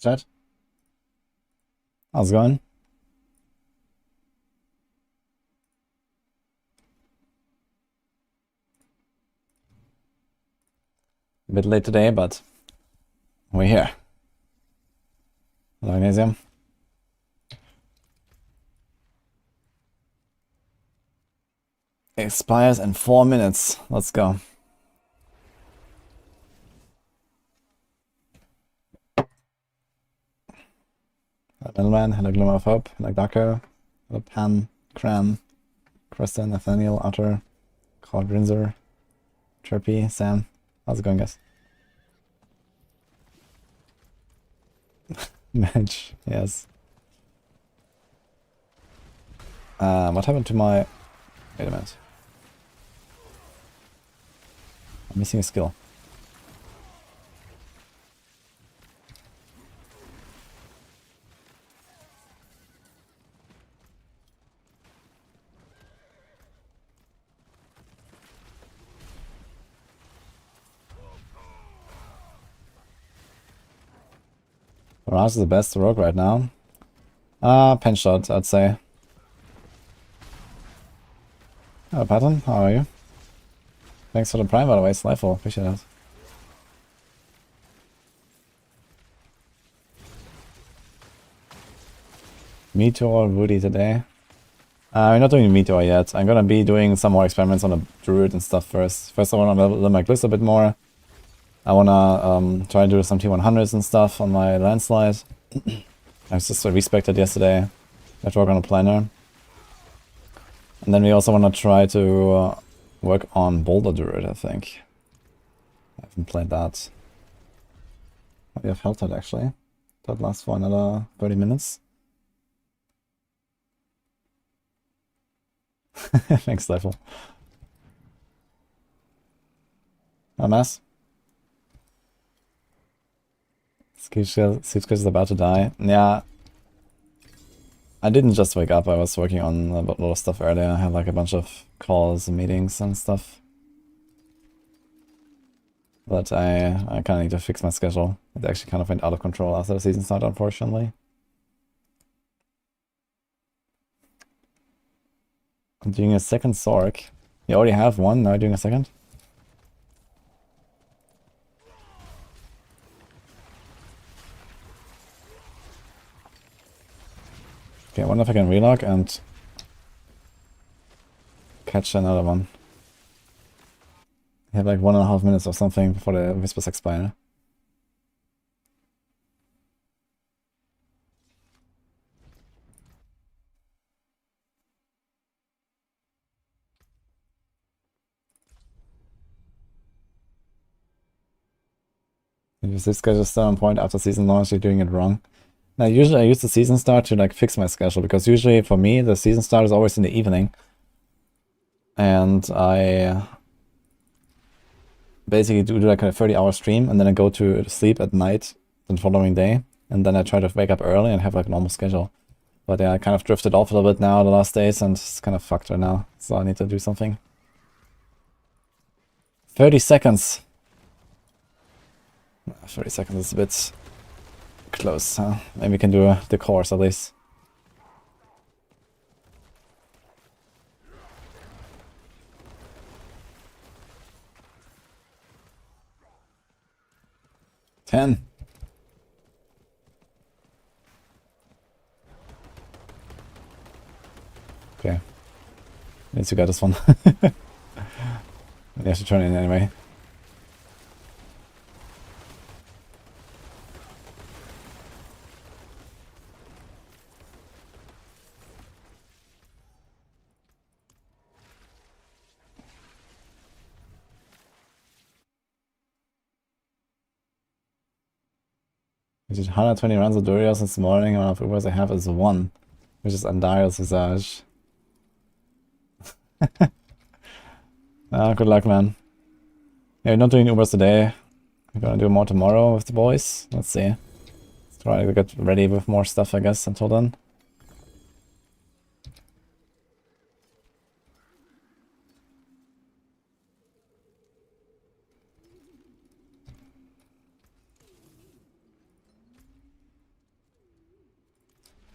Chat. How's it going? A bit late today, but we're here. Hello, Ignasium. Expires in 4 minutes. Let's go. Hello, Middleman. Hello, Glimmer of Hope. Hello, Daco. Hello, Pan, Cran, Kristen, Nathaniel, Otter, Carl Grinzer, Chirpy, Sam. How's it going, guys? Match, yes. What happened to my... Wait a minute. I'm missing a skill. Mirage is the best rogue right now. Pen shot, I'd say. Hello, Patton. How are you? Thanks for the prime, by the way. Slyful. Appreciate that. Meteor or Woody today? We're not doing Meteor yet. I'm gonna be doing some more experiments on the Druid and stuff first. First I wanna level my Gliss a bit more. I wanna try and do some T100s and stuff on my landslide. I was just respected yesterday. Let's work on a planner. And then we also wanna try to work on Boulder Druid, I think. I haven't played that. We have held that actually. That lasts for another 30 minutes. Thanks, Stifle. A mess. Suitcase is about to die. Yeah. I didn't just wake up, I was working on a lot of stuff earlier. I had like a bunch of calls and meetings and stuff. But I kind of need to fix my schedule. It actually kind of went out of control after the season started, unfortunately. I'm doing a second Sorc. You already have one, now you're doing a second? Okay, I wonder if I can relog and catch another one. I have like 1.5 minutes or something before the Whispers expire. If this schedule is still on point after season launch, you're doing it wrong. Now, usually I use the season start to like fix my schedule, because usually for me, the season start is always in the evening. And I basically do like a 30-hour stream, and then I go to sleep at night the following day. And then I try to wake up early and have like a normal schedule. But yeah, I kind of drifted off a little bit now the last days, and it's kind of fucked right now. So I need to do something. 30 seconds. 30 seconds is a bit close, huh? Maybe we can do the course at least. Ten. Okay. At least you got this one. You have to turn in anyway. I did 120 runs of Dorios this morning. One of the Ubers I have is 1, which is Andariel's Visage. Good luck, man. Yeah, we're not doing Ubers today. I'm gonna do more tomorrow with the boys. Let's see. Let's try to get ready with more stuff, I guess, until then.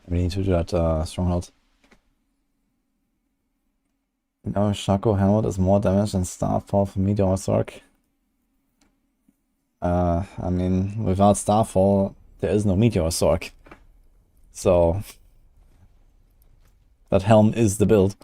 We need to do that stronghold. No, Shaco Helmet is more damage than Starfall for Meteor or Sorc. I mean, without Starfall, there is no Meteor or Sorc. So, that helm is the build.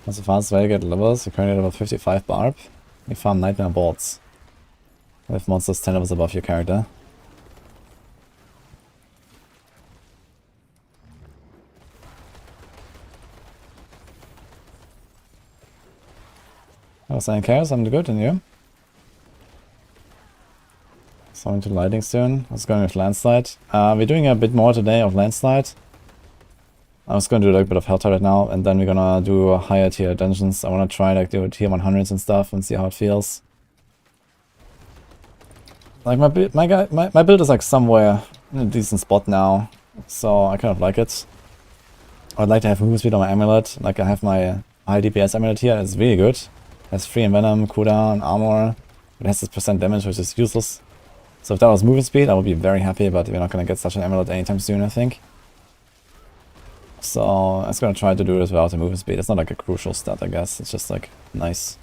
That's the fastest way to get levels. You're currently at level 55 Barb. You farm Nightmare Boards. With monsters 10 levels above your character. I was saying chaos, I'm good, and you? Something to lighting soon. I was going with landslide. We're doing a bit more today of landslide. I was going to do like a bit of Helltide right now, and then we're gonna do a higher tier dungeons. I wanna try like do tier 100s and stuff and see how it feels. Like my build is like somewhere in a decent spot now, so I kind of like it. I'd like to have movement speed on my amulet. Like I have my high DPS amulet here. It's really good. It has free envenom, cooldown, armor. It has this percent damage, which is useless. So if that was movement speed, I would be very happy. But we're not gonna get such an amulet anytime soon, I think. So I was gonna try to do this without the movement speed. It's not like a crucial stat, I guess. It's just like nice.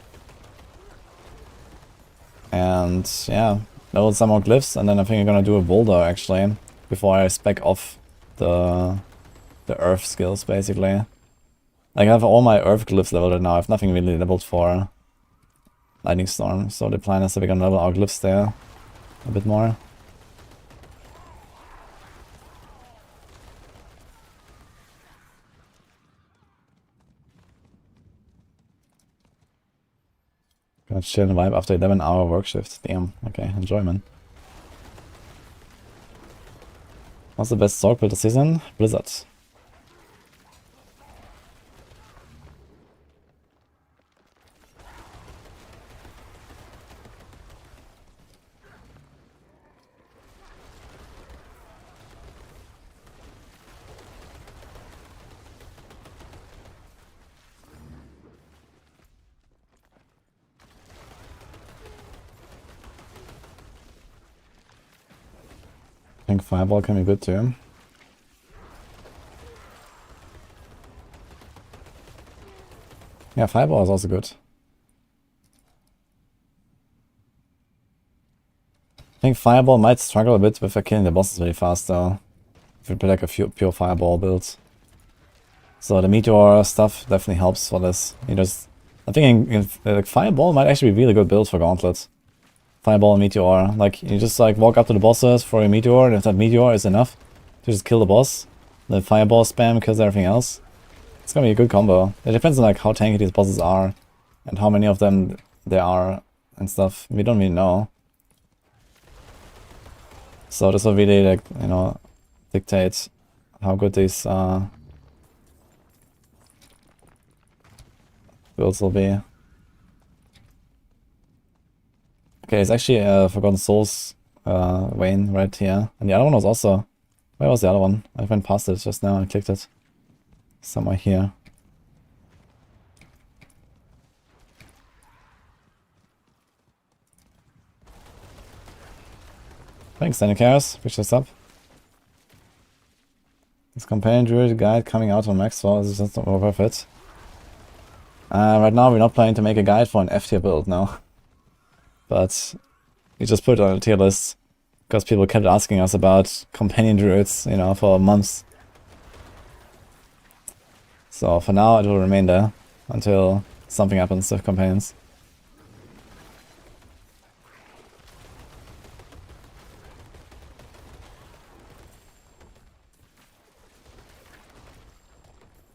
And yeah, load some more glyphs, and then I think I'm gonna do a boulder actually before I spec off the earth skills basically. Like I have all my earth glyphs leveled right now. I have nothing really leveled for lightning storm. So the plan is that we're gonna level our glyphs there a bit more. Gonna chill and vibe after 11-hour work shift. Damn. Okay, enjoy, man. What's the best Sorc build this season? Blizzard. I think Fireball can be good too. Yeah, Fireball is also good. I think Fireball might struggle a bit with killing the bosses really fast though. If you play like a pure Fireball build. So the Meteor stuff definitely helps for this. You just, I think like Fireball might actually be a really good build for Gauntlet. Fireball and Meteor. Like, you just like walk up to the bosses for a Meteor, and if that Meteor is enough to just kill the boss, the Fireball spam kills everything else. It's gonna be a good combo. It depends on like how tanky these bosses are, and how many of them there are, and stuff. We don't really know. So this will really like, you know, dictate how good these builds will be. Okay, it's actually Forgotten Souls Wayne right here. And the other one was also... Where was the other one? I went past it just now and clicked it. Somewhere here. Thanks, Danny Cares. Push this up. This companion druid guide coming out on Maxwell is just not worth it. Right now we're not planning to make a guide for an F tier build now. But we just put it on a tier list because people kept asking us about companion druids, you know, for months. So for now it will remain there until something happens with companions.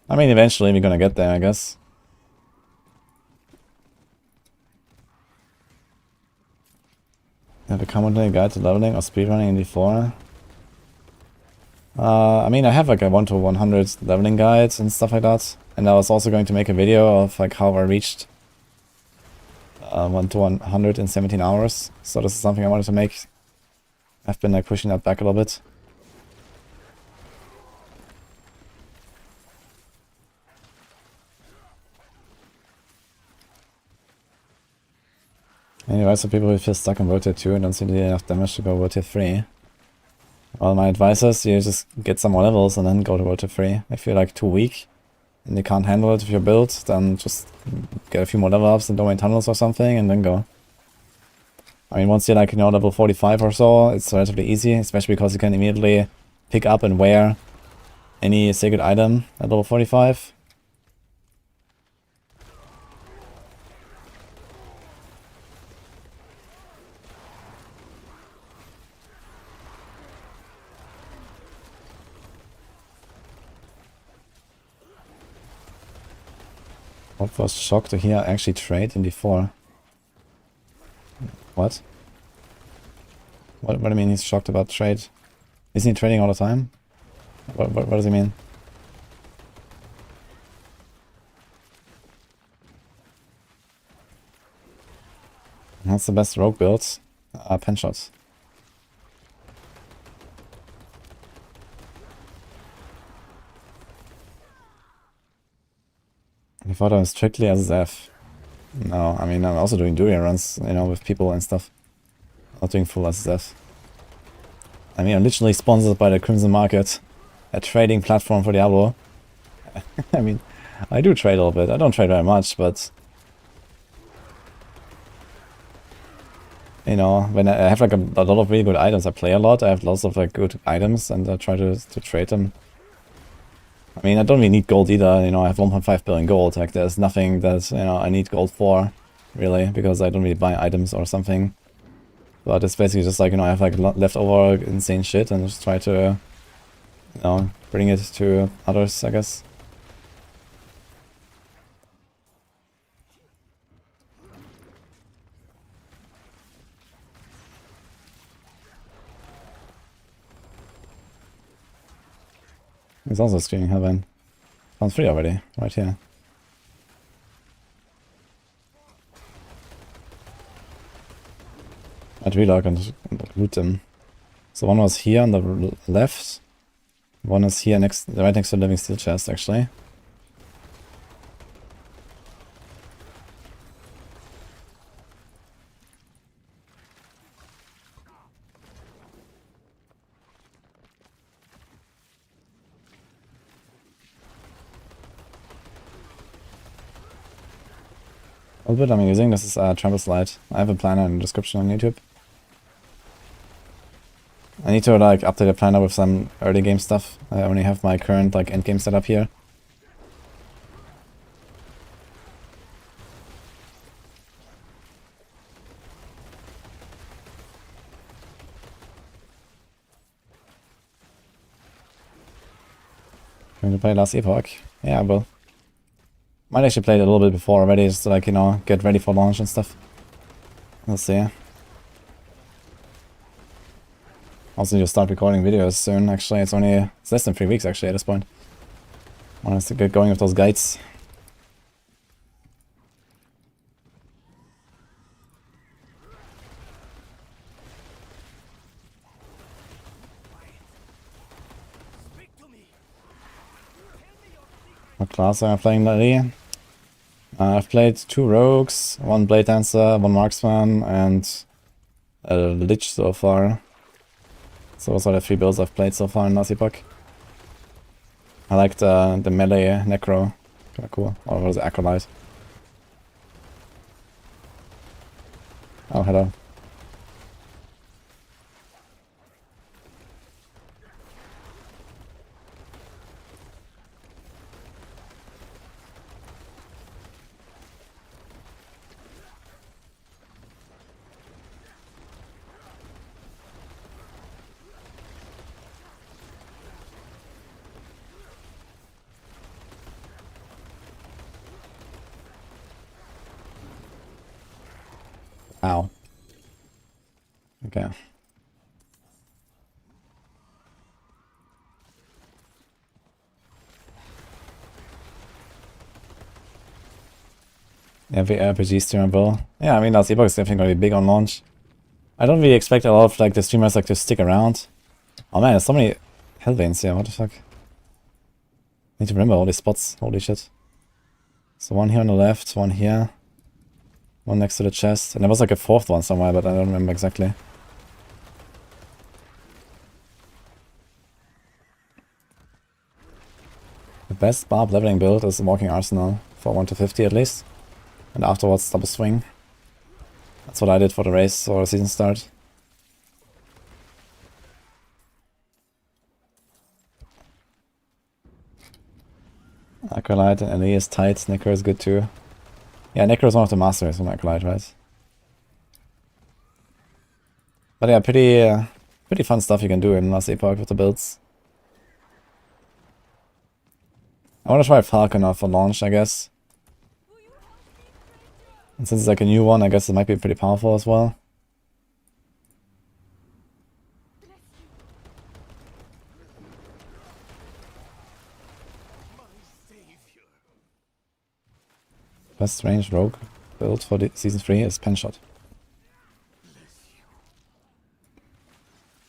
I mean, eventually we're gonna get there, I guess. Have a commentary guide to leveling or speedrunning in D4? I mean, I have like a 1 to 100 leveling guide and stuff like that. And I was also going to make a video of like how I reached 1 to 100 in 17 hours. So this is something I wanted to make. I've been like pushing that back a little bit. Anyway, so people who feel stuck in World Tier 2 and don't seem to do enough damage to go World Tier 3. Well, my advice is you just get some more levels and then go to World Tier 3. If you're like too weak and you can't handle it with your build, then just get a few more level ups in domain tunnels or something and then go. I mean, once you're like, you know, level 45 or so, it's relatively easy, especially because you can immediately pick up and wear any sacred item at level 45. What was shocked to hear actually trade in D4? What? What do you mean he's shocked about trade? Isn't he trading all the time? What does he mean? That's the best rogue build. Pen shots. I thought I was strictly SSF. No, I mean, I'm also doing Druid runs, you know, with people and stuff. Not doing full SSF. I mean, I'm literally sponsored by the Crimson Market, a trading platform for Diablo. I mean, I do trade a little bit. I don't trade very much, but... You know, when I have like a lot of really good items, I play a lot, I have lots of like good items and I try to trade them. I mean, I don't really need gold either, you know, I have 1.5 billion gold, like there's nothing that, you know, I need gold for, really, because I don't really buy items or something. But it's basically just like, you know, I have like leftover insane shit and just try to, you know, bring it to others, I guess. He's also screaming heaven. Found 3 already, right here. I'd relog and loot them. So one was here on the left. One is here right next to the living steel chest, actually. What build I'm using, this is Trample Slide. I have a planner in the description on YouTube. I need to like update the planner with some early game stuff. I only have my current like end game setup here. Going to play Last Epoch? Yeah, I will. Might actually play it a little bit before already, just to like, you know, get ready for launch and stuff. We'll see. Also need to start recording videos soon, actually. It's less than 3 weeks actually at this point. I want to get going with those guides. What class am I playing lately? I've played 2 rogues, 1 blade dancer, 1 marksman, and a lich so far. So those are the 3 builds I've played so far in Last Epoch. I liked the melee necro, kinda cool. Or was it acolyte? Oh, hello. Ow. Okay. Every RPG streamer will. Yeah, I mean, Last Epoch is definitely going to be big on launch. I don't really expect a lot of like the streamers like to stick around. Oh man, there's so many Hellveins here, what the fuck? I need to remember all these spots, holy shit. So one here on the left, one here. One next to the chest. And there was like a fourth one somewhere, but I don't remember exactly. The best barb leveling build is the Walking Arsenal for 1 to 50 at least. And afterwards double swing. That's what I did for the race or the season start. Acolyte and Ellie is tight. Necro is good too. Yeah, Necro is one of the masters from Acolyte, right? But yeah, pretty fun stuff you can do in Last Epoch with the builds. I want to try Falconer for launch, I guess. And since it's like a new one, I guess it might be pretty powerful as well. Best range rogue build for the season 3 is Penshot.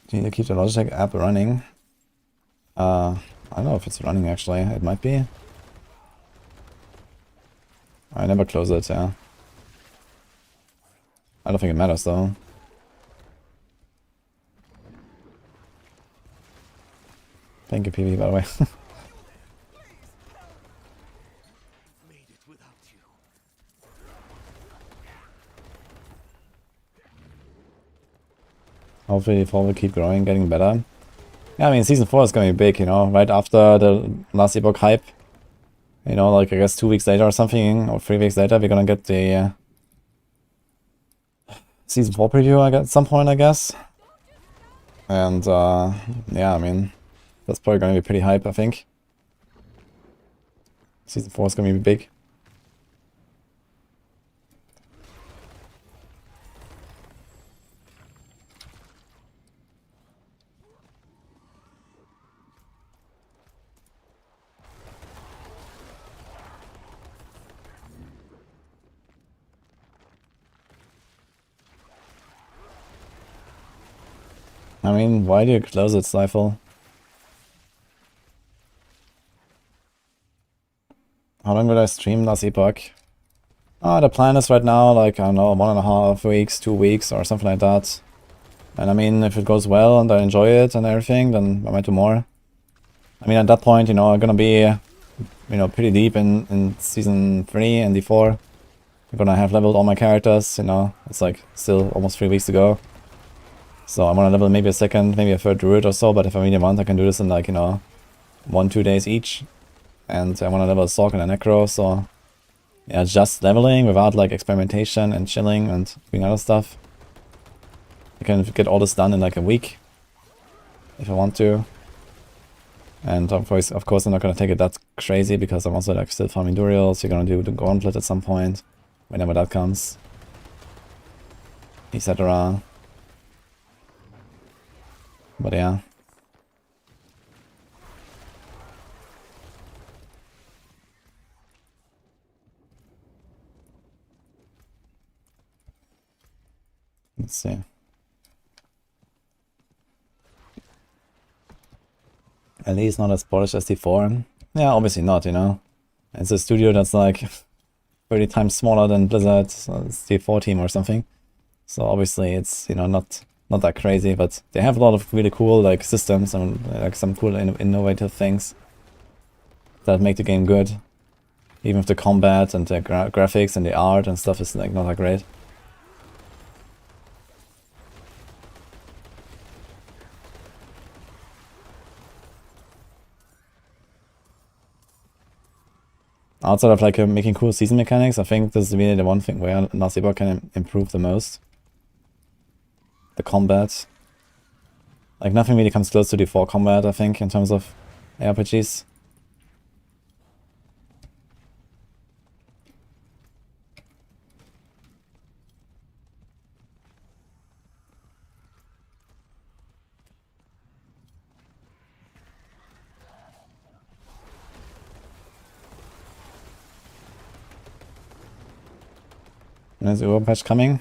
Do you need to keep the Logitech app running? I don't know if it's running actually. It might be. I never close it, yeah. I don't think it matters though. Thank you, PV, by the way. Hopefully 4 will keep growing, getting better. Yeah, I mean, season 4 is going to be big, you know, right after the Last Epoch hype. You know, like, I guess 2 weeks later or something, or 3 weeks later, we're gonna get the season 4 preview at some point, I guess. And, yeah, I mean, that's probably gonna be pretty hype, I think. Season 4 is gonna be big. I mean, why do you close it, Stifle? How long will I stream Last Epoch? The plan is right now, like, I don't know, 1.5 weeks, 2 weeks, or something like that. And I mean, if it goes well and I enjoy it and everything, then I might do more. I mean, at that point, you know, I'm gonna be, you know, pretty deep in season 3 and D4. I'm gonna have leveled all my characters, you know, it's like still almost 3 weeks to go. So I wanna level maybe a second, maybe a third Druid or so, but if I really want, I can do this in like, you know, 1-2 days each. And I wanna level a Sorc and a Necro, so yeah, just leveling without like experimentation and chilling and doing other stuff. I can get all this done in like a week, if I want to. And of course I'm not gonna take it that crazy because I'm also like still farming Durials. You're gonna do the Gauntlet at some point, whenever that comes, etc. But yeah. Let's see. At least not as polished as D4. Yeah, obviously not, you know. It's a studio that's like 30 times smaller than Blizzard, so it's D4 team or something. So obviously it's, you know, not that crazy, but they have a lot of really cool like systems and like some cool innovative things that make the game good. Even if the combat and the graphics and the art and stuff is like not that great. Outside of like making cool season mechanics, I think this is really the one thing where Last Epoch can improve the most. The combat. Like nothing really comes close to D4 combat, I think, in terms of RPGs. When is the Euro patch coming?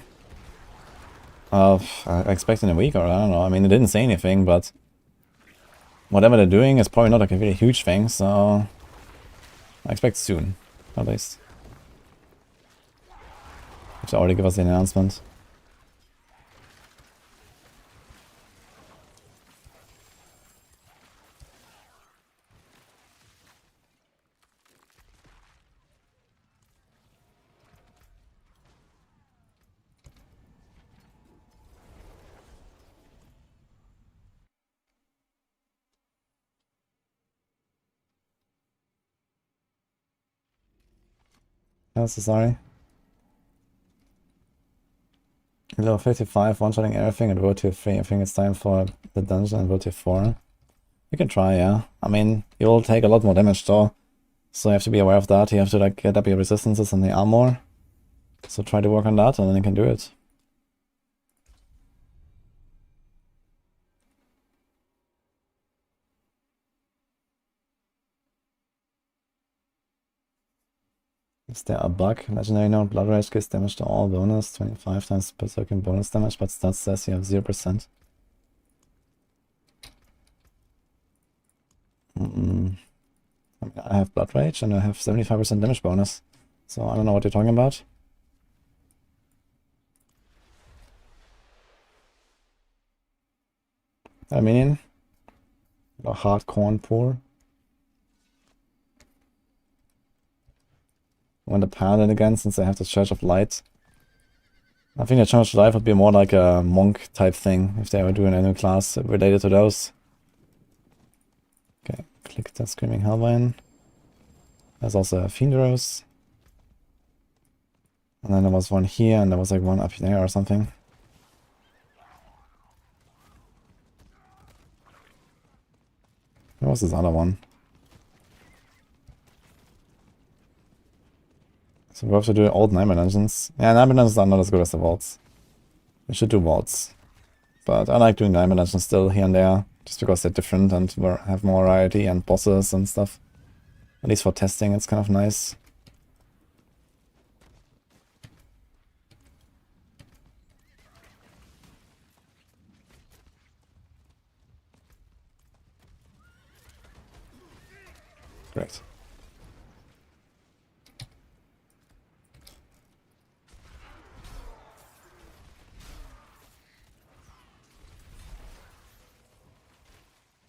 I expect in a week, or I don't know. I mean, it didn't say anything, but whatever they're doing is probably not like a really huge thing, so I expect soon, at least. Have to already give us the announcement. Oh, so sorry. Level 55, one-shotting everything and roll tier 3. I think it's time for the dungeon and roll tier 4. You can try, yeah. I mean, you'll take a lot more damage though. So you have to be aware of that. You have to like get up your resistances and the armor. So try to work on that and then you can do it. Is there a bug? Legendary note, Blood Rage gives damage to all bonus, 25 times per second bonus damage, but stats says you have 0%. I mean, I have Blood Rage and I have 75% damage bonus. So I don't know what you're talking about. A minion. A hard corn pour. I want to pound it again since I have the Church of Light. I think the Church of Light would be more like a monk type thing if they were doing a new class related to those. Okay, click the Screaming Hellvine. There's also a Fiend Rose. And then there was one here and there was like one up there or something. Where was this other one? So we have to do old Nightmare Dungeons. Yeah, Nightmare Dungeons are not as good as the Vaults. We should do Vaults. But I like doing Nightmare Dungeons still here and there, just because they're different and have more variety and bosses and stuff. At least for testing, it's kind of nice. Great.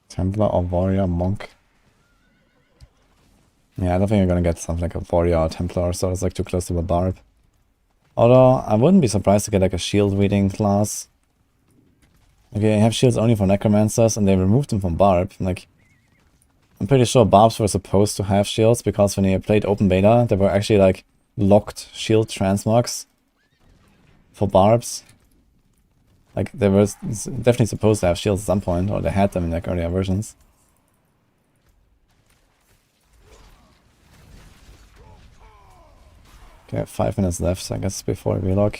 Templar or Warrior Monk. Yeah, I don't think you're gonna get something like a Warrior or Templar, so it's like too close to a Barb. Although, I wouldn't be surprised to get like a shield reading class. Okay, I have shields only for Necromancers and they removed them from Barb. Like, I'm pretty sure Barbs were supposed to have shields because when you played open beta, there were actually like locked shield transmogs for Barbs. Like, they were definitely supposed to have shields at some point, or they had them in like earlier versions. Okay, 5 minutes left, I guess, before we relock.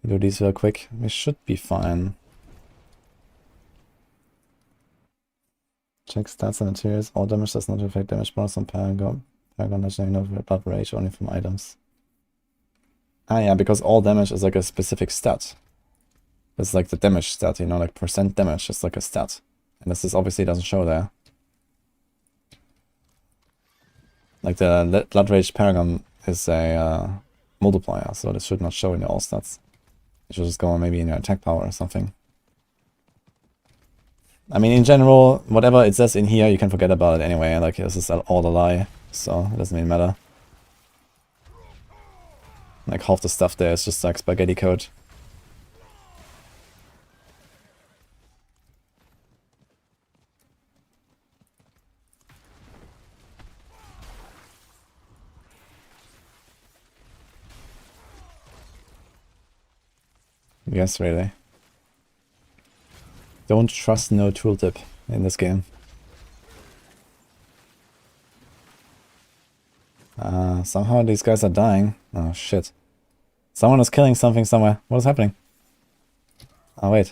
Do these real quick. We should be fine. Check stats and materials. All damage does not affect damage bonus on Paragon. Paragon legendary note Blood Rage only from items. Ah yeah, because all damage is like a specific stat. It's like the damage stat, you know, like percent damage is like a stat. And this obviously doesn't show there. Like the Blood Rage Paragon is a multiplier, so this should not show in your all stats. It should just go maybe in your attack power or something. I mean, in general, whatever it says in here, you can forget about it anyway. Like, this is all a lie, so it doesn't really matter. Like, half the stuff there is just like spaghetti code. Yes, really. Don't trust no tooltip in this game. Somehow these guys are dying. Oh shit. Someone is killing something somewhere. What is happening? Oh wait.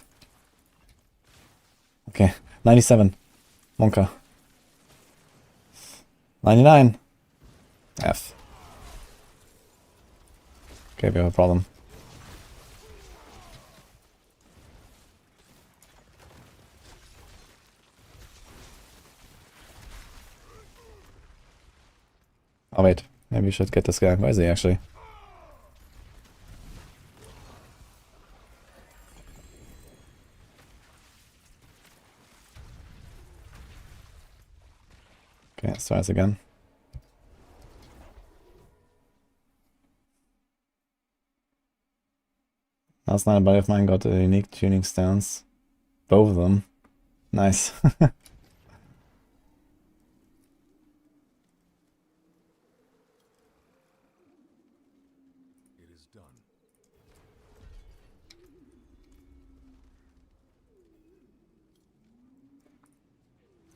Okay. 97. Monka. 99. F. Okay, we have a problem. Oh wait, maybe we should get this guy. Where is he actually? Let's try this again. Last night a buddy of mine got a unique tuning stance. Both of them. Nice.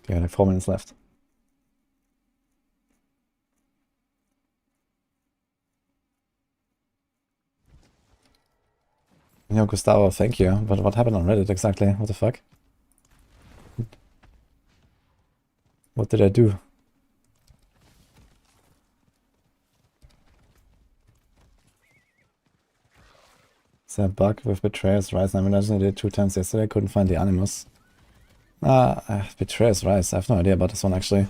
Okay, like 4 minutes left. Yo, Gustavo, thank you. But what happened on Reddit exactly? What the fuck? What did I do? Is there a bug with Betrayer's Rise? I mean, I did it 2 times yesterday. Couldn't find the Animus. Betrayer's Rise. I have no idea about this one actually.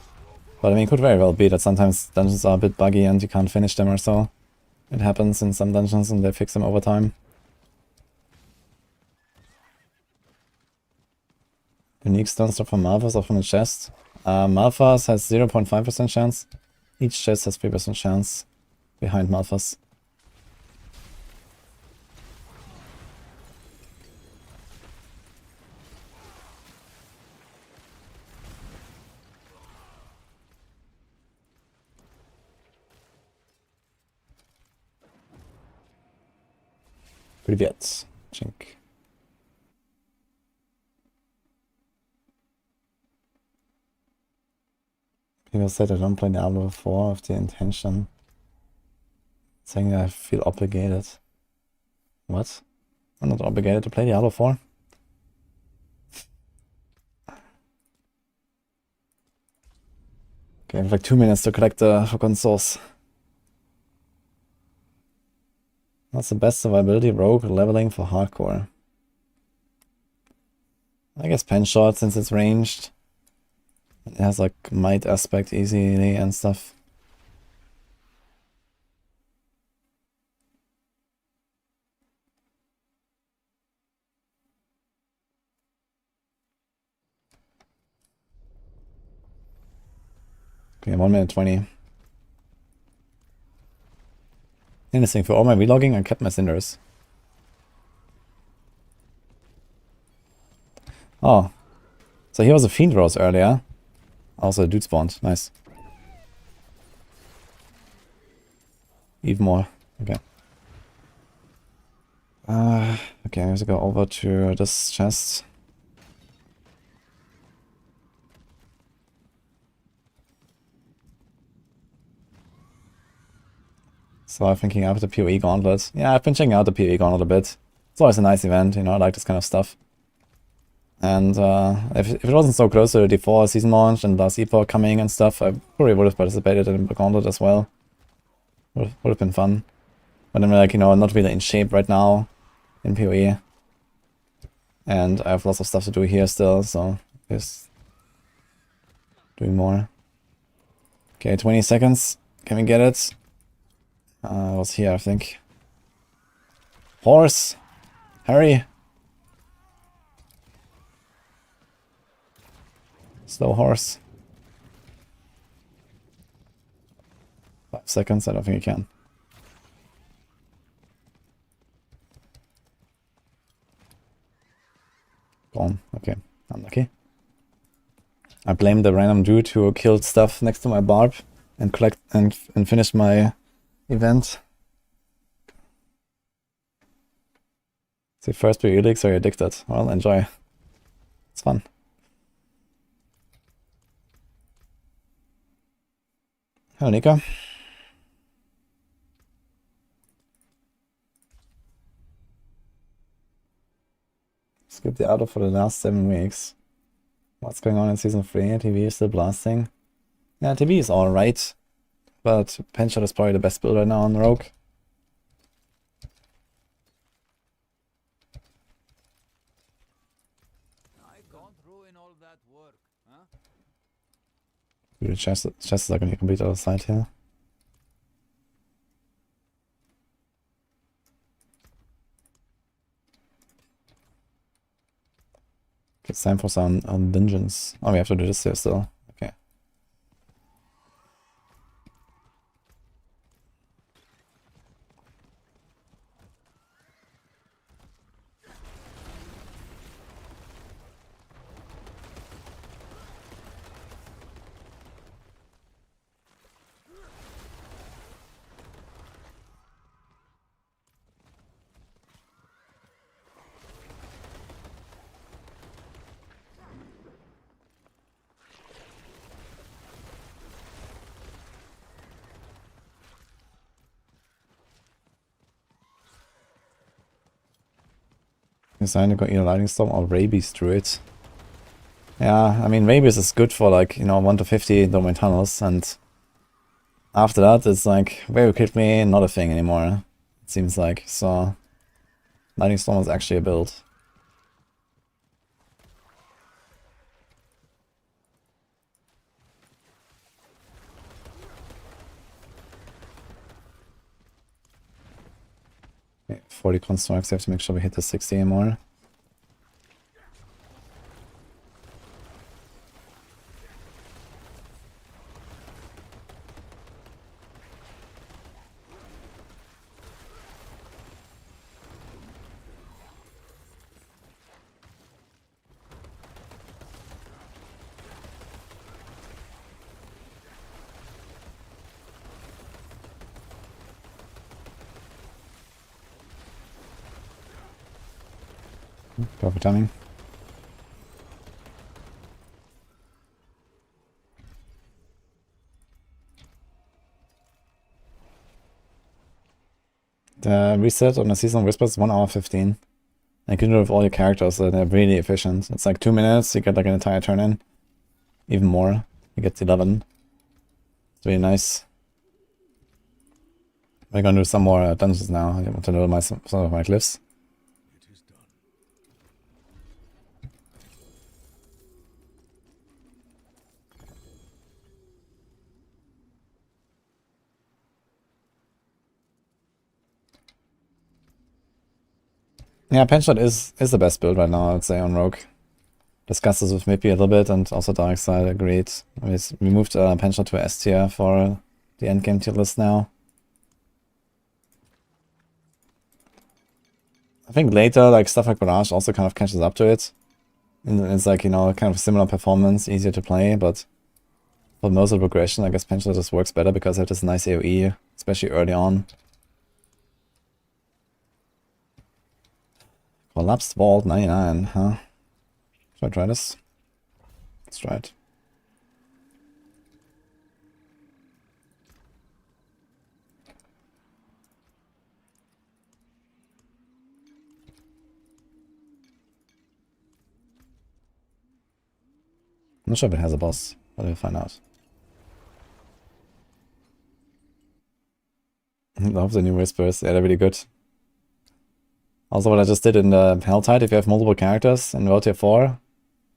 But I mean, it could very well be that sometimes dungeons are a bit buggy and you can't finish them or so. It happens in some dungeons and they fix them over time. Unique stones drop from Malphas or from the chest. Malphas has 0.5% chance. Each chest has 3% chance behind Malphas. Привет, Chink. People said I don't play Diablo 4 with the intention. Saying I feel obligated. What? I'm not obligated to play Diablo 4. Okay, I have like 2 minutes to collect the Forgotten Souls. What's the best survivability rogue leveling for hardcore? I guess pen shot since it's ranged. It has like might aspect easily and stuff. Okay, 1 minute 20. Interesting, for all my relogging I kept my cinders. Oh. So he was a Fiend Rose earlier. Also a dude spawned. Nice. Even more. Okay. Okay, I have to go over to this chest. So I'm thinking out the PoE Gauntlet. Yeah, I've been checking out the PoE Gauntlet a bit. It's always a nice event, you know, I like this kind of stuff. And if it wasn't so close to the D4 season launch and last Epoch coming and stuff, I probably would have participated in the Gauntlet as well. Would have been fun. But I'm like, you know, not really in shape right now in PoE. And I have lots of stuff to do here still, so just doing more. Okay, 20 seconds. Can we get it? I was here, I think. Horse! Hurry! Slow horse. 5 seconds, I don't think you can. Gone. Okay, unlucky. I blame the random dude who killed stuff next to my barb and finished my event. See, first be elix or you're addicted. Well, enjoy. It's fun. Hello, Nico. Skip the auto for the last 7 weeks. What's going on in Season 3? TV is still blasting. Yeah, TV is alright. But Penshot is probably the best build right now on Rogue. The chests are going to be complete other side here. It's time for some dungeons. Oh, we have to do this here still. Okay. Deciding to go either Lightning Storm or Rabies Druid. Yeah, I mean, Rabies is good for like, you know, 1 to 50 domain tunnels, and after that it's like very quickly not a thing anymore, it seems like. So Lightning Storm is actually a build. Okay, 40 constructs, you have to make sure we hit the 60 anymore. Perfect timing. The reset on the Seasonal Whispers is 1 hour 15. You can do it with all your characters, so they're really efficient. It's like 2 minutes, you get like an entire turn in. Even more, you get to 11. It's really nice. We're gonna do some more dungeons now. I want to know some of my glyphs. Yeah, Penshot is the best build right now, I would say, on Rogue. Discussed this with Mippy a little bit, and also Darkside agreed. We moved Penshot to S tier for the endgame tier list now. I think later, like stuff like Barrage also kind of catches up to it. And it's like, you know, kind of similar performance, easier to play, but for most of the progression, I guess Penshot just works better because it has nice AoE, especially early on. Collapsed Vault 99, huh? Should I try this? Let's try it. I'm not sure if it has a boss, but we'll find out. Love the new whispers, yeah, they're really good. Also, what I just did in the Helltide, if you have multiple characters in World Tier 4,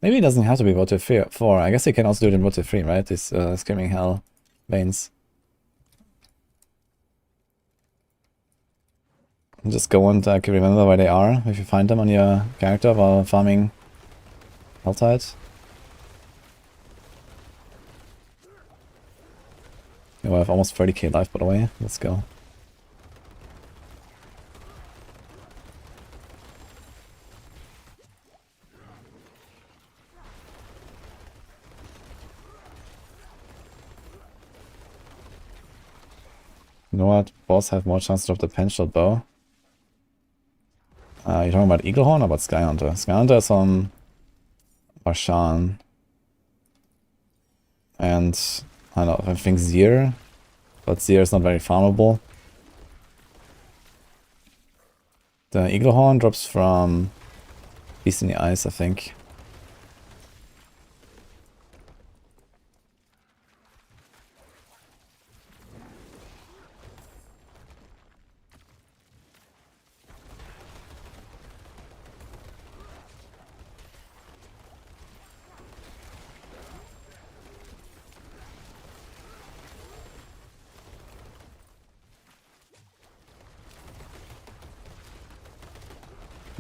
maybe it doesn't have to be World Tier 4. I guess you can also do it in World Tier 3, right? These Screaming Hell veins. And just go and remember where they are if you find them on your character while farming Helltide. Yeah, I have almost 30k life, by the way. Let's go. You know what? Boss have more chance to drop the Penshot bow. You're talking about Eaglehorn or about Skyhunter? Skyhunter is on Barshan. And I don't know, I think Zir. But Zir is not very farmable. The Eaglehorn drops from Beast in the Ice, I think.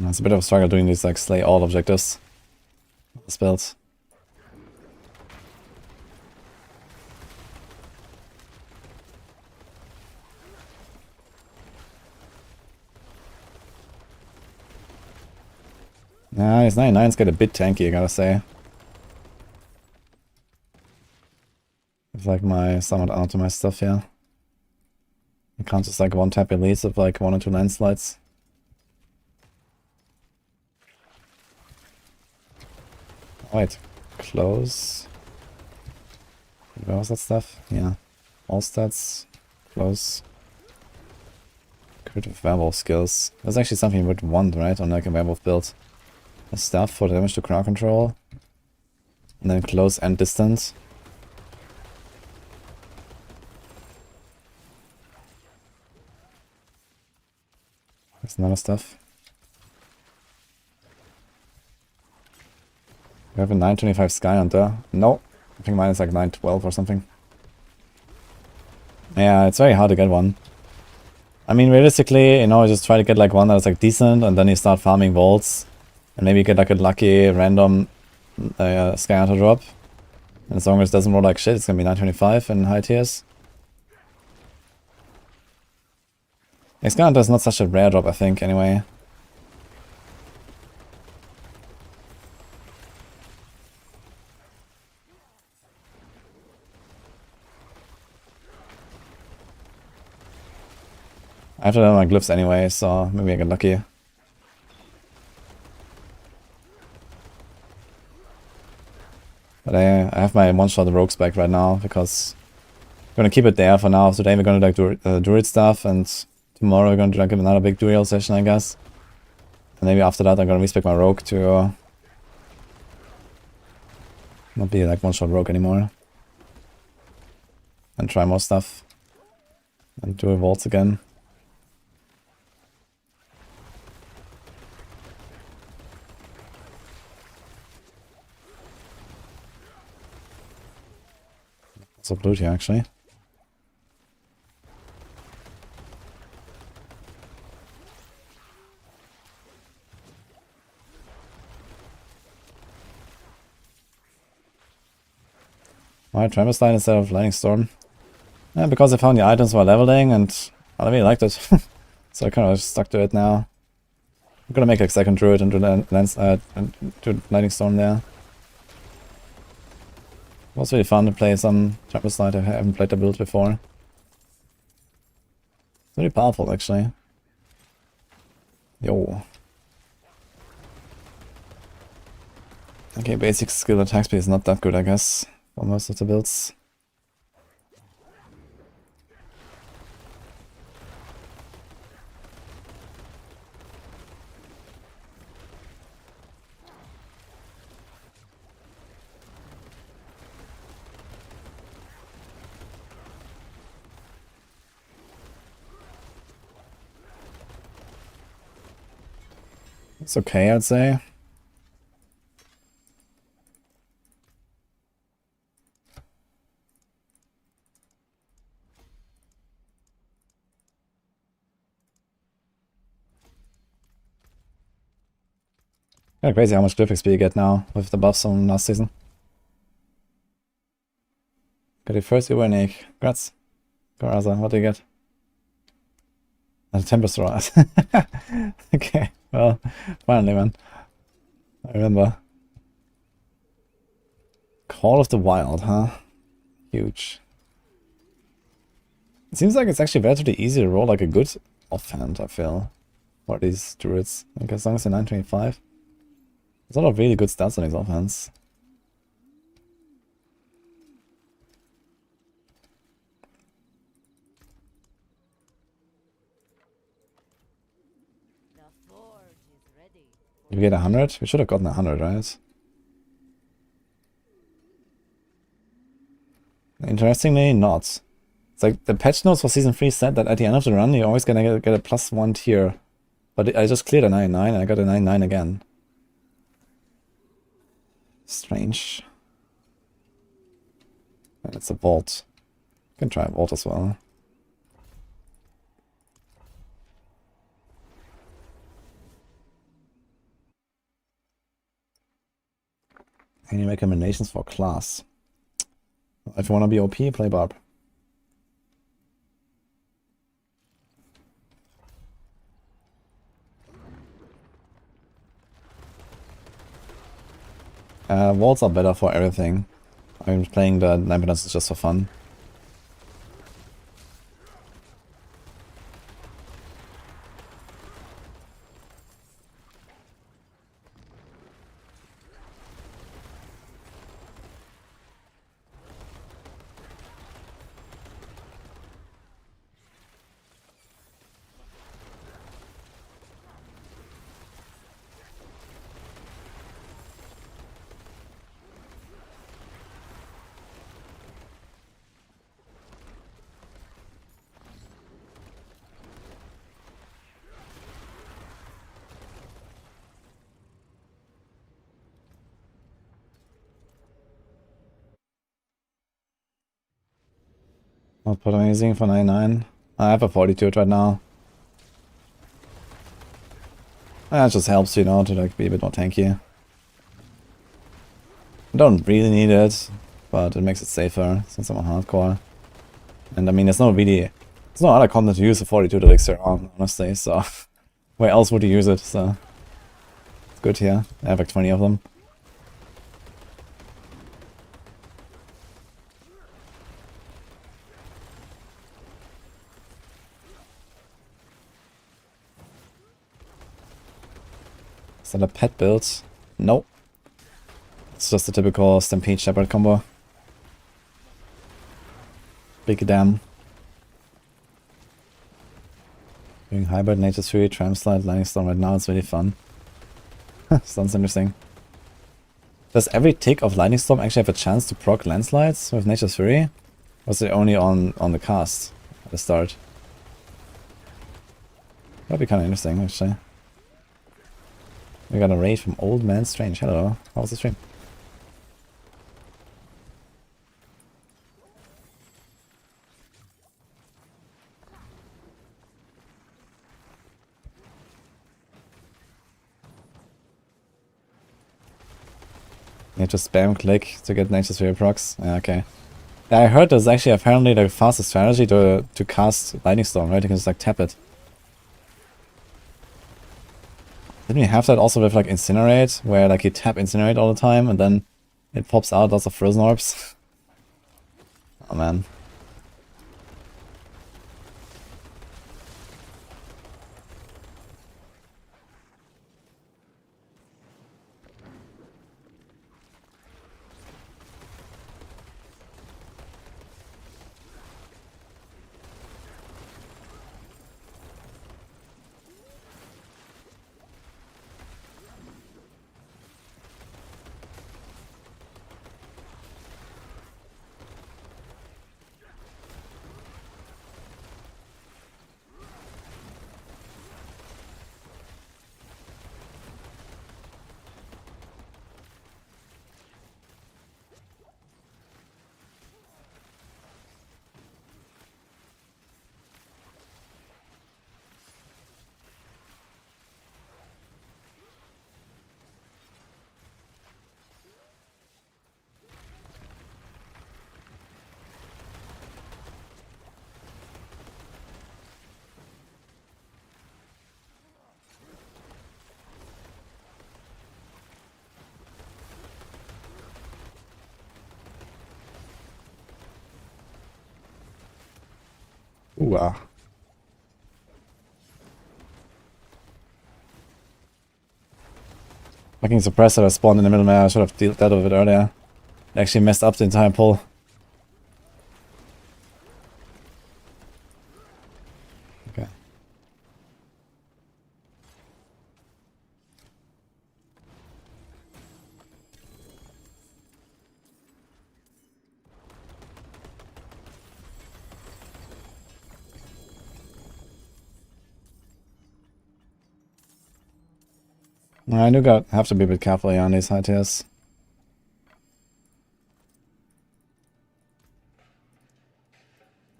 It's a bit of a struggle doing these like slay all objectives spells. Nah, his 99's get a bit tanky, I gotta say. It's like my somewhat optimized stuff here. You can't just like one tap elites of like 1 or 2 landslides. Wait, close. Where was that stuff? Yeah. All stats. Close. Rid of werewolf skills. That's actually something you would want, right? On like a werewolf build. A staff for damage to crowd control. And then close and distance. There's another stuff. We have a 925 Sky Hunter. No. I think mine is like 912 or something. Yeah, it's very hard to get one. I mean, realistically, you know, just try to get like one that's like decent, and then you start farming vaults. And maybe you get like a lucky random Sky Hunter drop. And as long as it doesn't roll like shit, it's gonna be 925 in high tiers. Sky Hunter is not such a rare drop, I think, anyway. I have to learn my glyphs anyway, so maybe I get lucky. But I have my one-shot rogue spec right now, because I'm gonna keep it there for now. Today we're gonna like do Druid stuff, and tomorrow we're gonna do like another big duel session, I guess. And maybe after that I'm gonna respec my rogue to not be like one-shot rogue anymore. And try more stuff. And do vaults again. So blue here actually. Alright, Tramplestine instead of Lightning Storm. Yeah, because I found the items while leveling and I really liked it. So I kind of stuck to it now. I'm gonna make a second Druid and do Lightning Storm there. It was really fun to play some Tramplestine. I haven't played the build before. It's really powerful actually. Yo. Okay, basic skill attack speed is not that good, I guess, for most of the builds. It's okay, I'd say. Kinda crazy how much glyph XP you get now with the buffs from last season. Got your first unique. Congrats. Coraza, what do you get? A Tempest Rise. Okay, well, finally, man. I remember. Call of the Wild, huh? Huge. It seems like it's actually relatively easy to roll like a good offhand, I feel. For these druids. Like as long as they're 925. There's a lot of really good stats on these offhands. Did we get 100? We should have gotten 100, right? Interestingly, not. It's like the patch notes for Season 3 said that at the end of the run, you're always gonna get a +1 tier. But I just cleared a 99 and I got a 99 again. Strange. And it's a vault. You can try a vault as well. Any recommendations for class? If you want to be OP, play Barb. Vaults are better for everything. I'm playing the 9 just for fun. Not put amazing for 99. I have a 42 right now. That just helps, you know, to like be a bit more tanky. I don't really need it, but it makes it safer since I'm on hardcore. And I mean, there's no other content to use the 42 elixir on, honestly, so where else would you use it? So it's good here. I have like 20 of them. Is that a pet build? Nope. It's just a typical Stampede Shepherd combo. Big damn. Doing Hybrid, Nature 3, Tram Slide, Lightning Storm right now, it's really fun. Sounds interesting. Does every tick of Lightning Storm actually have a chance to proc landslides with Nature 3? Or is it only on the cast at the start? That'd be kind of interesting, actually. We got a raid from Old Man Strange. Hello, how was the stream? You just spam click to get Nature's Fury procs. Yeah, okay. Yeah, I heard there's actually apparently the fastest strategy to cast Lightning Storm, right? You can just like tap it. Didn't we have that also with like Incinerate, where like you tap Incinerate all the time and then it pops out lots of frozen orbs? Oh man. Ooh, Fucking suppressor that spawned in the middle, man. I should have dealt with it earlier. It actually messed up the entire pull. Okay. I do have to be a bit careful here on these high tiers.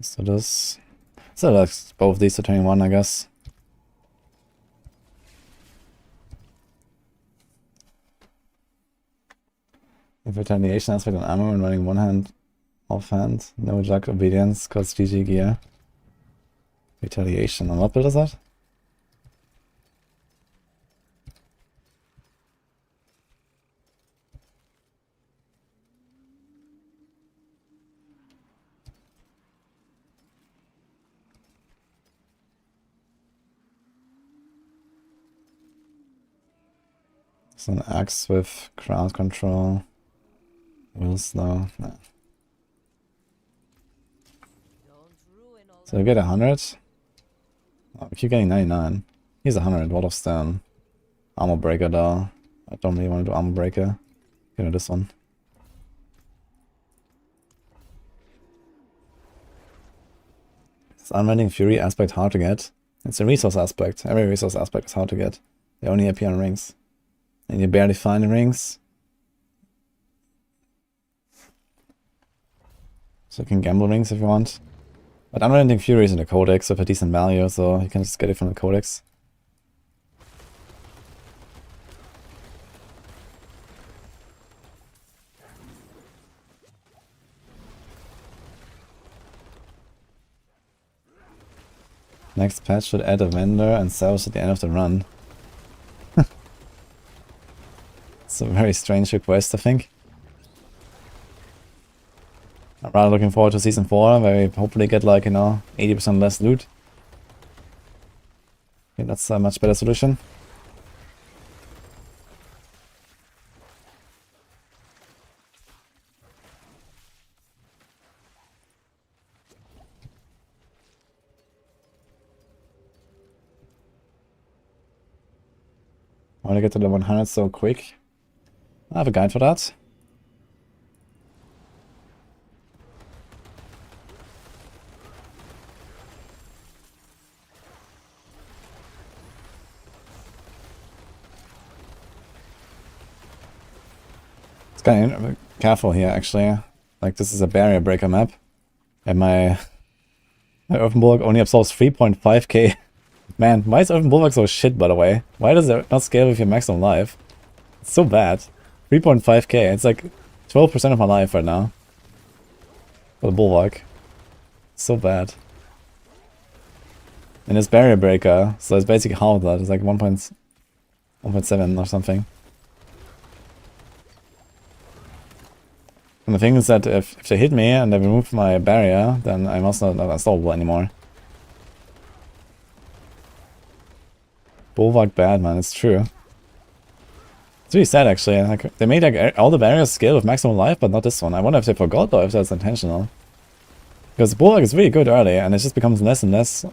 So this... So that's both these to 21, I guess. If retaliation aspect on ammo and running one hand offhand, no jug obedience, cause GG gear. Retaliation. On what build is that? It's an axe with crowd control. Will slow. No. So we get 100. Oh, we keep getting 99. He's 100. Wall of Stone. Armor Breaker though. I don't really want to do Armor Breaker. You know, this one. Is Unwinding Fury aspect hard to get? It's a resource aspect. Every resource aspect is hard to get. They only appear on rings. And you barely find the rings. So you can gamble rings if you want. But I'm running Enquiries in the Codex with a decent value, so you can just get it from the Codex. Next patch should add a vendor and salvage at the end of the run. It's a very strange request, I think. I'm rather looking forward to Season 4, where we hopefully get like, you know, 80% less loot. I think that's a much better solution. I want to get to the 100 so quick. I have a guide for that. It's kind of careful here, actually. Like, this is a barrier breaker map. And my Earthen Bulwark only absorbs 3.5k. Man, why is Earthen Bulwark so shit, by the way? Why does it not scale with your maximum life? It's so bad. 3.5k, it's like 12% of my life right now. For the Bulwark. So bad. And it's barrier breaker, so it's basically half of that. It's like 1.7 or something. And the thing is that if they hit me and they remove my barrier, then I'm also not unstoppable anymore. Bulwark bad, man, it's true. It's really sad, actually. Like, they made like all the barriers scale with maximum life, but not this one. I wonder if they forgot or if that's intentional. Because Bulwark is really good early, and it just becomes less and less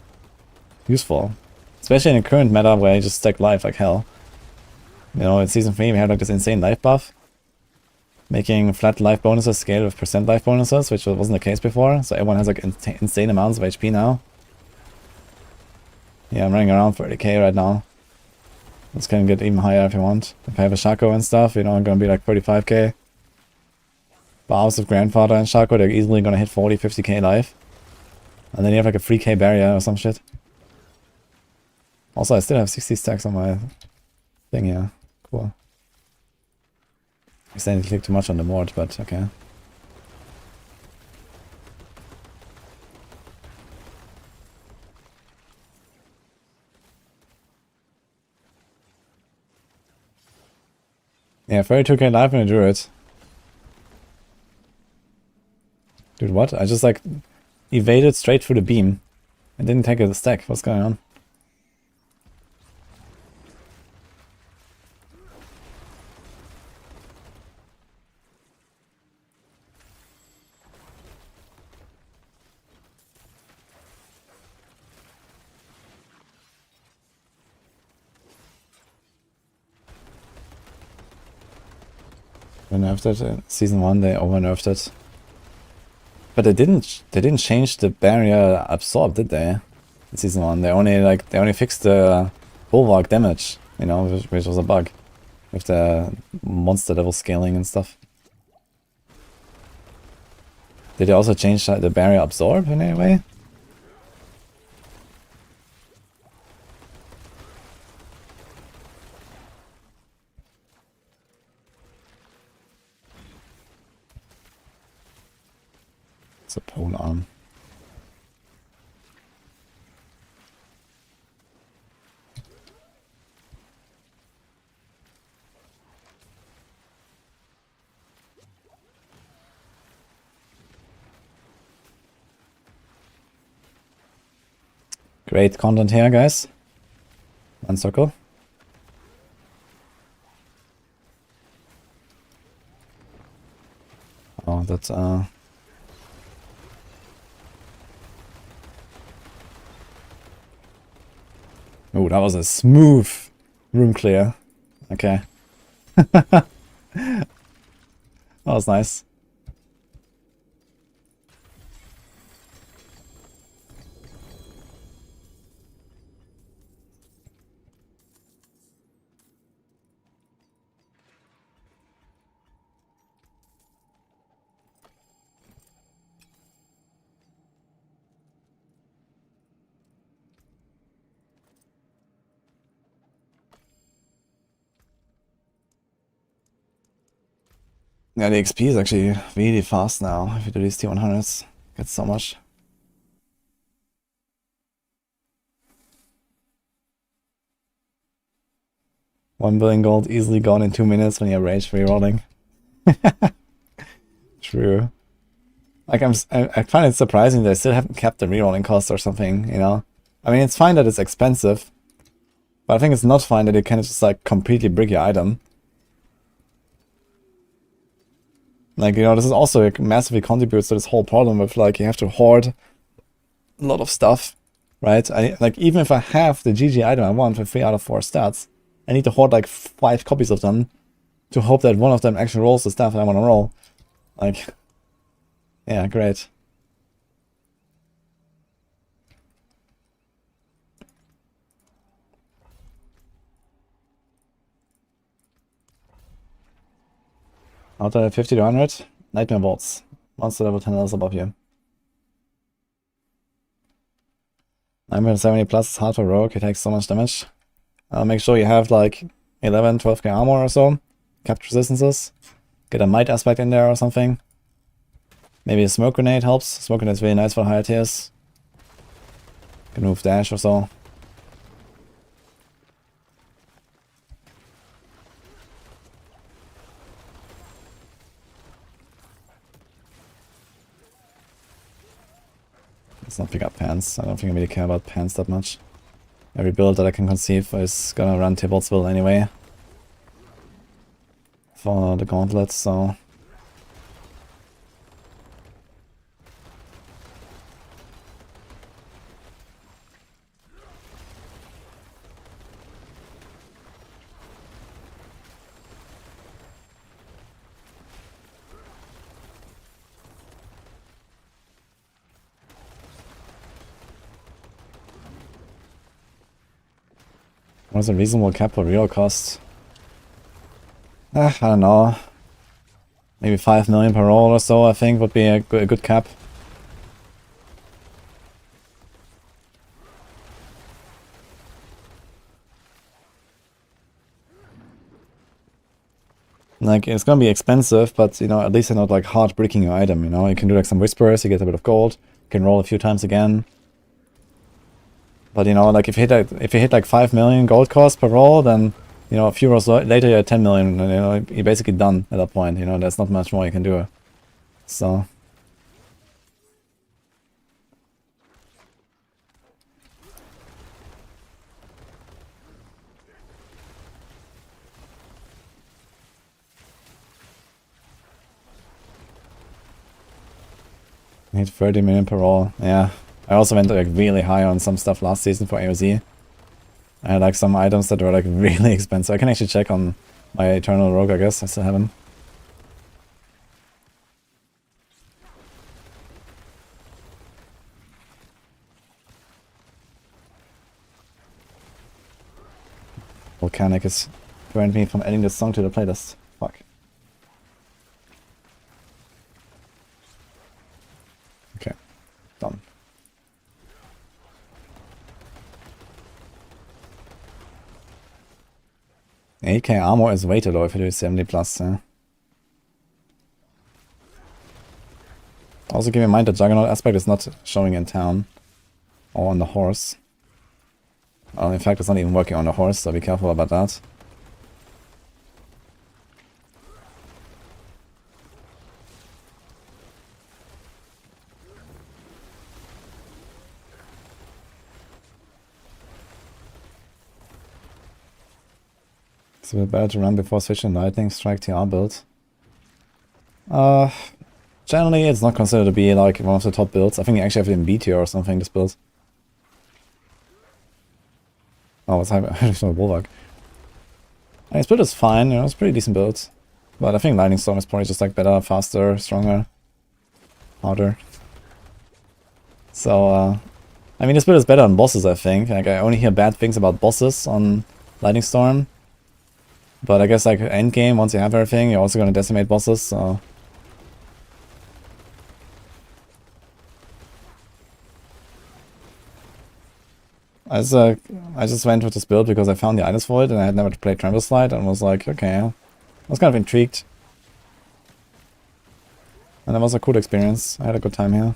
useful. Especially in the current meta where you just stack life like hell. You know, in Season 3 we had like this insane life buff. Making flat life bonuses scale with percent life bonuses, which wasn't the case before. So everyone has like insane amounts of HP now. Yeah, I'm running around 30k right now. This can get even higher if you want. If I have a Shaco and stuff, you know, I'm gonna be like 35k. Bowers of Grandfather and Shaco, they're easily gonna hit 40, 50k life. And then you have like a 3k barrier or some shit. Also, I still have 60 stacks on my thing here. Cool. I accidentally clicked too much on the board, but okay. Yeah, 32k life in a Druid. Dude, what? I just like evaded straight through the beam. I didn't take a stack. What's going on? They nerfed it in Season 1, they over-nerfed it. But they didn't change the barrier absorb, did they? In Season 1. They only fixed the bulwark damage, you know, which was a bug. With the monster level scaling and stuff. Did they also change the barrier absorb in any way? It's a pole arm. Great content here, guys. One circle. Oh, that's Oh, that was a smooth room clear. Okay. That was nice. Yeah, the XP is actually really fast now. If you do these T100s, get so much. $1 billion gold easily gone in 2 minutes when you're rage rerolling. True. Like I find it surprising they still haven't kept the rerolling cost or something, you know? I mean, it's fine that it's expensive, but I think it's not fine that you can just like completely brick your item. Like, you know, this is also like, massively contributes to this whole problem with like you have to hoard a lot of stuff, right? Like even if I have the GG item I want for 3 out of 4 stats, I need to hoard like 5 copies of them to hope that one of them actually rolls the stuff that I want to roll. Like, yeah, great. Out of 50 to 100, Nightmare Bolts. Monster level 10 levels above you. 970 plus is hard for Rogue, he takes so much damage. Make sure you have like 11, 12k armor or so. Capture resistances. Get a might aspect in there or something. Maybe a smoke grenade helps. Smoke grenade is really nice for higher tiers. Can move dash or so. Let's not pick up pants. I don't think I really care about pants that much. Every build that I can conceive is gonna run Tybalt'sville anyway. For the gauntlets, so... What is a reasonable cap for real cost? I don't know. Maybe 5 million per roll or so, I think, would be a good cap. Like, it's gonna be expensive, but, you know, at least you're not, like, hard bricking your item, you know? You can do, like, some whispers, you get a bit of gold, you can roll a few times again. But, you know, like, if you hit, like, 5 million gold cost per roll, then, you know, a few rolls later you're at 10 million, and, you know, you're basically done at that point, you know? There's not much more you can do. So... I need 30 million per roll, yeah. I also went like really high on some stuff last season for AOZ. I had like some items that were like really expensive. I can actually check on my Eternal Rogue, I guess. I still have him. Volcanic is preventing me from adding this song to the playlist. Fuck. Okay, done. AK armor is way too low if you do 70 plus. Also keep in mind the Juggernaut aspect is not showing in town or on the horse. In fact, it's not even working on the horse, so be careful about that. It's a bit better to run before switching Lightning Strike TR build. Generally it's not considered to be like one of the top builds. I think you actually have it in B tier or something, this build. Oh, it's additional Bulwark. And this build is fine, you know, it's a pretty decent build. But I think Lightning Storm is probably just like better, faster, stronger, harder. So, I mean, this build is better on bosses, I think. Like, I only hear bad things about bosses on Lightning Storm. But I guess, like, endgame, once you have everything, you're also gonna decimate bosses, so... I just went with this build because I found the items for it and I had never played Tremble Slide and was like, okay, I was kind of intrigued. And it was a cool experience. I had a good time here.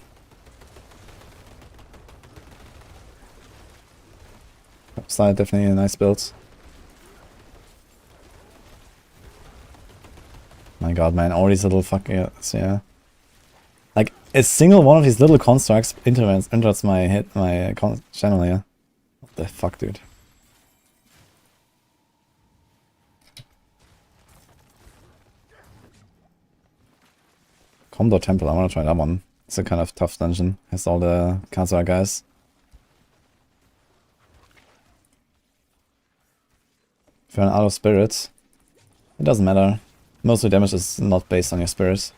Upside, definitely a nice build. My god, man, all these little fucking... yeah. Like, a single one of these little constructs enters my channel here. What the fuck, dude? Condor Temple, I wanna try that one. It's a kind of tough dungeon. Has all the Khazar guys. If you're out of spirits, it doesn't matter. Most of the damage is not based on your spirit.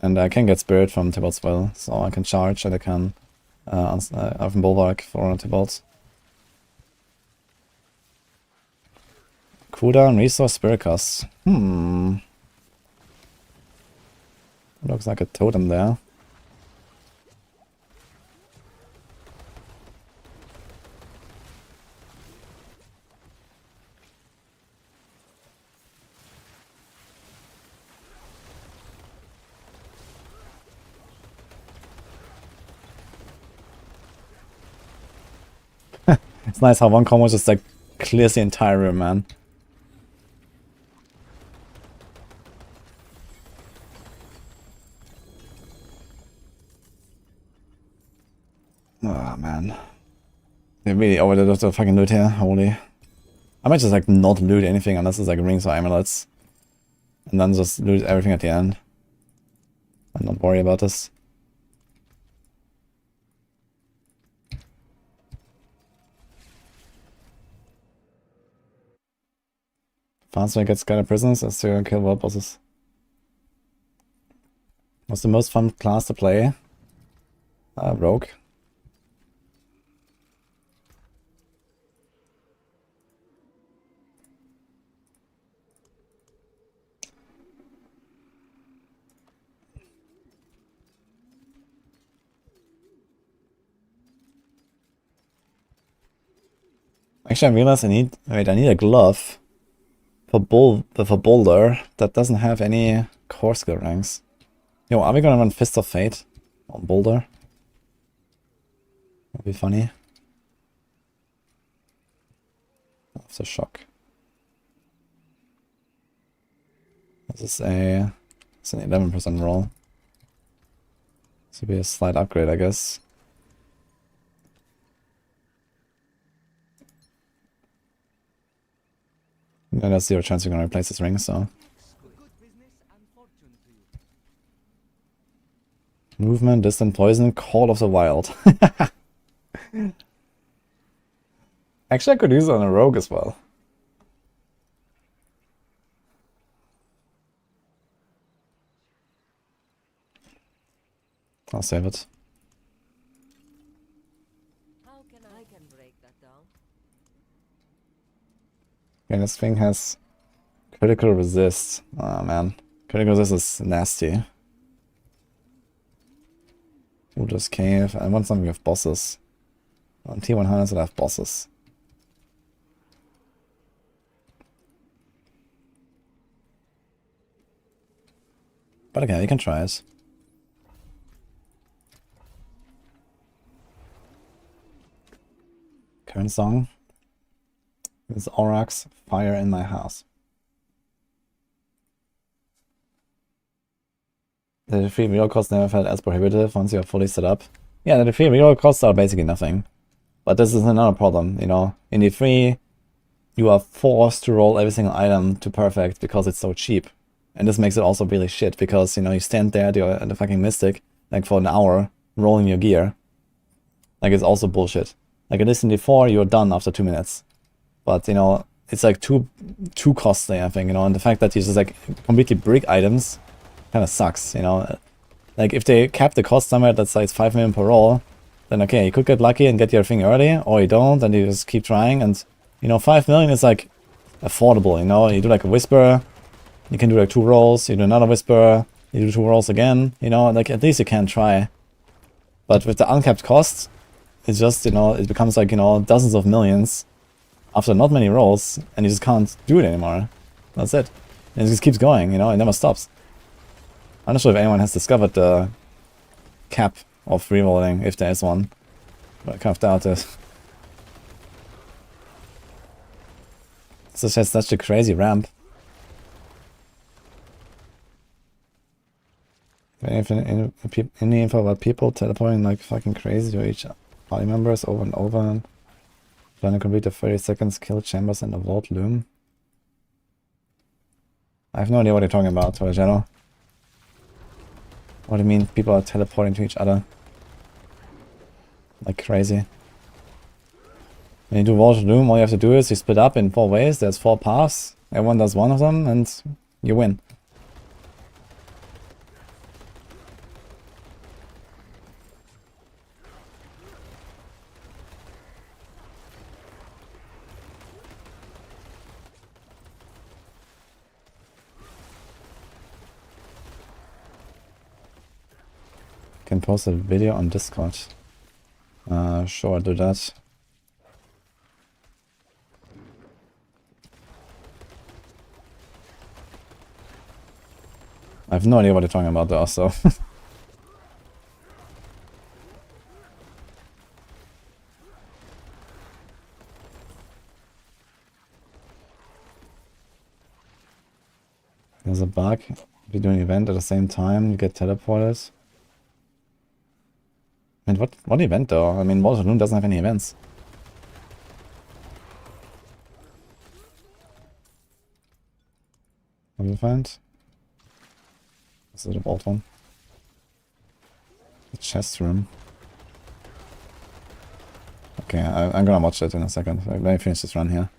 And I can get spirit from Tibalt's Well, so I can charge and I can from Bulwark for Tibalt. Cooldown, resource, spirit cost. Looks like a totem there. It's nice how one combo just like clears the entire room, man. Oh man. They really overdid the fucking loot here, holy. I might just like not loot anything unless it's like rings or amulets. And then just loot everything at the end. And not worry about this. Fast way to get scared of prisons is to kill world bosses. What's the most fun class to play? Rogue. Actually, I realized I need a glove for Boulder that doesn't have any core skill ranks. Yo, are we gonna run Fist of Fate on Boulder? That'd be funny. That's a shock. It's an 11% roll. This would be a slight upgrade, I guess. Yeah, there's zero chance you're gonna replace this ring, so. Movement, distant poison, Call of the Wild. Actually, I could use it on a rogue as well. I'll save it. How can I break that down? Okay, this thing has critical resist. Oh man, critical resist is nasty. Woodless Cave. I want something with bosses. On T100s that have bosses. But okay, you can try it. Current song is Aurochs, Fire in My House. The defeat real costs never felt as prohibitive once you are fully set up. Yeah, the defeat real costs are basically nothing. But this is another problem, you know. In D3, you are forced to roll every single item to perfect because it's so cheap. And this makes it also really shit because, you know, you stand there at the fucking Mystic, like for an hour, rolling your gear. Like, it's also bullshit. Like, it is in D4, you're done after 2 minutes. But, you know, it's like too costly, I think, you know, and the fact that you just like completely brick items kind of sucks, you know. Like, if they cap the cost somewhere that's like 5 million per roll, then okay, you could get lucky and get your thing early, or you don't, and you just keep trying, and, you know, 5 million is like affordable, you know. You do like a Whisper, you can do like 2 rolls, you do another Whisper, you do 2 rolls again, you know, like at least you can try. But with the uncapped cost, it's just, you know, it becomes like, you know, dozens of millions after not many rolls, and you just can't do it anymore. That's it. And it just keeps going, you know, it never stops. I'm not sure if anyone has discovered the cap of rerolling, if there is one. But I kind of doubt it. It's just such a crazy ramp. Any info about people teleporting like fucking crazy to each party members over and over? Trying to complete the 30 seconds kill chambers in the vault loom? I have no idea what you're talking about, General. What do you mean people are teleporting to each other? Like crazy. When you do vault loom, all you have to do is you split up in 4 ways. There's 4 paths. Everyone does one of them and you win. Can post a video on Discord. Sure, I'll do that. I have no idea what you're talking about though, so. There's a bug. If you do an event at the same time, you get teleported. I mean, what event though? I mean, Vault Loom doesn't have any events. What do you find? This is the vault one. The chest room. Okay, I'm gonna watch that in a second. Let me finish this run here.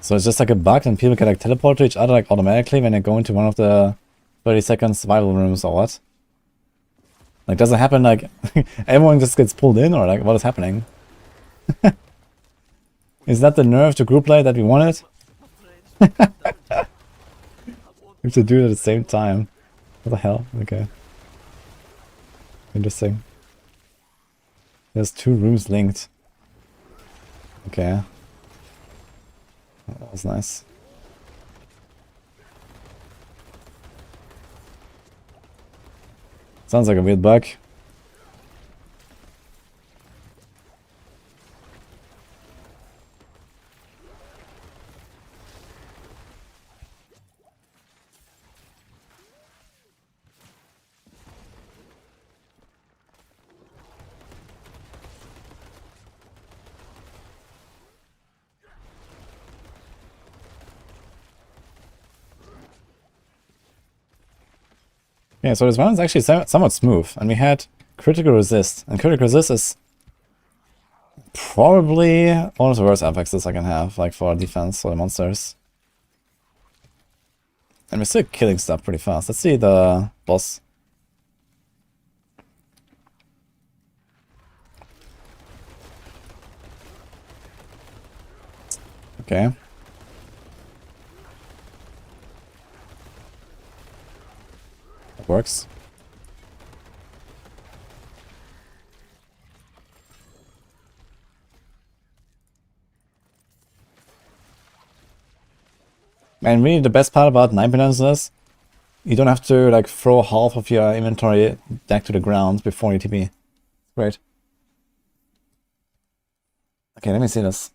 So it's just like a bug and people can like teleport to each other like automatically when they go into one of the 30-second survival rooms or what? Like does it happen like everyone just gets pulled in or like what is happening? Is that the nerve to group play that we wanted? We have to do it at the same time. What the hell? Okay. Interesting. There's 2 rooms linked. Okay. That was nice. Sounds like a weird bug. Yeah, so this round is actually somewhat smooth, and we had critical resist, and critical resist is probably one of the worst affixes I can have, like for defense for the monsters. And we're still killing stuff pretty fast. Let's see the boss. Okay. Works. And really the best part about 9% is this, you don't have to like throw half of your inventory back to the ground before you TP. Great. Okay, let me see this.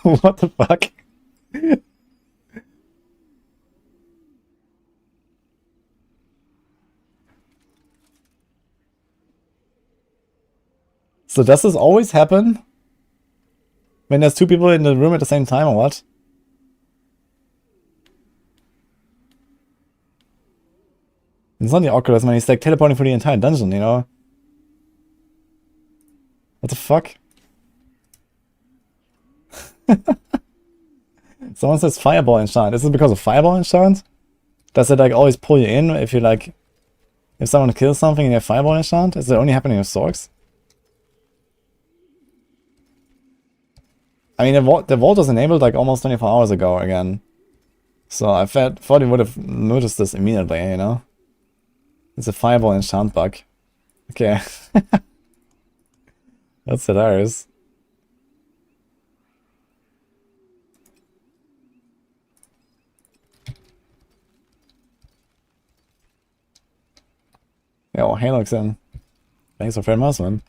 What the fuck? So does this always happen? When there's 2 people in the room at the same time or what? It's not the Oculus, man. He's like teleporting for the entire dungeon, you know? What the fuck? Someone says Fireball enchant. Is it because of Fireball enchant? Does it like always pull you in if you like, if someone kills something in your fireball enchant? Is it only happening with Sorcs? I mean, the vault was enabled like almost 24 hours ago again. So I thought you would have noticed this immediately, you know? It's a fireball enchant bug. Okay. That's hilarious. Yeah, well, Halox in. Thanks for fair mouse, man.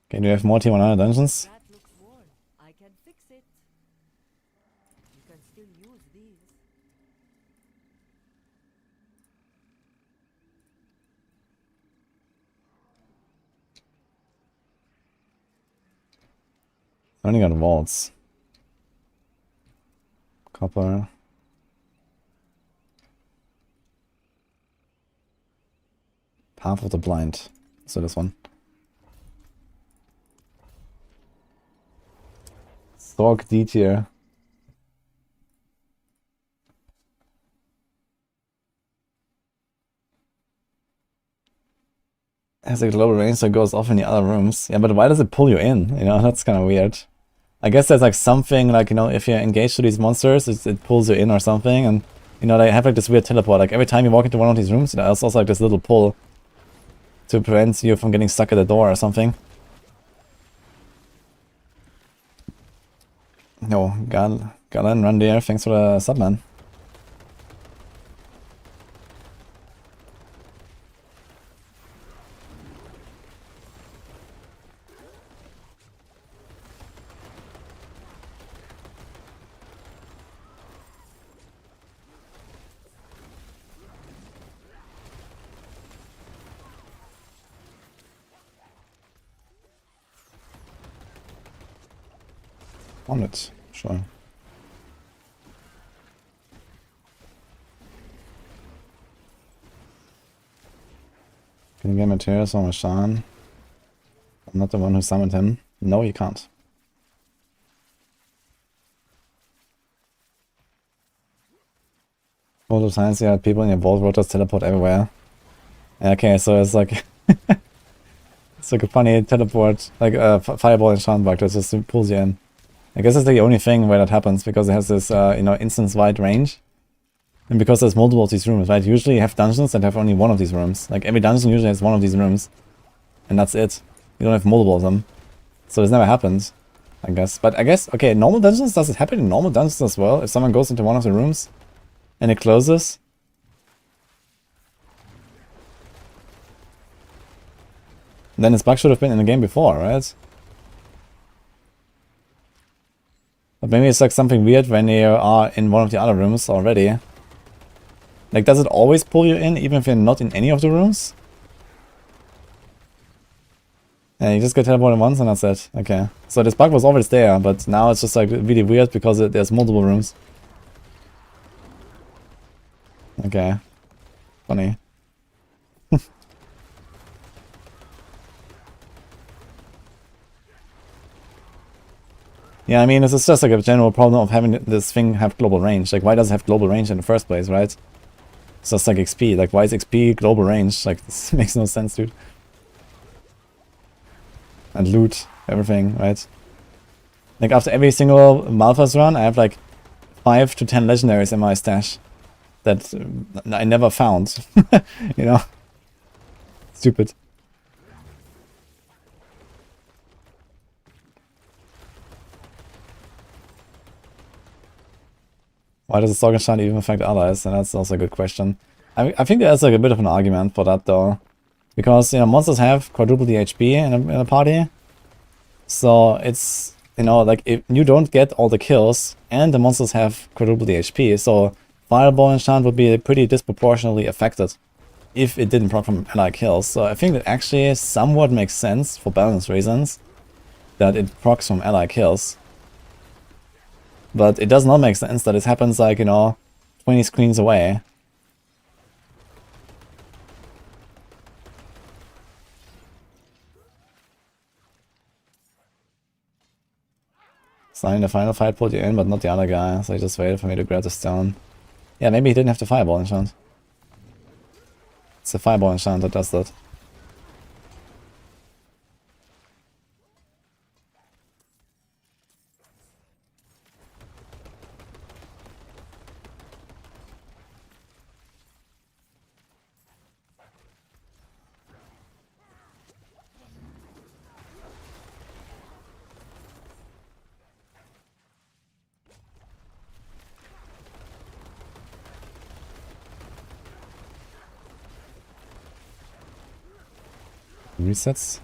Okay, do you have more T100 dungeons? That looks worn. I can fix it. You can still use these. I only got vaults. Copper. Path of the Blind. So this one. Sorc D tier. Has a global range that goes off in the other rooms. Yeah, but why does it pull you in? You know, that's kind of weird. I guess there's like something like, you know, if you're engaged to these monsters, it pulls you in or something. And, you know, they have like this weird teleport. Like every time you walk into one of these rooms, there's also like this little pull to prevent you from getting stuck at the door or something. No, Galen, run there. Thanks for the sub, man. On it, sure. Can you get materials on Rashan? I'm not the one who summoned him. No, you can't. All the times you had people in your vault rotors teleport everywhere. Okay, so it's like it's like a funny teleport, like a fireball enchant bug that just pulls you in. I guess it's the only thing where that happens because it has this, you know, instance-wide range. And because there's multiple of these rooms, right? Usually you have dungeons that have only one of these rooms. Like every dungeon usually has one of these rooms. And that's it. You don't have multiple of them. So this never happens, I guess. But I guess, okay, normal dungeons, does it happen in normal dungeons as well? If someone goes into one of the rooms and it closes? Then this bug should have been in the game before, right? But maybe it's like something weird when you are in one of the other rooms already. Like, does it always pull you in, even if you're not in any of the rooms? Yeah, you just get teleported once and that's it. Okay. So this bug was always there, but now it's just like really weird because there's multiple rooms. Okay. Funny. Yeah, I mean, this is just like a general problem of having this thing have global range. Like, why does it have global range in the first place, right? It's just like XP. Like, why is XP global range? Like, this makes no sense, dude. And loot, everything, right? Like, after every single Malphas run, I have like 5 to 10 legendaries in my stash that I never found. You know? Stupid. Why does the Sorc enchant even affect allies? And that's also a good question. I think there's like a bit of an argument for that though. Because, you know, monsters have quadruple the HP in a party. So it's, you know, like if you don't get all the kills and the monsters have quadruple the HP. So Fireball enchant would be pretty disproportionately affected if it didn't proc from ally kills. So I think that actually somewhat makes sense for balance reasons that it procs from ally kills. But it does not make sense that it happens like, you know, 20 screens away. Sign the final fight pulled you in, but not the other guy, so he just waited for me to grab the stone. Yeah, maybe he didn't have the fireball enchant. It's the fireball enchant that does that. Resets.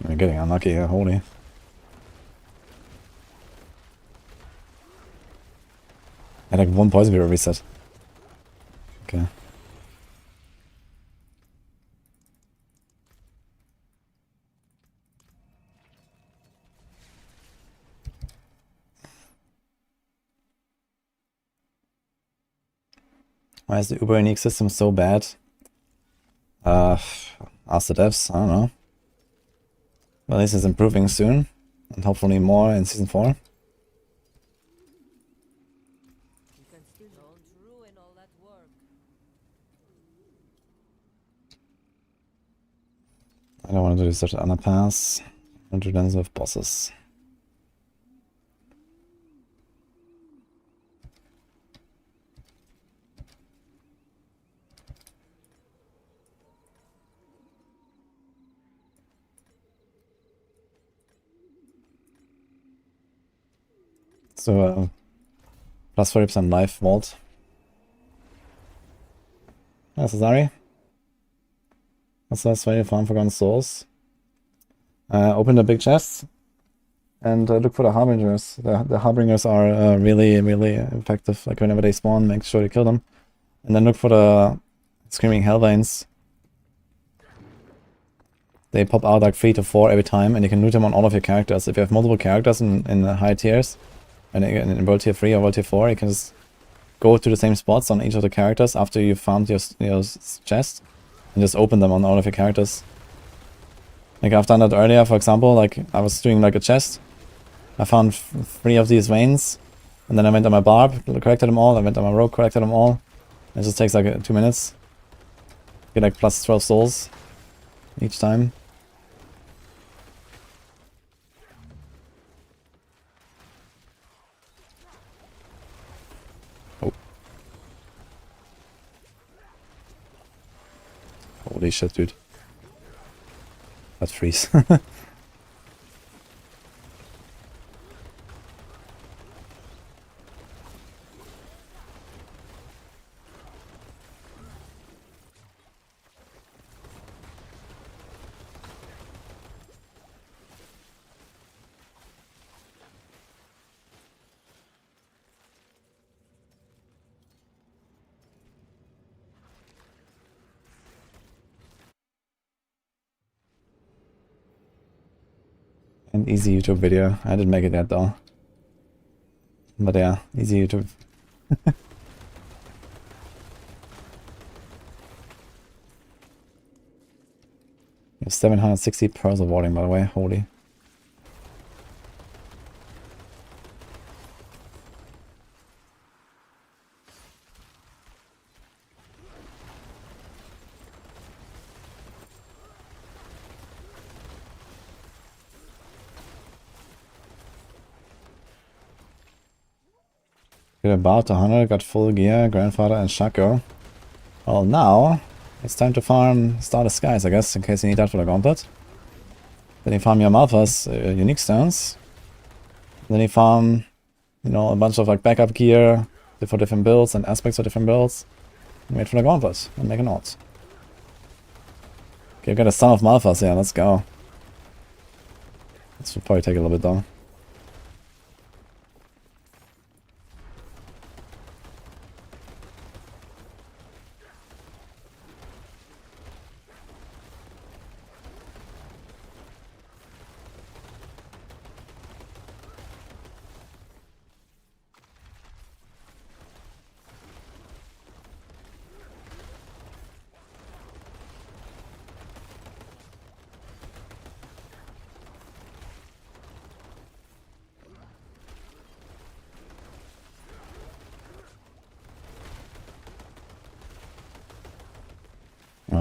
I'm getting unlucky here, holy. I had like one poison mirror reset. Okay. Why is the Uber unique system so bad? Ask the devs, I don't know. Well, this is improving soon, and hopefully more in season 4. You can still don't ruin all that work. I don't want to do such an underpass. I want to do dance with bosses. So, plus 40% life vault. Yeah, Cesari. What's that? Sweaty Farm Forgotten Souls. Open the big chest and look for the Harbingers. The Harbingers are really, really effective. Like whenever they spawn, make sure you kill them. And then look for the Screaming Hellveins. They pop out like 3 to 4 every time, and you can loot them on all of your characters. If you have multiple characters in the high tiers, and in World Tier 3 or World Tier 4, you can just go to the same spots on each of the characters after you've found your chest, and just open them on all of your characters. Like I've done that earlier, for example, like I was doing like a chest. I found 3 of these veins, and then I went on my barb, collected them all, I went on my rogue, collected them all. It just takes like 2 minutes. Get like plus 12 souls each time. Oh. Holy shit, dude. That freeze. An easy YouTube video. I didn't make it yet though. But yeah, easy YouTube. You have 760 pearls of warding, by the way. Holy. Get about 100, got full gear, grandfather and Shaco. Well, now it's time to farm Starless Skies, I guess, in case you need that for the gauntlet. Then you farm your Malphas unique stones. Then you farm, you know, a bunch of like backup gear for different builds and aspects of different builds. And wait for the gauntlet and make an ult. Okay, I've got a Son of Malphas, yeah, let's go. This will probably take a little bit though.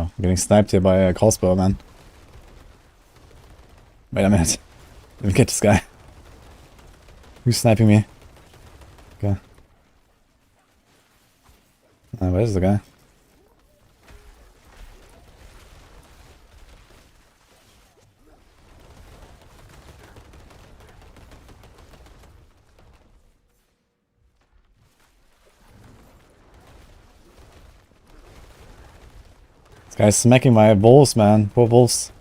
I'm getting sniped here by a crossbow, man. Wait a minute. Let me get this guy. Who's sniping me? Okay. Where's the guy? This guy's smacking my wolves, man. Poor wolves.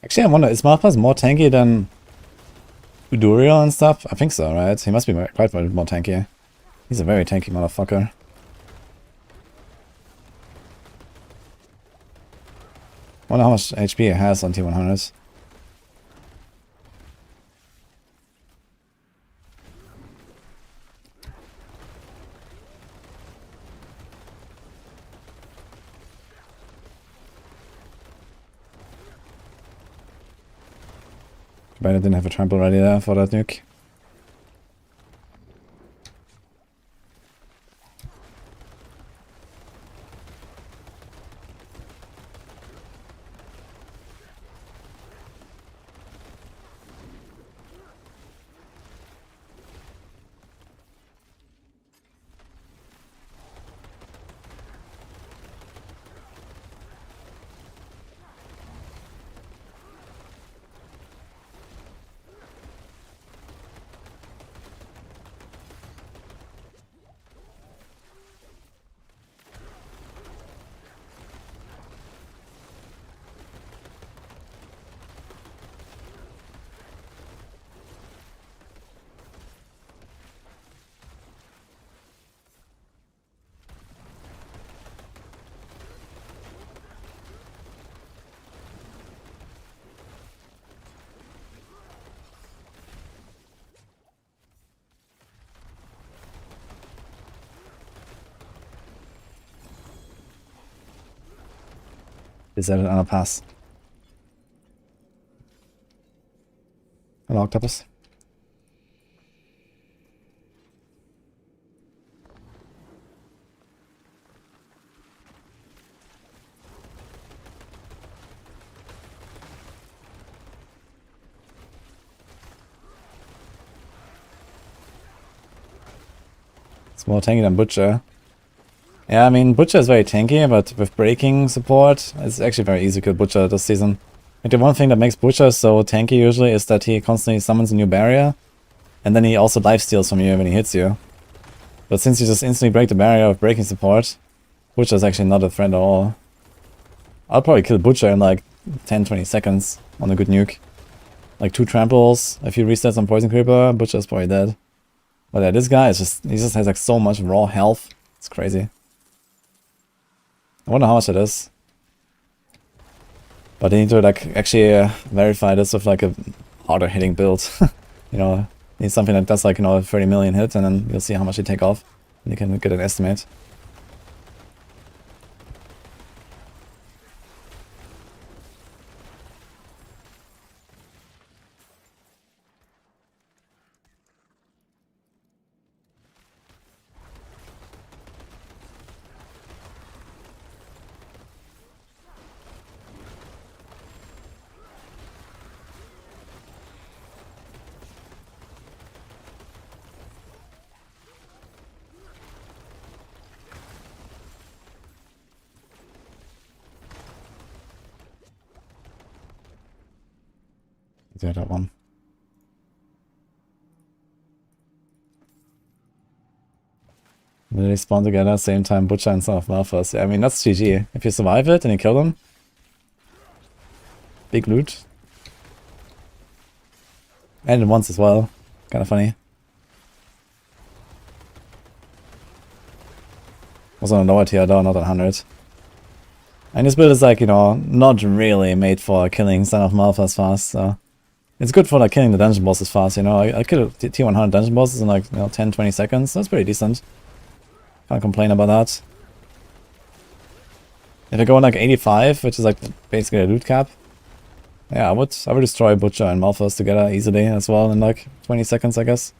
Actually, I wonder, is Malphas more tanky than Uduriel and stuff? I think so, right? He must be quite a bit more tanky. He's a very tanky motherfucker. Wonder how much HP he has on T100s. But I didn't have a trample ready there for that nuke. Is that on a pass? Hello, Octopus. It's more tanky than Butcher. Yeah, I mean, Butcher is very tanky, but with breaking support, it's actually very easy to kill Butcher this season. And the one thing that makes Butcher so tanky usually is that he constantly summons a new barrier, and then he also lifesteals from you when he hits you. But since you just instantly break the barrier with breaking support, Butcher is actually not a threat at all. I'll probably kill Butcher in like 10-20 seconds on a good nuke. Like 2 tramples, a few resets on Poison Creeper, Butcher's probably dead. But yeah, this guy is just, he just has like so much raw health. It's crazy. I wonder how much it is. But I need to like actually verify this with like a harder hitting build. You know, need something that does like, you know, 30 million hit, and then you'll see how much you take off. And you can get an estimate. Do that one. They spawn together, same time Butcher and Son of Malphas. Yeah, I mean, that's GG. If you survive it and you kill them, big loot. And it once as well. Kind of funny. Was on a lower tier though, not 100. And this build is like, you know, not really made for killing Son of Malphas fast, so... It's good for like killing the dungeon bosses fast, you know. I killed tier 100 dungeon bosses in like, you know, 10-20 seconds. That's pretty decent. Can't complain about that. If I go on like 85, which is like basically a loot cap, yeah, I would destroy Butcher and Malphas together easily as well in like 20 seconds, I guess.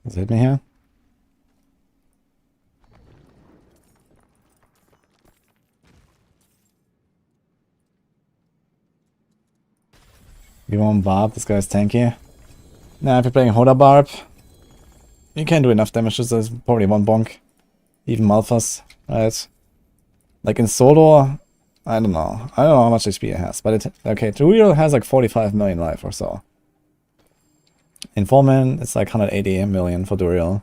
Does it hit me here? You want Barb? This guy's tanky. Nah, if you're playing Hoda Barb, you can't do enough damage, just there's probably one bonk. Even Malphas, right? Like in solo, I don't know. I don't know how much HP it has, but okay, Druid has like 45 million life or so. In 4-man, it's like 180 million for Duriel.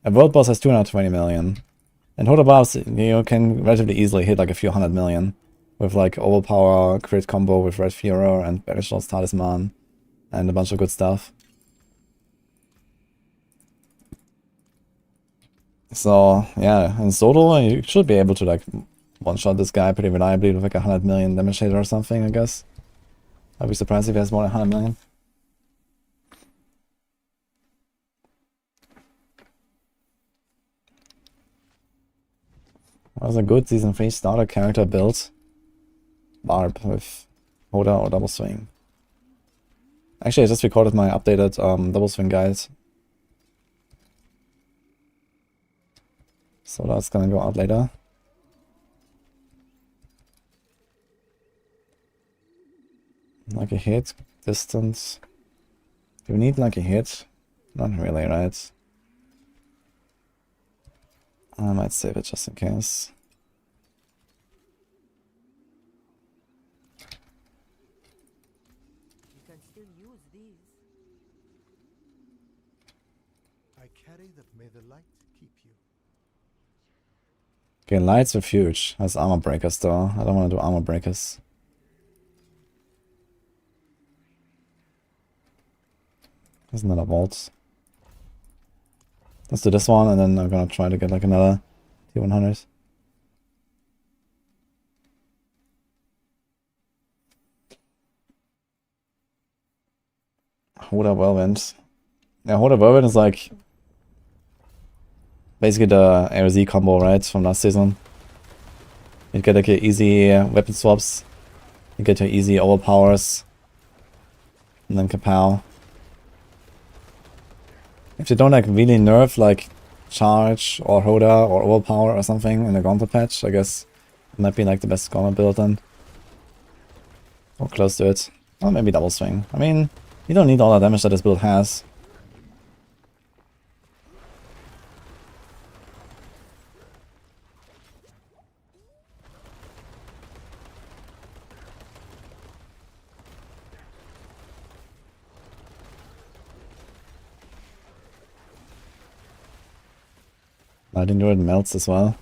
A world boss has 220 million. And Hoda Barbs, you can relatively easily hit like a few 100 million. With like overpower, crit combo with Red Furor and Banishor's Talisman. And a bunch of good stuff. So, yeah, in solo, you should be able to like one-shot this guy pretty reliably with like 100 million damage hit or something, I guess. I'd be surprised if he has more than 100 million. That was a good Season 3 starter character build. Barb with Hoda or Double Swing. Actually, I just recorded my updated Double Swing guide. So that's gonna go out later. Like a hit, distance. Do we need like a hit? Not really, right? I might save it just in case. You can still use these. I carry that may the light keep you. Okay, lights are huge. Has armor breakers though. I don't want to do armor breakers. There's another vault. Let's do this one, and then I'm gonna try to get like another T100. Hoda Whirlwind. Yeah, Hoda Whirlwind is like basically the AOZ combo, right, from last season. You get like easy weapon swaps. You get your easy overpowers. And then kapow. If you don't like really nerf like charge or Hoda or overpower or something in the Gauntlet patch, I guess it might be like the best Gauntlet build then. Or close to it. Or maybe double swing. I mean, you don't need all that damage that this build has. Lightning Druid melts as well.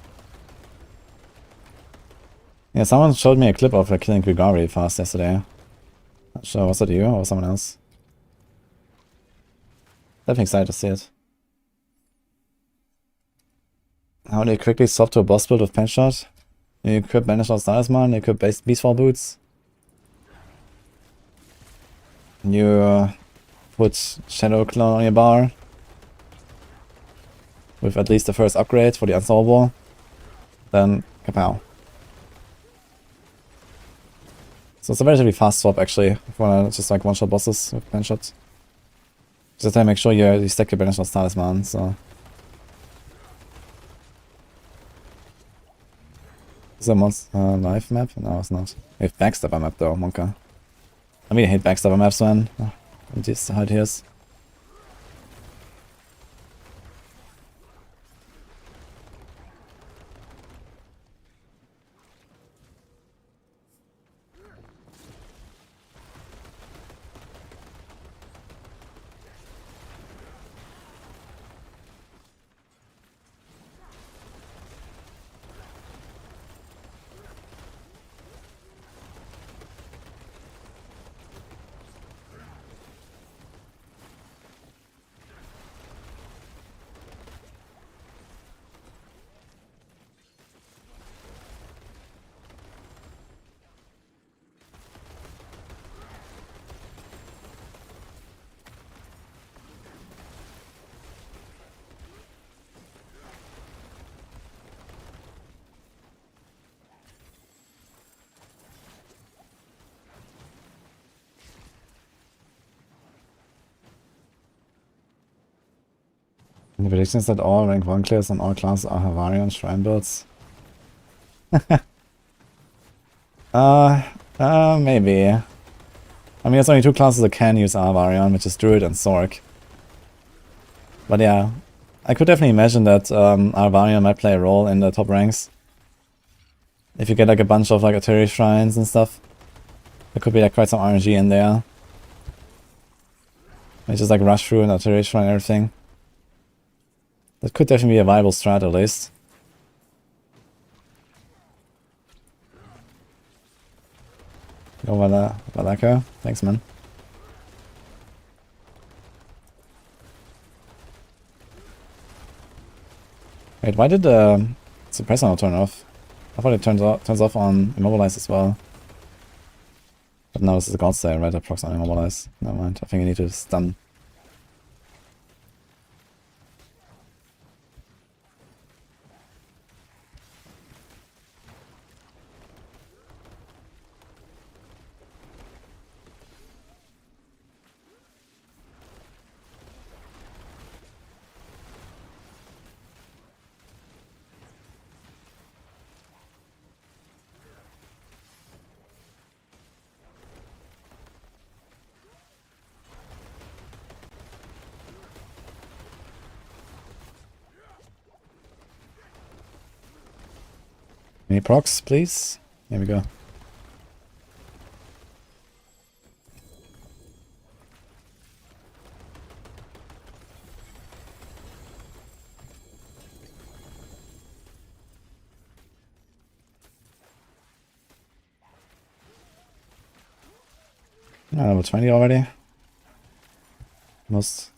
Yeah, someone showed me a clip of killing Grigari fast yesterday. Not sure, was it you or someone else? Definitely excited to see it. How do you quickly swap to a boss build with Pen Shot? You equip Banishor's Talisman, you equip Beastfall Boots. You put Shadow Clone on your bar. With at least the first upgrade for the Unsolvable. Then, kapow. So it's a relatively fast swap actually, if you wanna just like one-shot bosses with Pen Shot. Just to make sure you stack your Banishor's Talisman, so... Is that a live map? No, it's not. We have backstabber map though, Monka. I mean, I hate backstabber maps, man. Just how it is. The prediction is that all rank 1 clears on all classes are Barbarian shrine builds. Maybe. I mean, there's only 2 classes that can use Barbarian, which is Druid and Sorc. But yeah, I could definitely imagine that Barbarian might play a role in the top ranks. If you get like a bunch of like Enquiries shrines and stuff, there could be like quite some RNG in there. You just like rush through an Enquiries shrine and everything. That could definitely be a viable strat at least. Go Valaka. Thanks, man. Wait, why did the suppressor not turn off? I thought it turns off on Immobilize as well. But now this is a God Sale, right? That procs on Immobilize. Never mind. I think I need to stun. Any procs, please? Here we go. Level 20 already. Most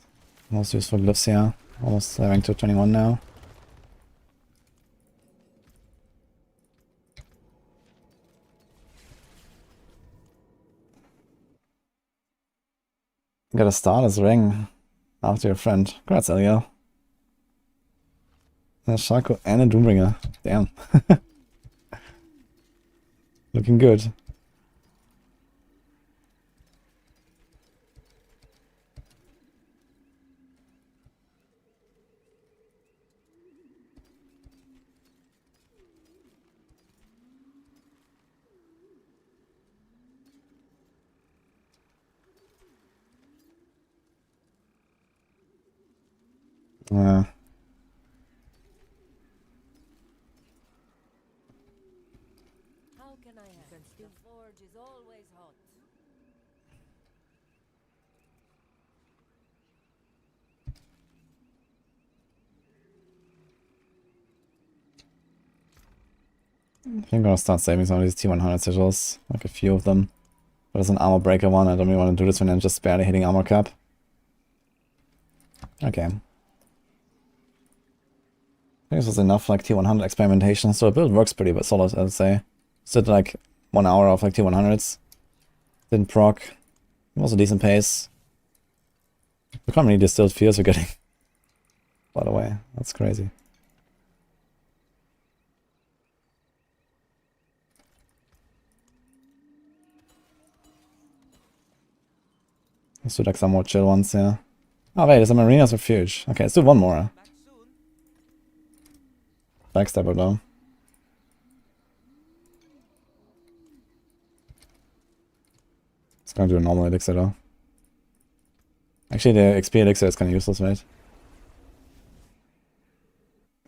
useful glyphs here. Almost ranked to 21 now. Got a Starless ring after your friend. Congrats, Elio. A Shaco and a Doombringer. Damn. Looking good. How can I help? The forge is always hot. I think I'm gonna start saving some of these T100 sigils, like a few of them. But there's an armor breaker one, I don't really want to do this when I'm just barely hitting armor cap. Okay. I think this was enough like T100 experimentation, so the build works pretty solid, I'd say. Did like 1 hour of like T100s. Didn't proc. It was a decent pace. Look how many distilled fears we're getting. By the way, that's crazy. Let's do like some more chill ones, yeah. Oh wait, there's a Marina's Refuge. Okay, let's do one more. Backstabber though. It's gonna do a normal elixir though. Actually, the XP elixir is kind of useless, right?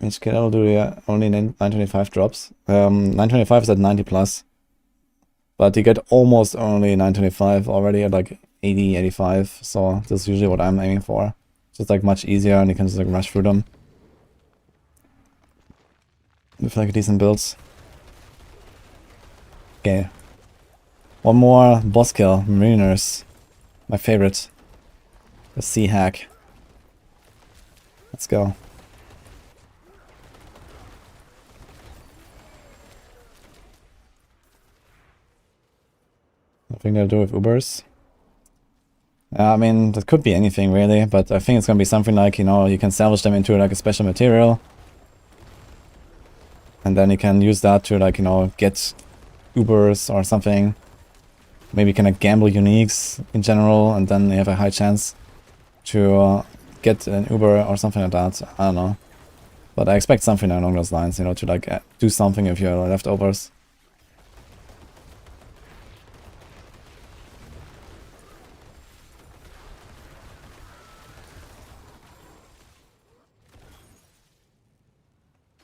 HK will do only 925 drops. 925 is at 90 plus. But you get almost only 925 already at like 80, 85. So that's usually what I'm aiming for. Just like much easier and you can just like rush through them. With like decent builds. Okay. One more boss kill. Mariners. My favorite. The sea hack. Let's go. Nothing to do with Ubers. I mean, that could be anything really, but I think it's gonna be something like, you know, you can salvage them into like a special material. And then you can use that to like, you know, get Ubers or something. Maybe you can like gamble uniques in general, and then you have a high chance to get an Uber or something like that. I don't know. But I expect something along those lines, you know, to like do something if you have leftovers.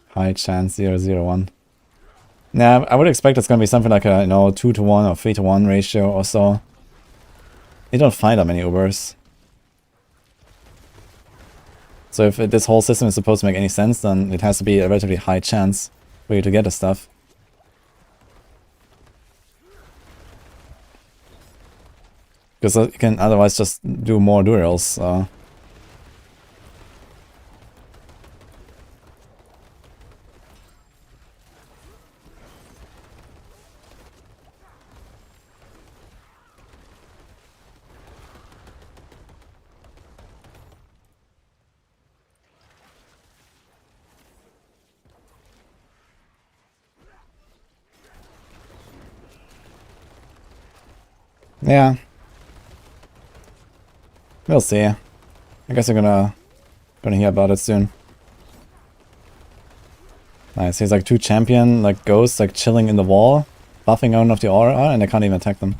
High chance 001. Yeah, I would expect it's gonna be something like a, you know, 2 to 1 or 3 to 1 ratio or so. You don't find that many Ubers. So if this whole system is supposed to make any sense, then it has to be a relatively high chance for you to get the stuff. Because you can otherwise just do more duels. Yeah. We'll see. I guess we're gonna hear about it soon. Nice, he's like 2 champion, like ghosts, like chilling in the wall, buffing on of the aura, and I can't even attack them.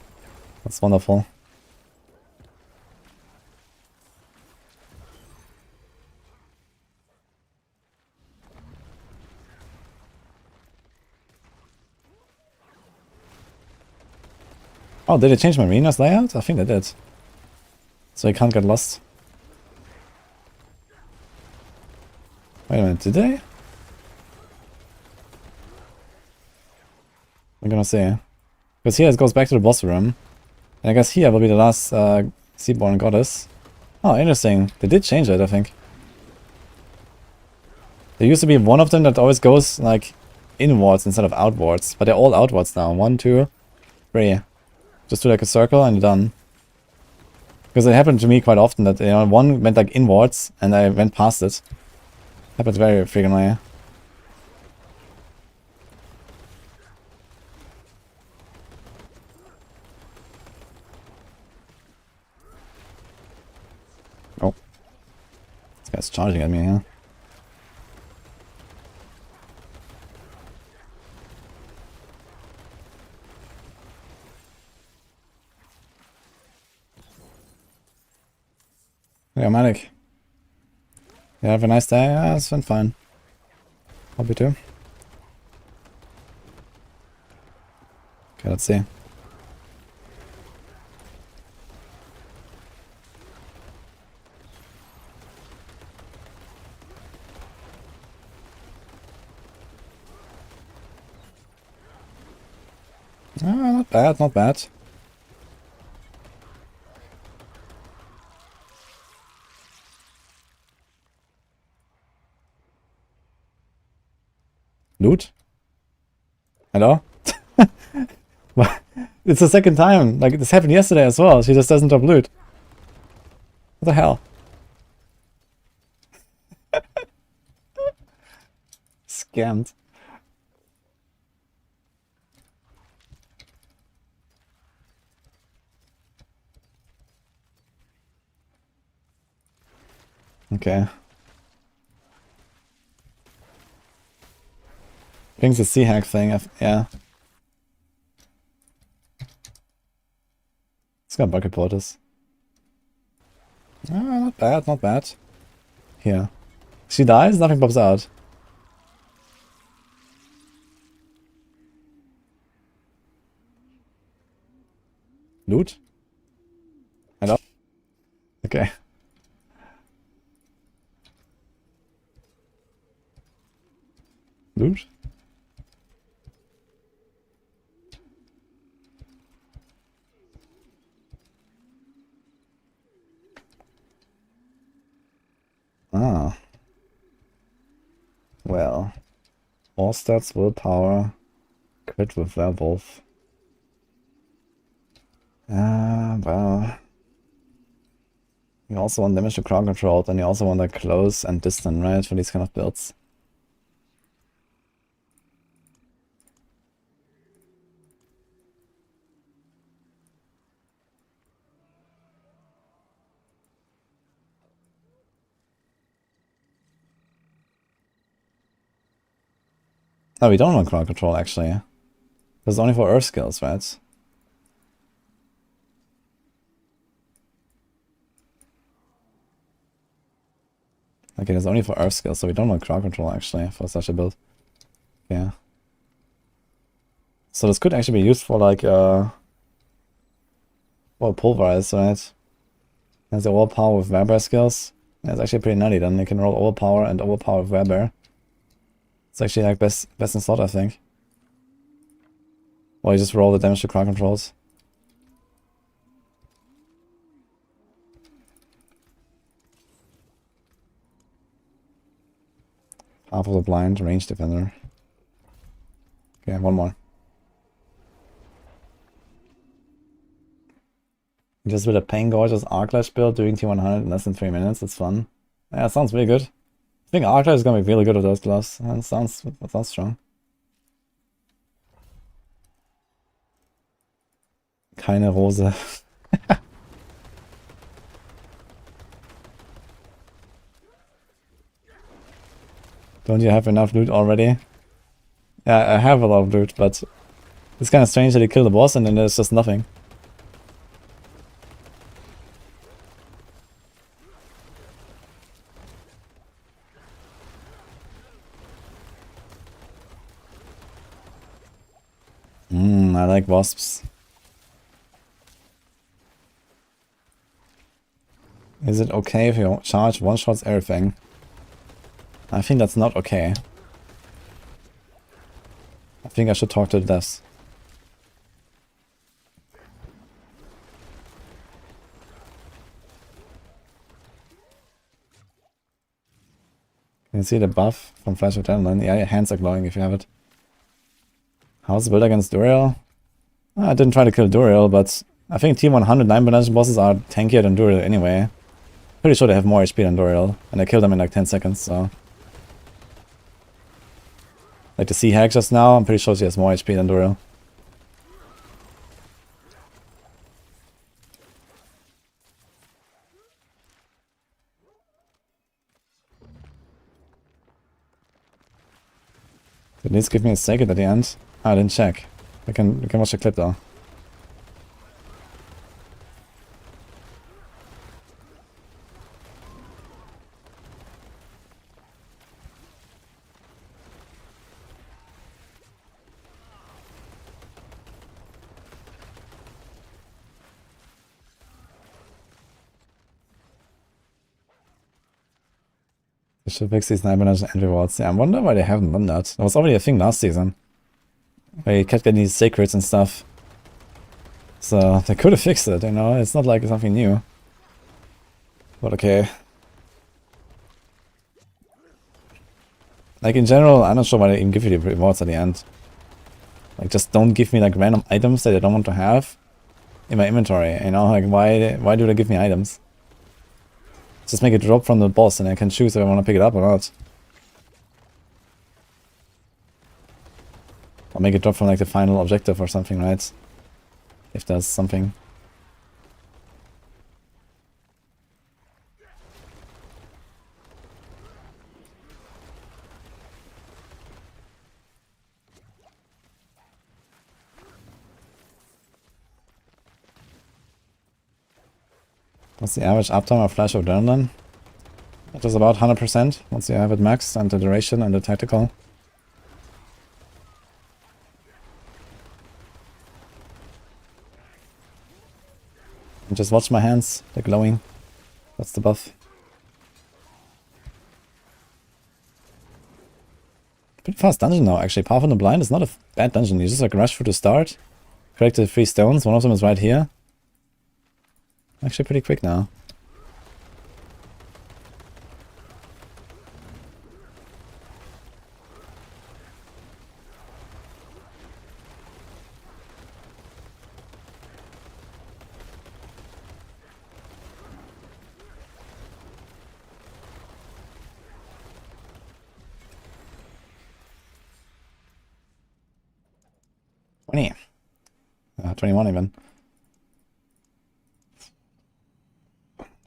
That's wonderful. Oh, did they change Marina's layout? I think they did. So you can't get lost. Wait a minute, did they? I'm gonna see. Because here it goes back to the boss room. And I guess here will be the last Seaborn Goddess. Oh, interesting. They did change it, I think. There used to be one of them that always goes, like, inwards instead of outwards. But they're all outwards now. 1, 2, 3. Just do like a circle and you're done. Because it happened to me quite often that, you know, one went like inwards and I went past it. Happens very frequently. Oh. This guy's charging at me, huh? Yeah, Malik. Yeah, have a nice day. Yeah, it's been fine. Hope you too. Okay, let's see. Ah, not bad, not bad. Loot? Hello? What? It's the second time. Like, this happened yesterday as well. She just doesn't drop loot. What the hell? Scammed. Okay. I think it's a C-hack thing, yeah. It's got bucket porters. Ah, not bad, not bad. Here. She dies, nothing pops out. Loot? Hello? Okay. Loot? Ah. Well. All stats, willpower. Crit with werewolf. Well. You also want damage to crowd control, and you also want like close and distant, right? For these kind of builds. No, we don't want crowd control actually. That's only for earth skills, right? Okay, that's only for earth skills, so we don't want crowd control actually for such a build. Yeah. So this could actually be used for like well, pulverize, right? Has the overpower with werebear skills. That's actually pretty nutty. Then they can roll overpower and overpower with werebear. It's actually like best in slot, I think. Or you just roll the damage to crowd controls. Half of the blind, range defender. Okay, one more. Just with a Pain Gorgeous Arclash build doing T100 in less than 3 minutes, it's fun. Yeah, it sounds really good. I think Arclash is gonna be really good with those gloves. That sounds strong. Keine Rose. Don't you have enough loot already? Yeah, I have a lot of loot, but it's kind of strange that you kill the boss and then there's just nothing. I like wasps. Is it okay if you charge one-shots everything? I think that's not okay. I think I should talk to the devs. Can you see the buff from Flash of Adrenaline? Yeah, your hands are glowing if you have it. How's the build against Duriel? I didn't try to kill Duriel, but I think T100 9-dimension bosses are tankier than Duriel anyway. Pretty sure they have more HP than Duriel, and I killed them in like 10 seconds, so... Like the C-Hack just now, I'm pretty sure she has more HP than Duriel. At least give me a second at the end. I didn't check. We can watch the clip though. They should fix these 9-dimensional end rewards. Yeah, I wonder why they haven't done that. That was already a thing last season. Where you kept getting these secrets and stuff. So they could have fixed it, you know? It's not like it's something new. But okay. Like in general, I'm not sure why they even give you the rewards at the end. Like just don't give me like random items that I don't want to have in my inventory, you know? Like why do they give me items? Just make it drop from the boss and I can choose if I want to pick it up or not. Or make it drop from like the final objective or something, right? If there's something. What's the average uptime of Flash of Adrenaline? It is about 100% once you have it maxed, and the duration and the tactical. And just watch my hands, they're glowing. That's the buff. Pretty fast dungeon now, actually. Powerful and Blind is not a bad dungeon. You just like rush through to start. Collect the 3 stones, one of them is right here. Actually pretty quick now. "20. 21 even.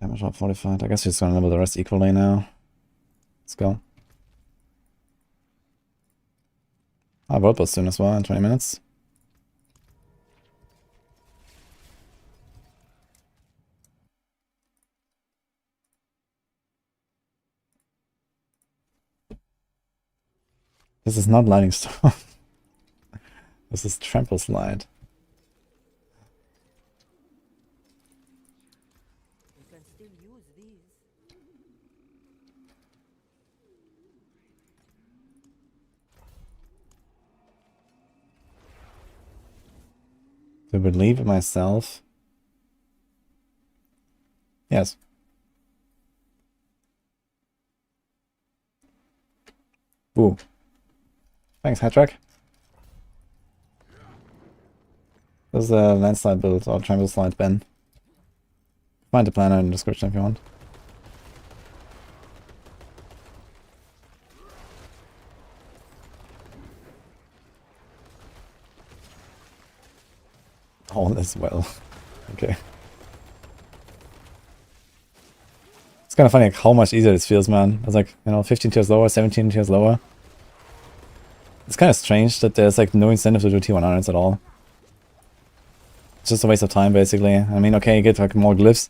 Damage up 45. I guess he's gonna level the rest equally now. Let's go. I'll vote bus soon as well in 20 minutes. This is not Lightning Storm. This is Trample Slide. You can still use these. To believe in myself. Yes. Ooh. Thanks, Hatrack. This is a landslide build or trample slide Ben. Find the planner in the description if you want. All is well. Okay. It's kind of funny like, how much easier this feels, man. It's like, you know, 15 tiers lower, 17 tiers lower. It's kind of strange that there's like no incentive to do T100s at all. It's just a waste of time, basically. I mean, okay, you get like more glyphs,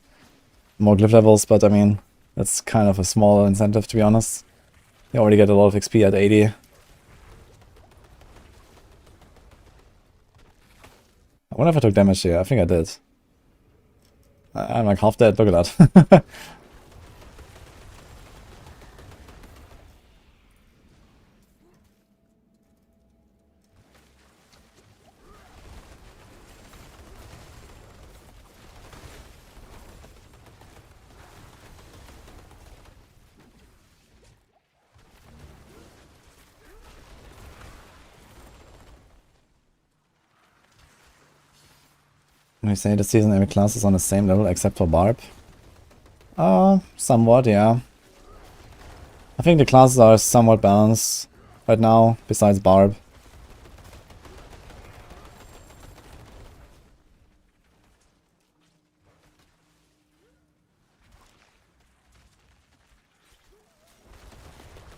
more glyph levels, but I mean, that's kind of a small incentive, to be honest. You already get a lot of XP at 80. I wonder if I took damage here. I think I did. I'm like half dead. Look at that. We say this season every class is on the same level except for Barb. Somewhat, yeah. I think the classes are somewhat balanced right now, besides Barb.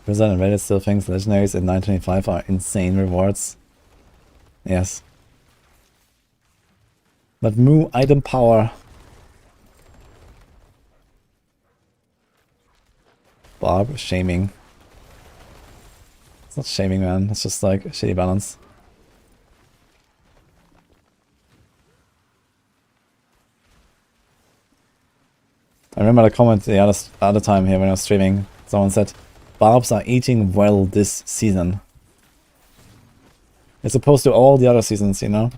Blizzard and Reddit still thinks legendaries in 925 are insane rewards. Yes. But moo item power. Barb shaming. It's not shaming, man. It's just like a shitty balance. I remember the comment the other time here when I was streaming. Someone said, Barbs are eating well this season. As opposed to all the other seasons, you know?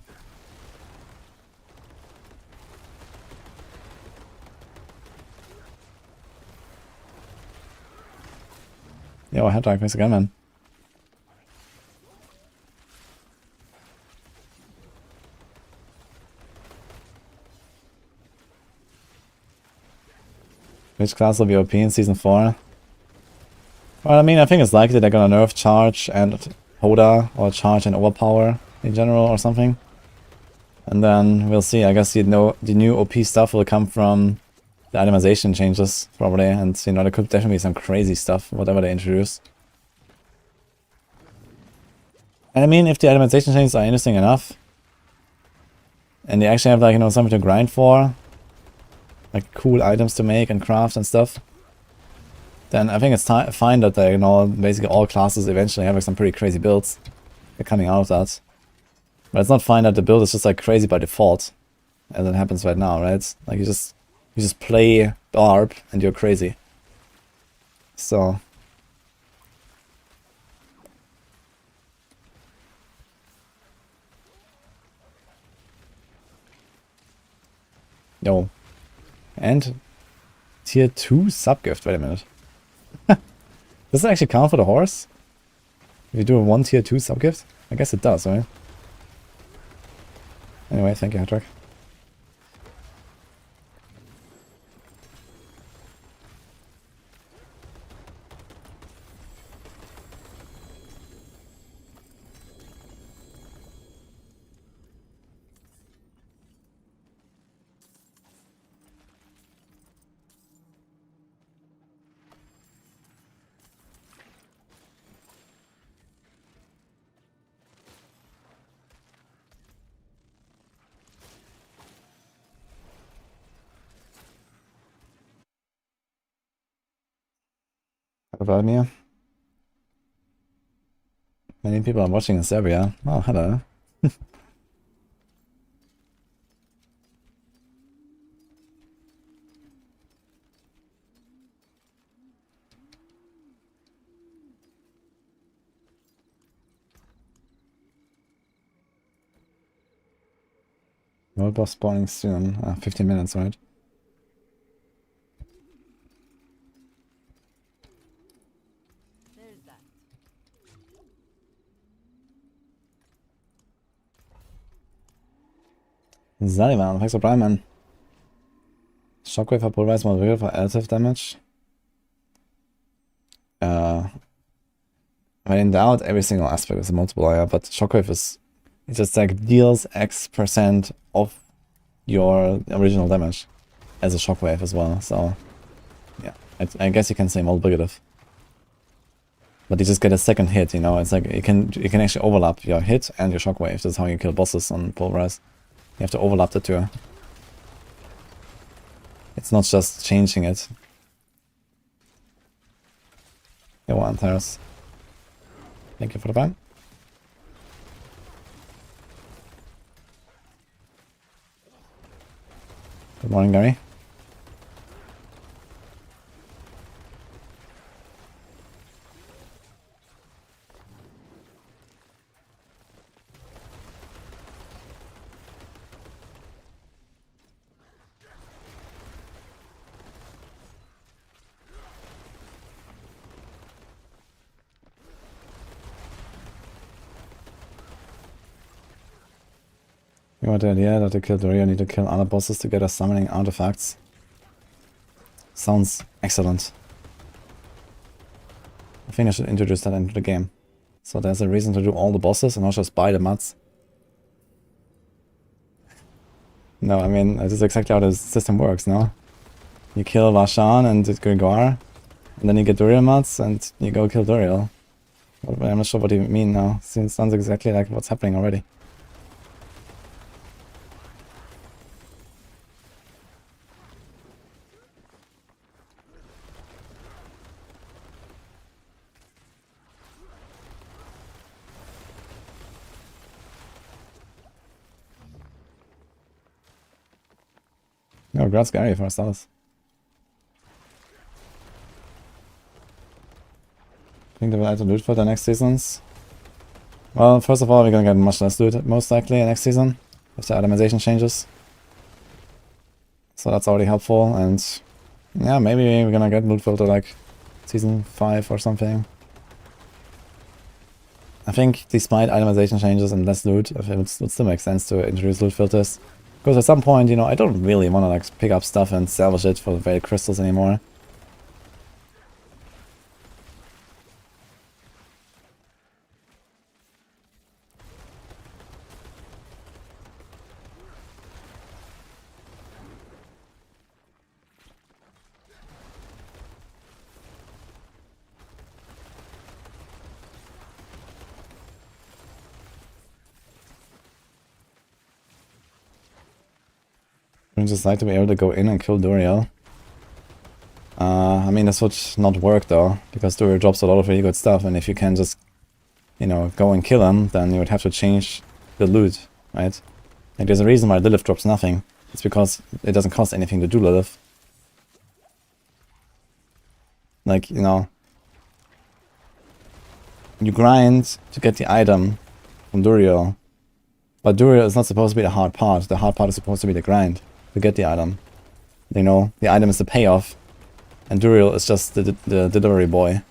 Yo, Headlock, thanks again, man. Which class will be OP in Season 4? Well, I mean, I think it's likely they're gonna nerf Charge and Hoda, or Charge and Overpower in general or something. And then we'll see. I guess the new OP stuff will come from the itemization changes, probably. And, you know, there could definitely be some crazy stuff, whatever they introduce. And I mean, if the itemization changes are interesting enough, and they actually have, like, you know, something to grind for, like cool items to make and craft and stuff, then I think it's fine that they, you know, basically all classes eventually have like some pretty crazy builds that are coming out of that. But it's not fine that the build is just like crazy by default, as it happens right now, right? Like you just play Barb and you're crazy. So yo. And tier 2 subgift, wait a minute. Does it actually count for the horse? If you do a 1 tier 2 subgift? I guess it does, right? Anyway, thank you, Hattrick. Vladimir. Many people are watching in Serbia. Oh, hello. World boss spawning soon. 15 minutes, right? There's that. Zaliman, thanks for Prime, man. Shockwave for pulverize more vigor for additive damage. When in doubt, every single aspect is a multiplier, but Shockwave is, it just like deals X% of your original damage as a Shockwave as well, so yeah, I guess you can say multiplicative. But you just get a second hit, you know, it's like you can actually overlap your hit and your Shockwave. That's how you kill bosses on Pulverize. You have to overlap the two. It's not just changing it. Yo, Antares. Thank you for the ban. Good morning, Gary. You want the idea that to kill Doria, need to kill other bosses together summoning artifacts? Sounds excellent. I think I should introduce that into the game. So there's a reason to do all the bosses and not just buy the mats. No, I mean, this is exactly how the system works, no? You kill Varshan and Gregor, and then you get Duriel mats and you go kill Duriel. I'm not sure what you mean now. It sounds exactly like what's happening already. No, congrats Gary for starters. Think they will add to loot for the next seasons? Well, first of all, we're gonna get much less loot most likely next season if the itemization changes. So that's already helpful, and yeah, maybe we're gonna get loot filter like season 5 or something. I think despite itemization changes and less loot, it would still make sense to introduce loot filters. Because at some point, you know, I don't really want to like pick up stuff and salvage it for the very crystals anymore. would just like to be able to go in and kill Duriel. I mean, this would not work though, because Duriel drops a lot of really good stuff, and if you can just, you know, go and kill him, then you would have to change the loot, right? Like, there's a reason why Lilith drops nothing. It's because it doesn't cost anything to do Lilith. Like, you know, you grind to get the item from Duriel, but Duriel is not supposed to be the hard part. The hard part is supposed to be the grind to get the item. You know, the item is the payoff, and Duriel is just the delivery boy.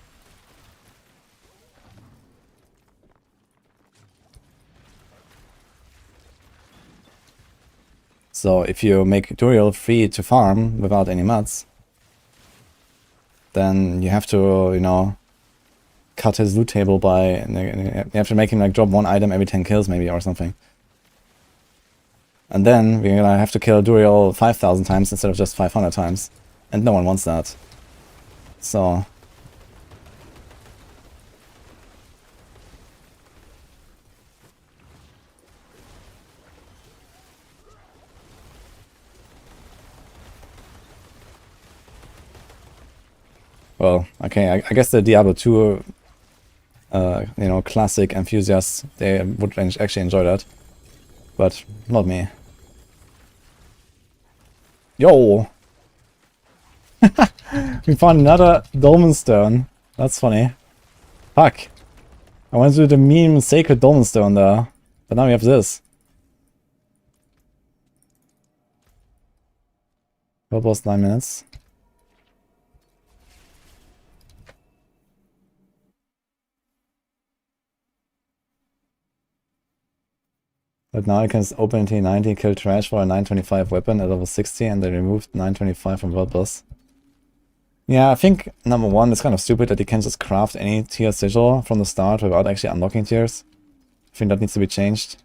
So if you make Duriel free to farm without any mods, then you have to, you know, cut his loot table by, you have to make him like drop one item every 10 kills maybe or something. And then we're gonna have to kill Duriel 5,000 times instead of just 500 times. And no one wants that. So... well, okay, I guess the Diablo 2, you know, classic enthusiasts, they would actually enjoy that. But not me. Yo! We found another Dolmen Stone. That's funny. Fuck. I wanted to do the meme Sacred Dolmen Stone there. But now we have this. What was 9 minutes? But now I can open T90, kill trash for a 925 weapon at level 60, and they removed 925 from World Boss. Yeah, I think number one, it's kind of stupid that you can just craft any tier sigil from the start without actually unlocking tiers. I think that needs to be changed.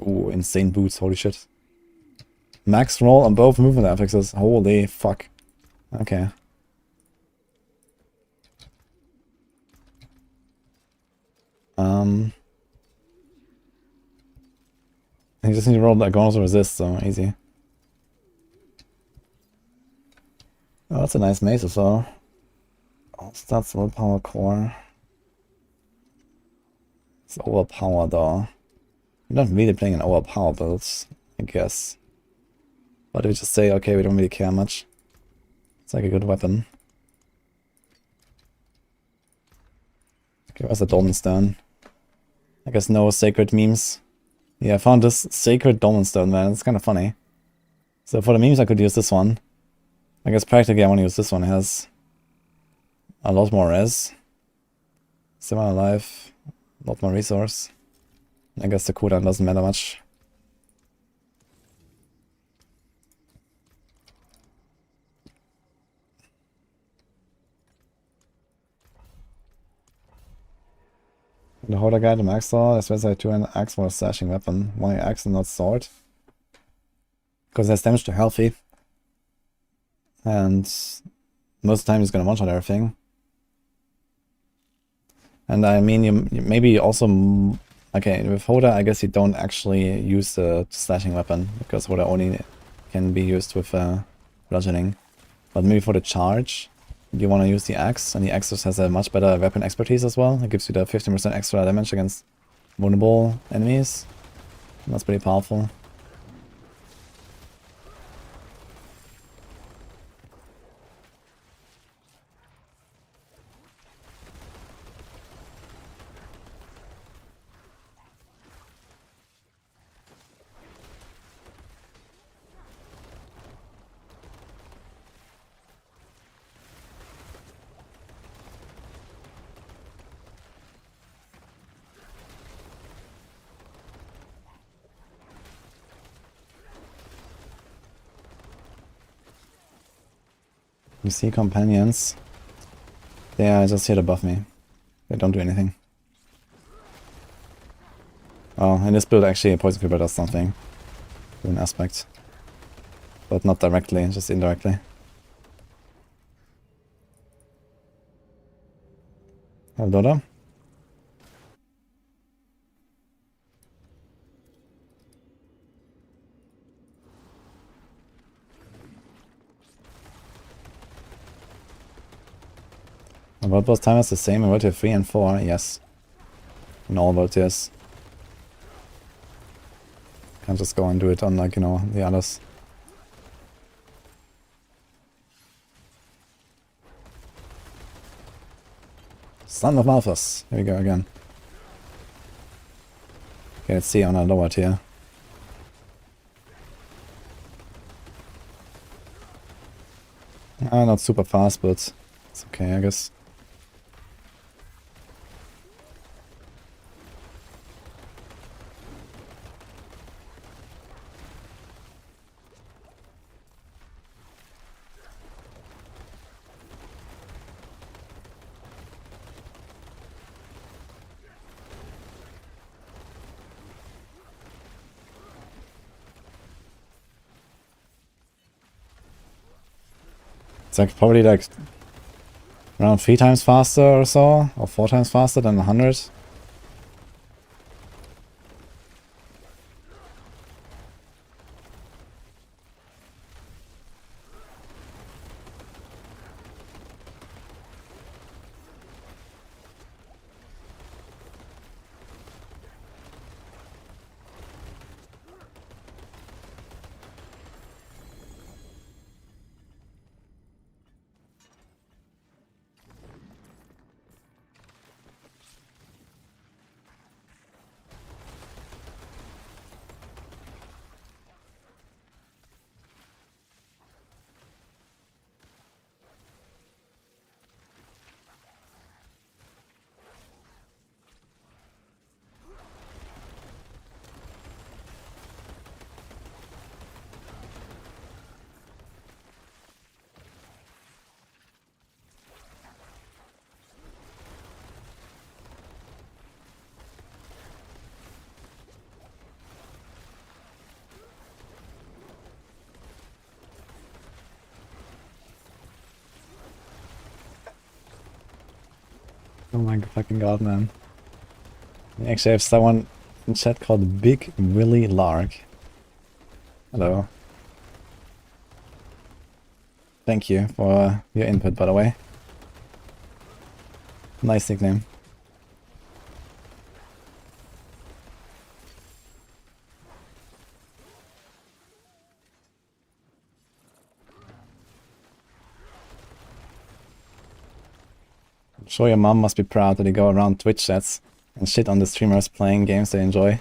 Ooh, insane boots, holy shit. Max roll on both movement affixes, holy fuck. Okay. You just need to roll that Gonzo resist, so easy. Oh, that's a nice mace as well. Oh, that's willpower core. It's overpower though. You're not really playing an overpower builds, I guess. But we just say, okay, we don't really care much. It's like a good weapon. Okay, where's the Dolmen Stone? I guess no sacred memes. Yeah, I found this sacred Dolmen Stone, man. It's kind of funny. So for the memes, I could use this one. I guess practically I want to use this one. It has a lot more res. Similar life. A lot more resource. I guess the cooldown doesn't matter much. The Holder Guide, the Max Saw, as well as I do an axe for a slashing weapon. Why axe and not sword? Because it has damage to healthy. And most of the time it's gonna one-shot everything. And I mean, you maybe also... Okay, with Holder, I guess you don't actually use the slashing weapon, because Holder only can be used with bludgeoning. But maybe for the charge, you want to use the axe, and the axe just has a much better weapon expertise as well. It gives you the 15% extra damage against vulnerable enemies. And that's pretty powerful. You see companions. They are just here above me. They don't do anything. Oh, in this build actually Poison Creeper does something. To an aspect. But not directly, just indirectly. Hello, Dodo. And World Boss time is the same in World Tier 3 and 4, yes. In all World Tiers. Can't just go and do it on, like, you know, the others. Son of Malthus. Here we go again. Okay, let's see on a lower tier. Not super fast, but it's okay, I guess. It's like probably like around 3 times faster or so, or 4 times faster than 100. Oh my fucking god, man. We actually have someone in chat called Big Willy Lark. Hello. Thank you for your input, by the way. Nice nickname. I'm sure your mom must be proud that you go around Twitch chats and shit on the streamers playing games they enjoy.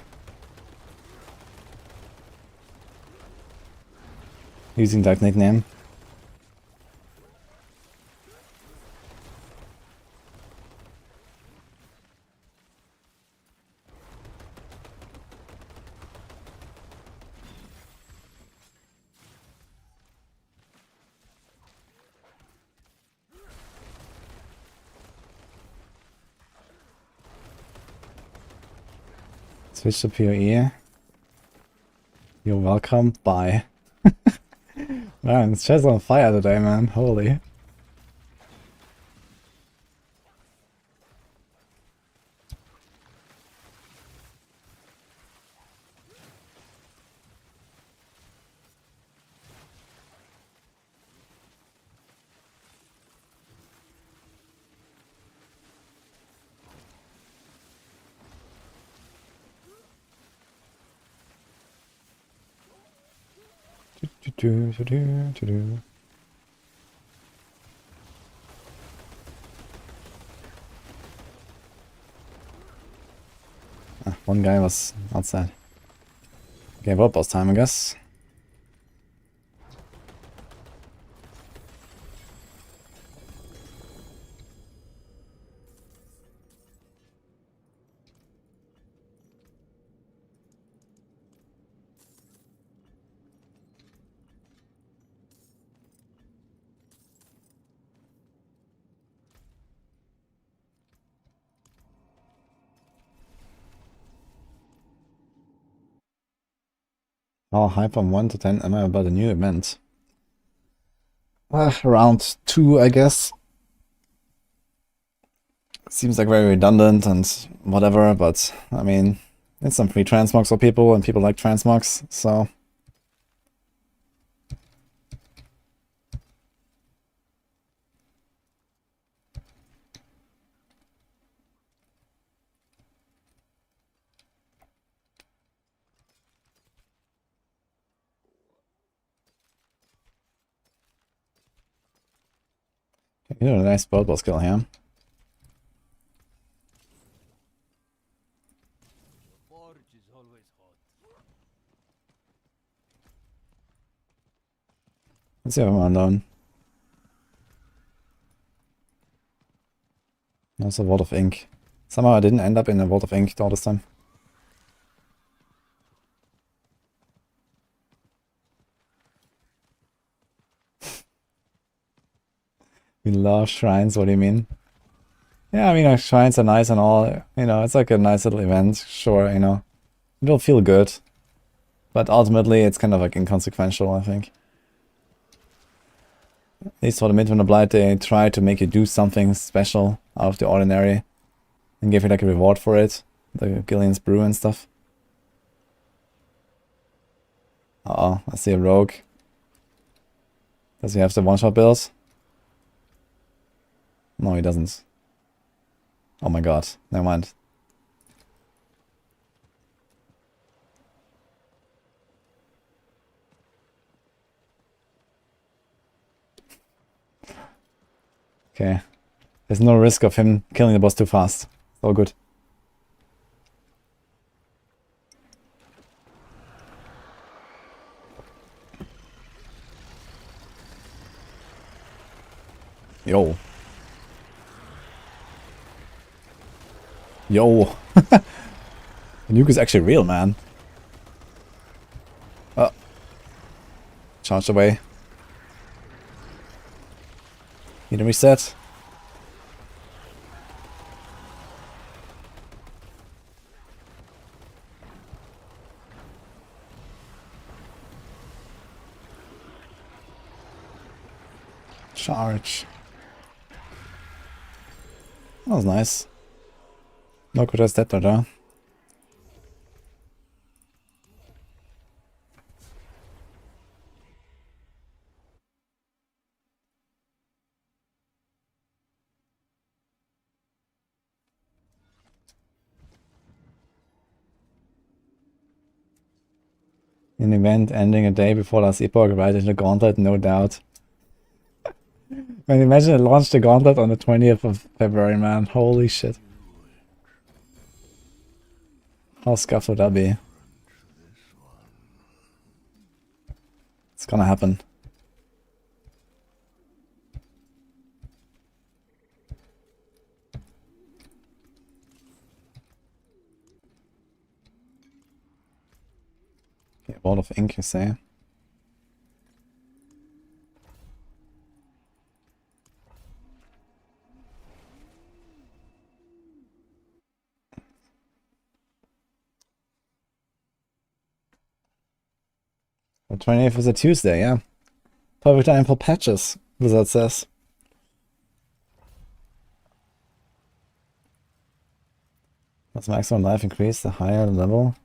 Using that nickname. Switch to PoE. You're welcome. Bye. Man, this chat's on fire today, man. Holy. Ah, one guy was outside. Okay, World Boss time, I guess. How high from 1 to 10 am I about a new event? Around 2, I guess. Seems like very redundant and whatever, but I mean, it's some free transmogs for people and people like transmogs, so. You did a nice bow skill here. Let's see if I'm alone. There's a Vault of Ink. Somehow I didn't end up in a Vault of Ink all this time. We love shrines, what do you mean? Yeah, I mean, like, shrines are nice and all, you know, it's like a nice little event, sure, you know. It'll feel good. But ultimately, it's kind of like inconsequential, I think. At least for the Midwinter Blight, they try to make you do something special out of the ordinary. And give you like a reward for it. The Gillian's Brew and stuff. Uh-oh, I see a rogue. Does he have the one-shot build? No, he doesn't. Oh my god, never mind. Okay. There's no risk of him killing the boss too fast. It's all good. Yo. Yo. The nuke is actually real, man. Oh. Charge away. Need a reset. Charge. That was nice. No good as that, oder? An event ending a day before last epoch, right in the gauntlet, no doubt. Man, imagine it launched the gauntlet on the 20th of February, man. Holy shit. How scuffed would that be? It's gonna happen. Okay, Wall of Ink, you say? The 20th is a Tuesday, yeah. Perfect time for patches, Wizard says. Does maximum life increase the higher level?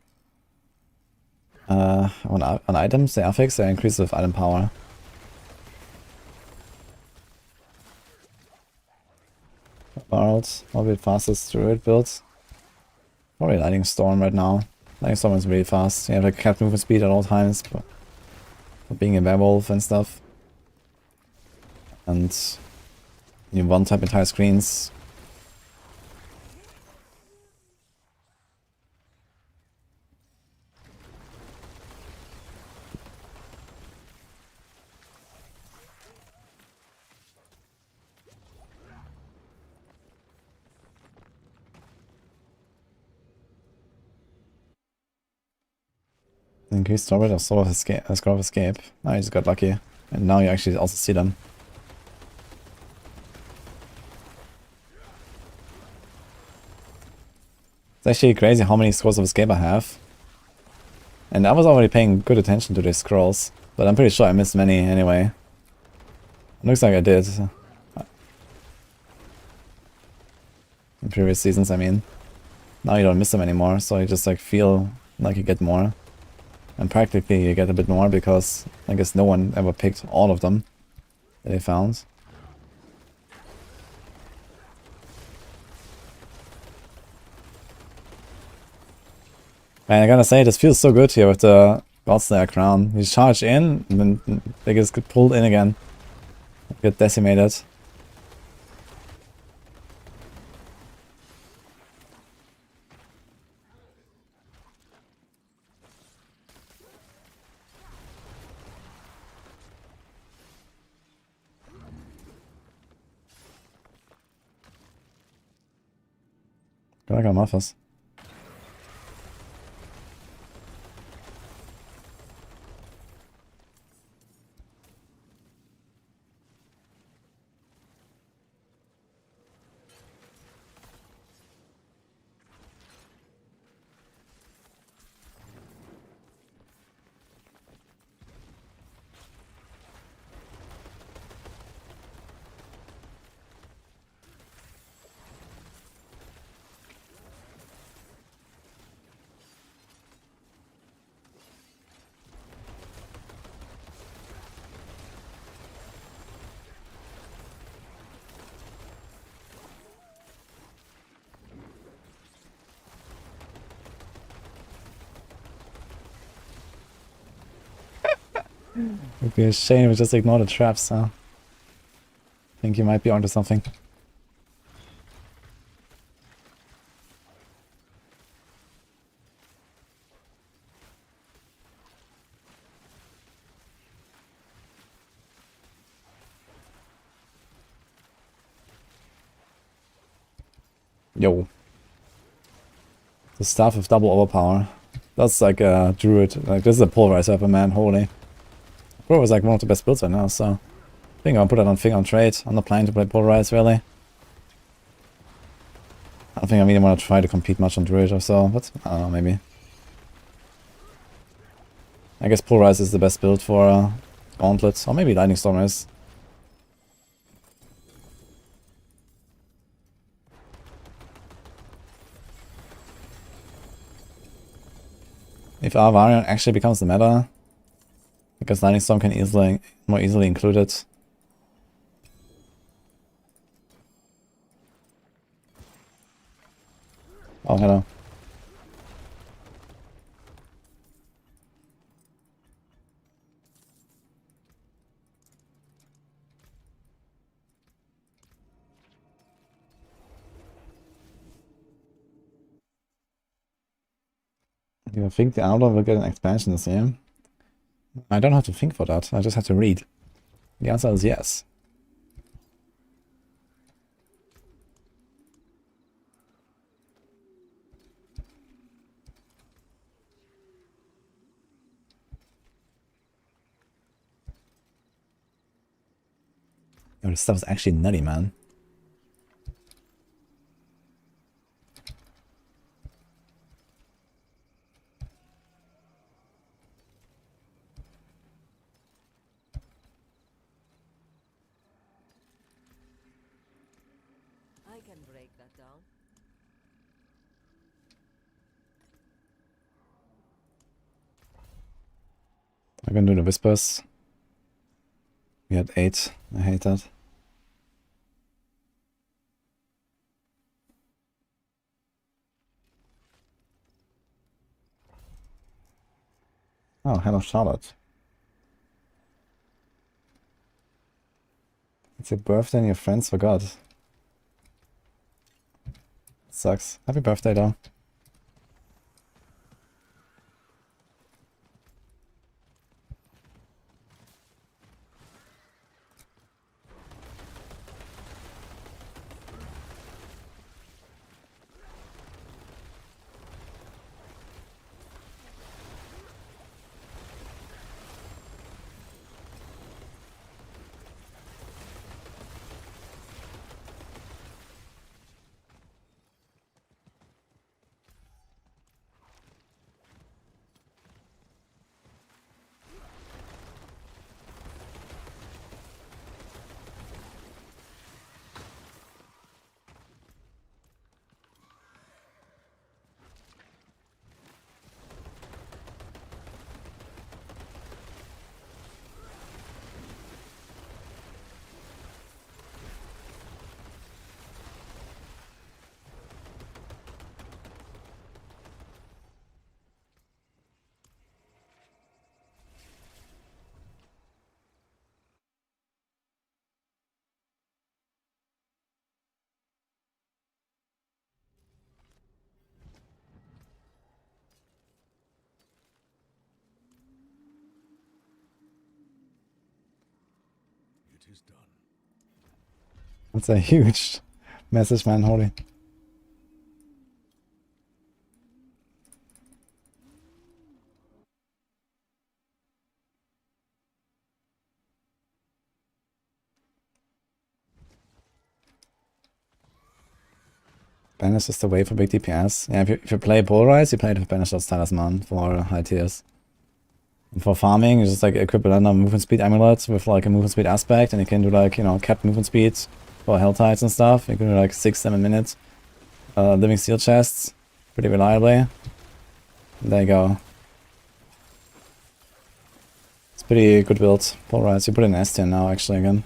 On items, the affix, they increase with item power. Barrels, a bit fastest Druid builds. Probably Lightning Storm right now. Lightning Storm is really fast. You have like capped movement speed at all times, but for being a werewolf and stuff. And you one-tap entire screens. Increased storage of Scroll of Escape. Oh, you just got lucky. And now you actually also see them. It's actually crazy how many Scrolls of Escape I have. And I was already paying good attention to these scrolls. But I'm pretty sure I missed many anyway. It looks like I did. In previous seasons, I mean. Now you don't miss them anymore, so you just like feel like you get more. And practically you get a bit more because I guess no one ever picked all of them that they found. And I gotta say, this feels so good here with the Godslayer crown. You charge in, and then they just get pulled in again. Get decimated. I got Malphus. Would be a shame if we just ignore the traps, huh? Think you might be onto something. Yo. The staff with double overpower. That's like a druid. Like, this is a pulverizer weapon, man. Holy. Pulverizer is like one of the best builds right now, so I think I'll put it on Figure on Trade. I'm not planning to play pulverize, really. I don't think I really want to try to compete much on druid or so, but I don't know, maybe. I guess pulverize is the best build for Gauntlet, or maybe Lightning Storm is. If Barbarian actually becomes the meta, because Lightning Storm can more easily include it. Oh, hello. Do you think Diablo will get an expansion this year? I don't have to think for that, I just have to read. The answer is yes. Yo, this stuff is actually nutty, man. I can break that down. I'm gonna do the Whispers. We had 8. I hate that. Oh, hello Charlotte. It's your birthday and your friends forgot. Sucks. Happy birthday though. It is done. That's a huge message, man. Holy. Banish is the way for big DPS. Yeah, if you play Pulverize, you play it with Banisher's Talisman for high tiers. And for farming, you just like equip a random movement speed amulet with like a movement speed aspect, and you can do like, you know, capped movement speed for Hell Tides and stuff. You can do like 6-7 minutes. Living Steel chests, pretty reliably. There you go. It's pretty good build. Pulverize, you put in S tier now actually again.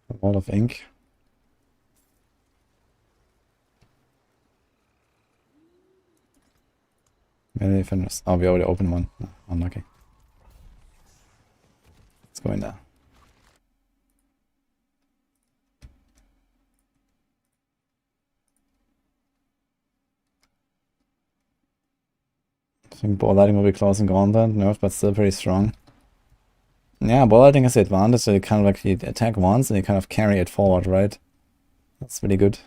A wall of ink. Maybe finish. Oh, we already opened one. Oh, unlucky. Let's go in there. I think ball lighting will be close and gauntlet. Nerf, but still pretty strong. Yeah, ball lighting is the advantage. So you kind of like you attack once and you kind of carry it forward, right? That's really good.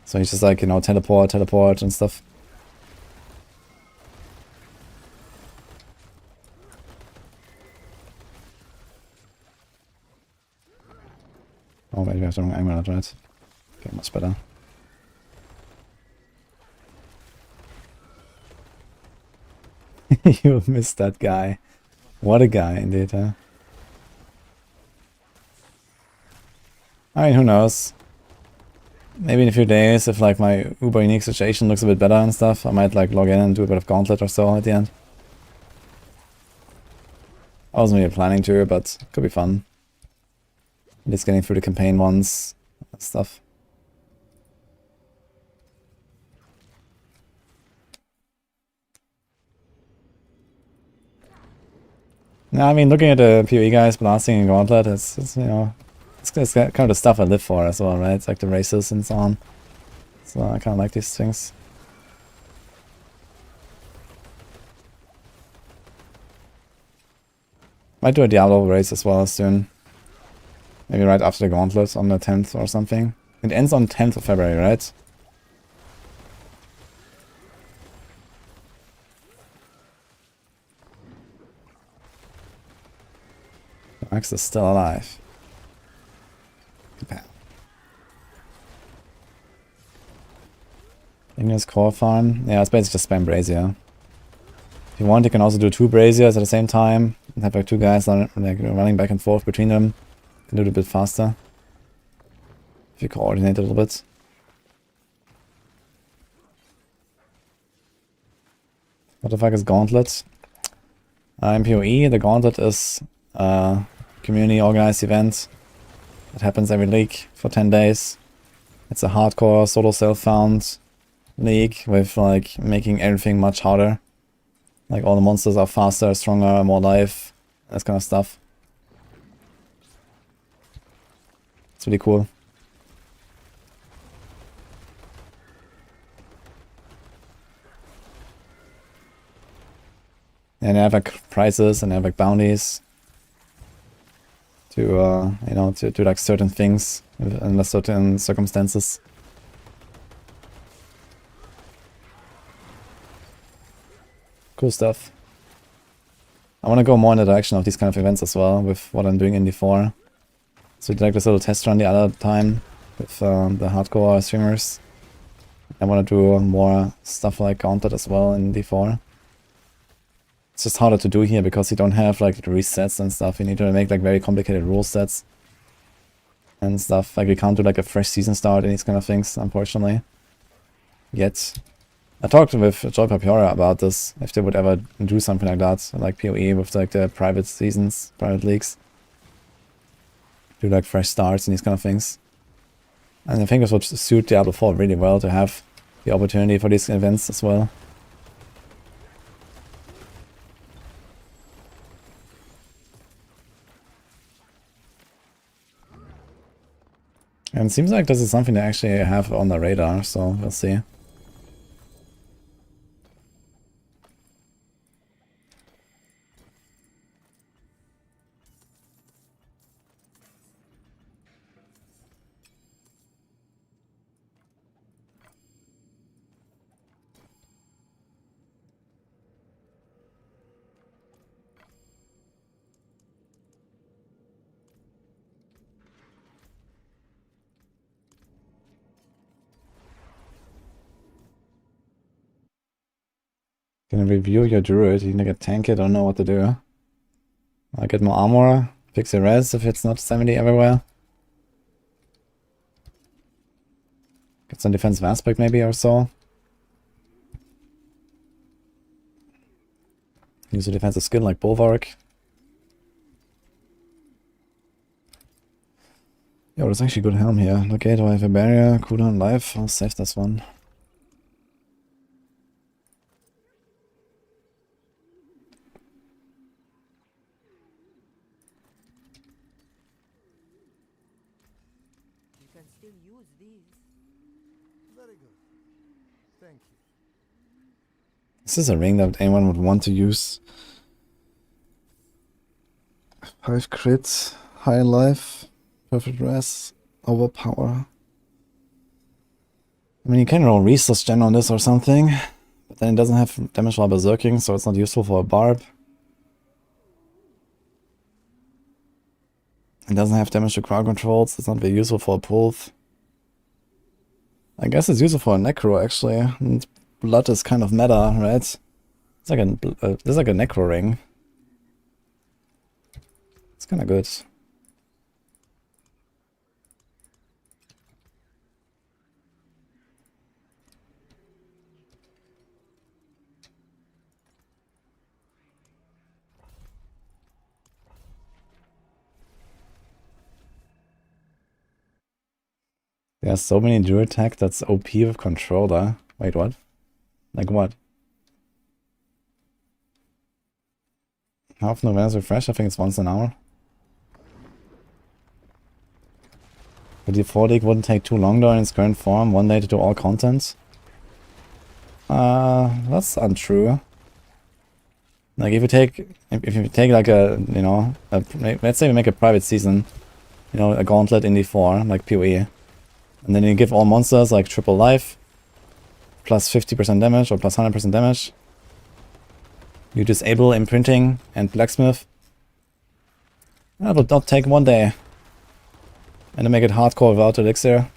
So he's just like, you know, teleport and stuff. Oh, maybe I have the wrong angle, right? Okay, much better. You missed that guy. What a guy, indeed, huh? I mean, who knows? Maybe in a few days, if like my uber unique situation looks a bit better and stuff, I might like log in and do a bit of gauntlet or so at the end. I wasn't really planning to, but it could be fun. Just getting through the campaign ones and stuff. No, I mean, looking at the PoE guys blasting in gauntlet, it's you know, it's kind of the stuff I live for as well, right? It's like the races and so on. So I kind of like these things. Might do a Diablo race as well soon. Maybe right after the gauntlet on the 10th or something. It ends on 10th of February, right? Max is still alive. Ignis Core Farm. Yeah, it's basically just spam Brazier. If you want, you can also do 2 Braziers at the same time. And have like 2 guys like, running back and forth between them. You can do it a bit faster. If you coordinate a little bit. What the fuck is Gauntlet? In PoE, the Gauntlet is a community organized event that happens every league for 10 days. It's a hardcore solo self-found league with like making everything much harder. Like all the monsters are faster, stronger, more life, that kind of stuff. It's really cool. And they have like prizes and they have like bounties to you know, to do like certain things under certain circumstances. Cool stuff. I want to go more in the direction of these kind of events as well with what I'm doing in D4. So we did like this little test run the other time with the hardcore streamers. I want to do more stuff like Gauntlet as well in D4. It's just harder to do here because you don't have like the resets and stuff. You need to make like very complicated rule sets and stuff. Like we can't do like a fresh season start and these kind of things, unfortunately. Yet. I talked with Joy Papiora about this, if they would ever do something like that, like PoE with like the private seasons, private leagues. Do like fresh starts and these kind of things. And I think this would suit Diablo 4 really well to have the opportunity for these events as well. And it seems like this is something they actually have on the radar, so we'll see. Gonna review your druid. You can get tank it, don't know what to do. I'll get more armor, fix the res if it's not 70 everywhere. Get some defensive aspect maybe or so. Use a defensive skill like Bulwark. Yo, there's actually good helm here. Okay, do I have a barrier? Cooldown life? I'll save this one. You can still use these. Very good. Thank you. This is a ring that anyone would want to use. 5 crits, high life, perfect res, overpower. I mean, you can roll Resource Gen on this or something, but then it doesn't have damage while berserking, so it's not useful for a barb. It doesn't have damage to crowd controls, it's not very useful for a pulse. I guess it's useful for a necro actually, and blood is kind of meta, right? It's like there's like a necro ring. It's kind of good. There's so many druid tech that's OP with controller. Wait, what? Like what? How often do events refresh? I think it's once an hour. The default league wouldn't take too long though in its current form, 1 day to do all content. That's untrue. Like if you take like a, you know, let's say we make a private season, you know, a gauntlet in D4, like PoE. And then you give all monsters like triple life, plus 50% damage or plus 100% damage. You disable imprinting and blacksmith. That would not take 1 day. And to make it hardcore without elixir.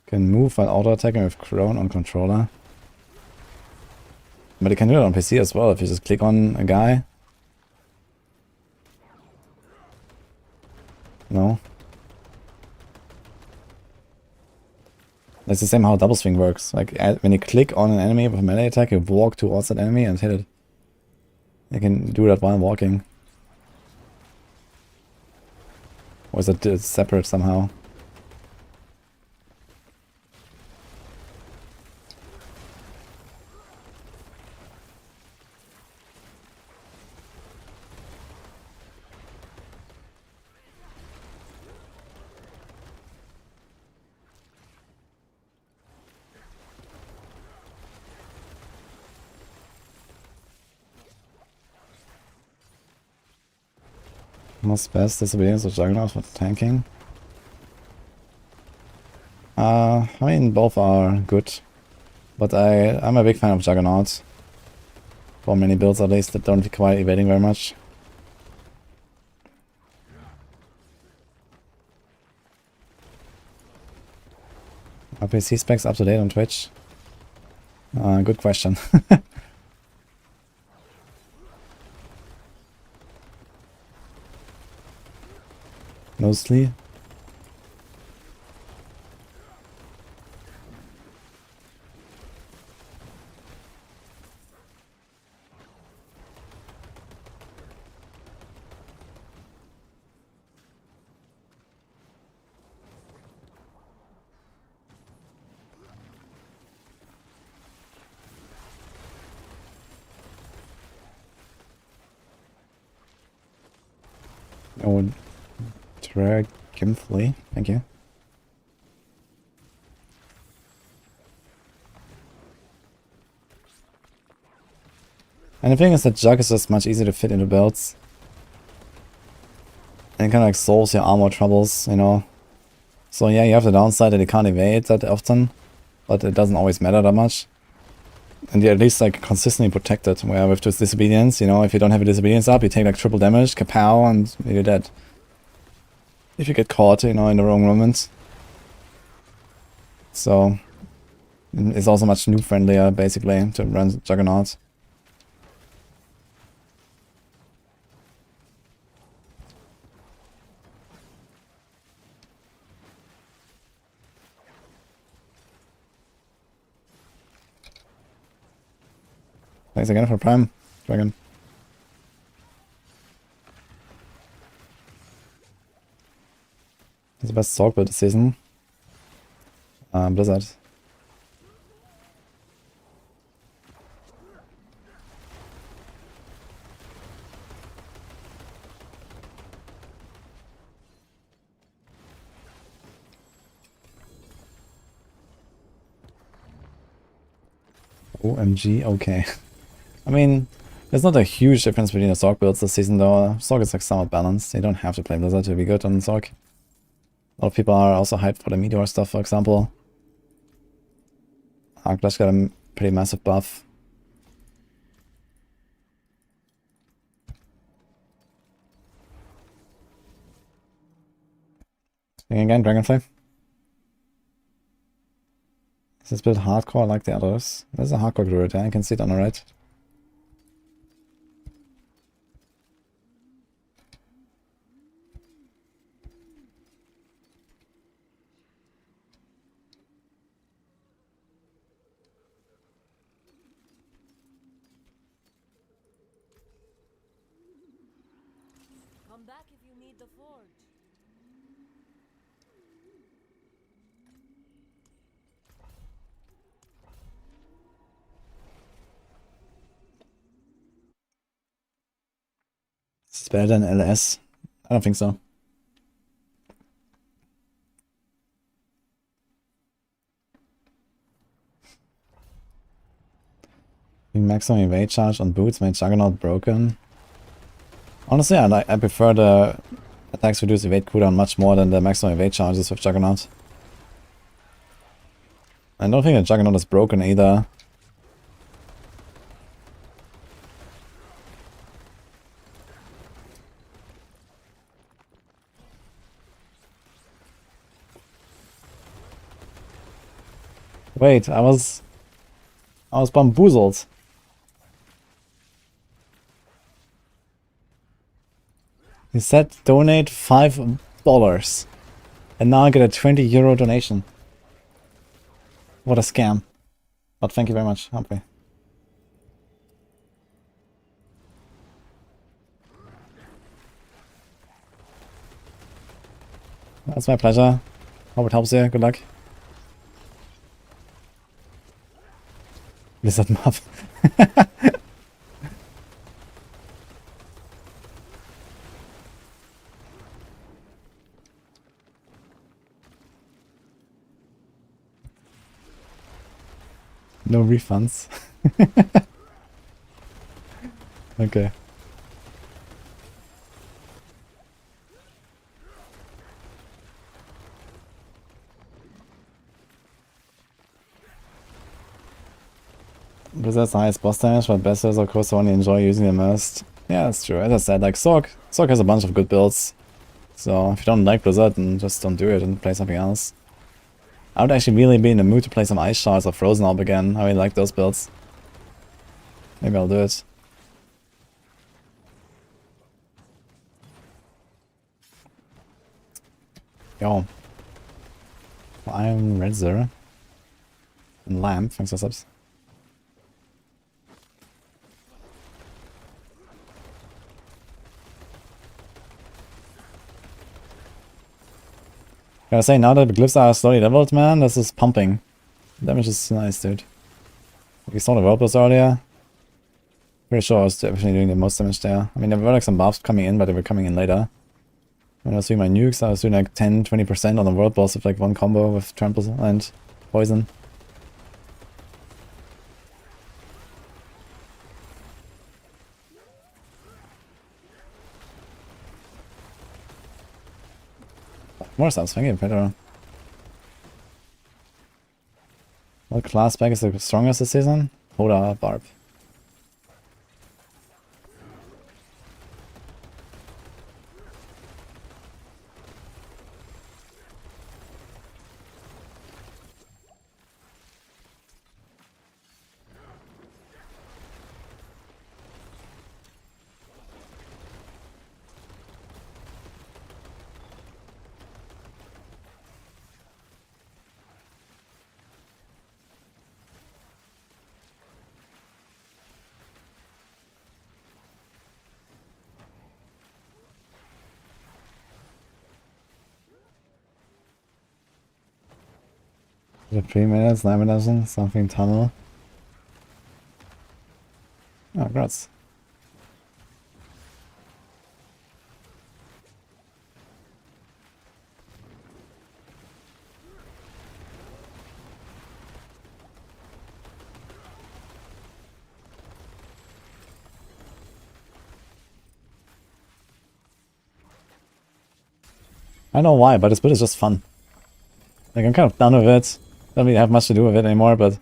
Can move while auto-attacking with Crone on controller. But you can do it on PC as well if you just click on a guy. No. That's the same how double swing works. Like when you click on an enemy with a melee attack, you walk towards that enemy and hit it. You can do that while walking. Or is it separate somehow? Most best disobedience or Juggernaut for tanking. I mean both are good. But I'm a big fan of Juggernaut. For many builds at least that don't require evading very much. Are PC specs up to date on Twitch? Good question. Mostly. Oh, Dragonfly. Thank you. And the thing is that Jug is just much easier to fit into builds. And it kind of like solves your armor troubles, you know. So yeah, you have the downside that you can't evade that often, but it doesn't always matter that much. And you're at least like consistently protected, where with this disobedience, you know, if you don't have a disobedience up, you take like triple damage, kapow, and you're dead. If you get caught, you know, in the wrong moment. So it's also much noob friendlier, basically, to run Juggernaut. Thanks again for Prime, Dragon. It's the best Sorc build this season. Blizzard. OMG, okay. I mean, there's not a huge difference between the Sorc builds this season though. Sorc is like somewhat balanced. You don't have to play Blizzard to be good on Sorc. A lot of people are also hyped for the Meteor stuff, for example. Arclash got a pretty massive buff. Again, Dragonfly. Is this build hardcore like the others? There's a hardcore Druid, yeah? I can see it on the right. Come back if you need the forge. Is this better than LS? I don't think so. Maximum evade charge on boots made Juggernaut broken. Honestly, I prefer the attacks reduce evade cooldown much more than the maximum evade charges with Juggernaut. I don't think the Juggernaut is broken either. Wait, I was bamboozled. He said donate $5. And now I get a €20 donation. What a scam. But thank you very much, Humphrey. That's my pleasure. Hope it helps you. Good luck. Blizzard Muff. No refunds. Okay. Blizzard's the highest boss damage, but best is of course the one you enjoy using the most. Yeah, that's true. As I said, like Sorc has a bunch of good builds. So if you don't like Blizzard, then just don't do it and play something else. I would actually really be in the mood to play some Ice Shards or Frozen Orb again. I really like those builds. Maybe I'll do it. Yo. I'm Redzer. And Lamp, thanks for subs. Gotta say, now that the glyphs are slowly leveled, man, this is pumping. Damage is nice, dude. We saw the Whirlpools earlier. Pretty sure I was definitely doing the most damage there. I mean, there were like some buffs coming in, but they were coming in later. When I was doing my nukes, I was doing like 10-20% on the world boss with like one combo with trample and poison. More sounds thank you, Pedro. What class pack is the strongest this season? Hoda Barb. The 3 minutes, 9 minutes, something tunnel. Oh, congrats. I don't know why, but this build is just fun. Like, I'm kind of done with it. Don't really have much to do with it anymore, but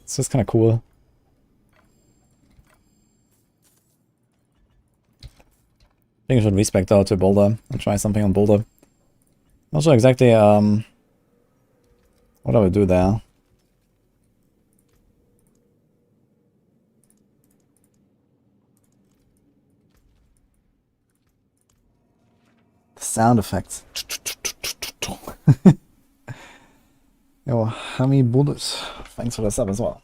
it's just kind of cool. I think I should respec though to Boulder and try something on Boulder. Not sure exactly what I would do there. The sound effects. Yo, Hammy Bullets. Thanks for the sub as well.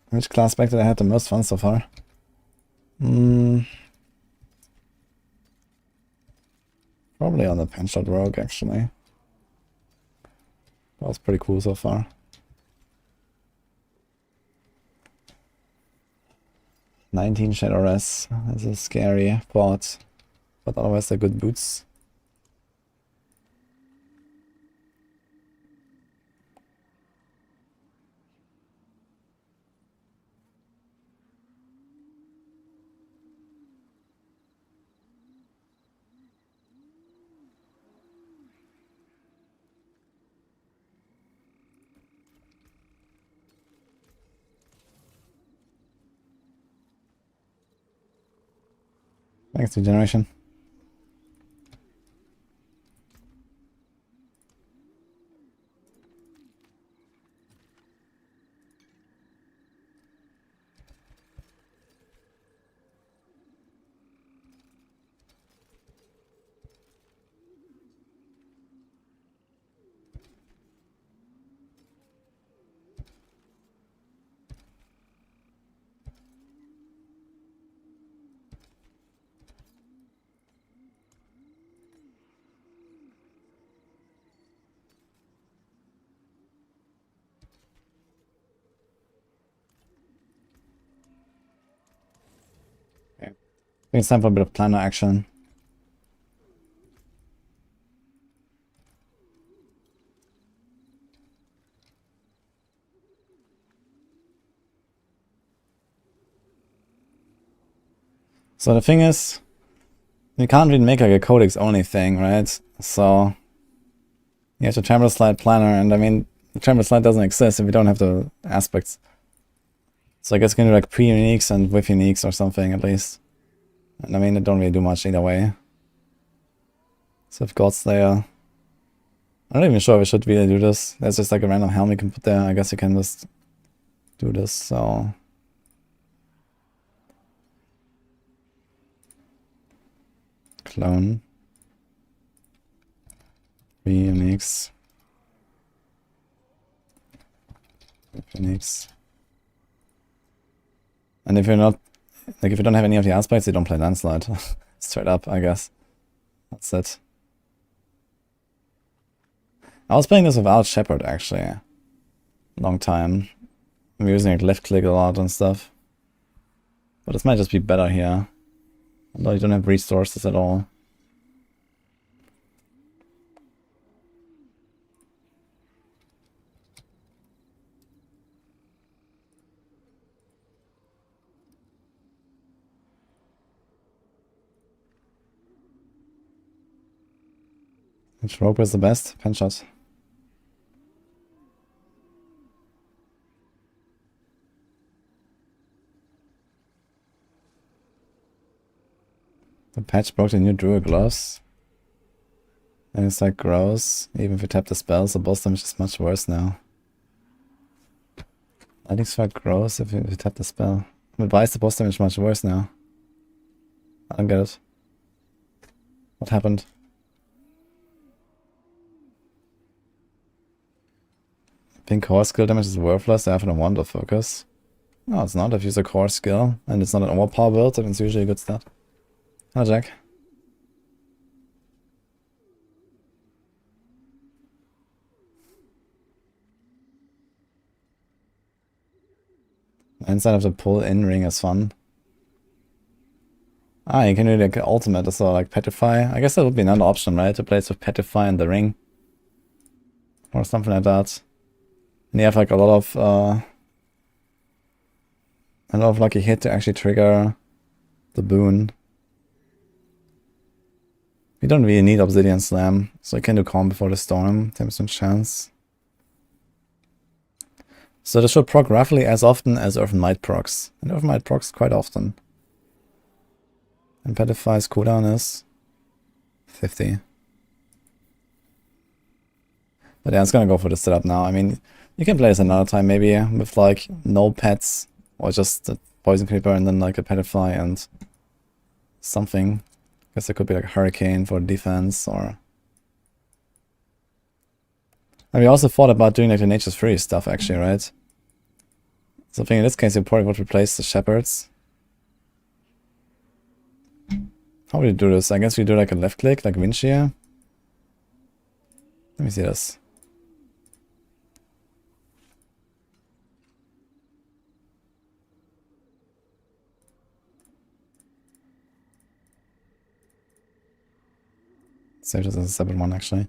Which class back did I have the most fun so far? Probably on the Penshot Rogue, actually. That was pretty cool so far. "19 Shadowrest. That's a scary thought. But otherwise they're good boots. Thanks to Generation. I think it's time for a bit of planner action. So the thing is, you can't really make like a codex only thing, right? So you have to Chamber Slide planner, and I mean, the Chamber Slide doesn't exist if you don't have the aspects. So I guess you can do like pre-uniques and with uniques or something at least. And I mean, it don't really do much either way. So if Godslayer, I'm not even sure if I should really do this. There's just like a random helm you can put there. I guess you can just do this, so. Clone. Uniques. Uniques. And if you're not, like if you don't have any of the aspects, you don't play Landslide. Straight up, I guess. That's it. I was playing this without Shepherd, actually. Long time. I'm using like left click a lot and stuff. But this might just be better here. Although you don't have resources at all. Which rope is the best? Pen shot. The patch broke the new Druid gloves. And it's like gross. Even if you tap the spells, the boss damage is much worse now. I think it's quite gross if you tap the spell. But why is the boss damage much worse now? I don't get it. What happened? Pink core skill damage is worthless after a wand of focus. No, it's not. If you use a core skill and it's not an overpower build, then it's usually a good stat. Hello, Jack. Inside of the pull-in ring is fun. Ah, you can do like ultimate as well, like Petrify. I guess that would be another option, right? To place with Petrify in the ring. Or something like that. And you have like a lot of lucky hit to actually trigger the boon. You don't really need Obsidian Slam, so you can do Calm Before the Storm, 10% chance. So this should proc roughly as often as Earthen Might procs. And Earthen Might procs quite often. And Petrify's cooldown is 50. But yeah, it's gonna go for the setup now. I mean, you can play this another time maybe with like no pets or just the Poison Creeper and then like a Petrify and something. I guess it could be like a Hurricane for defense or... And we also thought about doing like the Nature's Fury stuff actually, right? So I think in this case you probably would replace the Shepherds. How would you do this? I guess we do like a left click, like Vinci here. Let me see this. Save this as a separate one actually.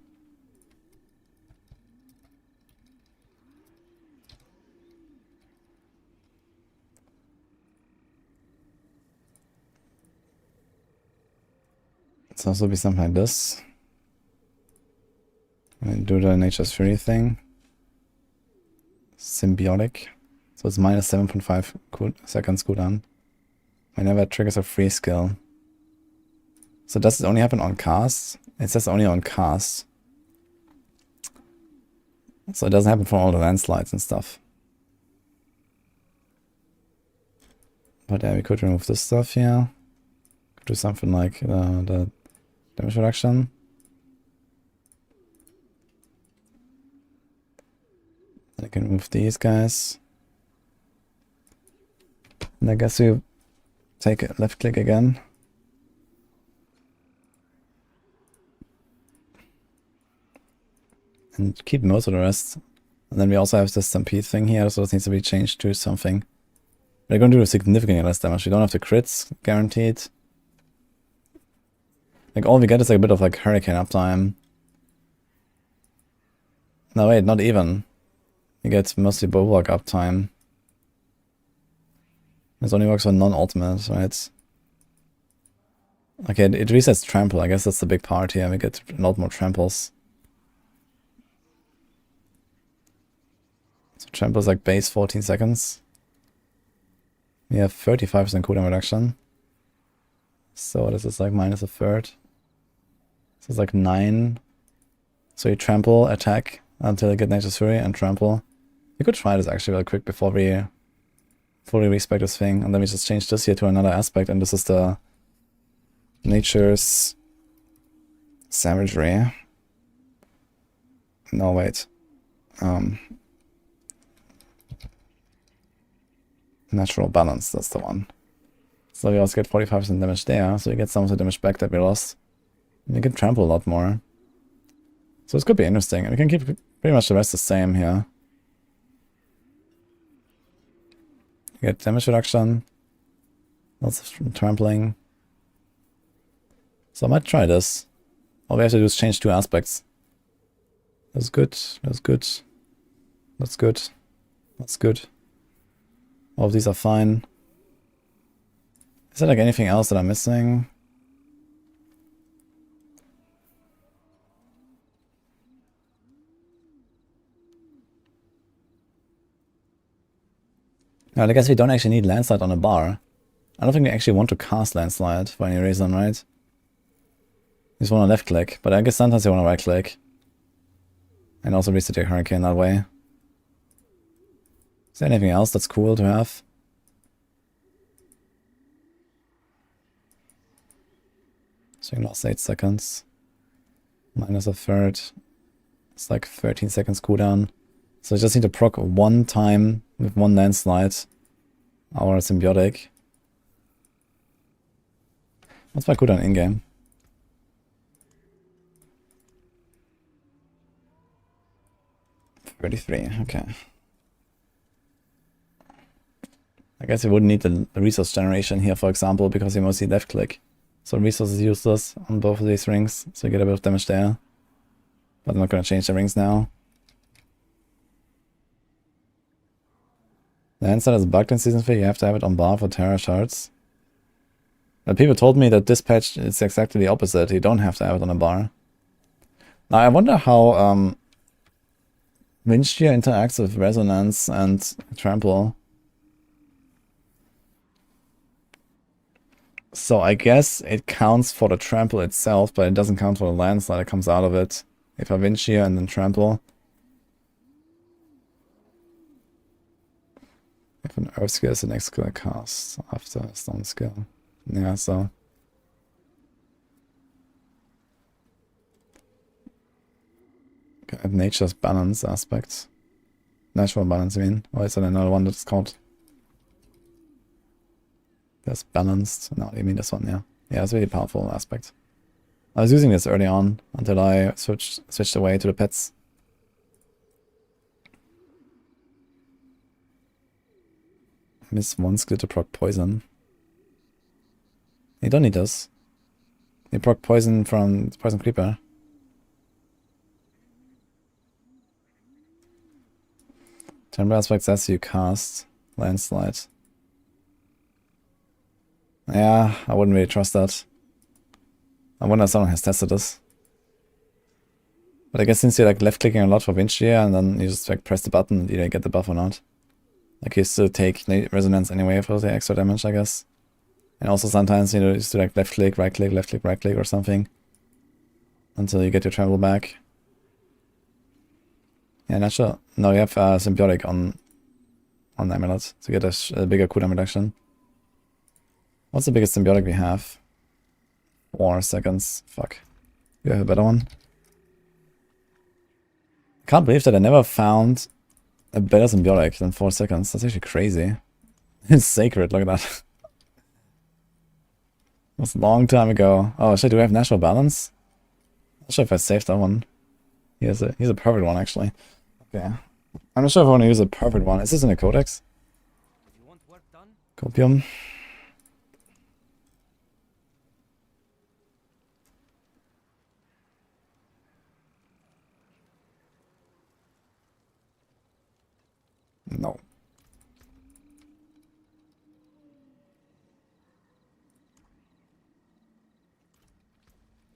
It's also be something like this. And do the Nature's Fury thing. Symbiotic. So it's minus 7.5 seconds cooldown. Whenever it triggers a free skill. So does it only happen on cast? It says only on cast. So it doesn't happen from all the landslides and stuff. But yeah, we could remove this stuff here. Could do something like the damage reduction. I can remove these guys. And I guess we take a left click again. And keep most of the rest. And then we also have this Stampede thing here, so it needs to be changed to something. We're going to do significantly less damage. We don't have the crits guaranteed. Like all we get is like a bit of like Hurricane uptime. No wait, not even. You get mostly Bulwark uptime. This only works on non-ultimates, right? Okay, it resets Trample. I guess that's the big part here. We get a lot more Tramples. So Trample is like base 14 seconds. We have 35% cooldown reduction. So this is like minus a third. This is like 9. So you trample, attack until you get Nature's Fury and trample. You could try this actually real quick before we fully respec this thing. And then we just change this here to another aspect. And this is the Nature's Savagery. No, wait. Natural Balance, that's the one. So we also get 45% damage there, so you get some of the damage back that we lost. And you can trample a lot more. So this could be interesting, and we can keep pretty much the rest the same here. You get damage reduction, lots of trampling. So I might try this. All we have to do is change 2 aspects. That's good, that's good, that's good, that's good. All of these are fine. Is there like anything else that I'm missing? Well, I guess we don't actually need Landslide on a bar. I don't think we actually want to cast Landslide for any reason, right? We just want to left click, but I guess sometimes you want to right click. And also reset your Hurricane that way. Is there anything else that's cool to have? So you lost 8 seconds. Minus a third. It's like 13 seconds cooldown. So I just need to proc one time with one landslide. Our symbiotic. What's my cooldown in-game? $33, okay. I guess you wouldn't need the resource generation here, for example, because you mostly left click. So resource is useless on both of these rings, so you get a bit of damage there. But I'm not going to change the rings now. The handset is bugged in Season 3, you have to have it on bar for Terra shards. But people told me that this patch is exactly the opposite, you don't have to have it on a bar. Now I wonder how Windshear interacts with Resonance and Trample. So I guess it counts for the Trample itself, but it doesn't count for the landslide that comes out of it. If I Windshear and then Trample. If an Earth skill is the next skill I cast after a Stone skill. Yeah, so. Okay, I have Nature's Balance aspect. Natural Balance, I mean. Or is there another one that's called? That's Balanced. No, you mean this one, yeah. Yeah, it's a really powerful aspect. I was using this early on until I switched away to the pets. Miss one skill to proc poison. You don't need this. You proc poison from Poison Creeper. Temper aspect says you cast Landslide. Yeah, I wouldn't really trust that. I wonder if someone has tested this. But I guess since you're like left clicking a lot for Windshear and then you just like press the button and either get the buff or not. Like you still take resonance anyway for the extra damage, I guess. And also sometimes you know you just do like left click, right click, left click, right click or something. Until you get your travel back. Yeah, not sure. No, you have symbiotic on the amulet to get a bigger cooldown reduction. What's the biggest symbiotic we have? 4 seconds. Fuck. You have a better one? I can't believe that I never found a better symbiotic than 4 seconds. That's actually crazy. It's sacred, look at that. It was a long time ago. Oh shit, do we have natural balance? Not sure if I saved that one. He's a perfect one actually. Okay. I'm not sure if I want to use a perfect one. Is this in a codex? You want work done? Copium. No.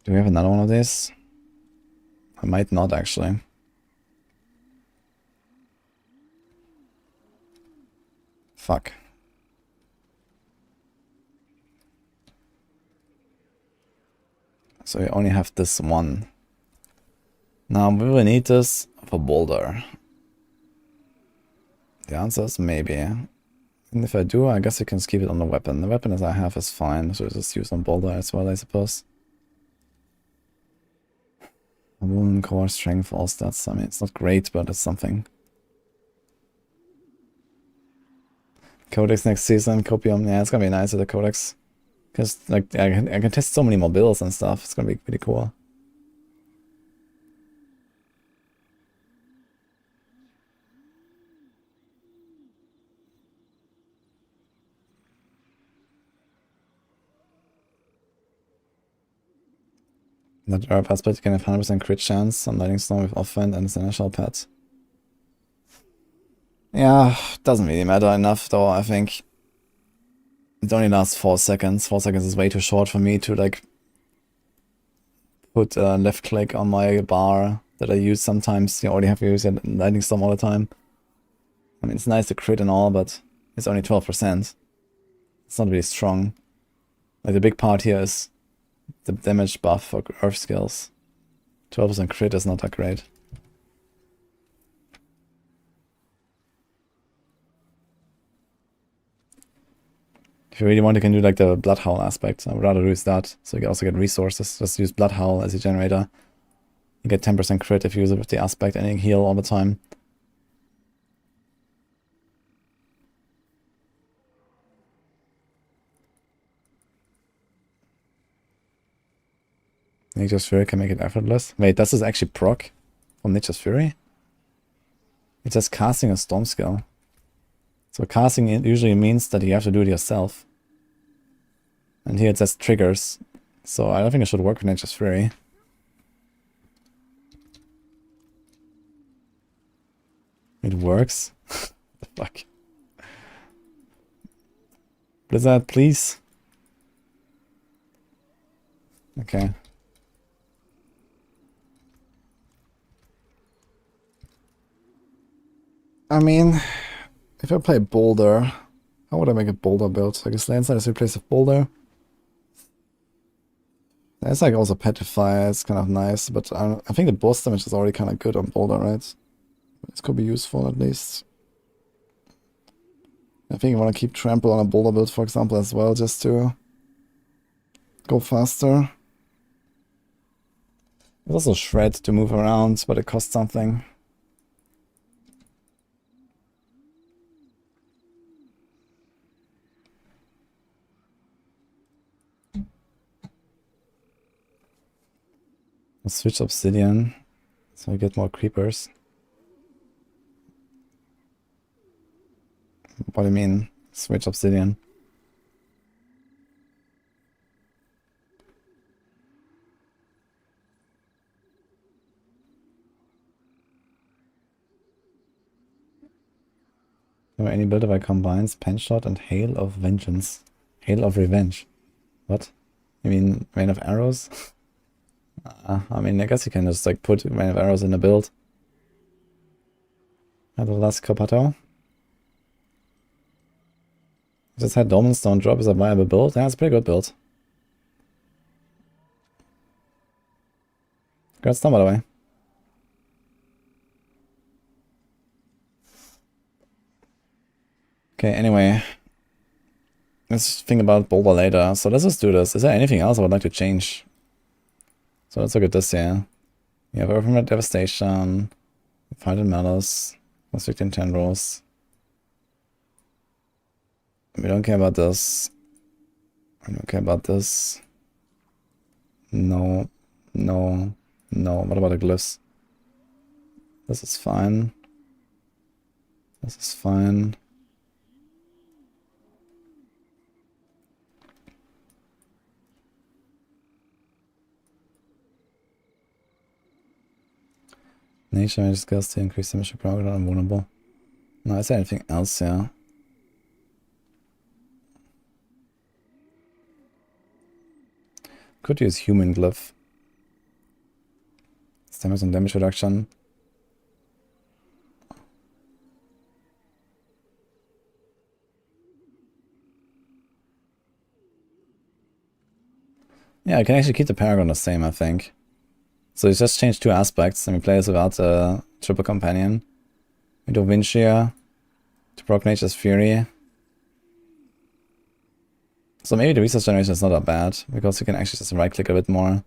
Do we have another one of these? I might not actually. Fuck. So we only have this one. Now we will need this for Boulder. The answer is maybe. And if I do, I guess I can keep it on the weapon. The weapon as I have is fine, so just use on Boulder as well, I suppose. Wound, core, strength, all stats. I mean, it's not great, but it's something. Codex next season, Copium. Yeah, it's gonna be nice with the Codex. Because, like, I can test so many more builds and stuff. It's gonna be pretty cool. That herb aspect, you can have 100% crit chance on Lightning Storm with offhand and Seneschal Pet. Yeah, doesn't really matter enough though, I think. It only lasts 4 seconds. 4 seconds is way too short for me to like put a left click on my bar that I use sometimes. You already have to use Lightning Storm all the time. I mean, it's nice to crit and all, but It's only 12%. It's not really strong. Like the big part here is the damage buff for earth skills. 12% crit is not that great. If you really want, you can do like the Blood Howl aspect. I would rather use that, so you can also get resources. Just use Blood Howl as your generator. You get 10% crit if you use it with the aspect, and you heal all the time. Nature's Fury can make it effortless. Wait, does this actually proc from Nature's Fury? It's just casting a storm skill. So casting it usually means that you have to do it yourself. And here it says triggers. So I don't think it should work with Nature's Fury. It works? The fuck? Blizzard, please? Okay. I mean, if I play Boulder, how would I make a Boulder build? I guess Landslide is replaced with Boulder. There's like also Petrify, it's kind of nice, but I think the burst damage is already kind of good on Boulder, right? This could be useful at least. I think you want to keep Trample on a Boulder build, for example, as well, just to go faster. There's also Shred to move around, but it costs something. Let's switch Obsidian, so we get more creepers. What do you mean, switch Obsidian? So any build if I combines Penshot and Hail of Vengeance. Hail of Revenge. What? You mean Rain of Arrows? I mean, I guess you can just like put Rain of Arrows in a build. The last Kopato. Just had Dolmen Stone drop is a viable build. Yeah, it's a pretty good build. Great stone, by the way. Okay, anyway. Let's think about Boulder later. So let's just do this. Is there anything else I would like to change? So let's look at this here. We have Earthmid Devastation, Fighting Malice, Constricting Tendrils. We don't care about this. We don't care about this. No, no, no. What about the glyphs? This is fine. This is fine. Nature magic skills to increase the mission power and vulnerable. No, is there anything else here? Could use human glyph. Damage and damage reduction. Yeah, I can actually keep the Paragon the same, I think. So you just change two aspects, and we play this without a triple companion. We do Wind Shear to proc Nature's Fury. So maybe the resource generation is not that bad, because you can actually just right click a bit more.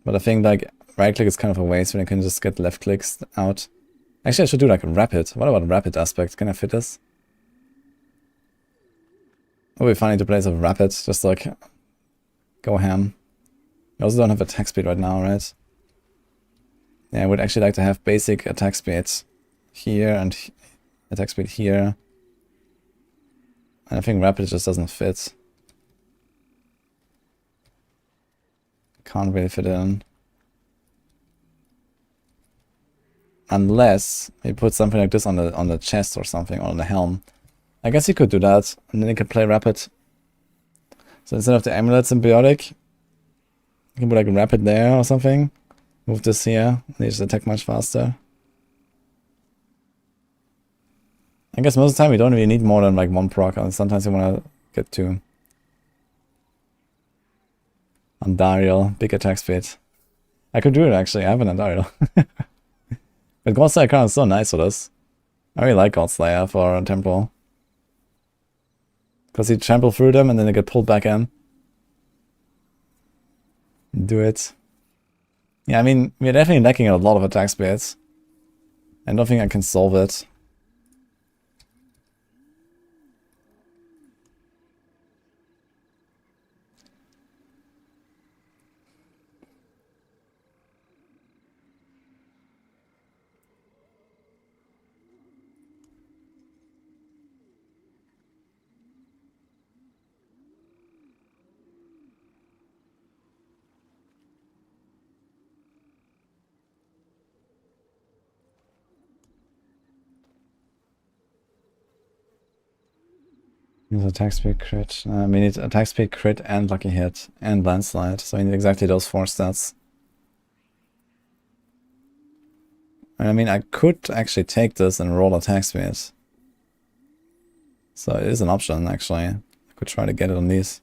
But I think like right click is kind of a waste when you can just get left clicks out. Actually I should do like rapid. What about rapid aspect? Can I fit this? It would be funny to play some rapid, just like go ham. We also don't have attack speed right now, right? Yeah, I would actually like to have basic attack speed here and attack speed here. And I think rapid just doesn't fit. Can't really fit in. Unless we put something like this on the chest or something, or on the helm. I guess you could do that, and then you could play rapid. So instead of the amulet symbiotic, you can put like a rapid there or something. Move this here, and they just attack much faster. I guess most of the time we don't really need more than like 1 proc, and sometimes you want to get 2. Andariel, big attack speed. I could do it actually, I have an Andariel. But Godslayer kind of so nice for this. I really like Godslayer for a Temple. Because you trample through them and then they get pulled back in. Do it. Yeah, I mean, we're definitely lacking a lot of attack speeds. I don't think I can solve it. Use attack speed crit. We need attack speed crit and lucky hit and landslide. So we need exactly those 4 stats. And I mean, I could actually take this and roll attack speed. So it is an option actually. I could try to get it on these.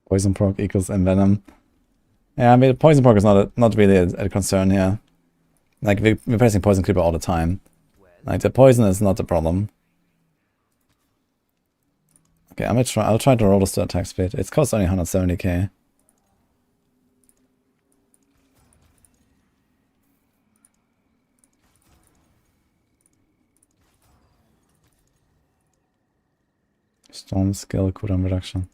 Poison proc equals envenom. Yeah, I mean, poison proc is not really a concern here. Like, we're pressing poison creeper all the time. Like, the poison is not the problem. Okay, I'll try to roll this to attack speed. It costs only 170k. Storm skill cooldown reduction.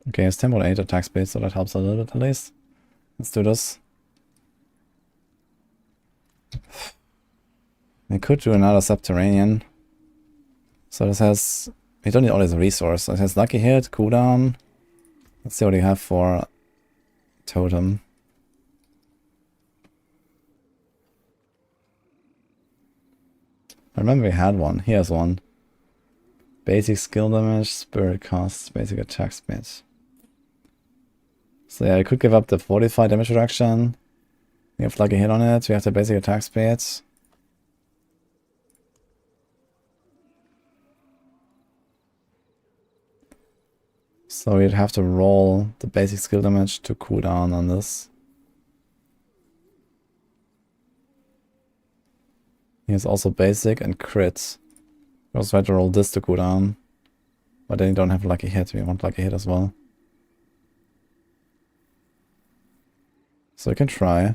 Okay, it's 10.8 attack speed, so that helps a little bit at least. Let's do this. We could do another subterranean. So this has... We don't need all this resource. It has lucky hit, cooldown. Let's see what you have for totem. I remember we had one. Here's one. Basic skill damage, spirit costs, basic attack speed. So yeah, I could give up the 45 damage reduction. We have lucky hit on it. We have the basic attack speed. So we'd have to roll the basic skill damage to cool down on this. Here's also basic and crit. We also had to roll this to cool down. But then you don't have lucky hit. We want lucky hit as well. So we can try.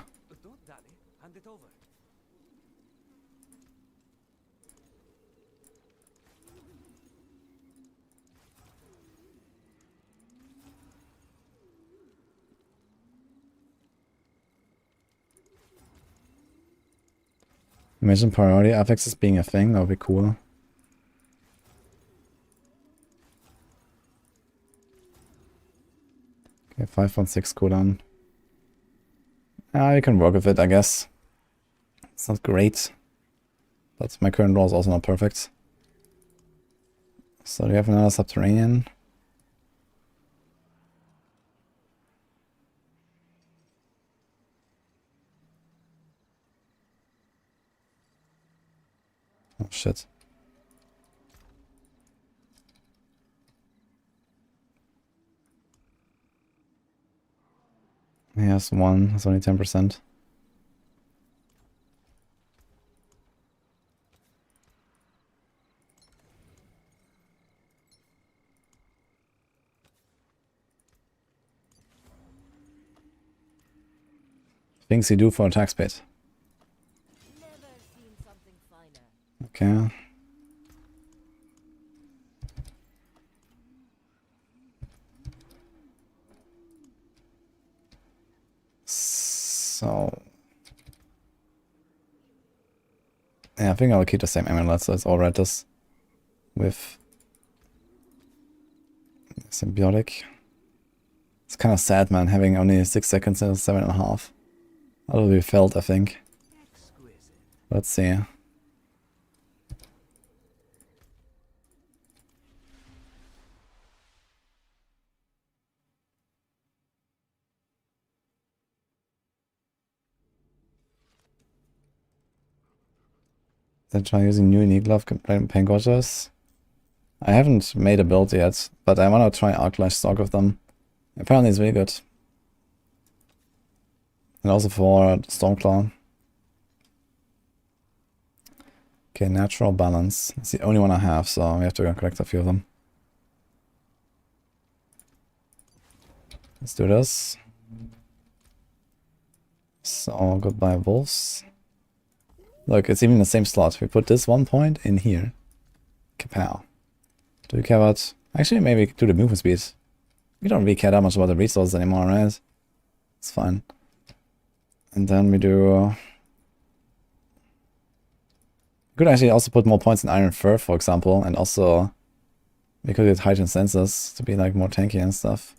Imagine priority affixes being a thing, that would be cool. Okay, 5.6 cooldown. You can work with it, I guess. It's not great. But my current roll is also not perfect. So do we have another subterranean? Oh shit. Here's one, it's only 10%. Things you do for attack speed. Okay. Yeah, I think I'll keep the same amulet, so it's all Redis with symbiotic. It's kind of sad, man, having only 6 seconds and 7.5. That'll be felt, I think. Let's see. Then try using new unique glove paint gorgeous. I haven't made a build yet, but I wanna try Arclash stock with them. Apparently it's really good. And also for Stormclaw. Okay, natural balance. It's the only one I have, so we have to collect a few of them. Let's do this. So, goodbye wolves. Look, it's even in the same slot. We put this 1 point in here. Kapow. Do we care about... Actually, maybe do the movement speed. We don't really care that much about the resources anymore, right? It's fine. And then we do... We could actually also put more points in Iron Fur, for example, and also... We could get heightened senses to be like more tanky and stuff.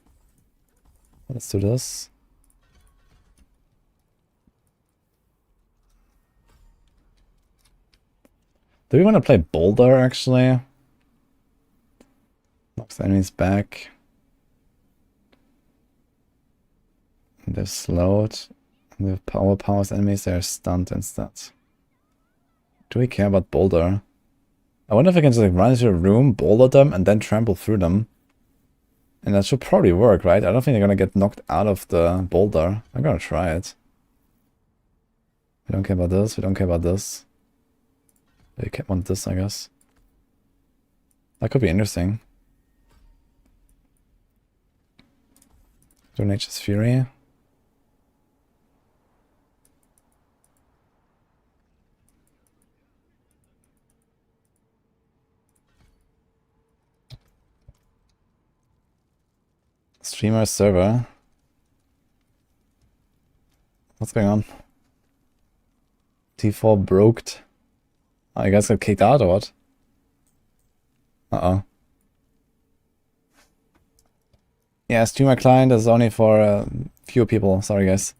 Let's do this. Do we want to play Boulder, actually? Knocks the enemies back. And they're slowed. And they have powers enemies, they're stunned instead. Do we care about Boulder? I wonder if I can just like run into a room, boulder them, and then trample through them. And that should probably work, right? I don't think they're gonna get knocked out of the boulder. I'm gonna try it. We don't care about this, we don't care about this. We want this, I guess. That could be interesting. Do Nature's Fury. Streamer server. What's going on? T4 broked. Oh, you guys got kicked out or what? Uh-oh. Yeah, streamer client is only for few people. Sorry, guys.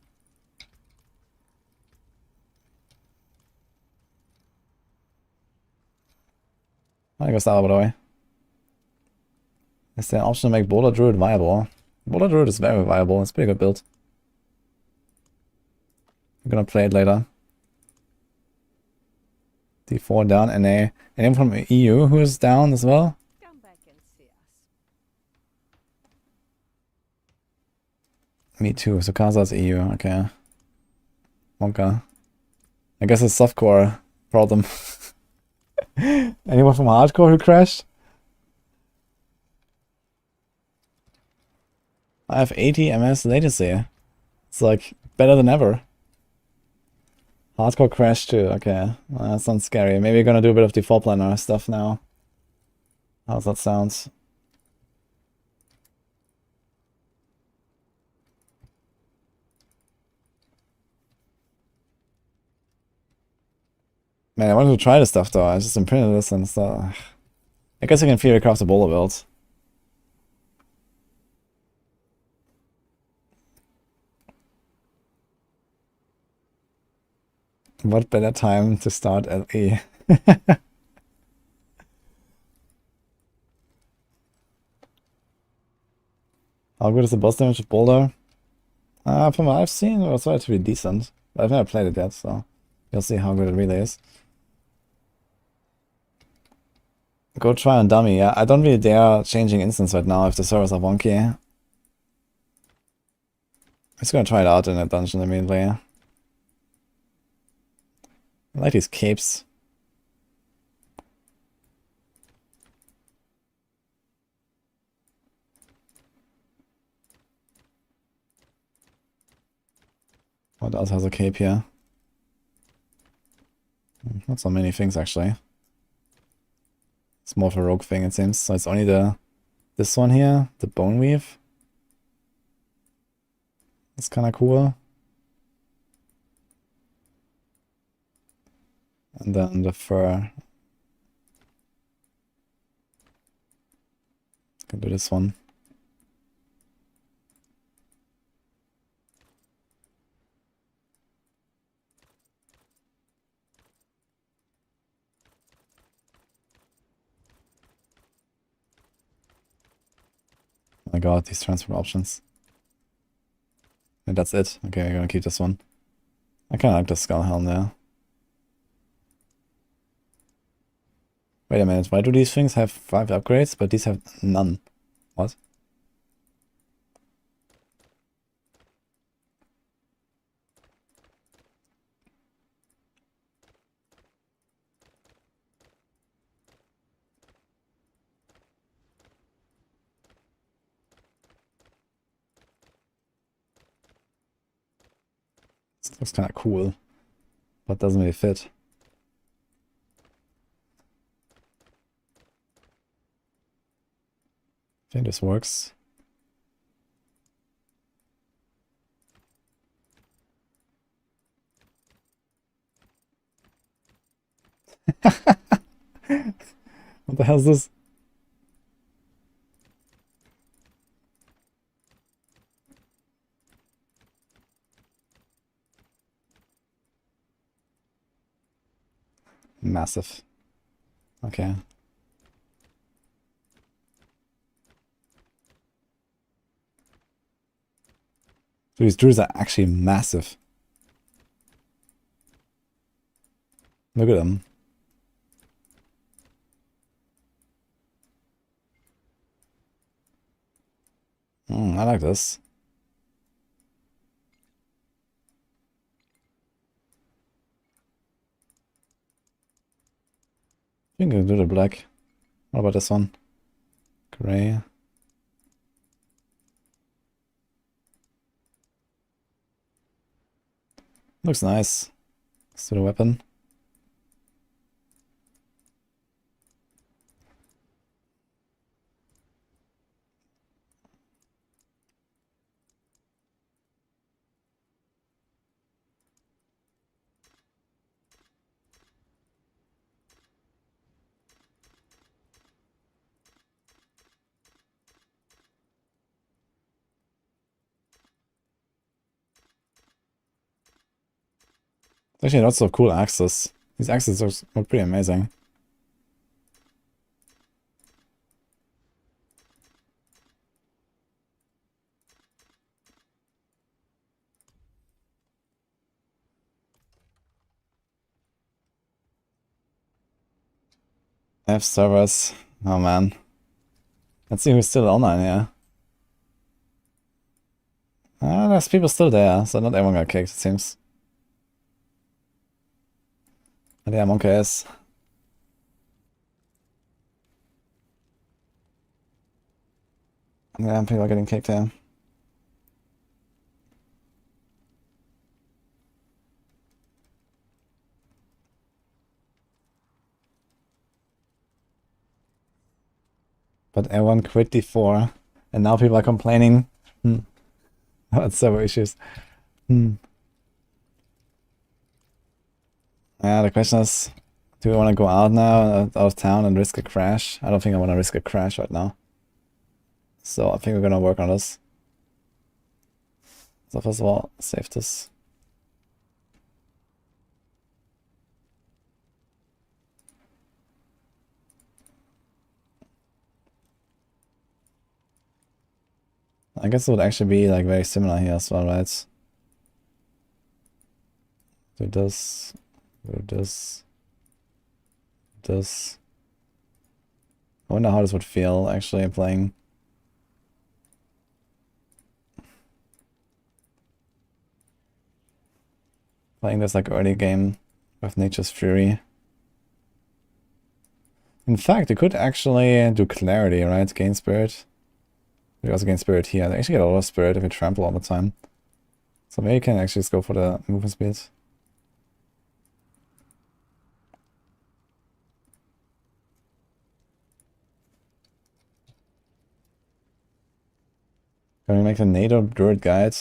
I guess that by the way. Is there an option to make Boulder Druid viable? Boulder Druid is very viable. It's a pretty good build. I'm gonna play it later. D4 down, NA. Anyone from EU who is down as well? Come back and see us. Me too. So Kaza's EU, okay. Wonka. I guess it's softcore problem. Anyone from hardcore who crashed? I have 80 MS latency. It's like better than ever. Hardcore crash too, okay. That sounds scary. Maybe we're gonna do a bit of default planner stuff now. How's that sound? Man, I wanted to try this stuff though. I just imprinted this and stuff. I guess I can theory craft a boulder build. What better time to start LE? How good is the boss damage of Boulder? From what I've seen, it's relatively decent. But I've never played it yet, so you'll see how good it really is. Go try on dummy, yeah. I don't really dare changing instance right now if the servers are wonky. I'm just gonna try it out in a dungeon immediately. I like these capes. What else has a cape here? Not so many things actually. It's more of a rogue thing it seems. So it's only this one here, the bone weave. That's kind of cool. And then the fur. Can do this one. Oh my god, these transfer options. And that's it. Okay, I'm gonna keep this one. I kinda like the skull helm there. Wait a minute, why do these things have 5 upgrades, but these have none? What? This looks kinda cool, but doesn't really fit. I think this works. What the hell is this? Massive. Okay. So these druids are actually massive. Look at them. I like this. I think I'll do the black. What about this one? Gray. Looks nice. Let's do the weapon. It's actually not so cool axes. These axes are pretty amazing. I have servers. Oh man. Let's see who's still online here. There's people still there, so not everyone got kicked, it seems. But yeah, Monk is. Yeah, people are getting kicked here. But everyone quit D4, and now people are complaining about server issues. Yeah, the question is, do we want to go out now, out of town, and risk a crash? I don't think I want to risk a crash right now. So I think we're gonna work on this. So first of all, save this. I guess it would actually be like very similar here as well, right? Do this, do this, this. I wonder how this would feel actually playing. Playing this like early game with Nature's Fury. In fact, you could actually do Clarity, right? Gain Spirit. You also gain Spirit here. They actually get a lot of Spirit if you trample all the time. So maybe you can actually just go for the movement speed. Can we make the NATO Druid guide?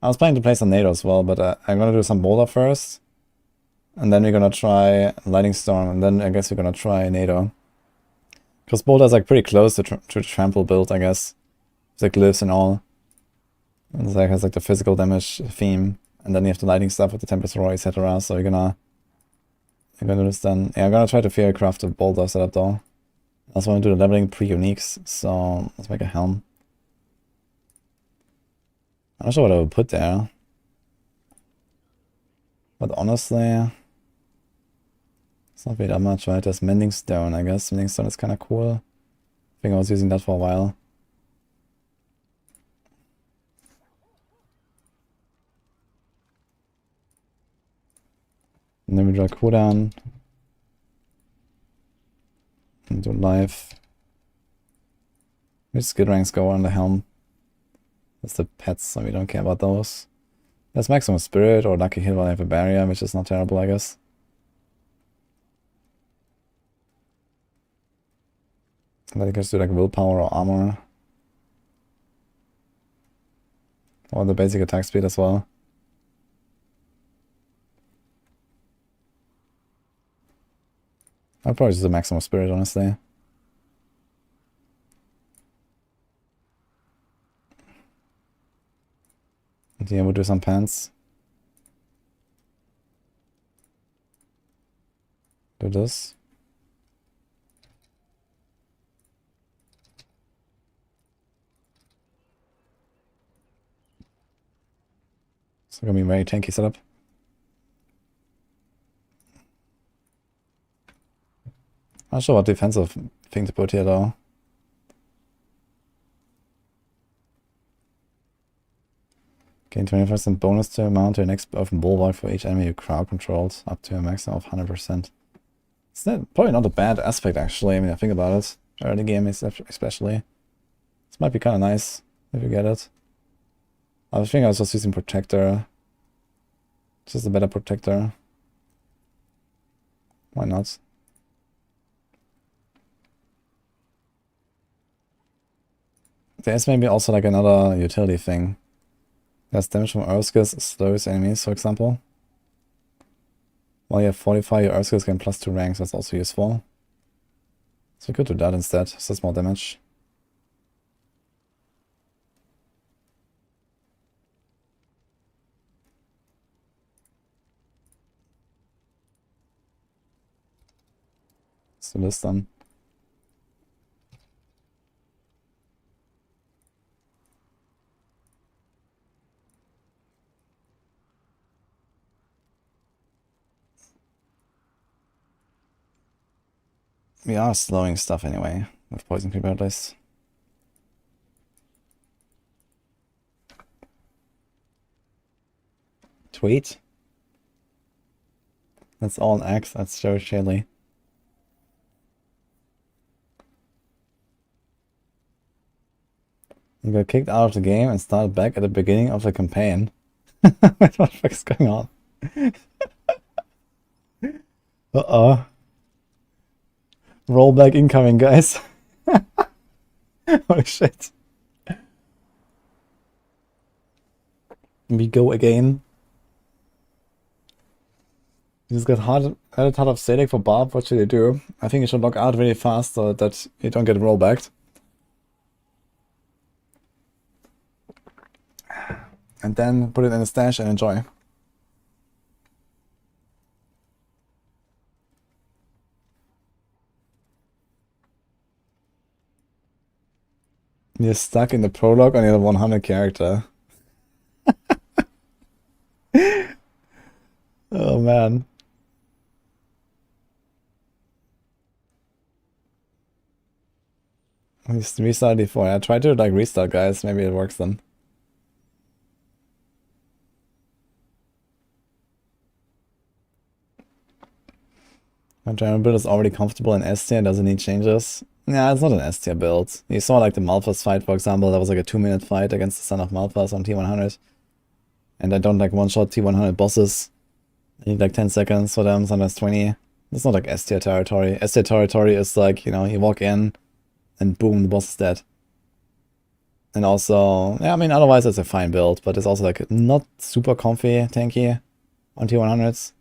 I was planning to play some NATO as well, but I'm gonna do some Boulder first. And then we're gonna try Lightning Storm, and then I guess we're gonna try NATO. Because Boulder's like pretty close to Trample build, I guess. It's like glyphs and all. And it like has like the physical damage theme. And then you have the lightning stuff with the Tempest Roar, etc. So you're gonna do this then. Yeah, I'm gonna try to figure craft a Boulder setup though. I also want to do the leveling pre-uniques, so let's make a helm. I'm not sure what I would put there. But honestly, it's not really that much, right? There's Mending Stone, I guess. Mending Stone is kind of cool. I think I was using that for a while. And then we draw cooldown. And do life. Which skill ranks go on the helm? That's the pets, so we don't care about those. There's maximum spirit or lucky hit while I have a barrier, which is not terrible, I guess. But you can just do like willpower or armor. Or the basic attack speed as well. I'll probably just do maximum spirit, honestly. And here we'll do some pants. Do this. It's gonna be a very tanky setup. I'm not sure what defensive thing to put here though. Gain 20% bonus to amount to your next open bulwark for each enemy you crowd controlled, up to a maximum of 100%. It's probably not a bad aspect actually, I mean I think about it. Early game especially. This might be kinda nice if you get it. I think I was just using Protector. Just a better Protector. Why not? There's maybe also like another utility thing. There's damage from Earthskills slows enemies, for example. While you have Fortify, your Earthskills gain +2 ranks, that's also useful. So we could do that instead, it's just more damage. Let's do this then. We are slowing stuff anyway, with Poison Creeper at least. Tweet? That's all an X, that's so shady. You got kicked out of the game and started back at the beginning of the campaign. What the fuck is going on? Uh-oh. Rollback incoming, guys. Oh shit. We go again. You just got had a ton of Sadek for Barb. What should you do? I think you should log out really fast so that you don't get rollbacked. And then put it in a stash and enjoy. You're stuck in the prologue on your 100 character. Oh man. Restart before. I tried to like restart, guys. Maybe it works then. My general build is already comfortable in S tier and doesn't need changes. Yeah, it's not an S tier build. You saw like the Malphas fight, for example. That was like a 2-minute fight against the Son of Malphas on T100. And I don't like one-shot T100 bosses. I need like 10 seconds for them, sometimes 20. It's not like S tier territory. S tier territory is like, you know, you walk in and boom, the boss is dead. And also, yeah, I mean, otherwise it's a fine build, but it's also like not super comfy, tanky on T100s.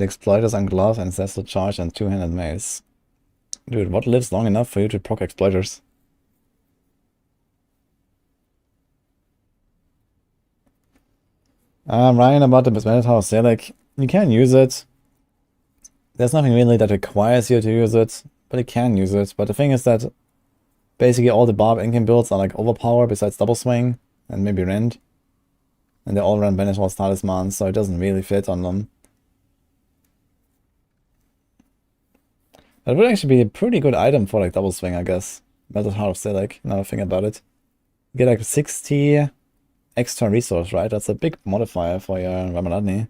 It exploiters on glove, ancestral charge, and two-handed mace. Dude, what lives long enough for you to proc exploiters? Ryan, about the Minotaur Selic. You can use it. There's nothing really that requires you to use it, but you can use it. But the thing is that basically all the Barb Incan builds are like overpowered besides Double Swing and maybe Rend. And they all run Banish Wall's Talisman, so it doesn't really fit on them. That would actually be a pretty good item for like Double Swing, I guess. Metal Heart of Selic, now I think about it. You get like 60 extra resource, right? That's a big modifier for your Ramaladni.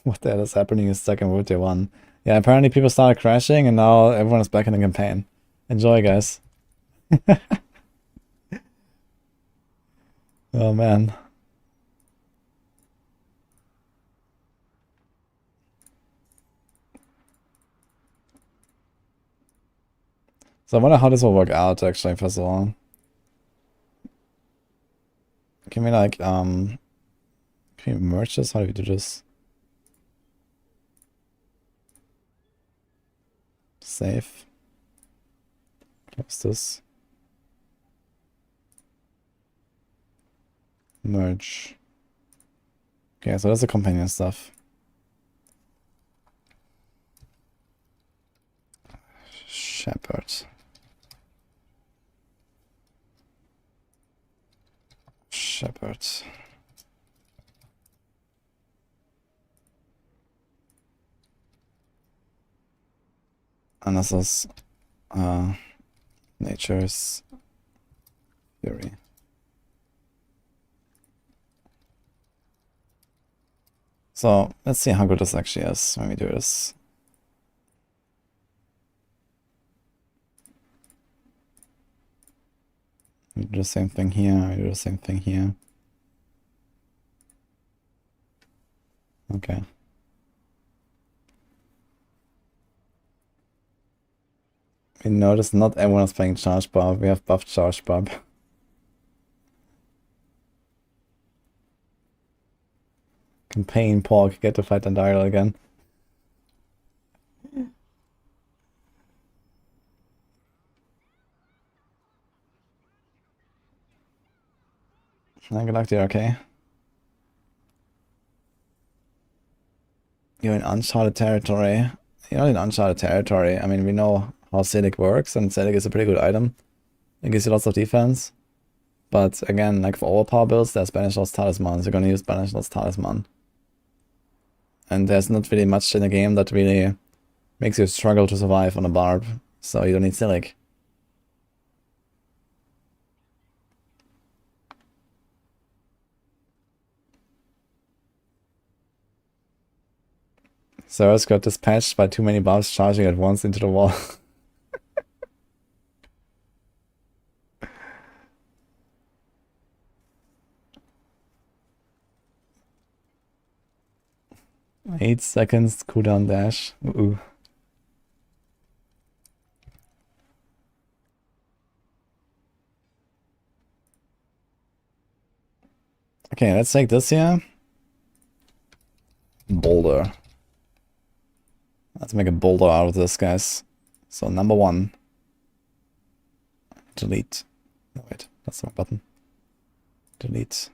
What the hell is happening is stuck in World Tier 1. Yeah, apparently people started crashing and now everyone is back in the campaign. Enjoy, guys. Oh man. So I wonder how this will work out actually, first of all. Can we like can we merge this? How do we do this? Save. Close this. Merge. Okay, so that's the companion stuff. Shepherd. Shepherd. And this is Nature's Fury. So let's see how good this actually is when we do this. We do the same thing here, we do the same thing here. Okay. We notice not everyone is playing Charge Barb, we have buffed Charge Barb. Campaign Pork, get to fight Dandariel again. Good luck, dear, okay? You're in uncharted territory. You're not in uncharted territory. I mean, we know how Selic works, and Selic is a pretty good item. It gives you lots of defense. But again, like for overpower builds, there's Banish Lost Talisman, so you're gonna use Banish Lost Talisman. And there's not really much in the game that really makes you struggle to survive on a Barb, so you don't need Silic. Sorc got dispatched by too many Barbs charging at once into the wall. Eight seconds cooldown dash. Ooh. Okay, let's take this here. Boulder. Let's make a boulder out of this, guys. So number 1. Delete. No, wait, that's the wrong button. Delete.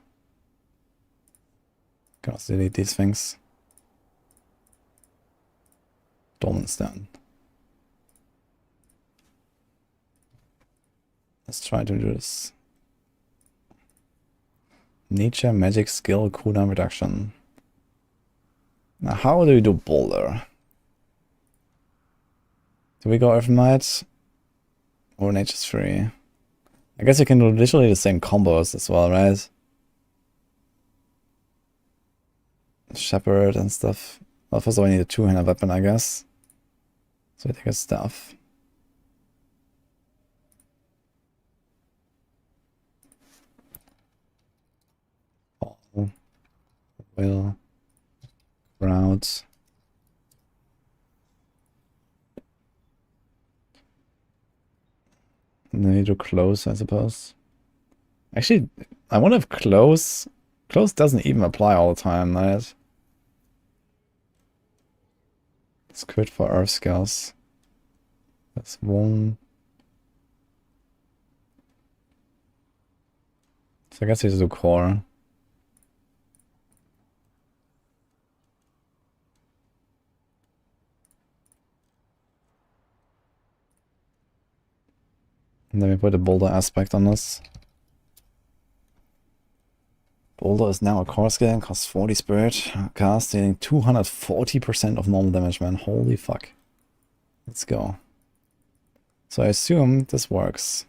Can also delete these things. Dolmen Stone. Let's try to do this. Nature, magic, skill, cooldown reduction. Now, how do we do boulder? Do we go Earthmite? Or Nature's Fury? I guess you can do literally the same combos as well, right? Shepherd and stuff. Well, first of all, I need a two-handed weapon, I guess. So I take a staff. Will. Route. And then you do close, I suppose. Actually, I wonder if close doesn't even apply all the time, right? It's good for earth skills. That's one. So I guess we just do core. And then we put a boulder aspect on this. Boulder is now a core skill and costs 40 spirit. Cast dealing 240% of normal damage, man. Holy fuck. Let's go. So I assume this works.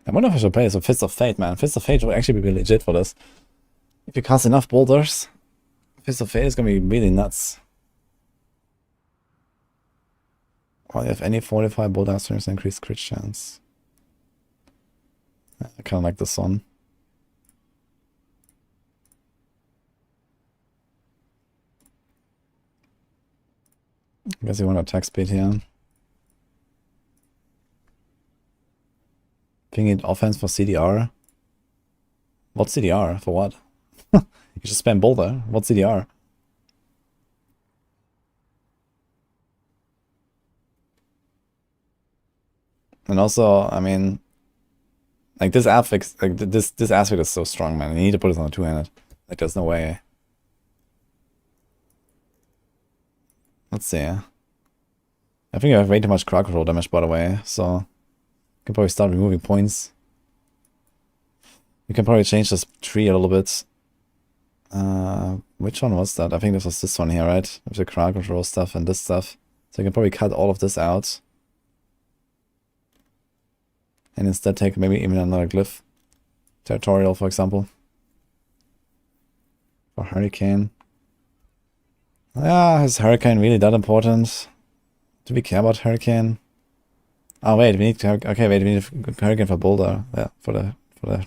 I wonder if I should play some Fist of Fate, man. Fist of Fate would actually be really legit for this. If you cast enough boulders, Fist of Fate is gonna be really nuts. While you have any fortified boulder strength, increased crit chance. I kinda like this one. I guess you want attack speed here. Pinging offense for CDR. What CDR? For what? You should spam boulder. What CDR? And also, I mean, like this aspect, this aspect is so strong, man. You need to put it on a two-handed. Like there's no way. Let's see. I think I have way too much crowd control damage, by the way, so I can probably start removing points. We can probably change this tree a little bit. Which one was that? I think this was this one here, right? With the crowd control stuff and this stuff. So I can probably cut all of this out. And instead take maybe even another glyph. Territorial, for example. For Hurricane. Yeah, is Hurricane really that important? Do we care about Hurricane? Oh wait, we need okay, wait, we need Hurricane for Boulder. Yeah, for the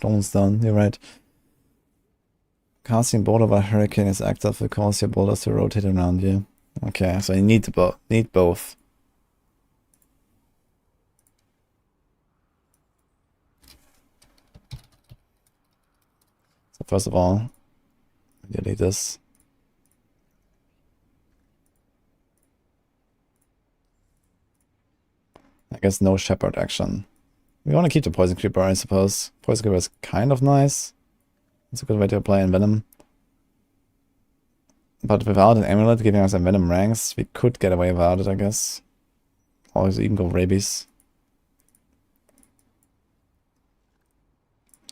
Rolling Stone, you're right. Casting Boulder by Hurricane is active, it causes your boulders to rotate around you. Okay, so you need both. So first of all, delete this. I guess no Shepherd action. We want to keep the Poison Creeper, I suppose. Poison Creeper is kind of nice. It's a good way to apply Envenom. But without an amulet giving us Envenom ranks, we could get away without it, I guess. Or even go Rabies.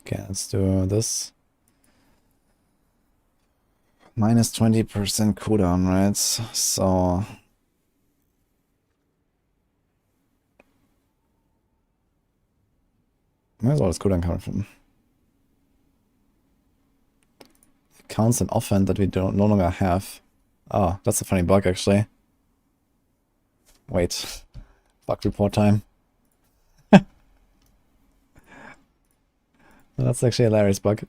Okay, let's do this. Minus 20% cooldown, right? So... where's all this cooldown coming from? It counts an offhand that we no longer have. Oh, that's a funny bug, actually. Wait. Bug report time. That's actually a hilarious bug.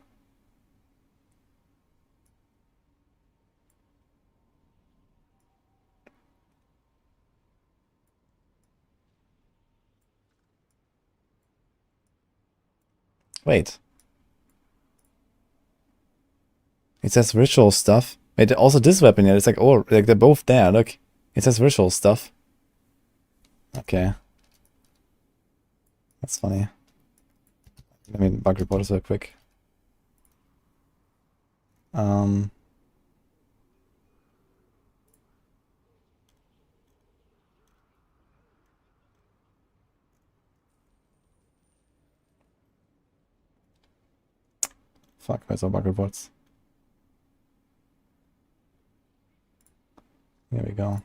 Wait. It says ritual stuff. Wait, also this weapon here, it's like, oh, like they're both there, look. It says ritual stuff. Okay. That's funny. Let me bug report this real quick. Fuck, where's our bug reports? Here we go.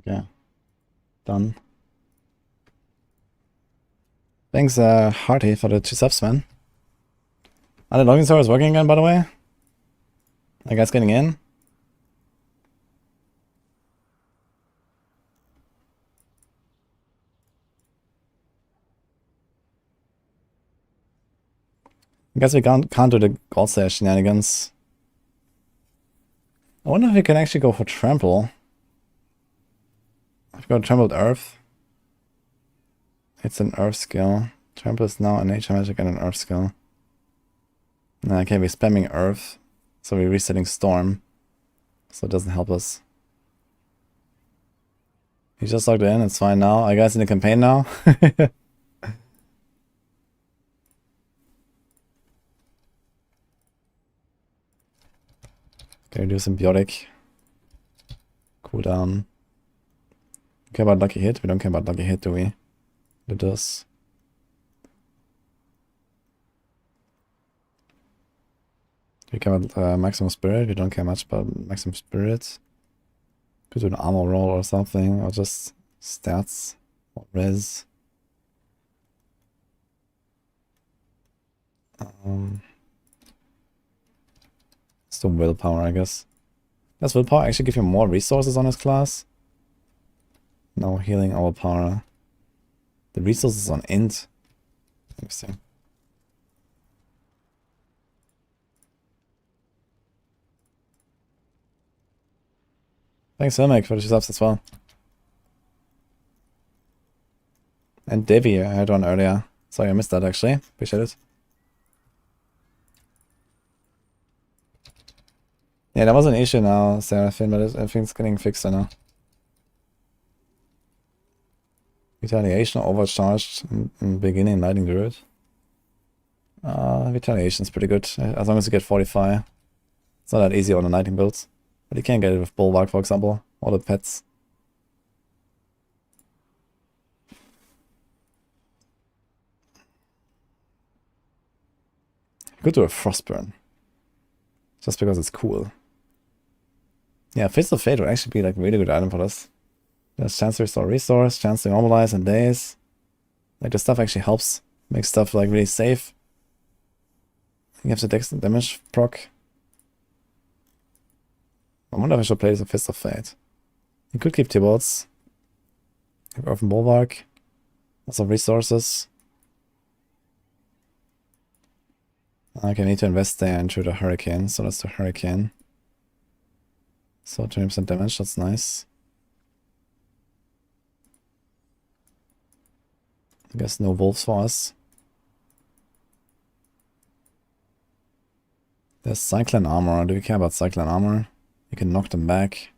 Okay. Done. Thanks, Hearty, for the 2 subs, man. Are the login servers working again, by the way? Are you guys getting in? I guess we can't do the gold slayer shenanigans. I wonder if we can actually go for trample. I've got trampled earth. It's an earth skill. Trample is now a nature magic and an earth skill. Nah, okay, we're spamming earth. So we're resetting storm. So it doesn't help us. He just logged in, it's fine now. Are you guys in the campaign now? Okay, we do symbiotic. Cooldown. Care about lucky hit? We don't care about lucky hit, do we? Do this. We care about maximum spirit. We don't care much about maximum spirit. Could do an armor roll or something, or just stats or res. It's the willpower, I guess. Does willpower actually give you more resources on his class? No, healing overpower. The resources on int. Interesting. Thanks, Helmick, for the 2 subs as well. And Devi, I had one earlier. Sorry, I missed that actually. Appreciate it. Yeah, that was an issue now, Seraphim, but everything's getting fixed now. Retaliation overcharged in beginning Lightning Druid. Retaliation's pretty good, as long as you get 45. It's not that easy on the Lightning builds. But you can get it with Bulwark, for example, or the pets. You could do a Frostburn. Just because it's cool. Yeah, Fist of Fate would actually be like a really good item for this. There's chance to restore resource, chance to normalize in days. Like the stuff actually helps. Makes stuff like really safe. You have the dex damage proc. I wonder if I should play as a Fist of Fate. You could keep T-Bolts. Have Earthen Bulwark. Lots of resources. Okay, I need to invest there into the Hurricane, so that's the Hurricane. So 20% damage, that's nice. I guess no wolves for us. There's Cyclone Armor. Do we care about Cyclone Armor? You can knock them back.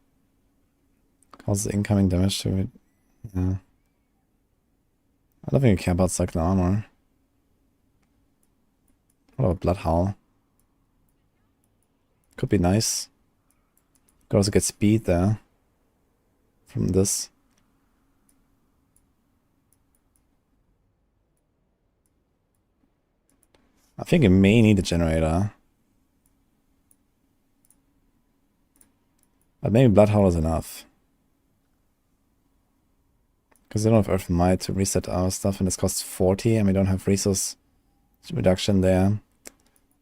Causes incoming damage to it. Yeah. I don't think we care about Cyclone Armor. What about Blood Howl? Could be nice. Could also get speed there. From this. I think it may need a generator. But maybe Blood Howl is enough. Because we don't have Earth Might to reset our stuff, and this costs 40, and we don't have resource reduction there.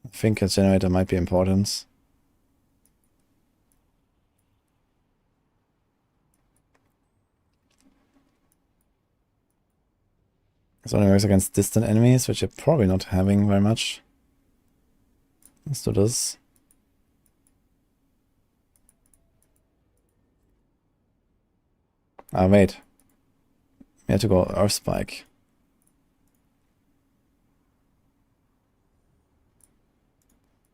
I think a generator might be important. This only works against distant enemies, which you're probably not having very much. Let's do this. Ah, wait. We have to go Earth Spike.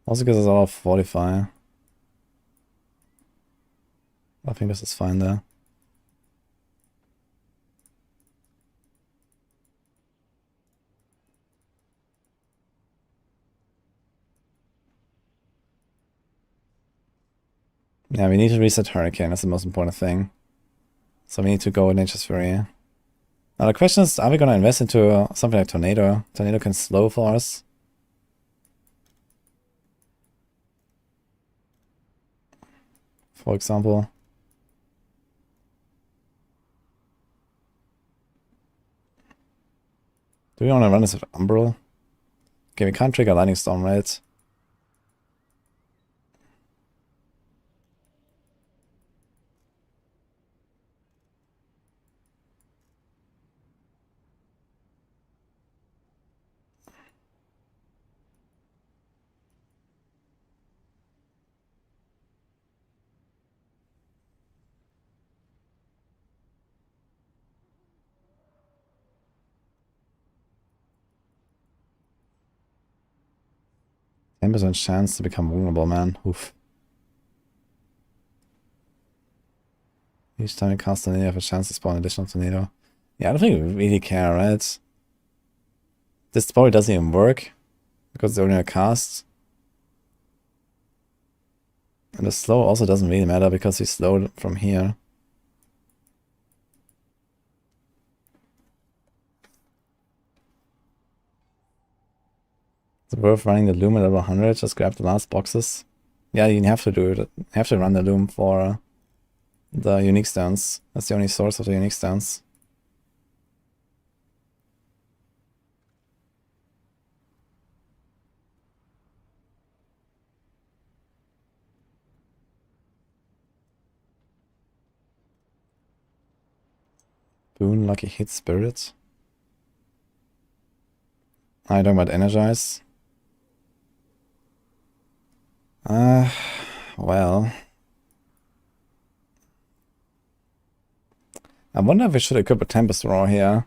Also gives us all of 45. I think this is fine there. Yeah, we need to reset Hurricane, that's the most important thing. So we need to go with Nature's Fury. Now the question is, are we gonna invest into something like Tornado? Tornado can slow for us. For example. Do we want to run this with Umbral? Okay, we can't trigger Lightning Storm, right? 10% chance to become vulnerable, man. Oof. Each time you cast a tornado, you have a chance to spawn an additional tornado. Yeah, I don't think we really care, right? This probably doesn't even work, because it's only a cast. And the slow also doesn't really matter, because he's slowed from here. It's worth running the Loom at level 100, just grab the last boxes. Yeah, you have to do it. You have to run the Loom for the unique stones. That's the only source of the unique stones. Boon, Lucky Hit, Spirit. I don't about Energize. Well. I wonder if we should equip a Tempest Roar here.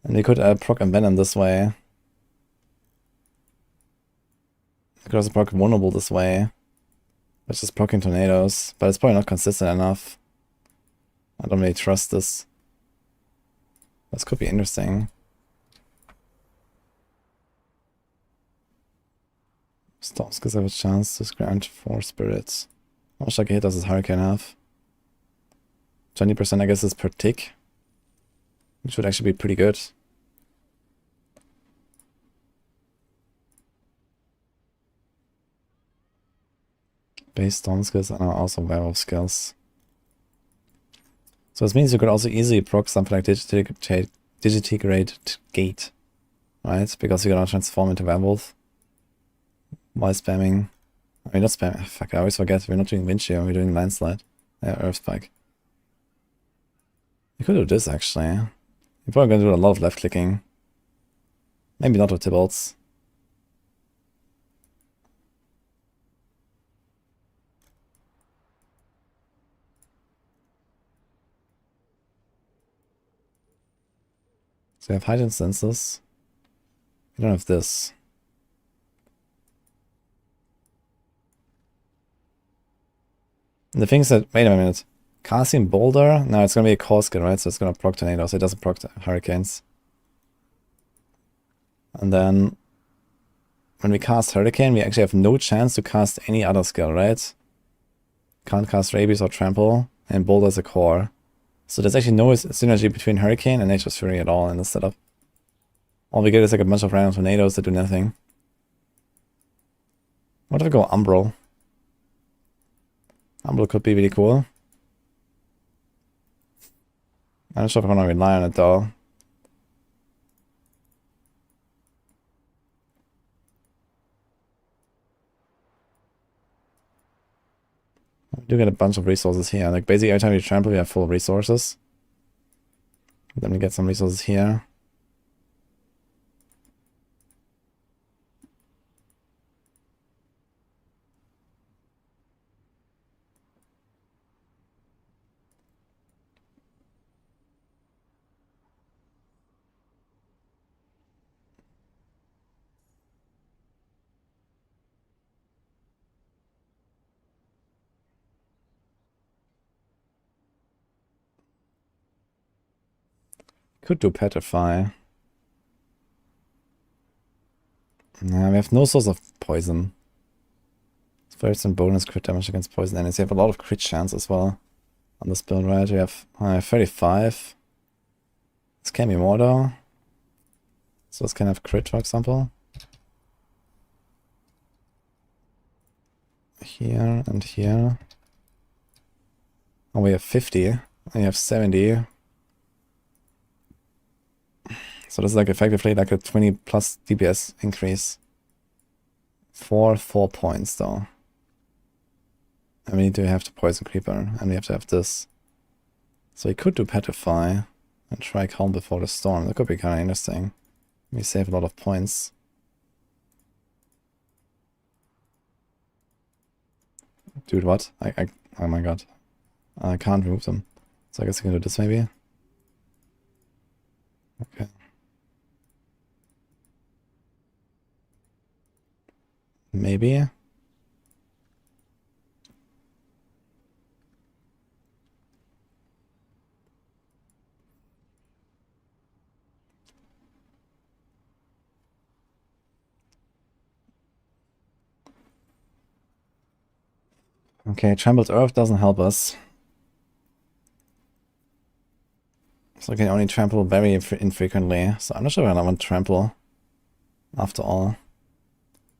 And we could proc Envenom this way. We could also proc Vulnerable this way. Which is procking Tornadoes, but it's probably not consistent enough. I don't really trust this. This could be interesting. Storms gives have a chance to grant 4 spirits. How much lucky hit does this Hurricane have? 20% I guess is per tick. Which would actually be pretty good. Base Storm skills are also Werewolf skills. So this means you could also easily proc something like Digitigrade Gate. Right? Because you're gonna transform into Werewolf. While spamming. I mean, not spamming. Fuck, I always forget. We're not doing Wind Shear, we're doing Landslide. Yeah, Earth Spike. You could do this actually. You're probably gonna do a lot of left clicking. Maybe not with Tibalts. So we have heightened senses. We don't have this. And the thing is that, wait a minute. Casting Boulder? No, it's gonna be a core skill, right? So it's gonna proc Tornadoes, it doesn't proc Hurricanes. And then when we cast Hurricane, we actually have no chance to cast any other skill, right? Can't cast Rabies or Trample, and Boulder is a core. So there's actually no synergy between Hurricane and Nature's Fury at all in this setup. All we get is like a bunch of random tornadoes that do nothing. What if I go Umbral? Umbral could be really cool. I'm not sure if I want to rely on it though. We do get a bunch of resources here. Like basically every time we trample we have full resources. Then we get some resources here. Could do Petrify. Nah, we have no source of poison. First and bonus crit damage against poison enemies. We have a lot of crit chance as well on this build, right? We have 35. This can be more though. So this can have crit, for example. Here and here. Oh, we have 50. And we have 70. So this is like effectively like a 20 plus DPS increase. For 4 points though. And we need to have the Poison Creeper, and we have to have this. So we could do Petrify and try Calm Before the Storm. That could be kind of interesting. We save a lot of points. Dude, what? Oh my god. I can't remove them. So I guess I can do this maybe. Okay. Maybe. Okay, Trampled Earth doesn't help us. So I can only trample very infrequently. So I'm not sure when I want to trample. After all.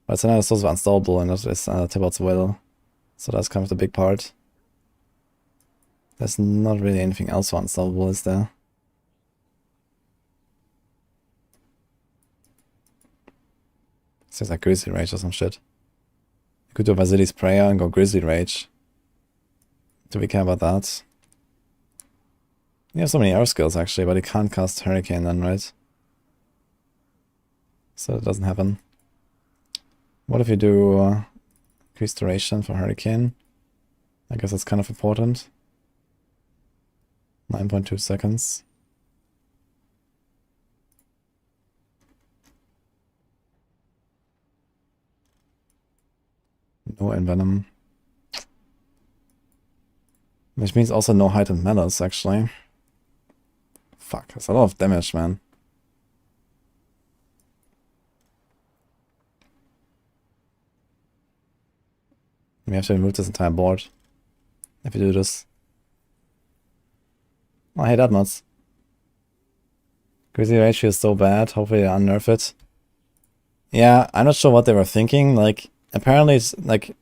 But it's another source of unstoppable, and that is Tibalt's Will. So that's kind of the big part. There's not really anything else for unstoppable, is there? It's just like Grizzly Rage or some shit. You could do Vasili's Prayer and go Grizzly Rage. Do we care about that? You have so many air skills actually, but you can't cast Hurricane then, right? So it doesn't happen. What if you do increased duration for Hurricane? I guess that's kind of important. 9.2 seconds. No Envenom. Which means also no Heightened Malice, actually. Fuck, that's a lot of damage, man. We have to remove this entire board if we do this. Oh, I hate that much. Grizzly Rage is so bad. Hopefully they unnerf it. Yeah, I'm not sure what they were thinking. Like, apparently it's like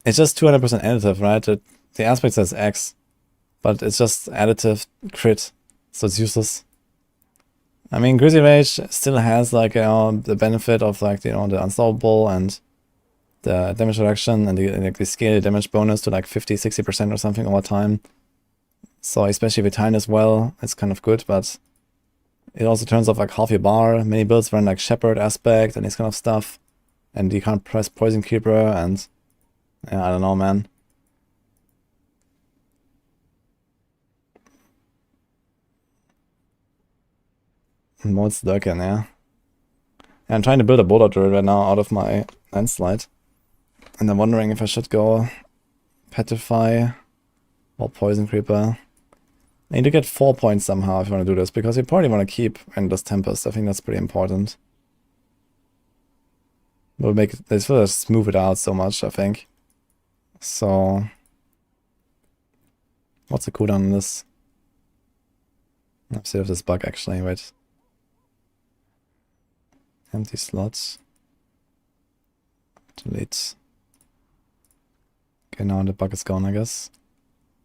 it's just 200% additive, right? The aspect says X, but it's just additive crit, so it's useless. I mean, Grizzly Rage still has like the benefit of like the unstoppable and the damage reduction and the scale damage bonus to like 50-60% or something over time. So especially with time as well, it's kind of good, but it also turns off like half your bar. Many builds run like Shepherd aspect and this kind of stuff. And you can't press Poison Keeper and yeah, I don't know, man. Mode's lurking, yeah. I'm trying to build a Boulder Druid right now out of my landslide. And I'm wondering if I should go Petrify or Poison Creeper. I need to get 4 points somehow if you want to do this, because you probably want to keep Endless Tempest. I think that's pretty important. We'll make it, this will smooth it out so much, I think. So, what's the cooldown on this? Let's see if this bug actually, wait. Empty slots. Delete. Okay, now the bug is gone, I guess.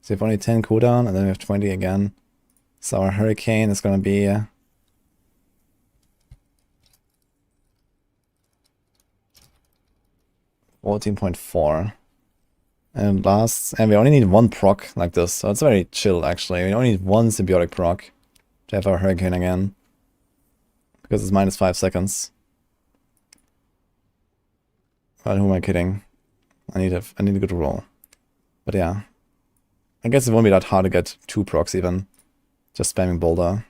So we have only 10 cooldown, and then we have 20 again. So our Hurricane is gonna be 14.4. And lasts, and we only need 1 proc like this, so it's very chill actually. We only need 1 symbiotic proc to have our Hurricane again. Because it's minus 5 seconds. But who am I kidding? I need a good roll. But yeah. I guess it won't be that hard to get 2 procs even. Just spamming Boulder.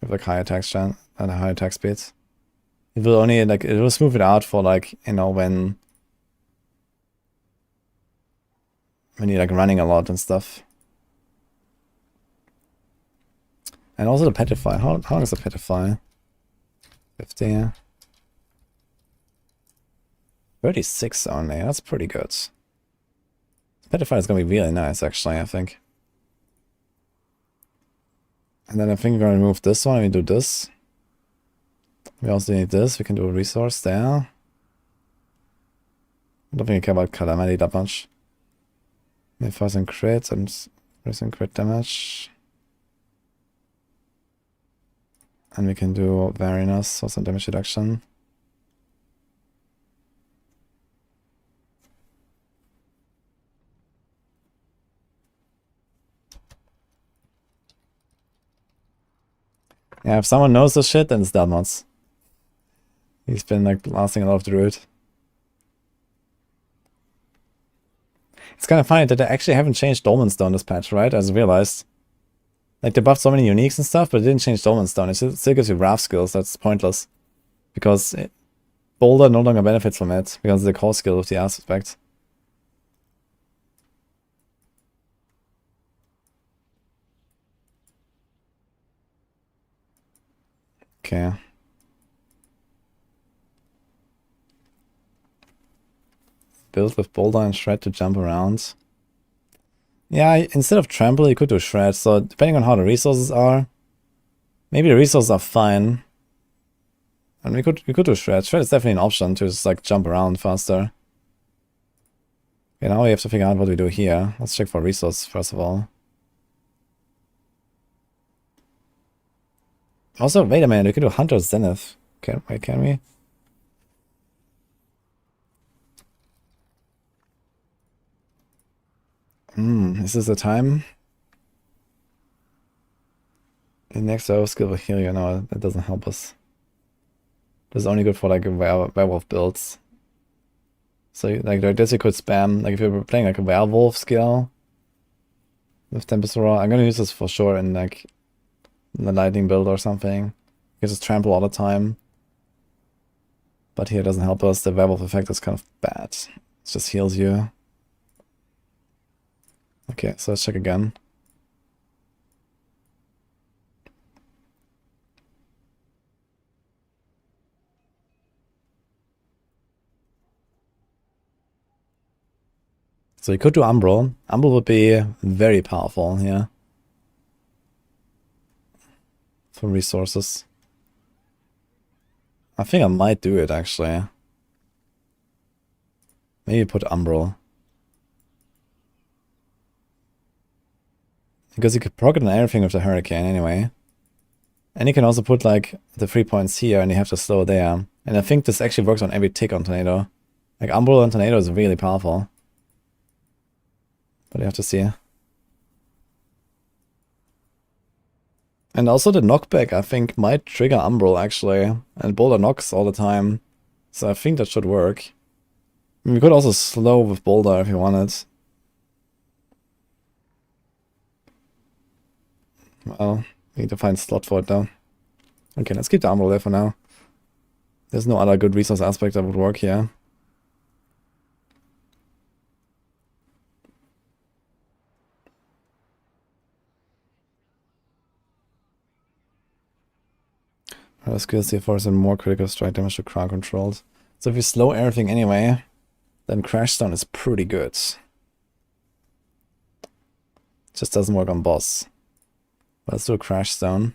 With like high attack and a high attack speed. It will only like it will smooth it out for like, you know, when you're like running a lot and stuff. And also the Petrify. How long is the Petrify? 50. 36 only. That's pretty good. Petrify is gonna be really nice, actually, I think. And then I think we're gonna remove this one and we do this. We also need this. We can do a resource there. I don't think I care about Calamity that much. Maybe first and crit and recent crit damage. And we can do Varinus for some damage reduction. Yeah, if someone knows this shit, then it's Delmods. He's been like lasting a lot of Druid. It's kind of funny that they actually haven't changed Dolmen's Stone this patch, right? As I realized. Like, they buffed so many uniques and stuff, but it didn't change Dolmen's Stone. It still gives you Wrath skills, that's pointless. Because Boulder no longer benefits from it, because it's the core skill of the aspect. Okay. Build with Boulder and Shred to jump around. Yeah, instead of Trample, you could do Shred, so depending on how the resources are, maybe the resources are fine. And we could do Shred. Shred is definitely an option to just like jump around faster. Okay, now we have to figure out what we do here. Let's check for resources first of all. Also, wait a minute, we could do Hunter's Zenith. Can we? Is this the time? The next skill will heal you. No, that doesn't help us. This is only good for like werewolf builds. So like this you could spam, like if you're playing like a werewolf skill with Tempest Aura, I'm gonna use this for sure in like the lightning build or something. Because it's trample all the time. But here it doesn't help us. The werewolf effect is kind of bad. It just heals you. Okay, so let's check again. So you could do Umbral. Umbral would be very powerful here. For resources. I think I might do it actually. Maybe put Umbral. Because you could proc it on everything with the Hurricane anyway. And you can also put like the 3 points here and you have to slow there. And I think this actually works on every tick on Tornado. Like Umbral on Tornado is really powerful. But you have to see. And also the knockback I think might trigger Umbral actually. And Boulder knocks all the time. So I think that should work. I mean, we could also slow with Boulder if you wanted. Well, we need to find a slot for it though. Okay, let's keep the Umbral there for now. There's no other good resource aspect that would work here. Our skills here force more critical strike damage to crowd controlled. So if you slow everything anyway, then Crash Stone is pretty good. Just doesn't work on boss. But let's do a Crash Stone.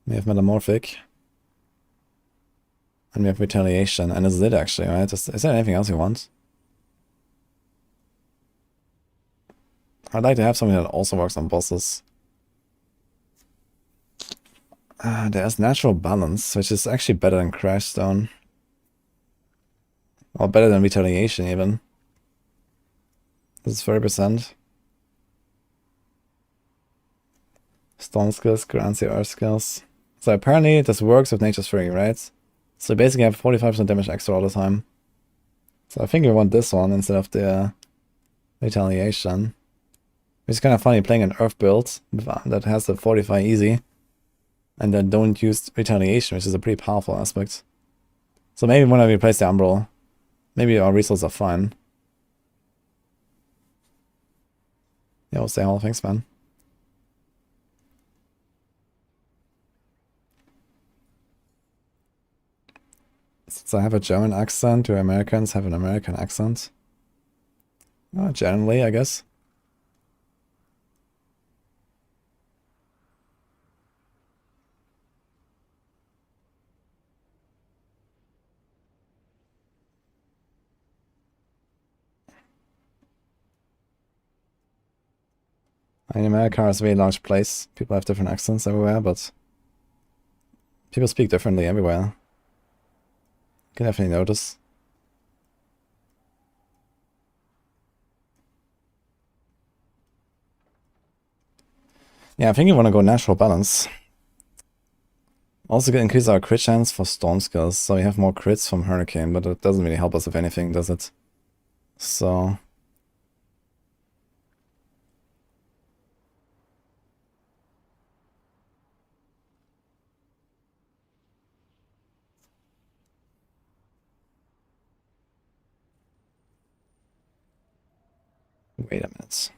We have Metamorphic. And we have Retaliation. And this is it actually, right? Is there anything else you want? I'd like to have something that also works on bosses. There's Natural Balance, which is actually better than Crash Stone. Or better than Retaliation even. This is 30%. Stone skills grants the earth skills. So apparently this works with Nature's Fury, right? So basically have 45% damage extra all the time. So I think we want this one instead of the Retaliation. It's kind of funny playing an earth build that has the 45 easy. And then don't use Retaliation, which is a pretty powerful aspect. So maybe when I replace the Umbral, maybe our resources are fine. Yeah, we'll say all things, man. Since I have a German accent, do Americans have an American accent? Generally, I guess. I mean, America is a very large place. People have different accents everywhere, but People speak differently everywhere. You can definitely notice. Yeah, I think you want to go natural balance. Also increase our crit chance for storm skills, so we have more crits from Hurricane, but it doesn't really help us with anything, does it? So... Wait a minute. So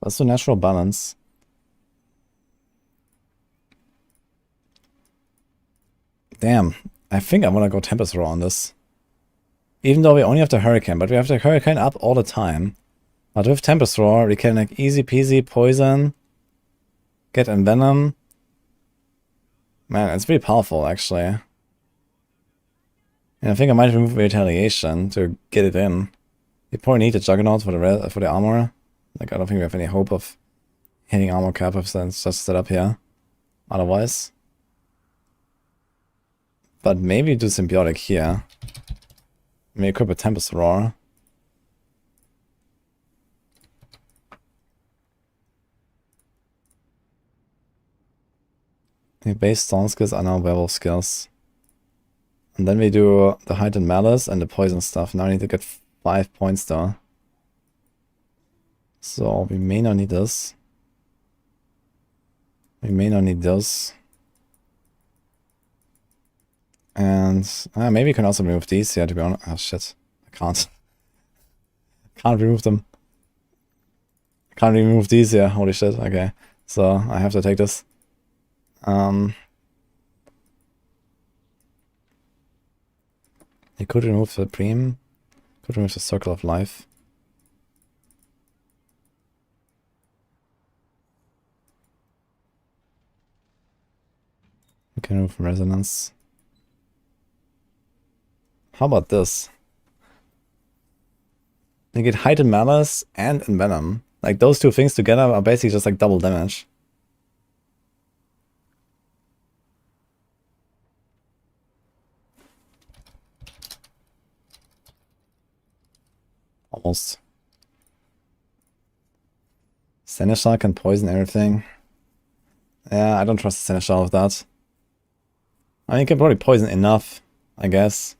let's do natural balance. Damn, I think I want to go Tempest Roar on this. Even though we only have the Hurricane, but we have the Hurricane up all the time. But with Tempest Roar, we can like easy peasy poison, get Envenom. Man, it's pretty powerful actually. And I think I might remove Retaliation to get it in. We probably need the Juggernaut for the armor. Like I don't think we have any hope of hitting armor cap if it's just set up here. Otherwise. But maybe do Symbiotic here. Maybe equip a Tempest Roar. The base storm skills are now werewolf skills. And then we do the heightened malice and the poison stuff. Now I need to get 5 points though. So we may not need this. We may not need this. And maybe you can also remove these here, to be honest. Oh shit, I can't. Can't remove them. Can't remove these here, holy shit, okay. So I have to take this. You could remove the Preem. Could remove the Circle of Life. You can remove Resonance. How about this? You get Heightened Malice and Envenom. Like, those two things together are basically just like double damage. Almost. Seneschal can poison everything. Yeah, I don't trust the Seneschal with that. I mean, you can probably poison enough, I guess.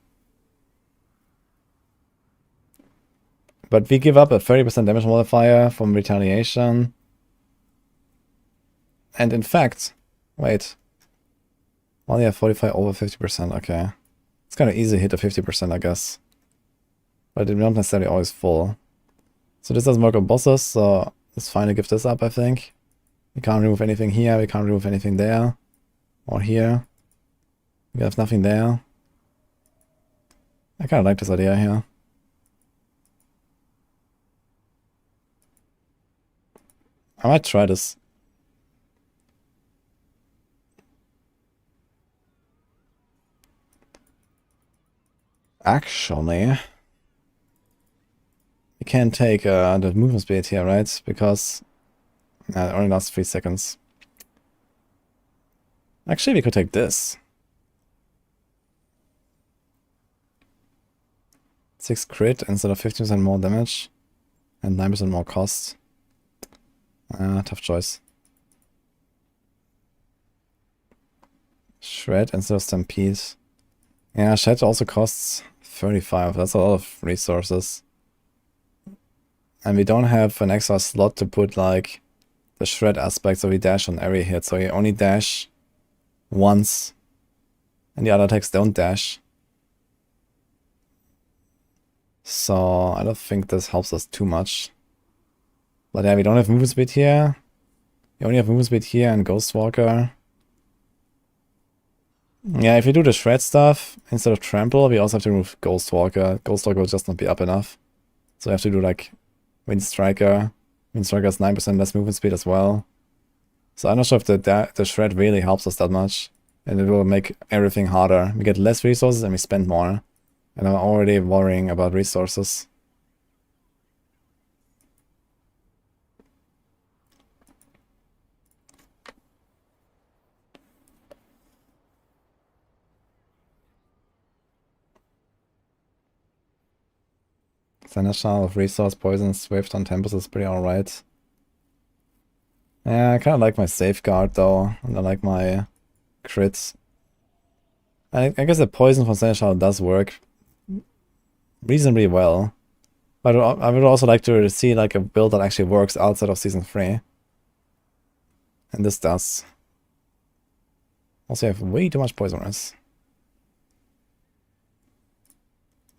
But we give up a 30% damage modifier from Retaliation. And in fact, wait. Only have 45 over 50%, okay. It's kind of easy to hit a 50%, I guess. But it's not necessarily always full. So this doesn't work on bosses, so it's fine to give this up, I think. We can't remove anything here, we can't remove anything there. Or here. We have nothing there. I kind of like this idea here. I might try this. Actually, we can take the movement speed here, right? Because it only lasts 3 seconds. Actually, we could take this. 6 crit instead of 15% more damage and 9% more cost. Tough choice. Shred instead of Stampede. Yeah, Shred also costs 35. That's a lot of resources. And we don't have an extra slot to put like the Shred aspect, so we dash on every hit. So you only dash once and the other attacks don't dash. So I don't think this helps us too much. But yeah, we don't have movement speed here. We only have movement speed here and Ghostwalker. Yeah, if we do the Shred stuff instead of Trample, we also have to remove Ghostwalker. Ghostwalker will just not be up enough. So we have to do like Windstriker. Windstriker has 9% less movement speed as well. So I'm not sure if the Shred really helps us that much. And it will make everything harder. We get less resources and we spend more. And I'm already worrying about resources. Seneschal of Resource, Poison, Swift on Tempest is pretty alright. Yeah, I kind of like my Safeguard though, and I like my crits. I guess the Poison from Seneschal does work reasonably well. But I would also like to see like a build that actually works outside of Season 3. And this does. Also, I have way too much Poisoners.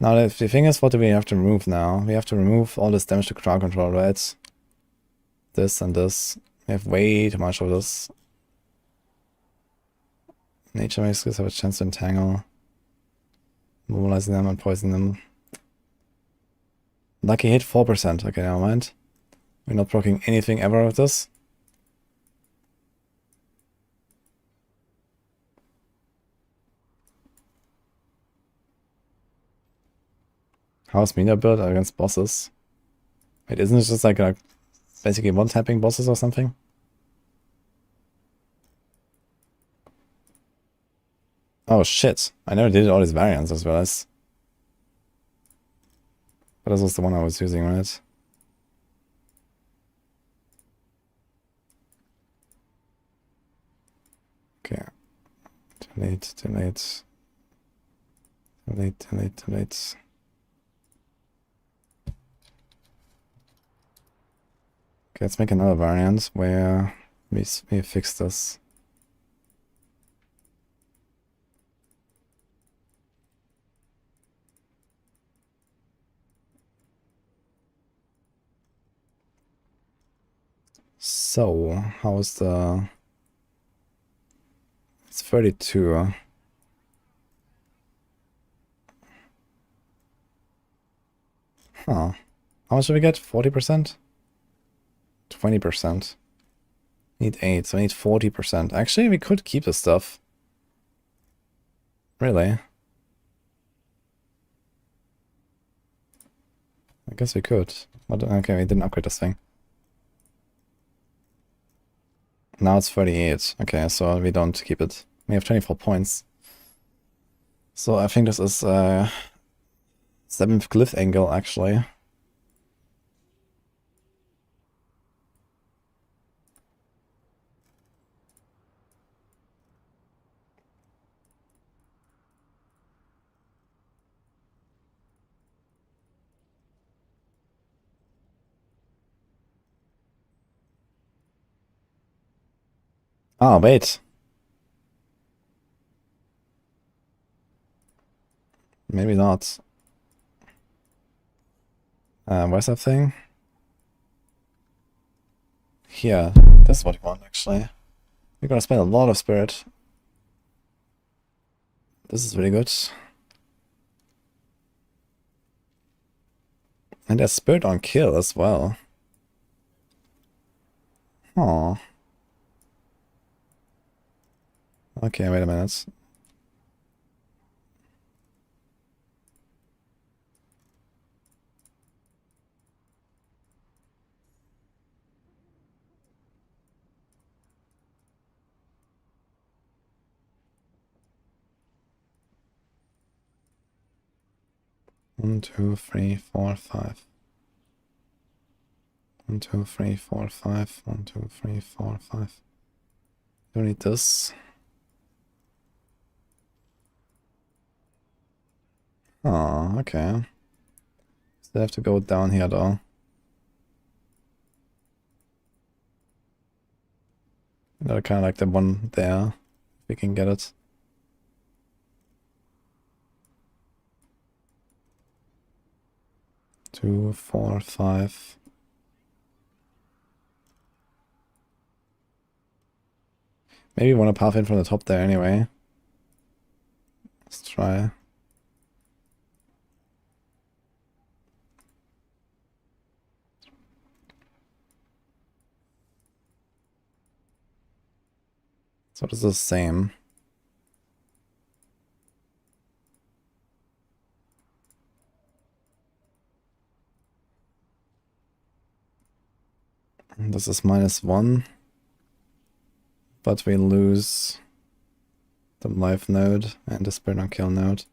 Now, the thing is, what do we have to remove now? We have to remove all this damage to crowd control, right? This and this. We have way too much of this. Nature makes us have a chance to entangle. Mobilizing them and poisoning them. Lucky hit 4%. Okay, never mind. We're not proccing anything ever with this. How's Mina build against bosses? Wait, isn't it just like basically one-tapping bosses or something? Oh shit, I never did all these variants as well as. But this was the one I was using, right? Okay. Too late, too late. Too late, too late, too late. Okay, let's make another variant where we fix this. So, how's the... It's 32. Huh. How much do we get? 40%? 20%. Need 8, so we need 40%. Actually, we could keep this stuff. Really? I guess we could. What? Okay, we didn't upgrade this thing. Now it's 38. Okay, so we don't keep it. We have 24 points. So I think this is 7th glyph angle, actually. Ah, wait. Maybe not. Where's that thing? Here. This is what we want, actually. We're gonna spend a lot of spirit. This is really good. And there's spirit on kill as well. Aww. Okay, wait a minute. One, two, three, four, five. 1, 2, 3, 4, 5. 1, 2, 3, 4, 5. Don't need this. Oh, okay. Still have to go down here though. I kind of like the one there. If we can get it. Two, 4, 5. Maybe want to path in from the top there anyway. Let's try. So it is the same. This is -1. But we lose the life node and the spirit on kill node.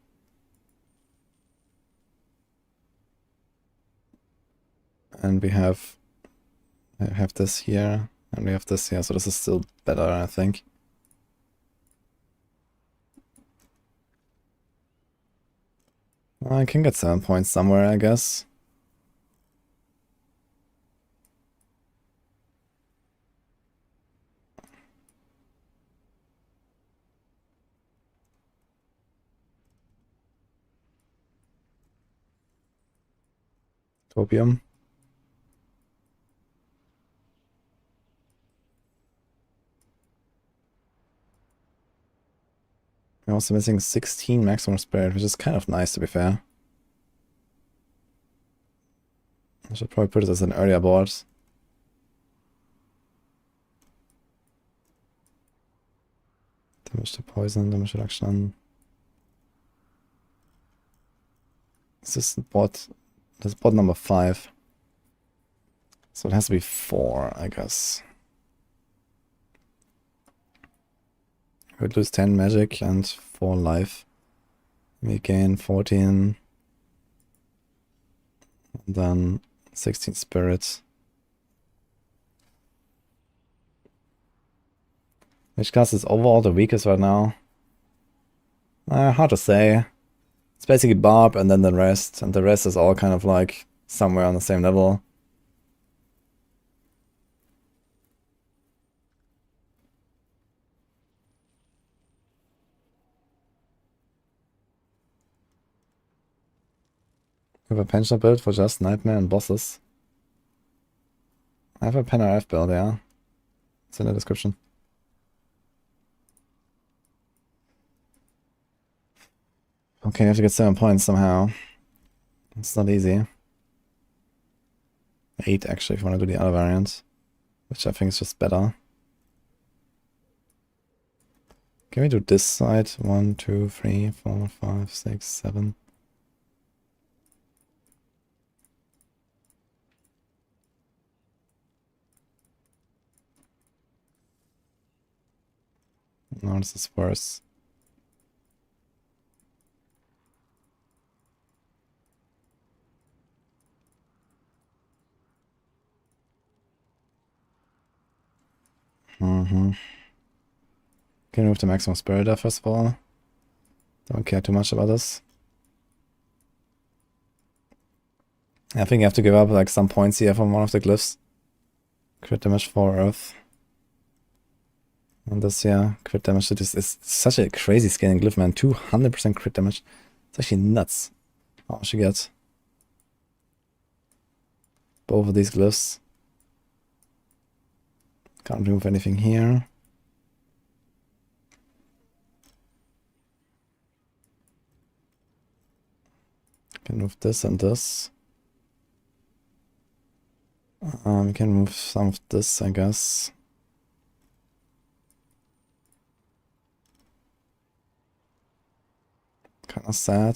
And we have this here, and we have this here, so this is still better, I think. I can get 7 points somewhere, I guess. Topium. We're also missing 16 maximum spirit, which is kind of nice, to be fair. I should probably put it as an earlier board. Damage to poison, damage reduction. This is bot number 5. So it has to be 4, I guess. We would lose 10 magic and 4 life. We gain 14. And then 16 spirits. Which class is overall the weakest right now? Hard to say. It's basically Barb and then the rest. And the rest is all kind of like somewhere on the same level. We have a pensioner build for just Nightmare and bosses. I have a Pen RF build, yeah. It's in the description. Okay, I have to get 7 points somehow. It's not easy. 8 actually, if you want to do the other variant. Which I think is just better. Can we do this side? 1, 2, 3, 4, 5, 6, 7. No, this is worse. Can move the maximum spirit there first of all. Don't care too much about this. I think you have to give up like some points here from one of the glyphs. Crit damage for Earth. And this, yeah, crit damage to this is such a crazy scaling glyph, man. 200% crit damage. It's actually nuts how much you get. Both of these glyphs. Can't remove anything here. Can move this and this. We can move some of this, I guess. Kind of sad.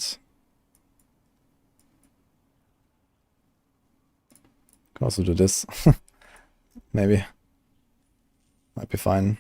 Can also do this. Maybe. Might be fine.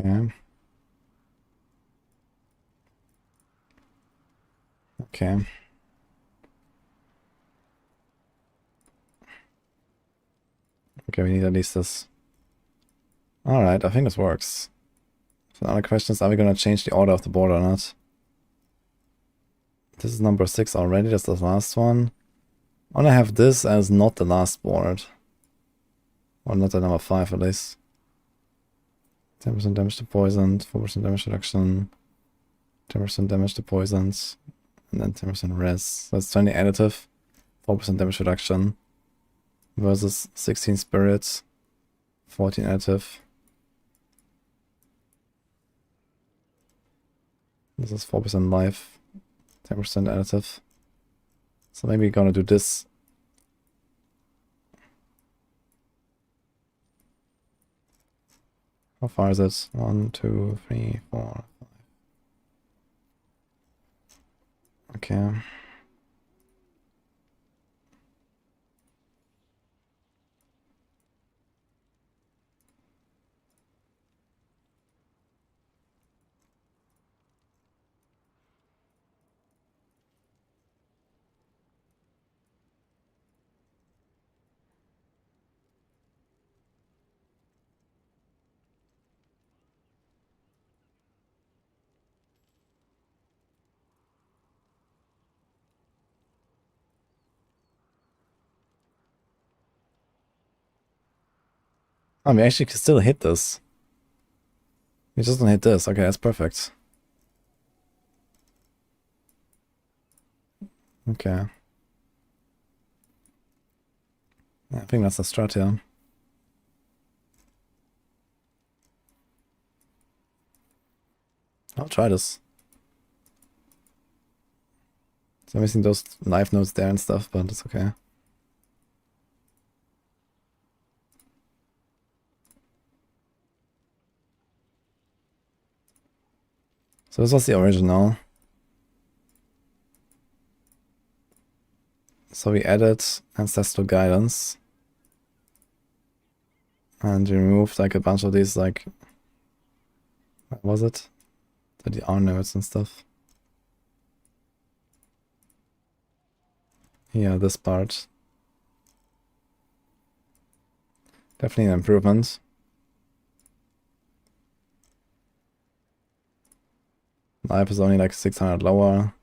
Okay. Okay. Okay, we need at least this. Alright, I think this works. So now the question is, are we gonna change the order of the board or not? This is number 6 already, that's the last one. I wanna have this as not the last board. Or not the number 5 at least. 10% damage to poisoned, 4% damage reduction, 10% damage to poisoned, and then 10% res. So that's 20 additive, 4% damage reduction, versus 16 spirits, 14 additive. This is 4% life, 10% additive. So maybe we're gonna do this How far is it? 1, 2, 3, 4, 5. Okay. Oh, we actually can still hit this. We just don't hit this. Okay, that's perfect. Okay. Yeah, I think that's the strat here. I'll try this. So I'm missing those knife notes there and stuff, but it's okay. So this was the original. So we added Ancestral Guidance. And we removed like a bunch of these, like, what was it? The R nodes and stuff. Yeah, this part. Definitely an improvement. Life is only like 600 lower.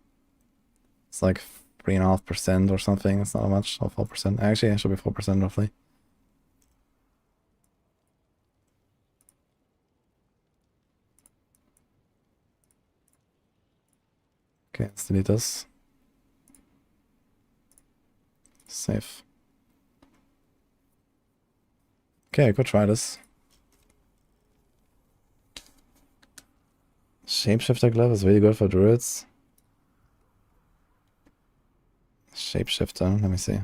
It's like 3.5% or something. It's not much, or 4%. Actually, it should be 4% roughly. Okay, let's delete this. Save. Okay, I could try this. Shapeshifter Glove is really good for druids. Shapeshifter, let me see.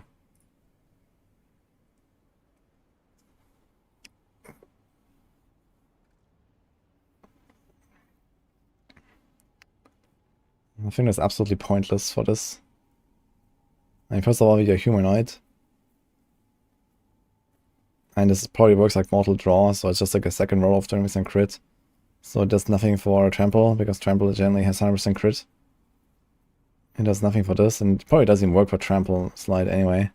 I think that's absolutely pointless for this. I mean, first of all, you're humanoid. And this probably works like Mortal Draw, so it's just like a second roll of 20% crit. So it does nothing for Trample, because Trample generally has 100% crit. It does nothing for this, and it probably doesn't even work for Trample Slide anyway.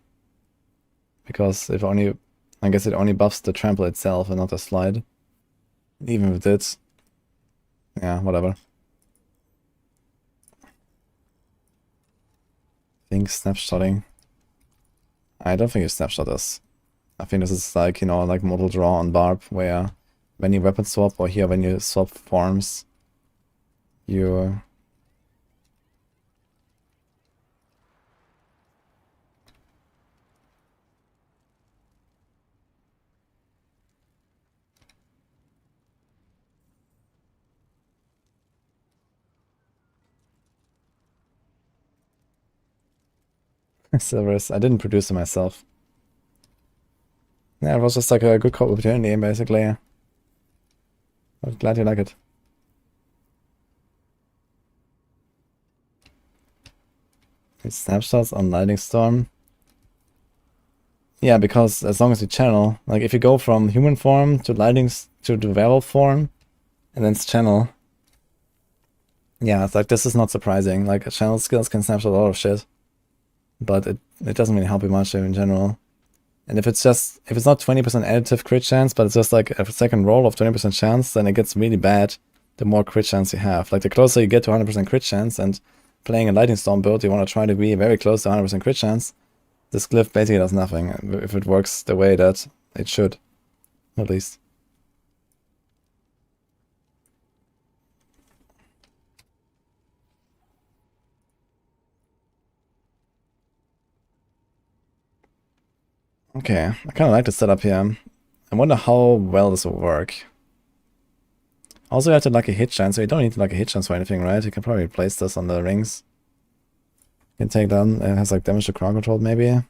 Because if only, I guess it only buffs the Trample itself and not the Slide. Even with it, yeah, whatever. I think snapshotting. I don't think you snapshot this. I think this is like, you know, like Mortal Draw on Barb, where when you weapon swap, or here when you swap forms, you... Silvers, I didn't produce it myself. Yeah, it was just like a good opportunity, basically. I'm glad you like it. It's snapshots on Lightning Storm. Yeah, because as long as you channel, like if you go from human form to to the werewolf form, and then channel. Yeah, it's like, this is not surprising. Like, channel skills can snapshot a lot of shit. But it doesn't really help you much in general. And if it's not 20% additive crit chance, but it's just like a second roll of 20% chance, then it gets really bad the more crit chance you have. Like, the closer you get to 100% crit chance, and playing a Lightning Storm build, you want to try to be very close to 100% crit chance, this glyph basically does nothing, if it works the way that it should, at least. Okay, I kind of like the setup here. I wonder how well this will work. Also, you have to like a hit chance, so you don't need to like a hit chance for anything, right? You can probably replace this on the rings. You can take down, it has like damage to crowd control, maybe. And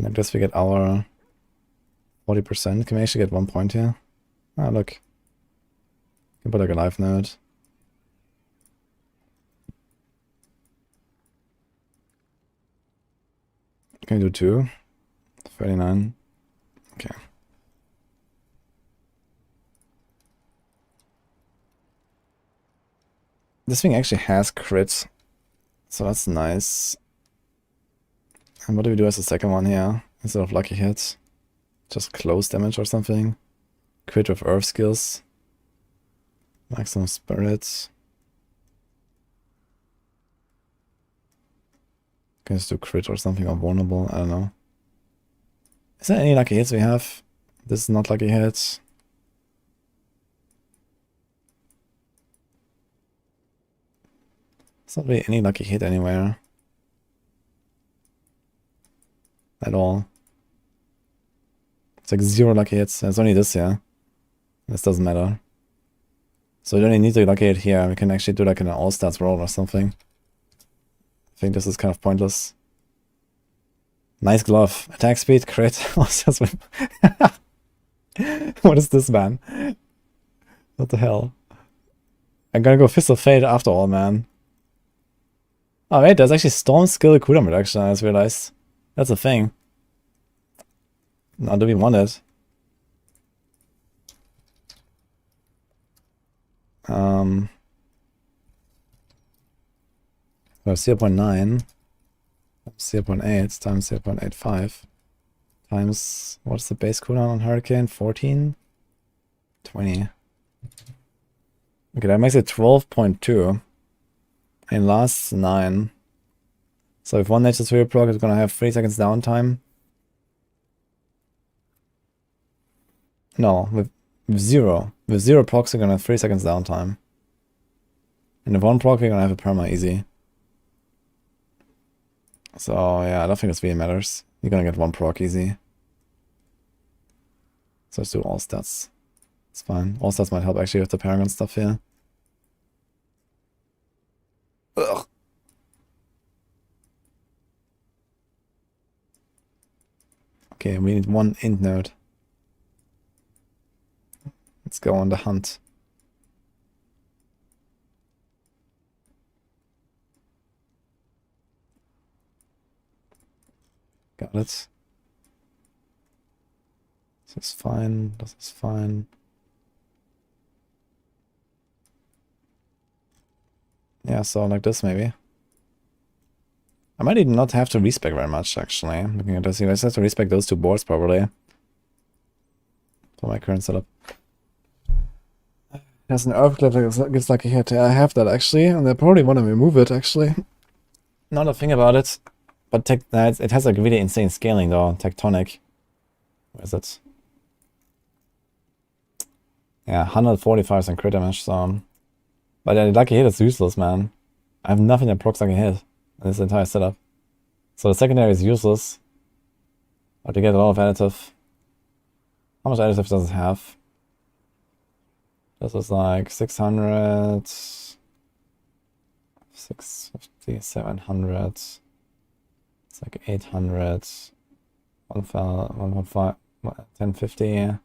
I guess we get our 40%. Can we actually get 1 point here? Ah, look. Can put like a life node. Can we do 2? 39. Okay. This thing actually has crits, so that's nice. And what do we do as the second one here? Instead of lucky hits? Just close damage or something? Crit with earth skills. Maximum spirits. Can just do crit or something or vulnerable, I don't know. Is there any lucky hits we have? This is not lucky hits. There's not really any lucky hit anywhere. At all. It's like 0 lucky hits. It's only this here. This doesn't matter. So we don't even need the lucky hit here. We can actually do like an all-stats roll or something. I think this is kind of pointless. Nice glove. Attack speed, crit. What is this, man? What the hell? I'm gonna go Fist of Fate after all, man. Oh wait, there's actually Storm Skill cooldown reduction, I just realized. That's a thing. Now do we want it? We have 0.9 0.8 times 0.85 times, what's the base cooldown on Hurricane? 14? 20. Okay, that makes it 12.2. And lasts 9. So if one nature 3 proc is gonna have 3 seconds downtime. No, with 0. With 0 procs you're gonna have 3 seconds downtime. And if 1 proc you're gonna have a perma easy. So yeah, I don't think this really matters. You're gonna get 1 proc easy. So let's do all stats. It's fine. All stats might help actually with the Paragon stuff here. Ugh. Okay, we need 1 int node. Let's go on the hunt. Got it. This is fine. This is fine. Yeah, so like this maybe. I might even not have to respec very much actually. Looking at this, I just have to respec those 2 boards probably. For my current setup. There's an Earthclap that gives lucky hit. I have that actually, and I probably want to remove it actually. Not a thing about it. But it has like really insane scaling though. Tectonic. Where is it? Yeah, 145% crit damage, so. But the lucky hit is useless, man. I have nothing that procs lucky hit in this entire setup. So the secondary is useless. But you get a lot of additive. How much additive does it have? This is like 600, 650, 700. It's like 800, 1.5, 1050,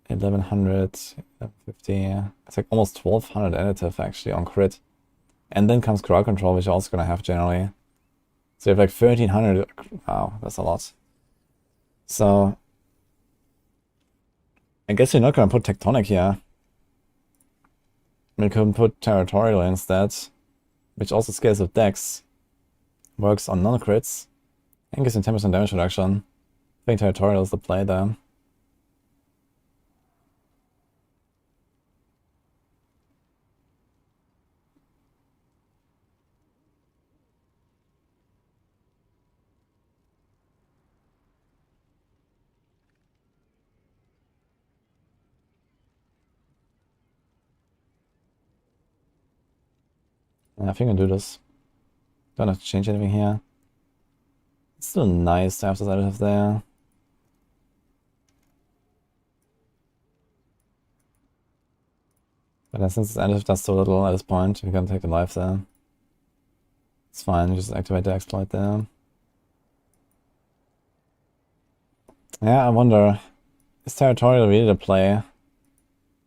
1100, 1150. It's like almost 1200 additive actually on crit. And then comes crowd control, which you're also gonna have generally. So you have like 1300. Wow, that's a lot. So I guess you're not gonna put Tectonic here. We could put Territorial instead, which also scales with Dex. Works on non-crits. And gives him 10% damage reduction. I think Territorial is the play there. Yeah, I think I'll do this. Don't have to change anything here. It's still nice to have this additive there. But then since this additive does so little at this point, we're gonna take the life there. It's fine, just activate the exploit there. Yeah, I wonder, is Territorial really the play?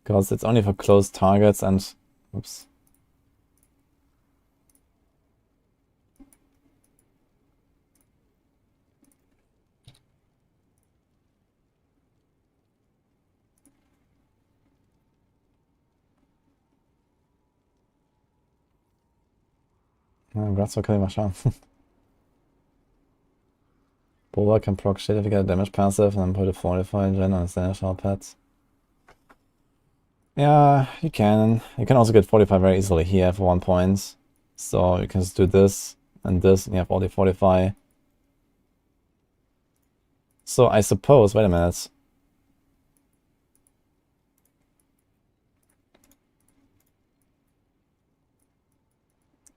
Because it's only for close targets and... Oops. Congrats for killing my shot. Bulwark can proc shit if you get a damage passive and then put a Fortify engine on a Seneschal pet. Yeah, you can. You can also get Fortify very easily here for 1 point. So you can just do this, and you have all the Fortify. So I suppose, wait a minute.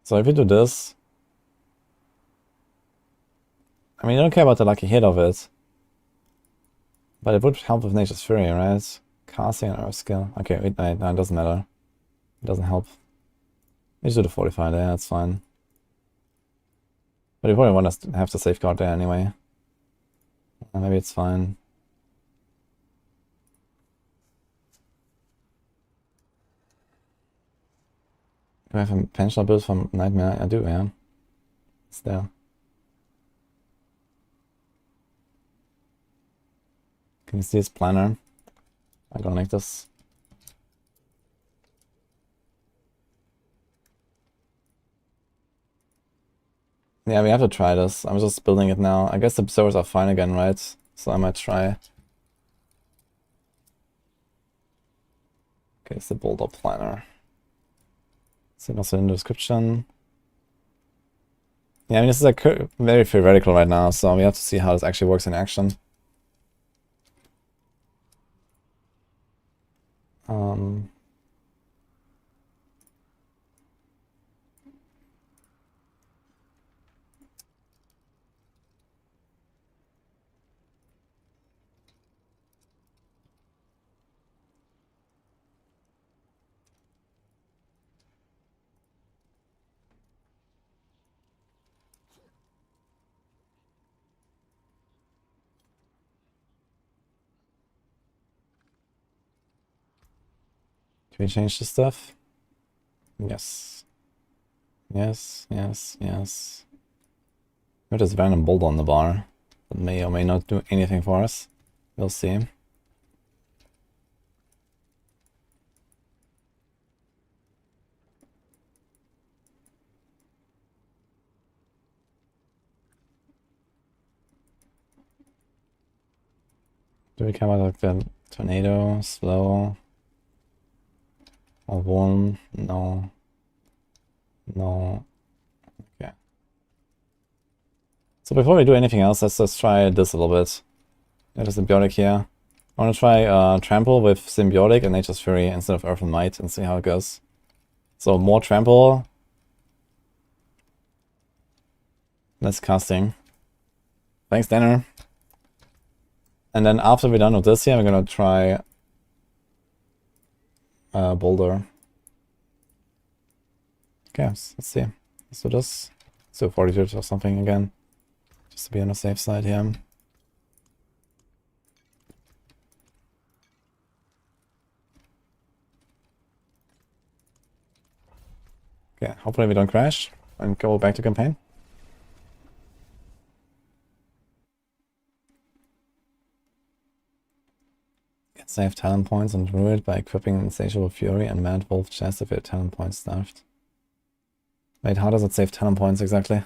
So if you do this, I mean, you don't care about the lucky hit of it. But it would help with Nature's Fury, right? Casting and Earth skill. Okay, wait, no, it doesn't matter. It doesn't help. You just do the Fortify there, that's fine. But you probably want us to have to safeguard there anyway. Maybe it's fine. Do I have a pensional build from Nightmare? I do, yeah. It's there. Can you see his planner? I don't like this. Yeah, we have to try this. I'm just building it now. I guess the servers are fine again, right? So I might try. Okay, it's the Boulder Planner. See also in the description. Yeah, I mean, this is like very theoretical right now, so we have to see how this actually works in action. Can we change the stuff? Yes. Yes, yes, yes. We have this random boulder on the bar that may or may not do anything for us. We'll see. Do we come out like the tornado, slow, or warm? No. No. Okay. So before we do anything else, let's just try this a little bit. There's a Symbiotic here. I want to try Trample with Symbiotic and Nature's Fury instead of Earth and Might and see how it goes. So more Trample. Less casting. Thanks, Danner. And then after we're done with this here, we're gonna try Boulder. Okay, let's see. Let's do this. So 42 or something again. Just to be on the safe side here. Okay, hopefully we don't crash and go back to campaign. Get save talent points on Druid by equipping Insatiable Fury and Mad Wolf chest if your talent points stuffed. Wait, how does it save talent points exactly?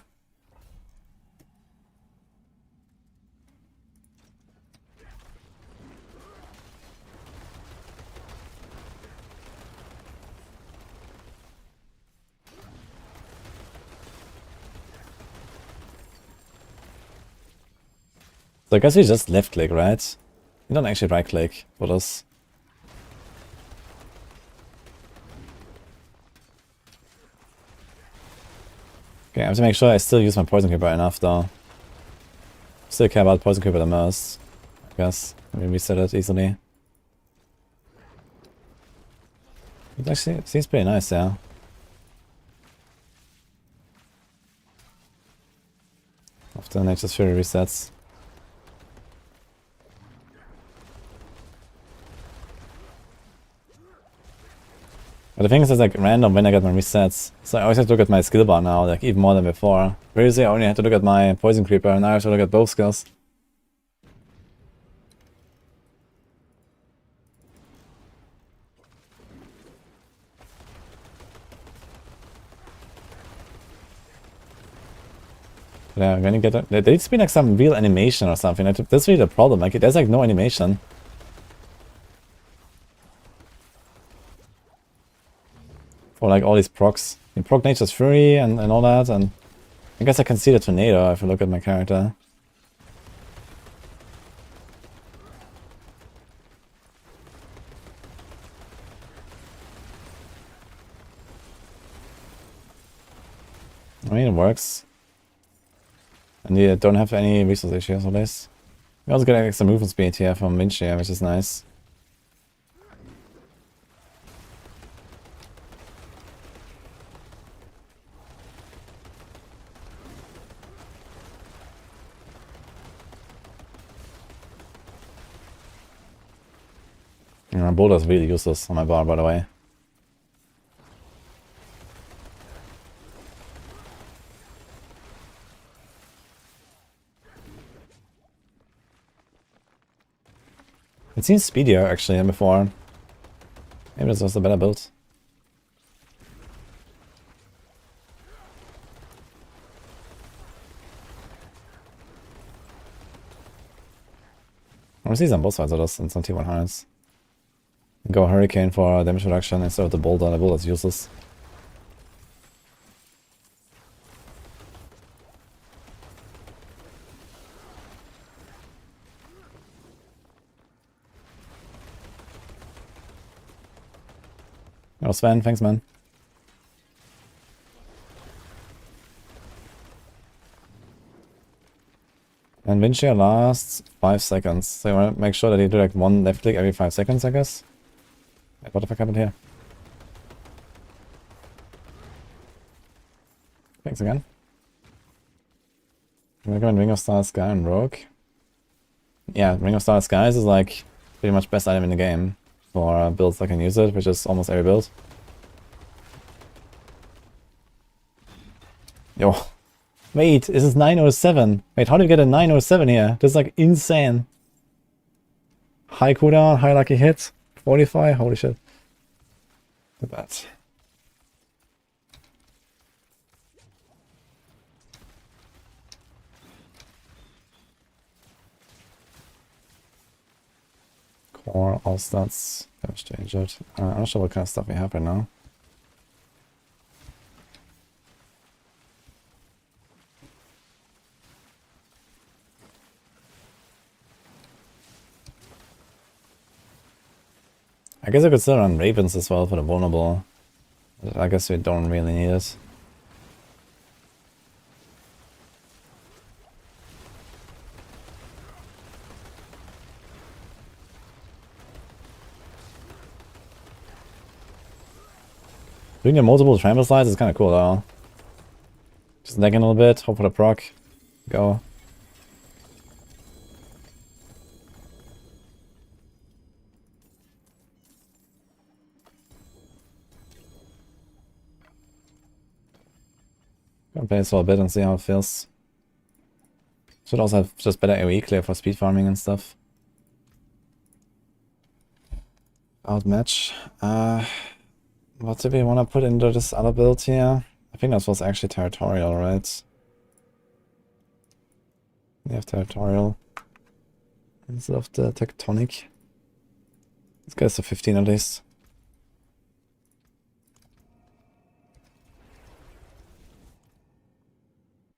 So I guess we just left click, right? We don't actually right click for this. Okay, I have to make sure I still use my Poison Creeper enough though. Still care about Poison Creeper the most, I guess. Let me reset it easily. It actually seems pretty nice, yeah. After Nature's Fury resets. But the thing is, it's like random when I get my resets. So I always have to look at my skill bar now, like even more than before. Previously I only had to look at my poison creeper, and now I have to look at both skills. Yeah, when you get there needs to be like some real animation or something. That's really the problem. Like there's like no animation. For like all these procs. You proc Nature's Fury and all that, and I guess I can see the tornado if I look at my character. I mean, it works. And you don't have any resource issues on this. We also get extra movement speed here from Vinci, which is nice. My boulder is really useless on my bar, by the way. It seems speedier actually than before. Maybe this was a better build. I want to see some both sides of this in some T100s. Go Hurricane for damage reduction instead of the boulder. The boulder is useless. Oh, Sven, thanks, man. And Vinci lasts 5 seconds. So you want to make sure that you do like one left click every 5 seconds, I guess. Wait, what the fuck happened here? Thanks again. I'm gonna go in Ring of Star Sky and Rogue. Yeah, Ring of Star Skies is like pretty much best item in the game for builds that can use it, which is almost every build. Yo. Wait, this is 907. Wait, how do you get a 907 here? This is like insane. High cooldown, high lucky hit, 45, holy shit. Look at that. Core, all stats, damage to injured. I'm not sure what kind of stuff we have right now. I guess I could still run Ravens as well for the vulnerable. But I guess we don't really need it. Doing the multiple trample slides is kind of cool though. Just negging a little bit, hope for the proc. Go. Gonna play this for a bit and see how it feels. Should also have just better AoE clear for speed farming and stuff. Outmatch. What do we want to put into this other build here? I think that was actually territorial, right? We have territorial instead of the tectonic. Let's get us to 15 at least.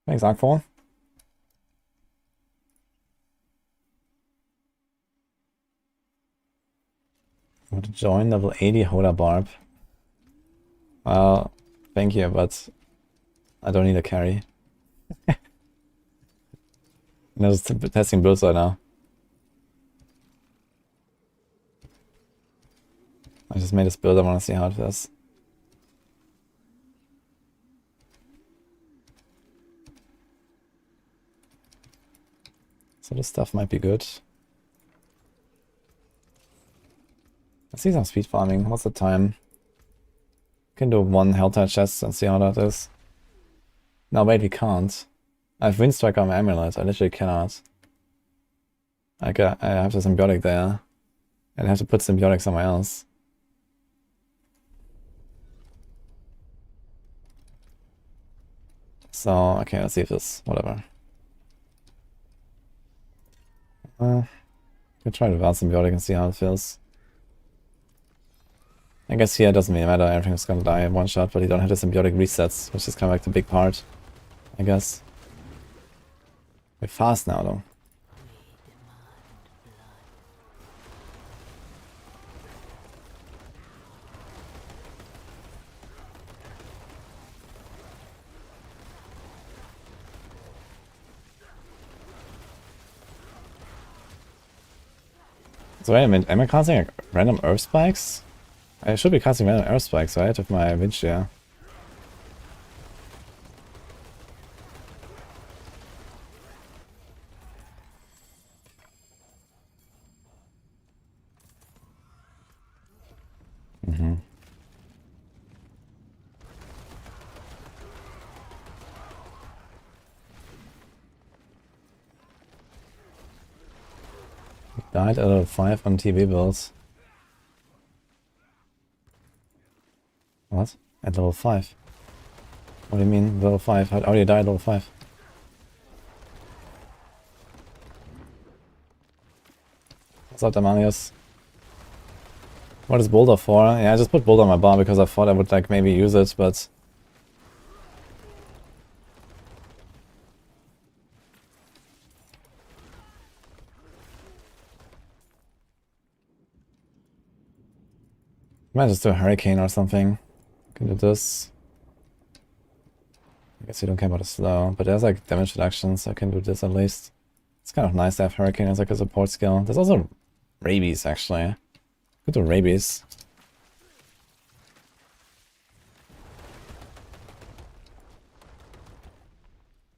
Thanks, Arkfall. I want to join level 80 Hoda Barb. Well, thank you, but I don't need a carry. I'm just testing builds right now. I just made this build, I want to see how it feels. So this stuff might be good. I see some speed farming. What's the time? Can do one Helltide chest and see how that is. No, wait, we can't. I have Windstrike on my amulet. I literally cannot. I have the symbiotic there. And I have to put symbiotic somewhere else. So, okay, let's see if this, whatever. Can try without symbiotic and see how it feels. I guess here it doesn't really matter, everything's gonna die in one shot, but you don't have the symbiotic resets, which is kind of like the big part, I guess. We're fast now though. So wait a minute, am I casting like random earth spikes? I should be casting random earth spikes, right? With my winch here. Died at level 5 on TV builds. What? At level 5? What do you mean level 5? How do you die at level 5? What's up, Damanius? What is Boulder for? Yeah, I just put Boulder on my bar because I thought I would like maybe use it, but... Might just do a hurricane or something. Can do this. I guess you don't care about the slow, but there's like damage reduction, so I can do this at least. It's kind of nice to have hurricane as like a support skill. There's also rabies actually. Could do rabies.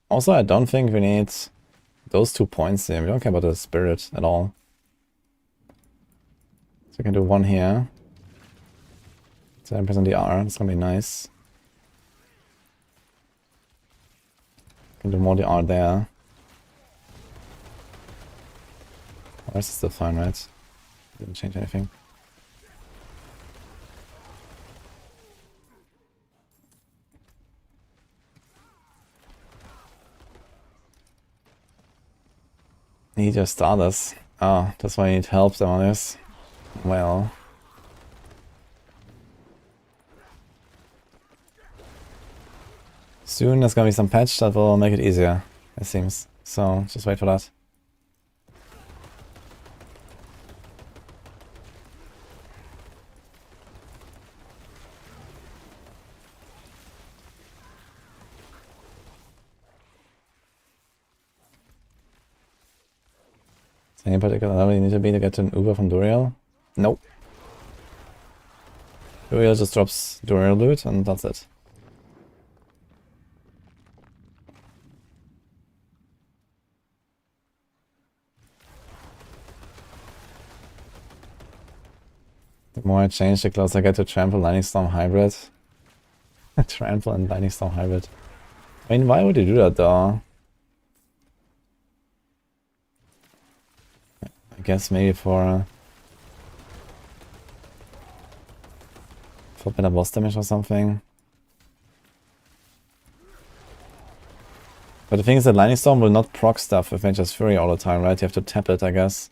Also, I don't think we need those 2 points here. We don't care about the spirit at all. So we can do one here. 7% DR, that's gonna be nice. Can do more DR there. The rest is still fine, right? Didn't change anything. Need your starters. Oh, that's why I need help on this. Well. Soon there's gonna be some patch that will make it easier, it seems. So just wait for that. So any particular level you need to be to get to an Uber from Duriel? Nope. Duriel just drops Duriel loot and that's it. The more I change, the closer I get to Trample Lightning Storm Hybrid. Trample and Lightning Storm Hybrid. I mean, why would you do that though? I guess maybe for better boss damage or something. But the thing is that Lightning Storm will not proc stuff with Nature's Fury all the time, right? You have to tap it, I guess.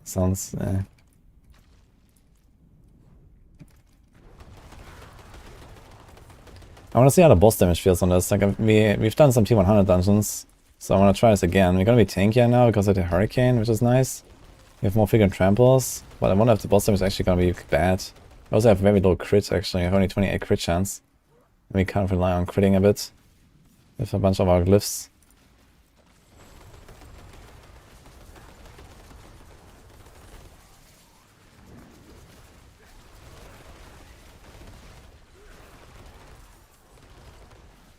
Sounds... I want to see how the boss damage feels on this. Like we've done some T100 dungeons, so I want to try this again. We're gonna be tankier now because of the hurricane, which is nice. We have more frequent tramples, but I wonder if the boss damage is actually gonna be bad. We also have very low crit actually. We have only 28 crit chance. And we kind of rely on critting a bit with a bunch of our glyphs.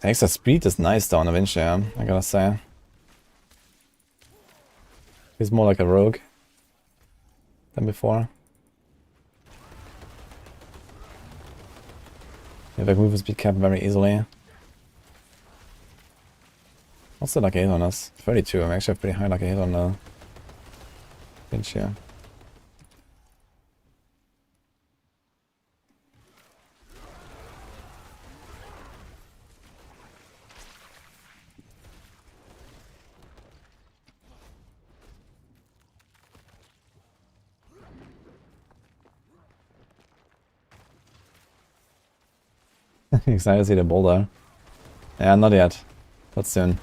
The extra speed is nice though on the Vinci, I gotta say. He's more like a rogue than before. If I move speed cap very easily. What's the lucky hit on us? 32. I actually have pretty high lucky hit on the pinch here. Excited to see the boulder. Yeah, not yet. But soon.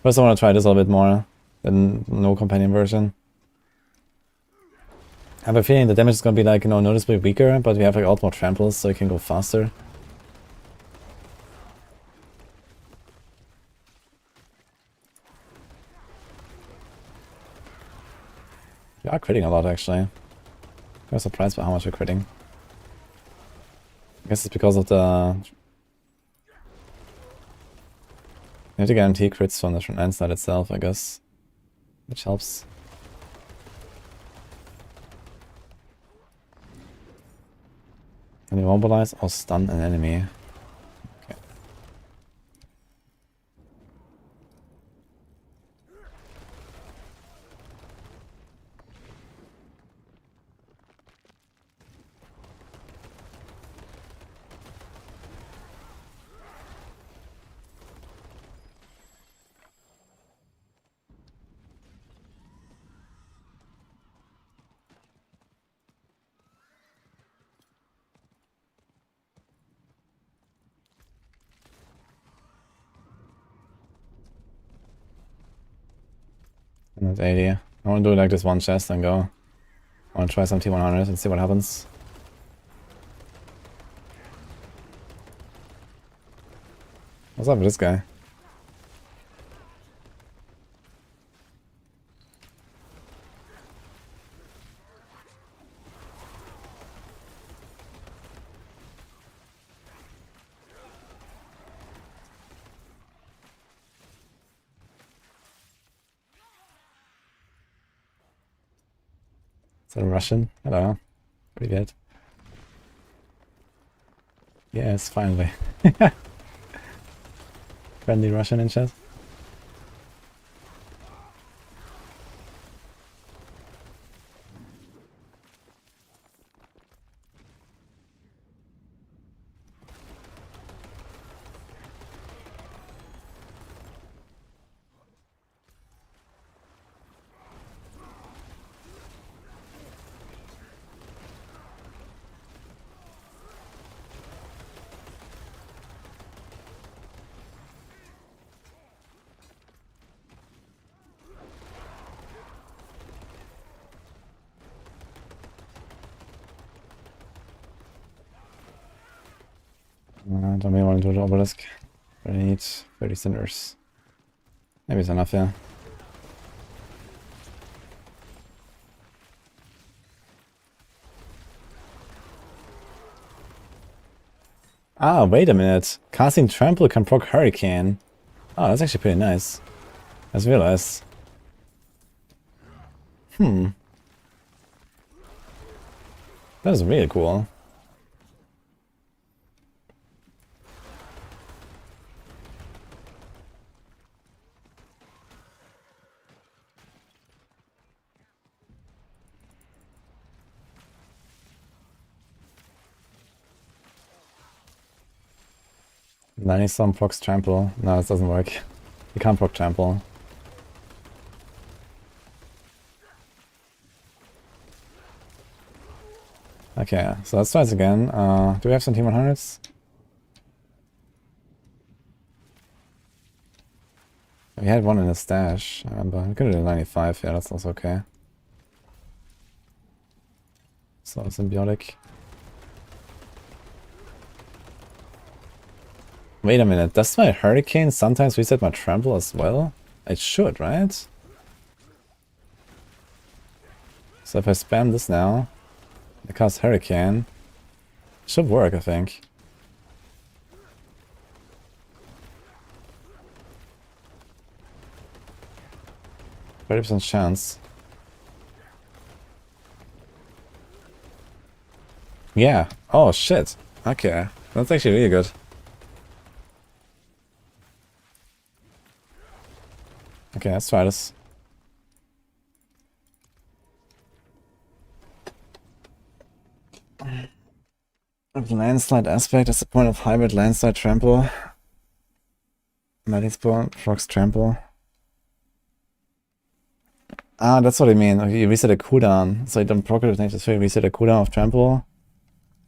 First I want to try this a little bit more than no companion version. I have a feeling the damage is going to be like, you know, noticeably weaker, but we have like ultimate tramples so it can go faster. We are critting a lot actually. I'm surprised by how much we're critting. I guess it's because of the... You have to guarantee crits from the front end side itself, I guess. Which helps. Can you immobilize or stun an enemy? Okay. And that's 80. I want to do like this one chest and go. I want to try some T100 and see what happens. What's up with this guy? Is that a Russian? I don't know. Pretty good. Yes, finally. Friendly Russian in chat. Don't really want to do the obelisk. But I need 30 cinders. Maybe it's enough, yeah. Ah, wait a minute. Casting Trample can proc Hurricane. Oh, that's actually pretty nice. I just realized. That is really cool. Then he's some procs Trample. No, this doesn't work. You can't proc Trample. Okay, so let's try this again. Do we have some T100s? We had one in the stash, but we could do 95, yeah, that's also okay. So, symbiotic. Wait a minute, does my Hurricane sometimes reset my Trample as well? It should, right? So if I spam this now, I cast Hurricane, it should work, I think. %30 chance. Yeah. Oh shit. Okay. That's actually really good. Okay, let's try this. Landslide aspect is the point of hybrid landslide trample. Melee spawn, procs trample. Ah, that's what I mean. Okay, you reset a cooldown. So you don't proc it with nature 3, reset a cooldown of trample.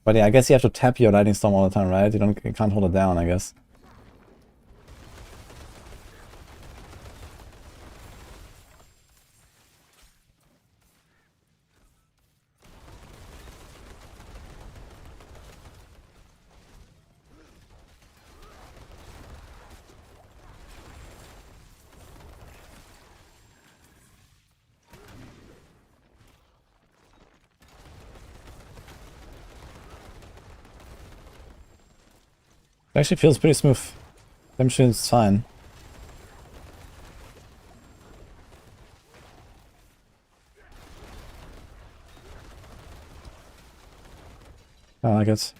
But yeah, I guess you have to tap your lightning storm all the time, right? You can't hold it down, I guess. It actually feels pretty smooth. Damage is fine. I like it.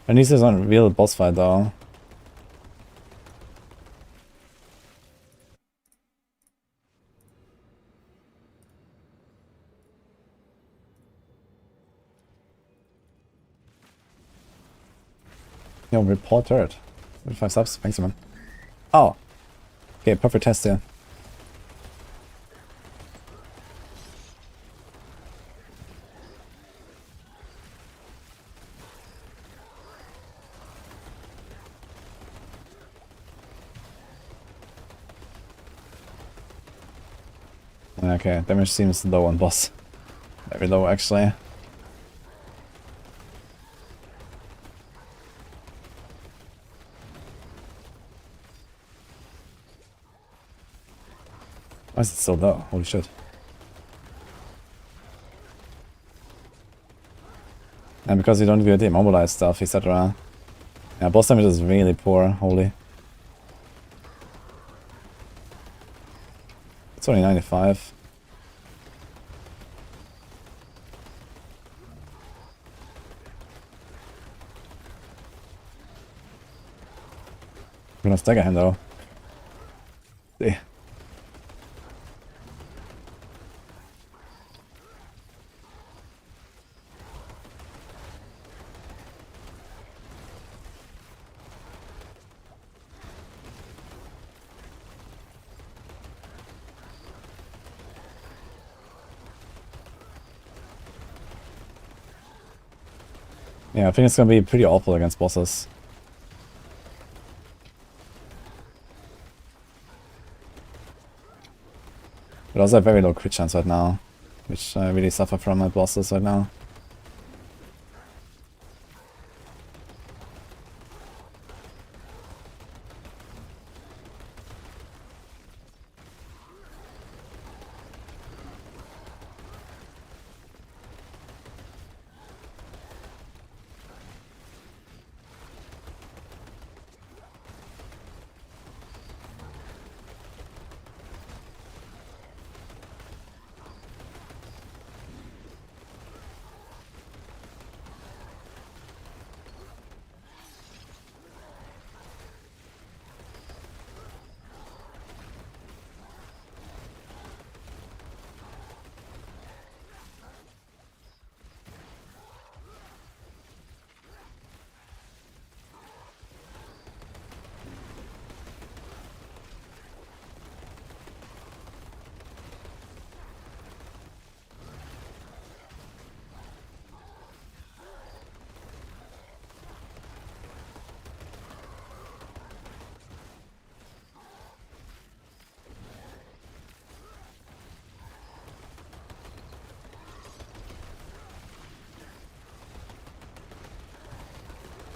And this is a real boss fight though. Yo, report turret. 5 subs, thanks man. Oh! Okay, perfect test here. Okay, damage seems low on boss. Very low actually. Why is it so low? Holy shit. And because you don't get the immobilized stuff, etc. Yeah, boss damage is really poor, holy. It's only 95. I'm gonna stagger him though. See. Yeah, I think it's gonna be pretty awful against bosses. But also have very low crit chance right now, which I really suffer from at bosses right now.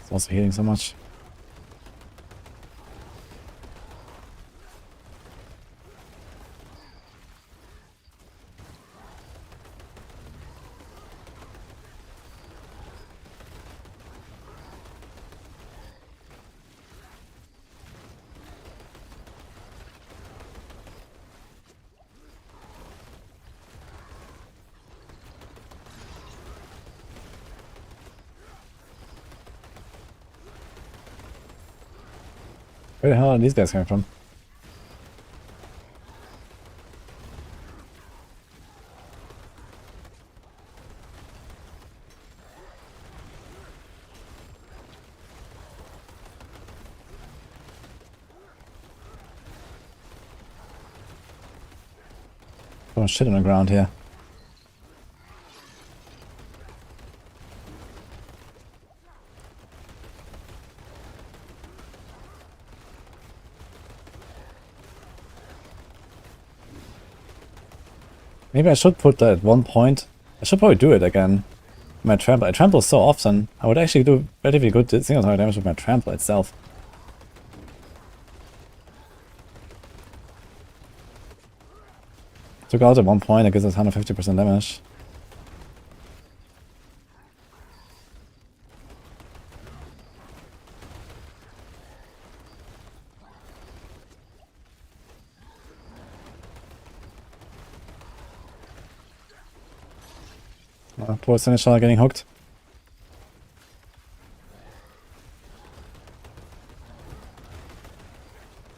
It's also healing so much. Where the hell are these guys coming from? Oh shit on the ground here. Maybe I should put that at one point. I should probably do it again. My trample. I trample so often. I would actually do relatively good single target damage with my trample itself. Took out at one point, it gives us 150% damage. Poor Seneschal getting hooked.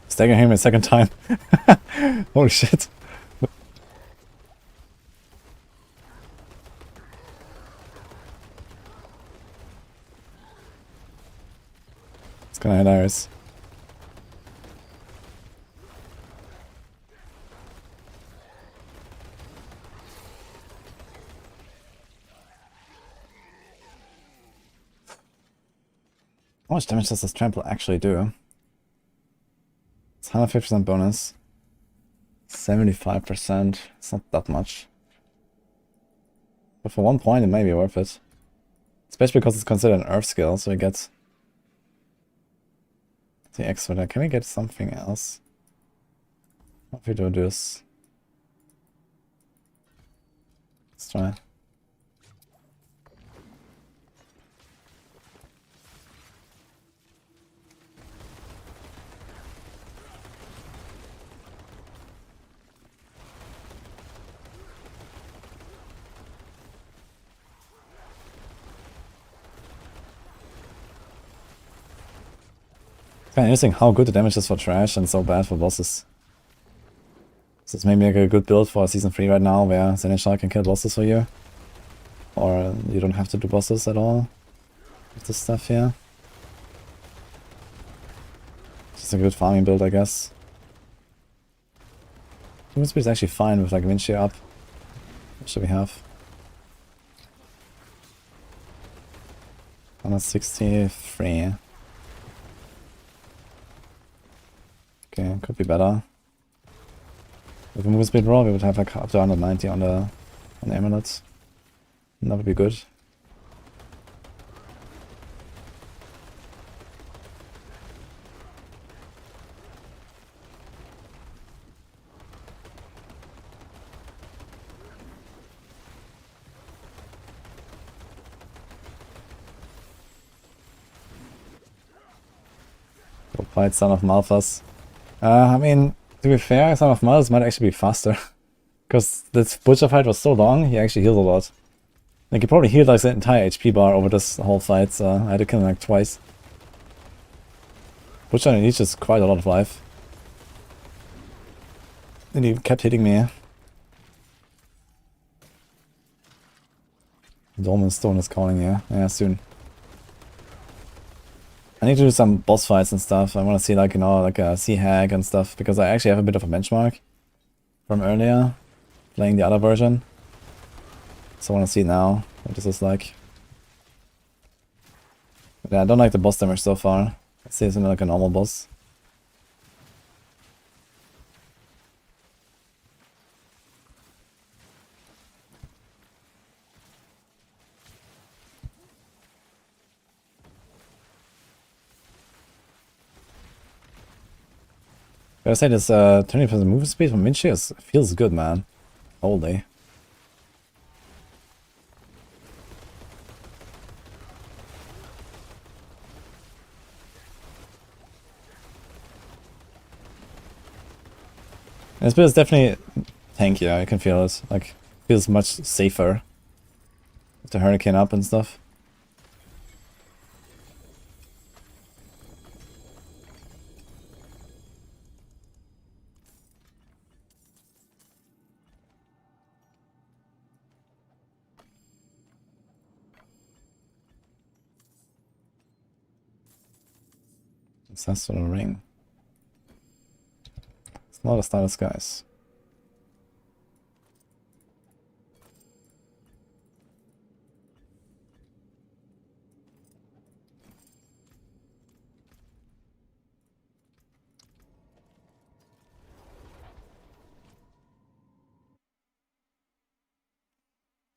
Staggering him a second time. Holy shit. It's kinda hilarious. How much damage does this trample actually do? It's 150% bonus. 75%. It's not that much. But for 1 point it may be worth it. Especially because it's considered an earth skill, so we get the extra there. Can we get something else? What if we do this? Let's try. It's kind of interesting how good the damage is for trash and so bad for bosses. This is maybe like a good build for Season 3 right now, where Seneschal can kill bosses for you. Or you don't have to do bosses at all with this stuff here. Just a good farming build, I guess. Human speed is actually fine with like wind shear up. What should we have? 163. Okay, could be better. With a movement speed raw, we would have like up to 190 on the amulets. And that would be good. Go fight Son of Malphas. I mean, to be fair, Son of Malphas might actually be faster. Because this Butcher fight was so long, he actually healed a lot. Like, he probably healed like the entire HP bar over this whole fight, so I had to kill him like twice. Butcher only leeches quite a lot of life. And he kept hitting me. Dolmen Stone is calling here. Yeah, soon. I need to do some boss fights and stuff. I want to see like, you know, like a Sea Hag and stuff, because I actually have a bit of a benchmark from earlier, playing the other version. So I want to see now what this is like. But yeah, I don't like the boss damage so far. Let's see, it's like a normal boss. Gotta say, this 20% movement speed from Windshield feels good, man. Holy. This build is definitely tankier, I can feel it. Like, feels much safer with the Hurricane up and stuff. Ancestral ring. It's not a star disguise.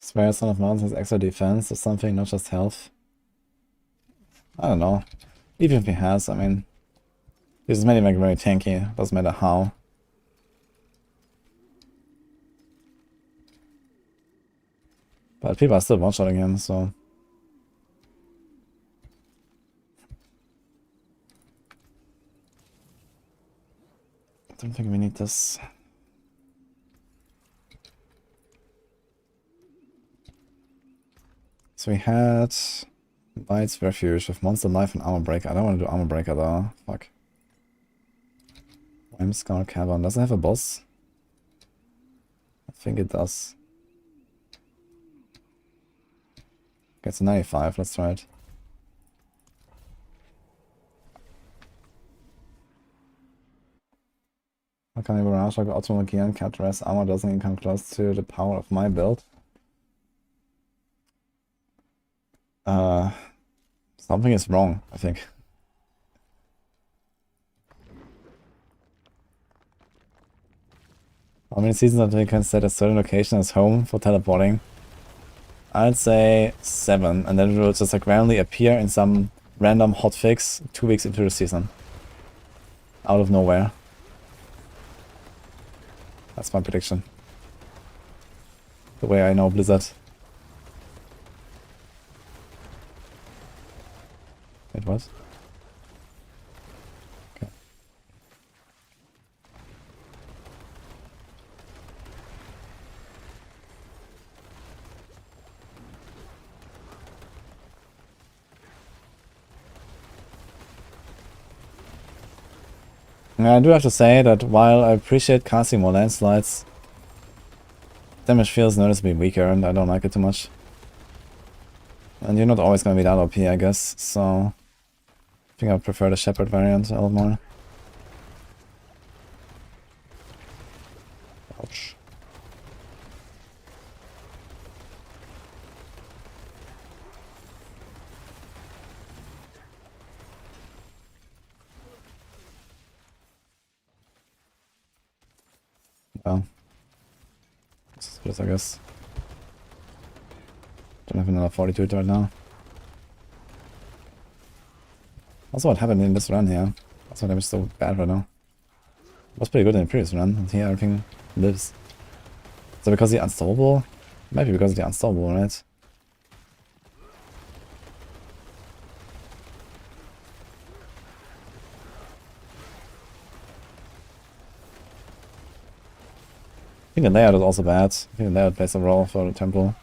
Swear Son of Mountain has extra defense or something, not just health. I don't know. Even if he has, I mean, this is maybe like very tanky, doesn't matter how. But people are still one-shotting him, so... I don't think we need this. So we had Bites Refuge with Monster Knife and Armor Breaker. I don't want to do Armor Breaker though. Fuck. Scar Cavern. Does it have a boss? I think it does. Gets a 95, let's try it. How Barrage like Optimal Gear and Cat Dress Armor doesn't even come close to the power of my build? Something is wrong, I think. How many seasons until you can set a certain location as home for teleporting? I'd say 7, and then it will just like randomly appear in some random hotfix 2 weeks into the season. Out of nowhere. That's my prediction. The way I know Blizzard. Wait, what? Okay. I do have to say that while I appreciate casting more landslides, damage feels noticeably weaker and I don't like it too much. And you're not always going to be that OP, I guess, so... I think I would prefer the Shepherd variant a lot more. Ouch. Well. This is good, I guess. Don't have another 42 right now. Also, what happened in this run here? That's why damage is so bad right now. It was pretty good in the previous run, and here everything lives. So because the unstoppable? Maybe because of the unstoppable, right? I think the layout is also bad. I think the layout plays a role for the temple.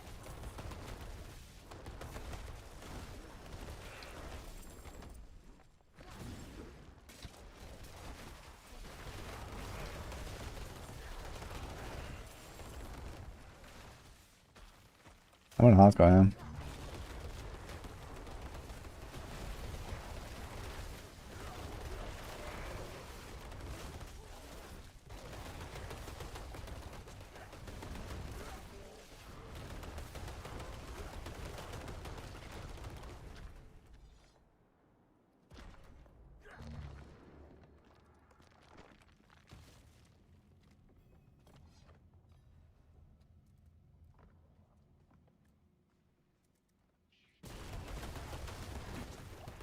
I'm in hardcore, yeah.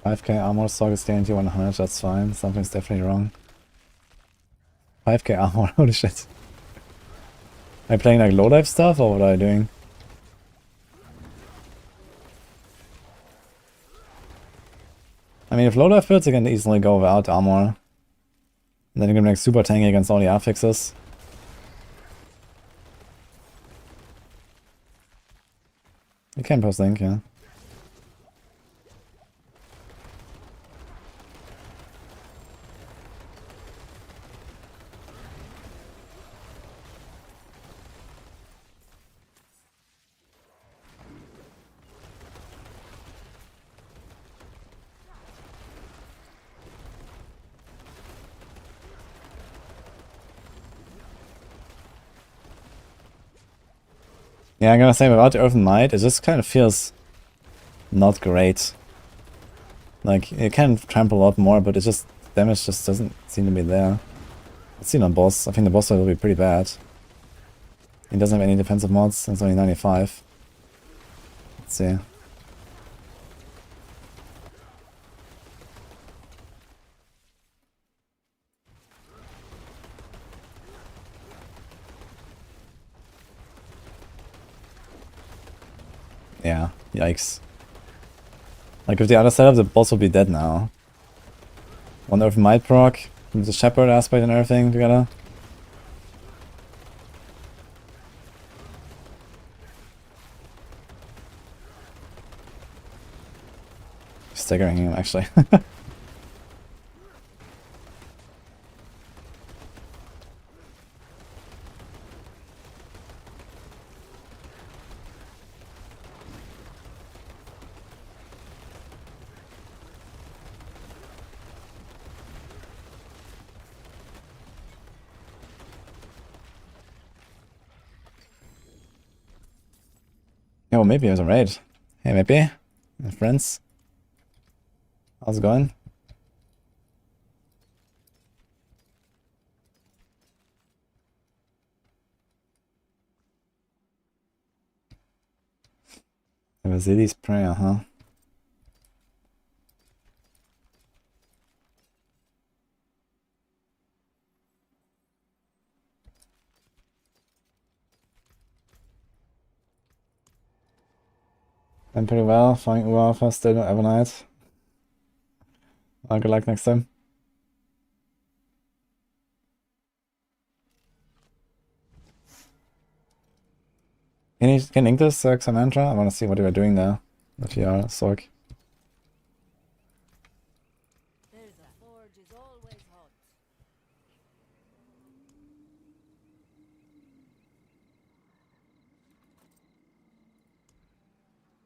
$5k armor, Sorc is staying to 100, that's fine. Something's definitely wrong. 5k armor, holy shit. Am I playing like low life stuff or what are I doing? I mean, if low life builds, you can easily go without armor. And then you can make super tanky against all the affixes. You can post link, yeah. Yeah, I'm gonna say without the Earthen Might, it just kind of feels not great. Like, it can trample a lot more, but it just, damage just doesn't seem to be there. Let's see on boss. I think the boss fight will be pretty bad. He doesn't have any defensive mods, it's only 95. Let's see. Yeah, yikes. Like, with the other setup, the boss will be dead now. One Earth Might proc, with the Shepherd aspect and everything together. Staggering him, actually. Yeah, well, maybe it was a raid. Hey, maybe. My friends. How's it going? The Vasili's prayer, huh? I'm pretty well. Flying Uber Alpha, still no Evernight. Good luck next time. Can ink this, Xamandra? I want to see what you are doing there. If you are Sorc. There's a forge is always hot.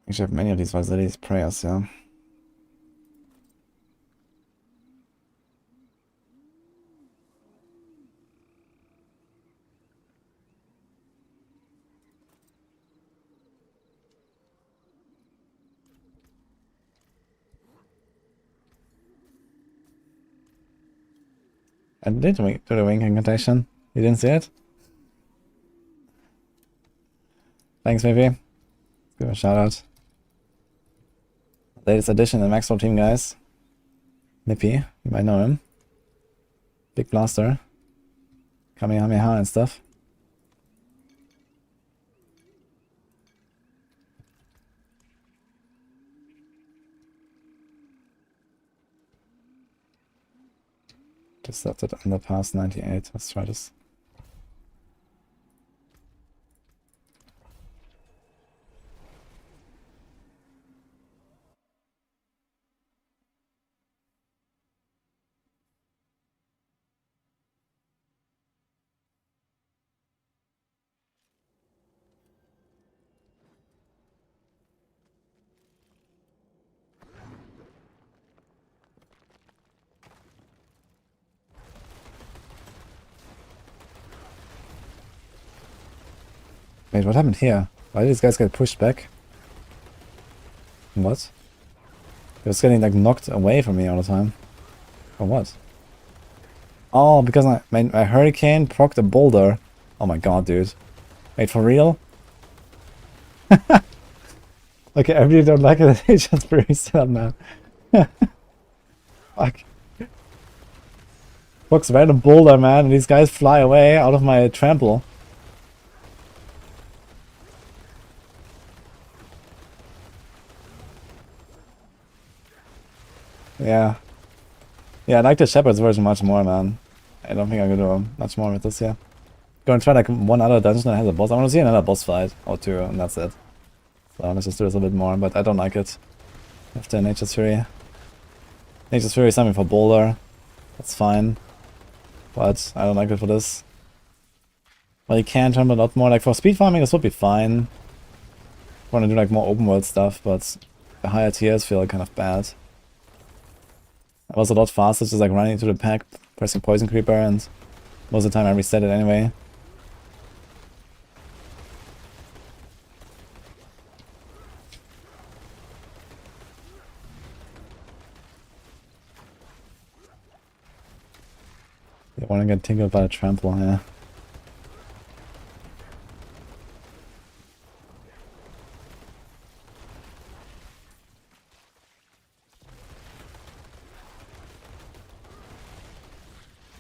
Actually, have many of these Vasili's prayers, yeah. I did do the wing incantation. You didn't see it? Thanks, maybe. Give a shout out. Latest addition in the Maxwell team, guys. Mippy, you might know him. Big blaster. Kamehameha and stuff. Just left it underpass 98. Let's try this. Wait, what happened here? Why did these guys get pushed back? What? They was getting like knocked away from me all the time. For what? Oh, because my hurricane procced a boulder. Oh my god, dude. Wait, for real? Okay, I really don't like it. They just reset up, man. Fuck. Procs random boulder, man, and these guys fly away out of my trample. Yeah. Yeah, I like the Shepherd's version much more, man. I don't think I could do much more with this, yeah. Go and try like one other dungeon that has a boss. I want to see another boss fight or two, and that's it. So let's just do this a bit more, but I don't like it. After Nature's Fury. Nature's Fury is something for Boulder. That's fine. But I don't like it for this. Well, you can trample a lot more. Like for speed farming, this would be fine. I want to do like more open world stuff, but the higher tiers feel kind of bad. I was a lot faster just like running into the pack, pressing Poison Creeper, and most of the time I reset it anyway. They want to get tingled by a trample, yeah.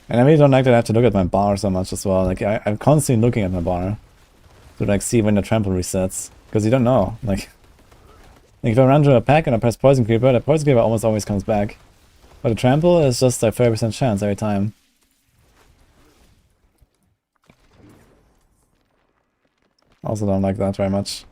And I really don't like that I have to look at my bar so much as well. Like, I'm constantly looking at my bar to, like, see when the trample resets. Because you don't know. Like, if I run to a pack and I press Poison Creeper, the Poison Creeper almost always comes back. But the trample is just like 30% chance every time. Also don't like that very much.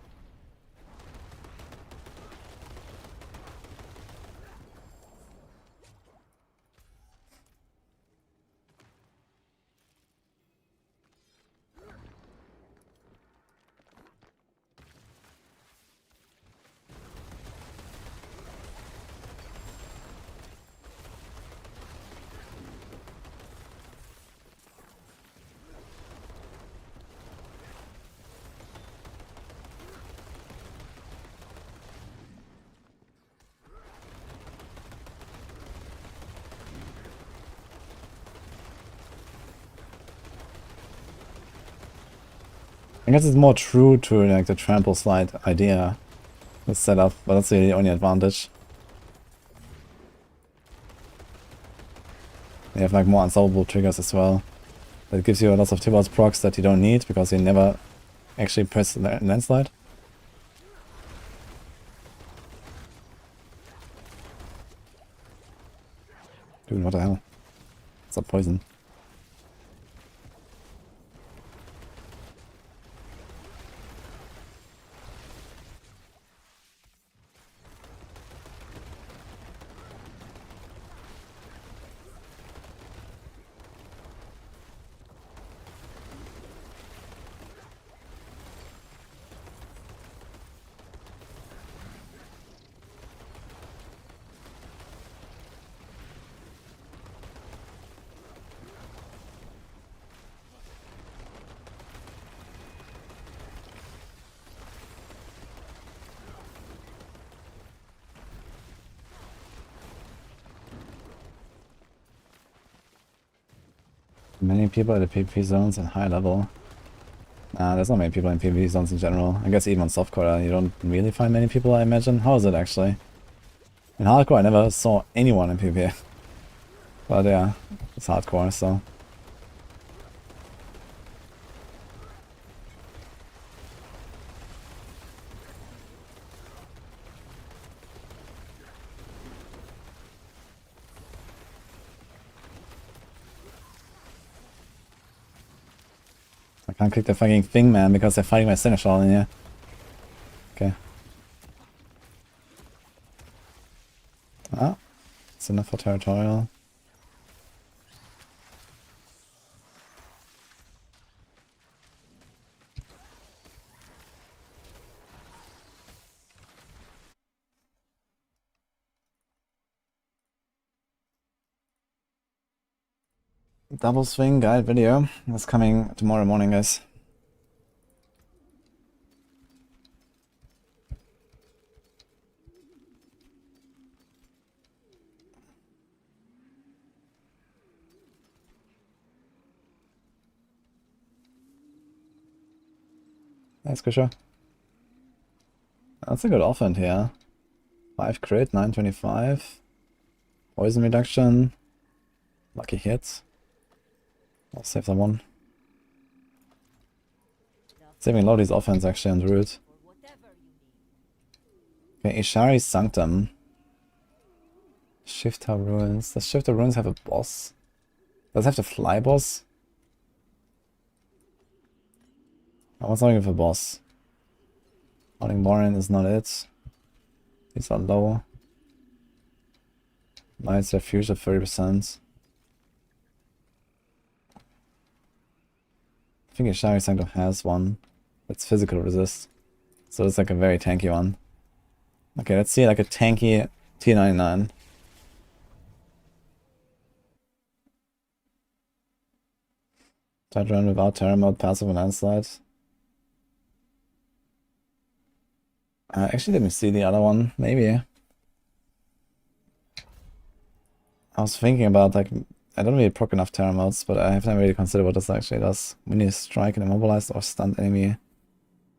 I guess it's more true to like the trample slide idea, the setup, but that's the only advantage. They have like more unsolvable triggers as well. That gives you lots of Tibble's procs that you don't need because you never actually press the landslide. Dude, what the hell? It's a poison. Many people at the PvP zones and high level. Nah, there's not many people in PvP zones in general. I guess even on softcore you don't really find many people, I imagine. How is it actually? In hardcore I never saw anyone in PvP. But yeah, it's hardcore, so... I can't click the fucking thing, man, because they're fighting my Seneschal in here. Okay. Ah, it's enough for territorial. Double swing guide video. That's coming tomorrow morning, guys. Thanks, Krisha. That's a good offhand here. 5 crit, 925. Poison reduction. Lucky hit. I'll save that one. Saving a lot of these offense actually on Druid. Okay, Ishari's Sanctum. Shifter Ruins. Does Shifter Ruins have a boss? Does it have the fly boss? I want something with a boss. Hunting Morin is not it. These are low. Knight's Refuge at 30%. I think Ishari Sanctum has one. That's physical resist. So it's like a very tanky one. Okay, let's see like a tanky T99. Try to run without Terror Mode, passive and landslide. Actually, let me see the other one, maybe. I was thinking about like I don't really proc enough terror modes, but I haven't really considered what this actually does. When you strike an immobilized or stunned enemy,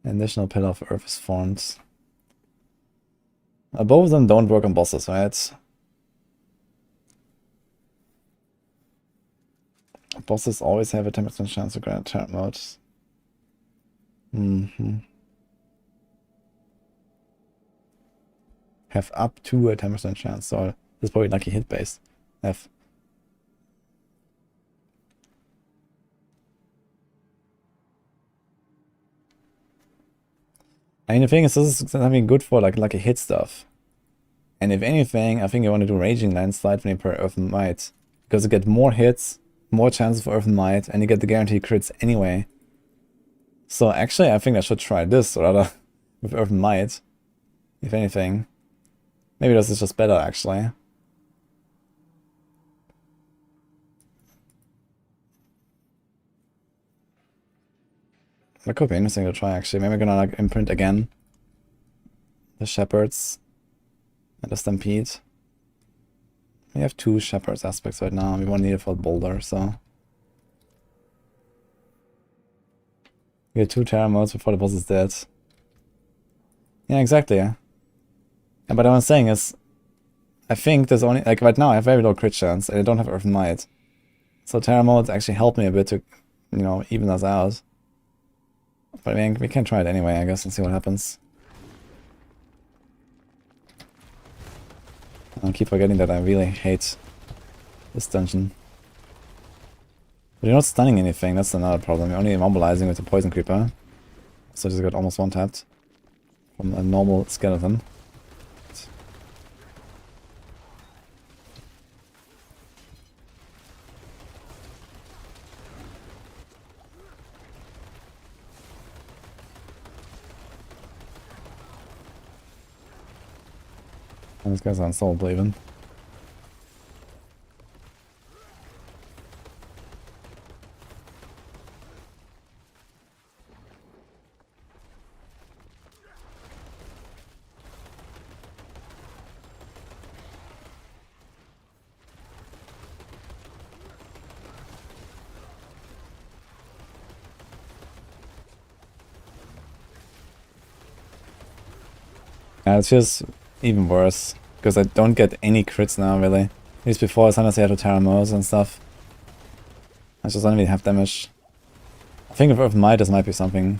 an additional pillar of earth is formed. Both of them don't work on bosses, right? Bosses always have a 10% chance to grant terror modes. Have up to a 10% chance, so this is probably lucky hit based. Have. I mean, the thing is, this is something good for like lucky hit stuff. And if anything, I think you want to do Raging Landslide when you pair Earth and Might. Because you get more hits, more chances for Earth and Might, and you get the guaranteed crits anyway. So actually, I think I should try this rather with Earth and Might. If anything. Maybe this is just better, actually. That could be interesting to try, actually. Maybe I'm gonna like imprint again the Shepherds and the Stampede. We have 2 Shepherds aspects right now. We won't need it for Boulder, so. We get 2 Terror modes before the boss is dead. Yeah, exactly. Yeah, but what I'm saying is, I think there's only, like right now I have very low crit chance and I don't have Earth and Might. So Terror modes actually help me a bit to, you know, even us out. But I mean, we can try it anyway, I guess, and see what happens. I keep forgetting that I really hate this dungeon. But you're not stunning anything, that's another problem. You're only immobilizing with the Poison Creeper. So I just got almost one-tapped from a normal skeleton. And this guy's unsolvable even. Yeah, it's just even worse, because I don't get any crits now, really. At least before, sometimes I had to Terror modes and stuff. I just don't really have damage. I think with Earth Might, this might be something.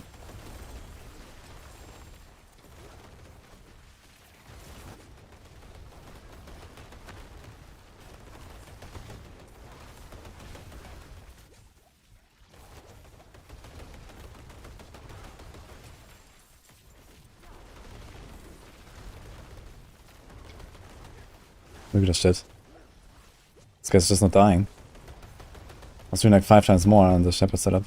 Look at this shit. This guy's just not dying. I was doing like 5 times more on the Shepherd setup.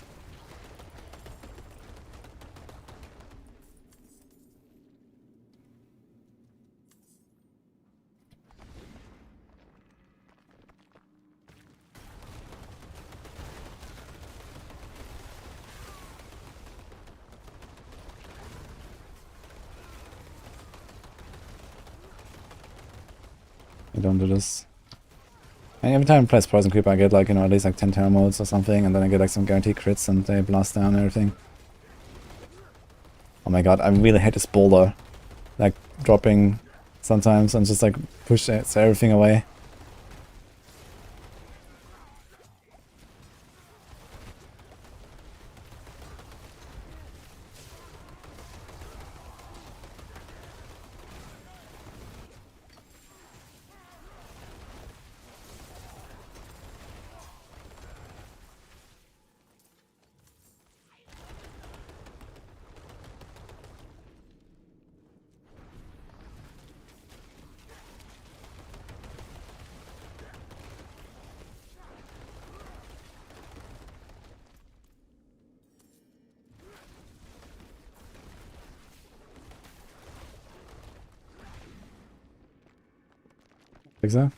I don't do this. And every time I press Poison Creeper, I get like, you know, at least like 10 Terror modes or something, and then I get like some guaranteed crits and they blast down and everything. Oh my god, I really hate this boulder. Like, dropping sometimes and just like push everything away. Think so?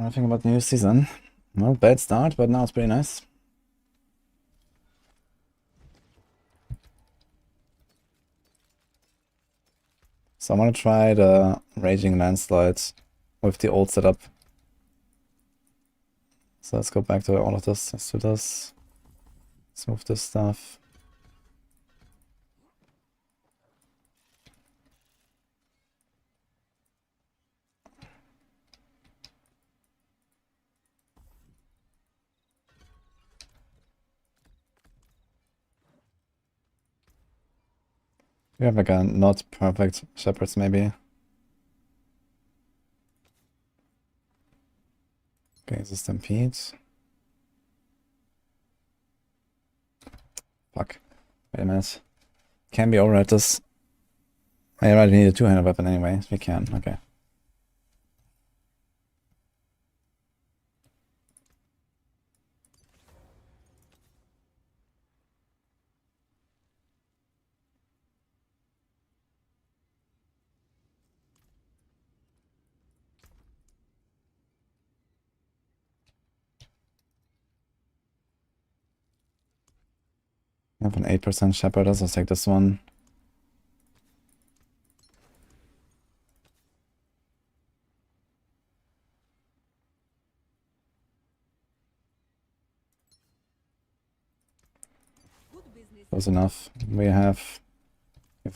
Nothing about the new season. Well, bad start, but now it's pretty nice. So I want to try the Raging Landslide with the old setup. So let's go back to all of this. Let's do this. Let's move this stuff. We have like a not perfect shepherds maybe. Okay, it's a stampede. Fuck. Wait a minute. Can be override this. I already need a two-handed weapon anyway. We can, okay. I have an 8% shepherd, let's take this one. Close enough. We have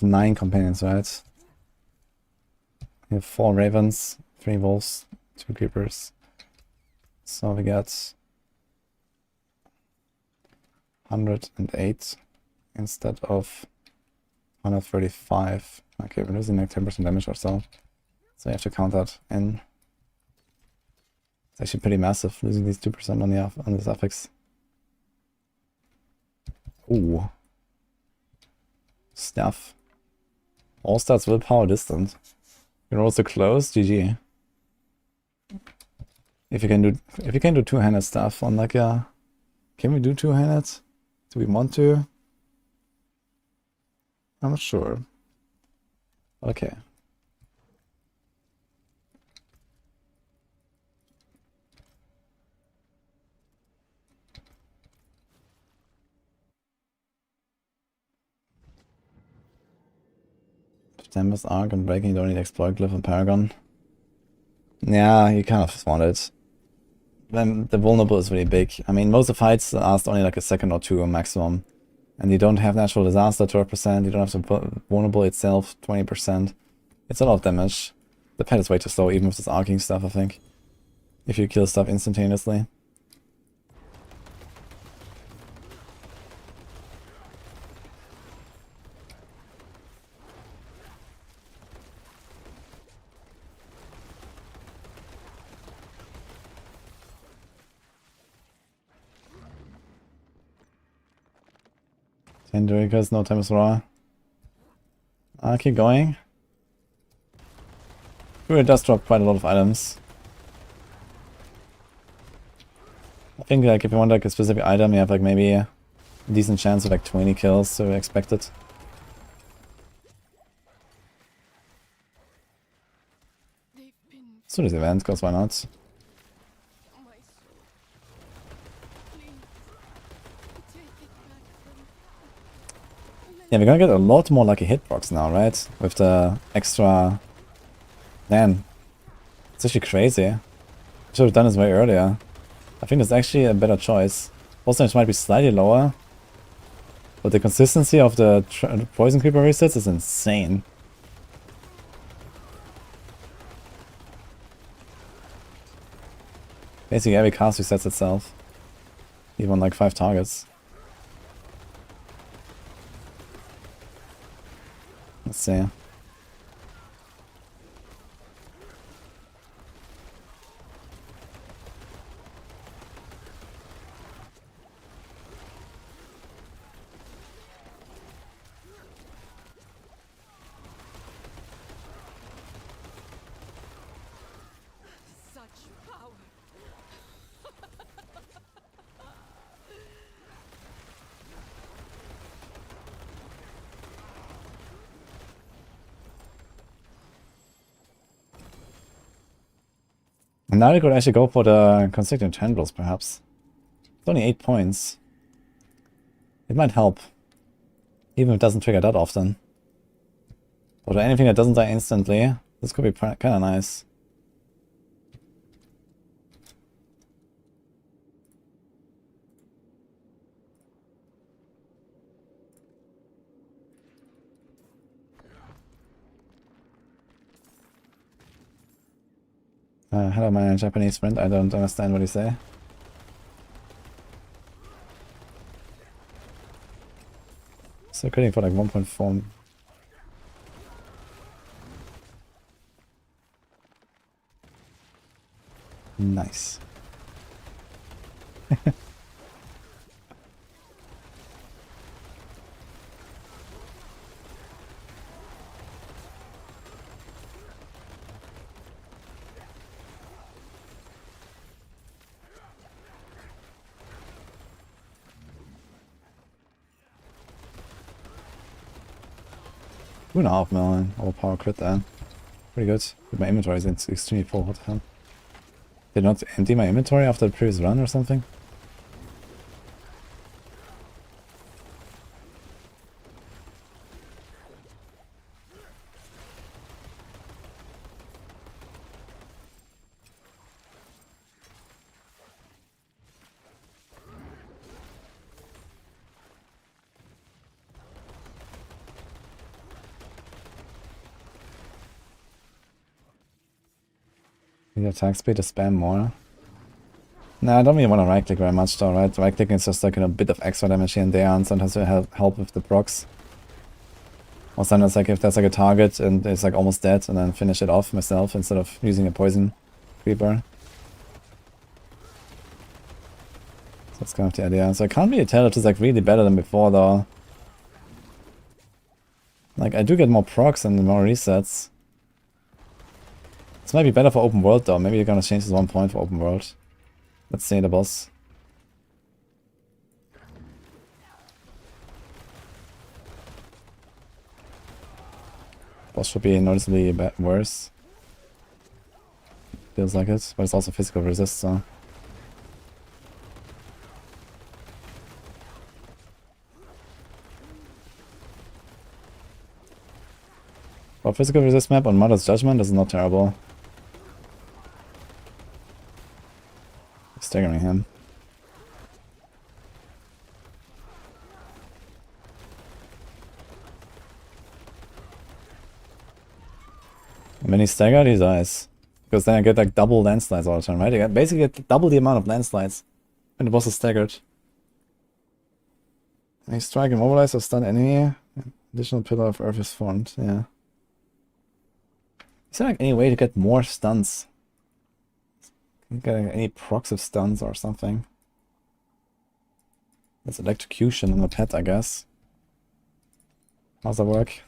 9 companions, right? We have 4 ravens, 3 wolves, 2 creepers. So we got 108 instead of 135. Okay, we're losing like 10% damage or so. So you have to count that in. It's actually pretty massive, losing these 2% on the on this affix. Ooh. Stuff. All stats willpower distant. You're also close, GG. If you can do two-handed stuff on like a, can we do two-handed? Do we want to? I'm not sure. Okay. Tempest Arc and Breaking, you don't need Exploit Glyph and Paragon. Yeah, you kind of want it. Then the vulnerable is really big. I mean, most of the fights last only like a second or two maximum. And you don't have Natural Disaster 12%, you don't have the vulnerable itself 20%. It's a lot of damage. The pet is way too slow, even with this arcing stuff, I think. If you kill stuff instantaneously. Druid, no time is raw. I'll keep going. Druid does drop quite a lot of items. I think like if you want like a specific item, you have like maybe a decent chance of like 20 kills, so expect it. So this event, cause why not? Yeah, we're gonna get a lot more lucky hitbox now, right? With the extra... Man, it's actually crazy. I should have done this way earlier. I think it's actually a better choice. Also, it might be slightly lower. But the consistency of the Poison Creeper resets is insane. Basically every cast resets itself. Even on like 5 targets. Let's see. And now I could actually go for the Constricting Tendrils, perhaps. It's only 8 points. It might help. Even if it doesn't trigger that often. Or anything that doesn't die instantly. This could be kinda nice. Hello, my Japanese friend. I don't understand what you say. So critting for like 1.4. Nice. Two and a half million overpower crit there. Pretty good. But my inventory is extremely full. What the hell? Did not empty my inventory after the previous run or something? The attack speed to spam more. Nah, I don't really want to right click very much though, right? Right clicking is just like a bit of extra damage here and there, and sometimes it help with the procs. Or sometimes like if there's like a target and it's like almost dead, and then finish it off myself instead of using a poison creeper. So that's kind of the idea. So I can't really tell if it's like really better than before though. Like I do get more procs and more resets. This might be better for open world though. Maybe you're gonna change this 1 point for open world. Let's see the boss. Boss should be noticeably worse. Feels like it, but it's also physical resist, so. For physical resist map on Mother's Judgment, this is not terrible. Staggering him. And when he's staggered, he dies. Because then I get like double landslides all the time, right? I basically get double the amount of landslides when the boss is staggered. And he's strike, immobilize, or stun enemy. Additional pillar of earth is formed, yeah. Is there like any way to get more stuns? Can you get any procs of stuns or something? That's electrocution on the pet, I guess. How's that work?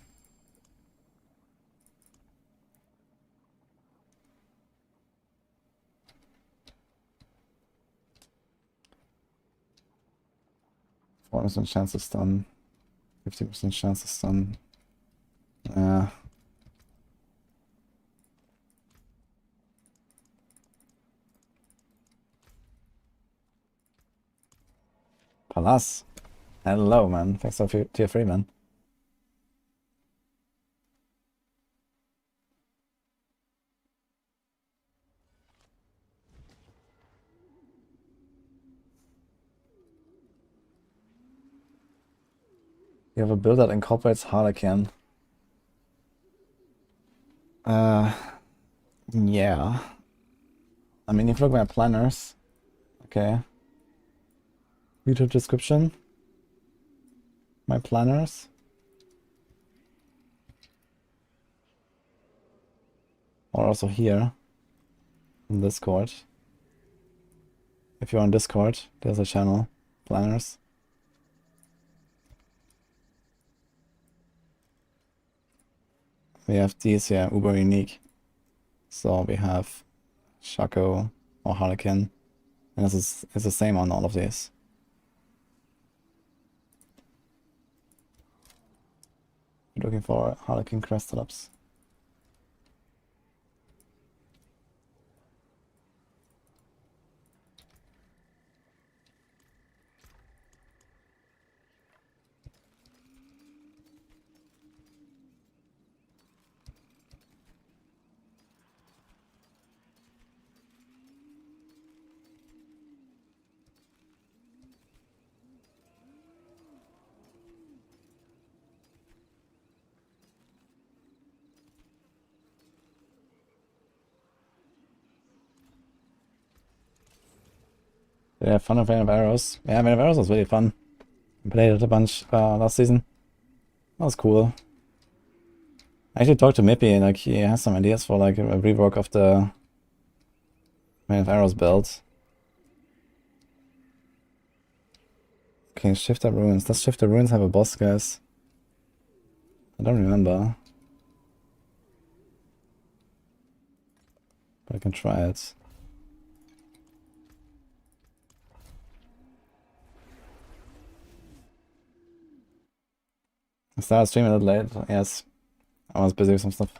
%4 chance to stun. 50% chance to stun. Yeah. Palas. Hello, man. Thanks for tier 3, man. You have a build that incorporates Harlequin. Yeah. I mean, if you look at my planners. Okay. YouTube description. My planners. Or also here. In Discord. If you're on Discord, there's a channel. Planners. We have these here, uber unique. So we have Shaco or Harlequin. And it's the same on all of these. We're looking for Harlequin crest setups. Did I have fun with Vein of Arrows? Yeah, Vein of Arrows was really fun. I played it a bunch last season. That was cool. I actually talked to Mippy and like he has some ideas for like a rework of the Vein of Arrows build. Okay, Shifter Ruins. Does Shifter Ruins have a boss, guys? I don't remember. But I can try it. I started streaming a little late. Yes. I was busy with some stuff.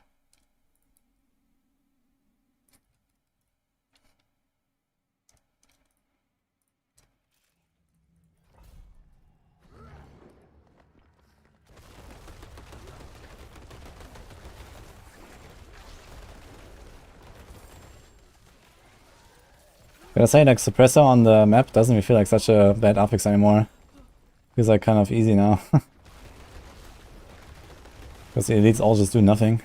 Gotta say, like, Suppressor on the map doesn't really feel like such a bad affix anymore. Feels like kind of easy now. Because the elites all just do nothing.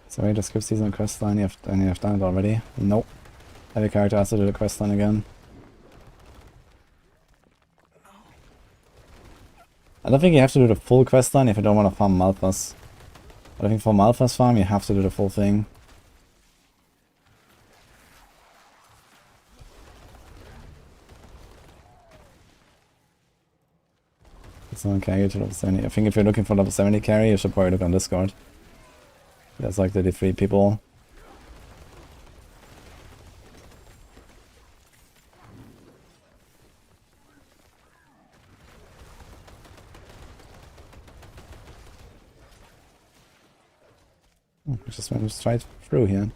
So wait, just skip season quest line, you have done it already. Nope. Every character has to do the quest line again. I don't think you have to do the full quest line if you don't want to farm Malphas. But I think for Malphas farm you have to do the full thing. Someone carry to level 70. I think if you're looking for level 70 carry, you should probably look on Discord. There's like the 3 people. Just went straight through here.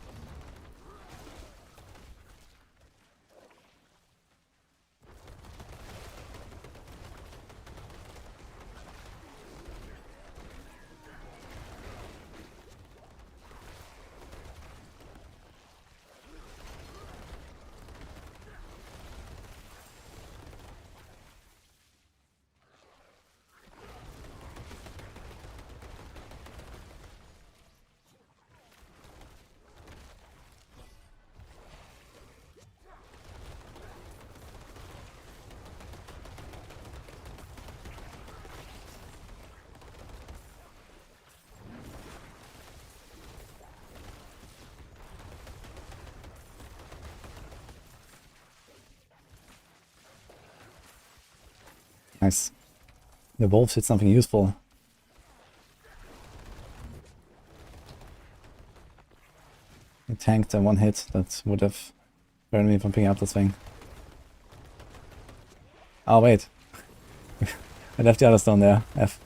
Nice. The wolves hit something useful. It tanked a one hit that would have burned me from picking up this thing. Oh wait. I left the other stone there. F.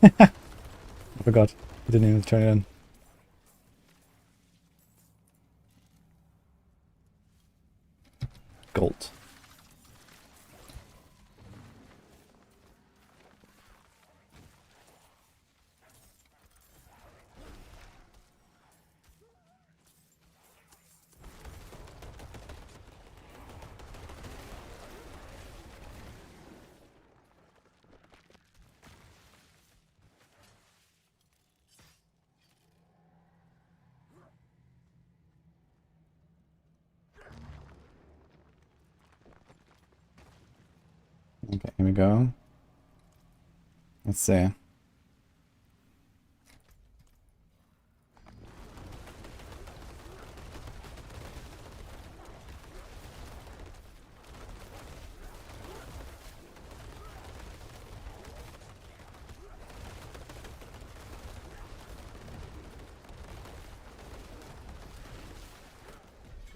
I forgot. I didn't even turn it in. Gold. Okay, here we go. Let's see.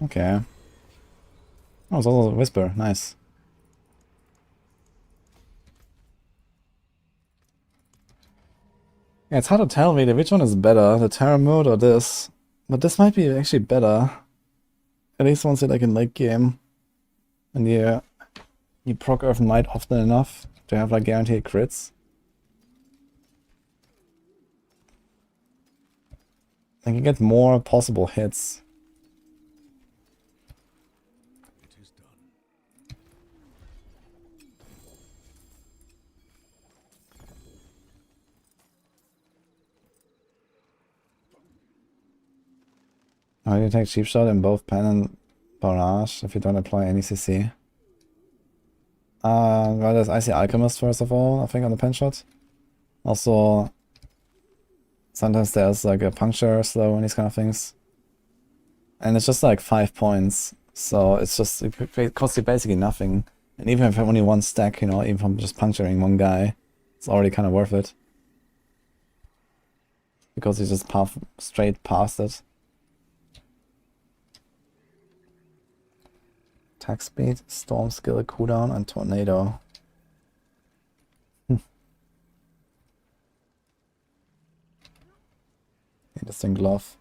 Okay. Oh, it's also a whisper. Nice. Yeah, it's hard to tell really which one is better, the Terror mode or this. But this might be actually better. at least once like in late game. And you proc Earth Might often enough to have like guaranteed crits. And you get more possible hits. It is done. Oh, you take cheap shot in both pen and barrage if you don't apply any CC. Well, there's Icy Alchemist first of all, I think on the pen shot. Also, sometimes there's like a puncture slow and these kind of things. And it's just like 5 points, so it's just, it costs you basically nothing. And even if you have only one stack, you know, even from just puncturing one guy, it's already kind of worth it. Because you just path straight past it. Attack speed, storm skill, cooldown, and tornado. Interesting glove.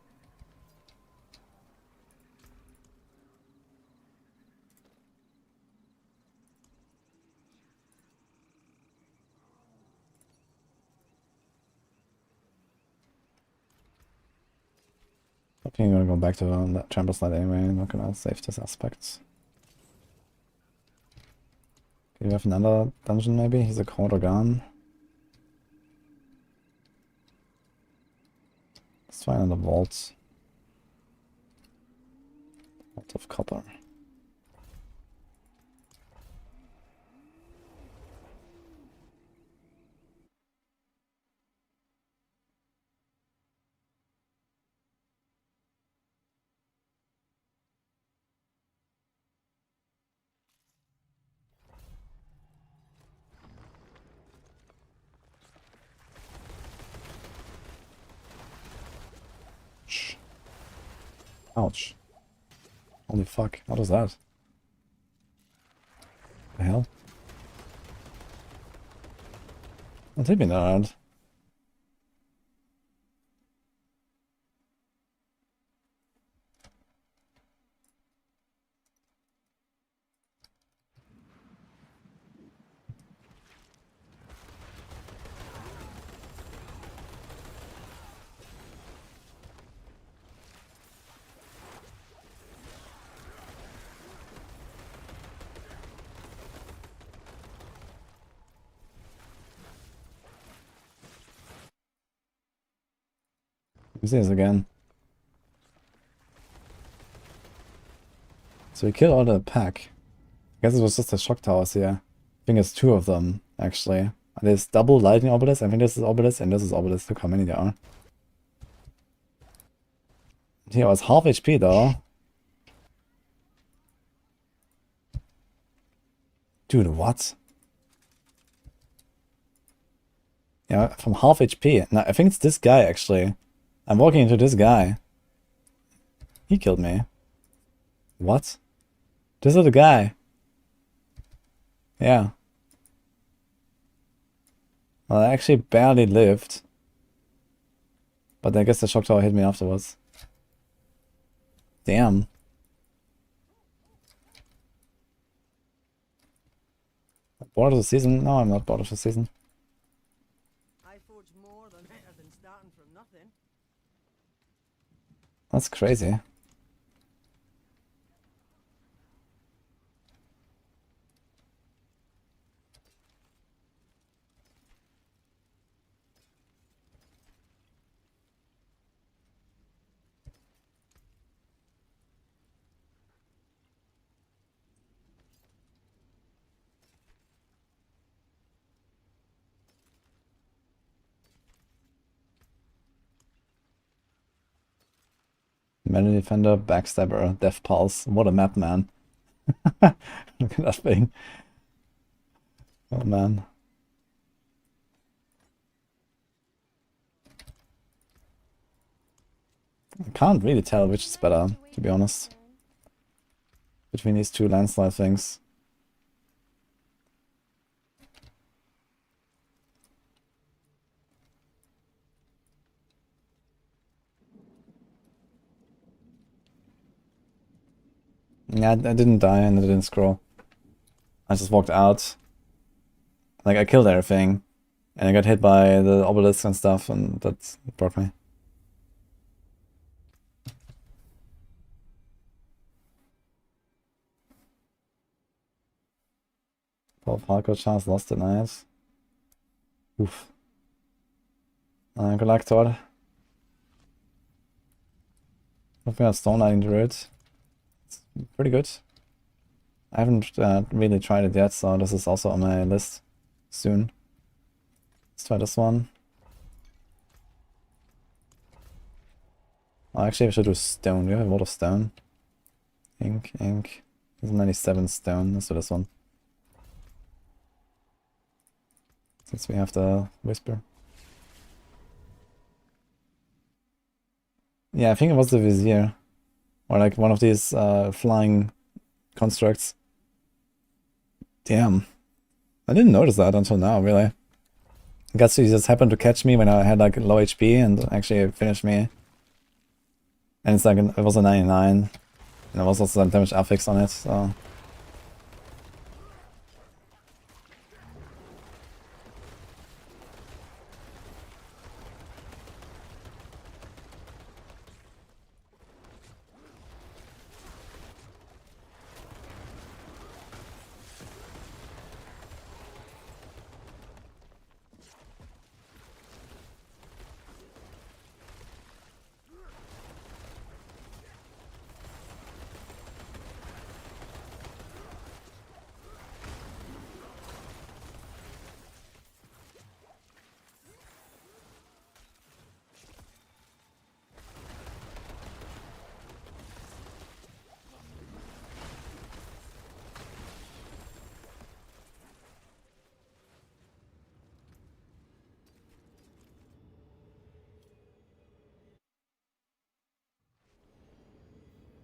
Okay, I'm gonna go back to that chamber slide anyway. I'm not gonna save this aspect. Okay, we have another dungeon maybe? He's a Court Organ. Let's try another vault. Vault of copper. Ouch. Holy fuck, what was that? The hell? What's he been around? We see this again. So we killed all the pack. I guess it was just the shock towers here. I think it's 2 of them, actually. There's double lightning obelisk. I think this is obelisk and this is obelisk. Look how many there are. He was half HP though. Dude, what? Yeah, from half HP. No, I think it's this guy actually. I'm walking into this guy. He killed me. What? This is the guy. Yeah. Well, I actually barely lived. But I guess the shock tower hit me afterwards. Damn. Bored of the season? No, I'm not bored of the season. I forge more than better than starting from nothing. That's crazy. Melee Defender, Backstabber, Death Pulse. What a map, man. Look at that thing. Oh, man. I can't really tell which is better, to be honest. Between these 2 landslide things. Yeah, I didn't die and I didn't scroll. I just walked out. Like, I killed everything. And I got hit by the obelisk and stuff, and that broke me. Paul Falco chance lost it, nice. Oof. Good luck, Todd. Hoping I Stone Knighting Druid. It's pretty good. I haven't really tried it yet, so this is also on my list soon. Let's try this one. Oh, actually, I should do stone. Do you have a lot of stone? Ink. There's 97 stone. Let's do this one. Since we have the whisper. Yeah, I think it was the Vizier. Or like one of these flying constructs. Damn. I didn't notice that until now, really. I guess he just happened to catch me when I had like low HP and actually finished me. And it's like, it was a 99. And there was also some damage affix on it, so...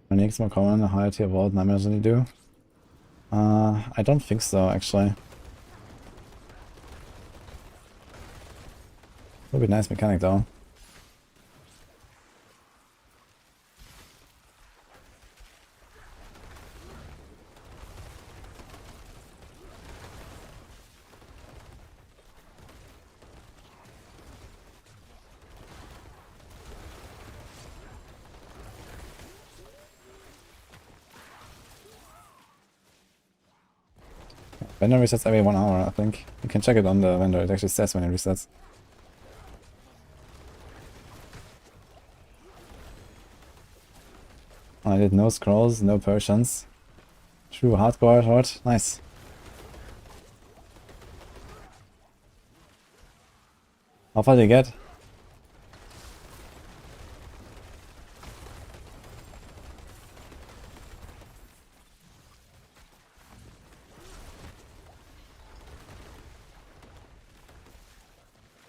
My next more common, a higher tier vault nightmares than you do? I don't think so, actually. Would be a nice mechanic, though. Vendor resets every 1 hour, I think. You can check it on the vendor, it actually says when it resets. I did no scrolls, no potions. True hardcore horde, nice. How far did you get?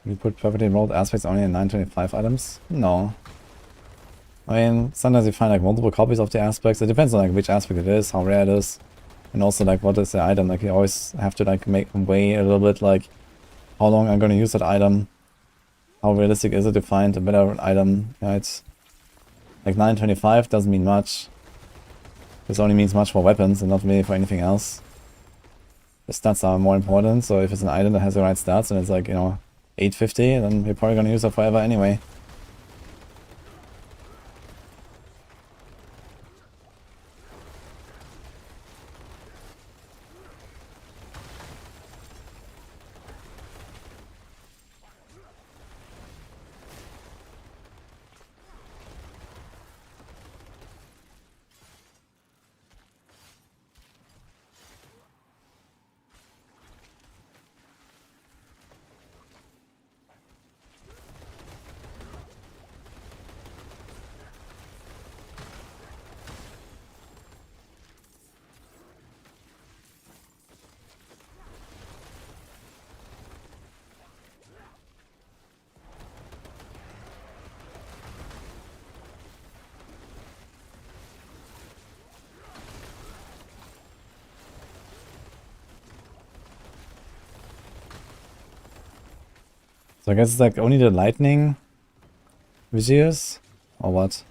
We put perfectly rolled aspects only in 925 items? No. I mean, sometimes you find like multiple copies of the aspects. It depends on like which aspect it is, how rare it is, and also like what is the item. Like you always have to like weigh a little bit like how long I'm gonna use that item. How realistic is it to find a better item? Yeah, it's like 925 doesn't mean much. This only means much for weapons and not really for anything else. The stats are more important, so if it's an item that has the right stats and it's like, you know, 850, then you're probably gonna use it forever anyway. So I guess it's like only the lightning viziers? Or what?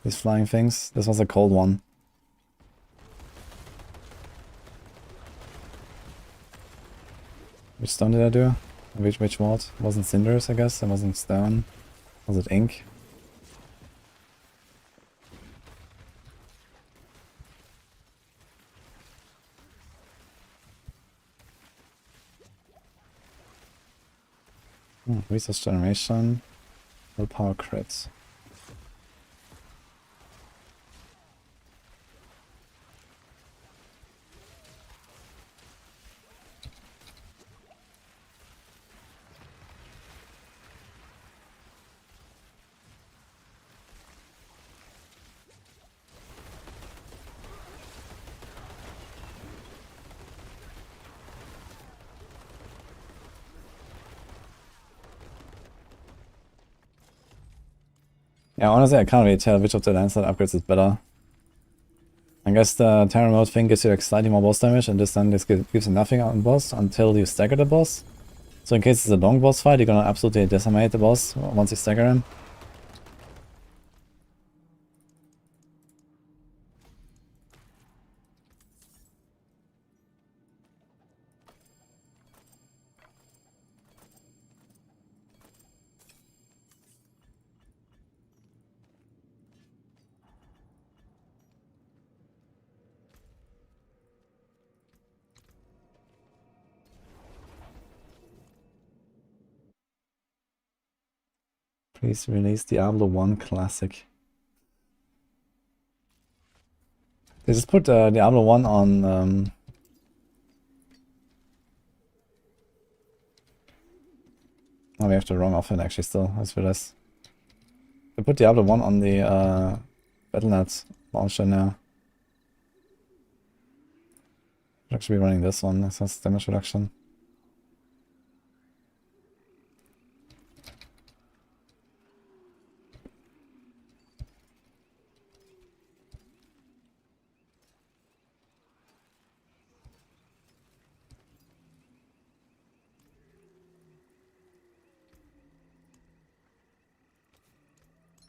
These flying things. This was a cold one. Which stone did I do? Which what? It wasn't cinders, I guess. It wasn't stone. Was it ink? Resource generation. Willpower crits. Yeah, honestly, I can't really tell which of the landslide upgrades is better. I guess the Terra mode thing gives you like slightly more boss damage, and this then gives you nothing on boss until you stagger the boss. So in case it's a long boss fight, you're gonna absolutely decimate the boss once you stagger him. Please release Diablo 1 Classic. They just put Diablo 1 on... Oh, we have the wrong offhand actually still, I just realized. They put Diablo 1 on the Battle.net launcher now. Should actually be running this one, this has damage reduction.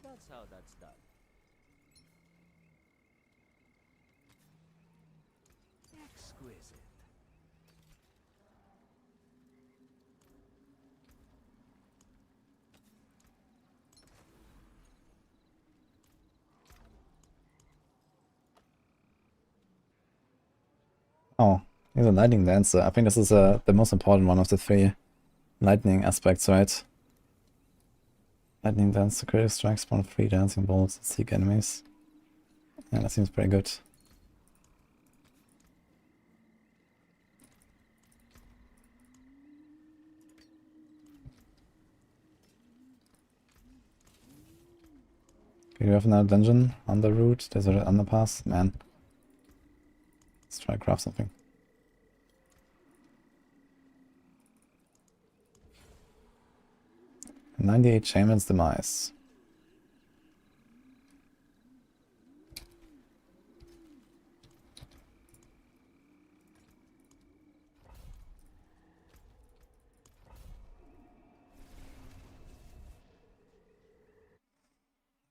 That's how that's done. Exquisite. Oh, he's a lightning dancer. I think this is the most important one of the three lightning aspects, right? Lightning dance, critical strike, spawn 3 dancing bolts, and seek enemies. Yeah, that seems pretty good. Okay, do we have another dungeon on the route? There's an underpass? Man. Let's try to craft something. "98 Shaman's Demise."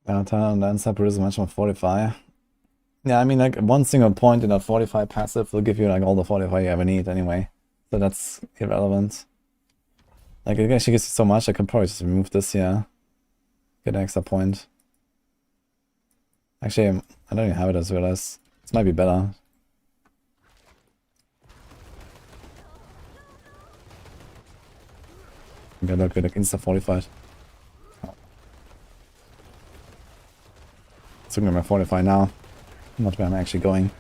Downtown Lancer produces much more Fortify. Yeah, I mean, like, one single point in that Fortify passive will give you, like, all the Fortify you ever need anyway. So that's irrelevant. Like, it actually gives you so much, I could probably just remove this here. Get an extra point. Actually, I don't even have it as well as... This might be better. Okay, look, like insta-fortified. It's looking at my Fortify now. Not where I'm actually going.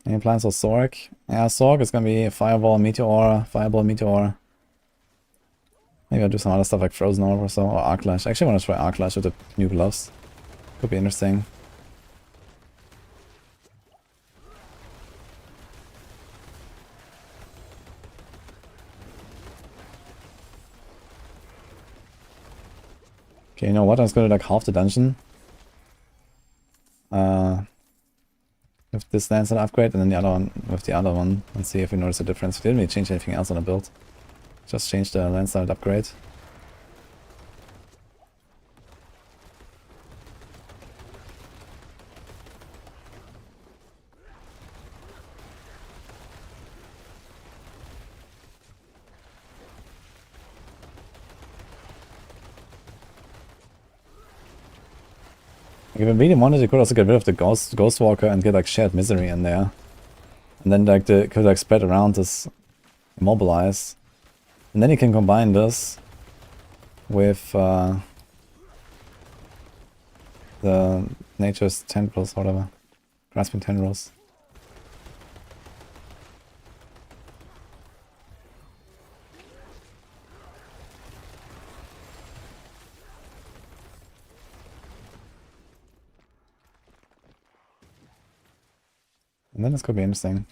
Any plans for Sorc? Yeah, Sorc is gonna be Fireball, Meteor, Fireball, Meteor. Maybe I'll do some other stuff like Frozen Orb or so, or Arclash. I actually want to try Arclash with the new gloves. Could be interesting. Okay, you know what? I was gonna like half the dungeon. With this Lancer upgrade, and then the other one with the other one, and see if we notice a difference. We didn't really change anything else on the build. Just change the landslide upgrade. If I really wanted, you could also get rid of the Ghost Walker and get like Shared Misery in there. And then like the could like spread around this Immobilize. And then you can combine this with the Nature's Tendrils, whatever. Grasping Tendrils. And then this could be interesting.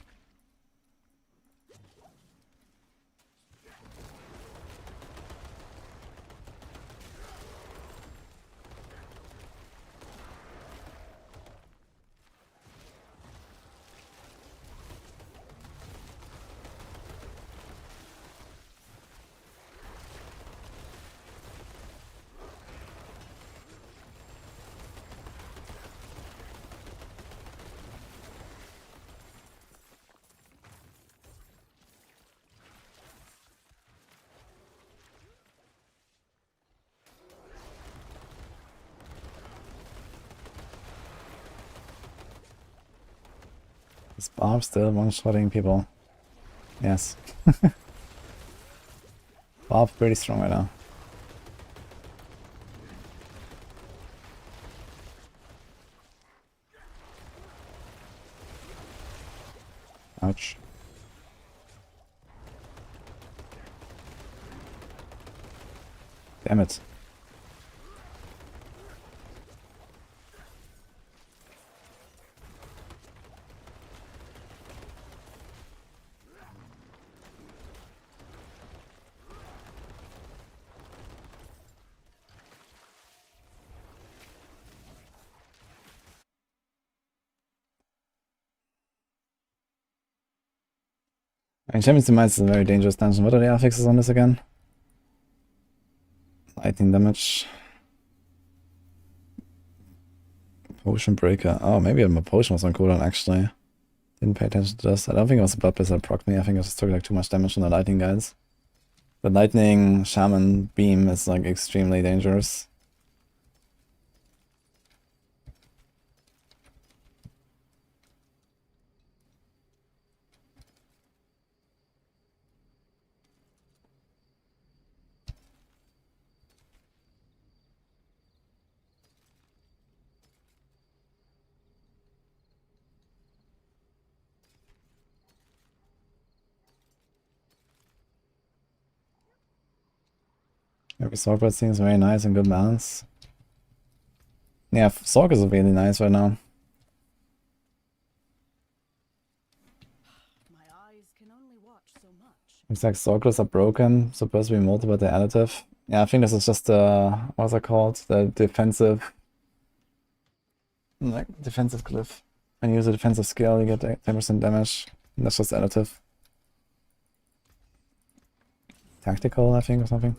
Is Barb still one-shotting people? Yes. Barb's pretty strong right now. Ouch. Damn it. Champion's Demise is a very dangerous dungeon. What are the affixes on this again? Lightning damage. Potion Breaker. Oh, maybe my potion was on cooldown actually. Didn't pay attention to this. I don't think it was a Blood Blizzard that proc me. I think I just took like too much damage on the lightning guys. The lightning shaman beam is like extremely dangerous. Every Sorc seems very nice and good balance. Yeah, Sorc is really nice right now. My eyes can only watch so much. Looks like Sorcers are broken, supposed to be molded by the additive. Yeah, I think this is just the, what's it called? The defensive, like defensive glyph. When you use a defensive skill, you get 10% damage. And that's just additive. Tactical, I think, or something.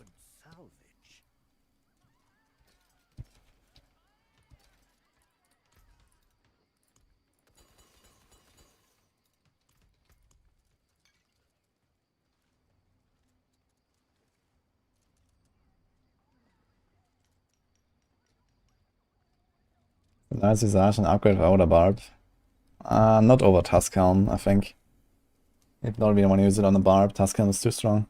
Nice Visage and upgrade for Outer Barb. Not over Tuskhelm, I think. If not, we don't want to use it on the Barb. Tuskhelm is too strong.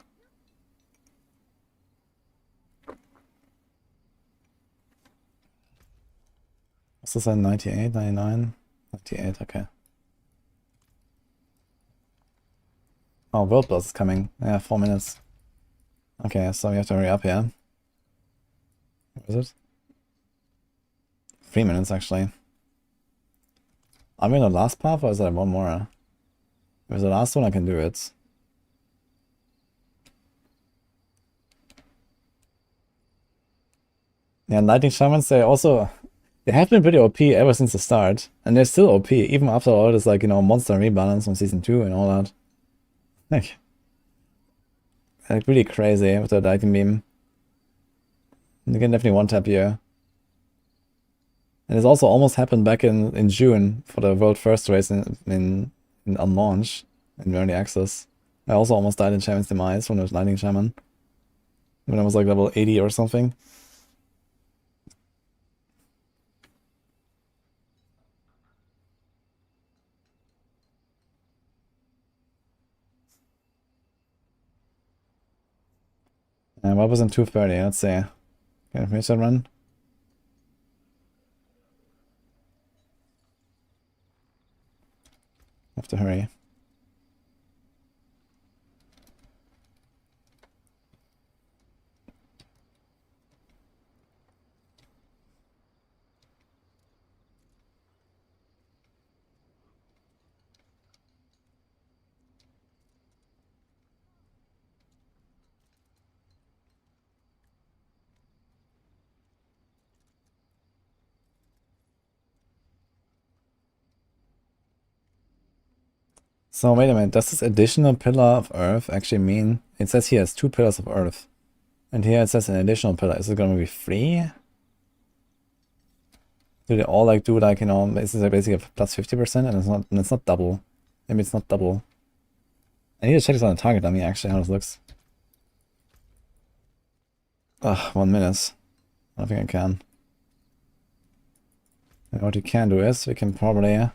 What's this at 98, 99? 98, okay. Oh, World Boss is coming. Yeah, 4 minutes. Okay, so we have to hurry up here. What is it? 3 minutes actually. Are we in the last path or is there one more? If it's the last one, I can do it. Yeah, Lightning Shamans, they have been pretty OP ever since the start. And they're still OP, even after all this, like, you know, monster rebalance on Season 2 and all that. Like, like really crazy with the lightning beam. You can definitely one tap here. And this also almost happened back in June for the world first race in on launch in early access. I also almost died in Shaman's Demise when I was Lightning Shaman. When I was like level 80 or something. And what was in 230? Let's see. Can I finish that run? Have to hurry. So wait a minute, does this additional pillar of earth actually mean... It says here it's 2 pillars of earth. And here it says an additional pillar. Is it gonna be 3? Do they all like do like, you know, this is like basically a plus 50% and it's not double. Maybe it's not double. I need to check this on the target dummy actually, how this looks. Ugh, 1 minute. I don't think I can. And what we can do is, we can probably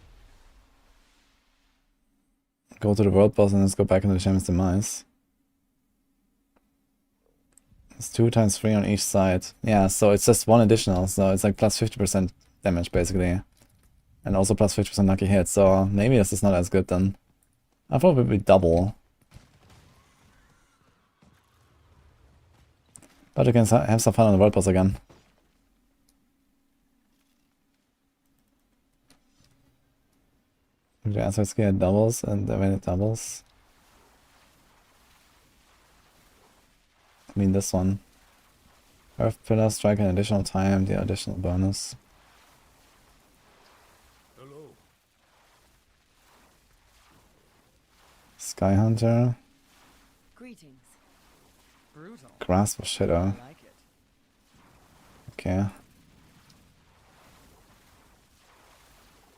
go to the world boss and let's go back into the Shaman's Demise. It's 2 times 3 on each side. Yeah, so it's just 1 additional, so it's like plus 50% damage basically. And also plus 50% lucky hit, so maybe this is not as good then. I thought it would be double. But we can have some fun on the world boss again. The answer is get doubles, and when it doubles. I mean this one. Earth Pillar, strike an additional time, the additional bonus. Hello. Sky Hunter. Greetings. Brutal. Grasp of Shadow. I like it. Okay.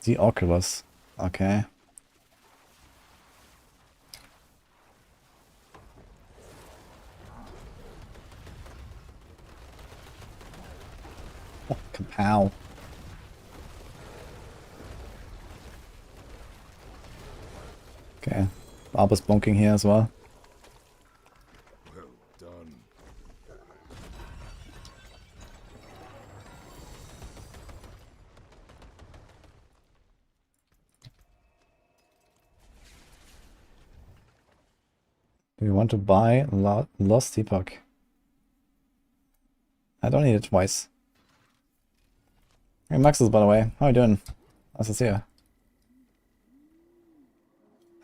The Oculus. Okay. Oh, kapow. Okay. Barb is bonking here as well. Well done. Do you want to buy Lost Epoch? I don't need it twice. Hey Maxus, by the way, how are you doing? Nice to see you. I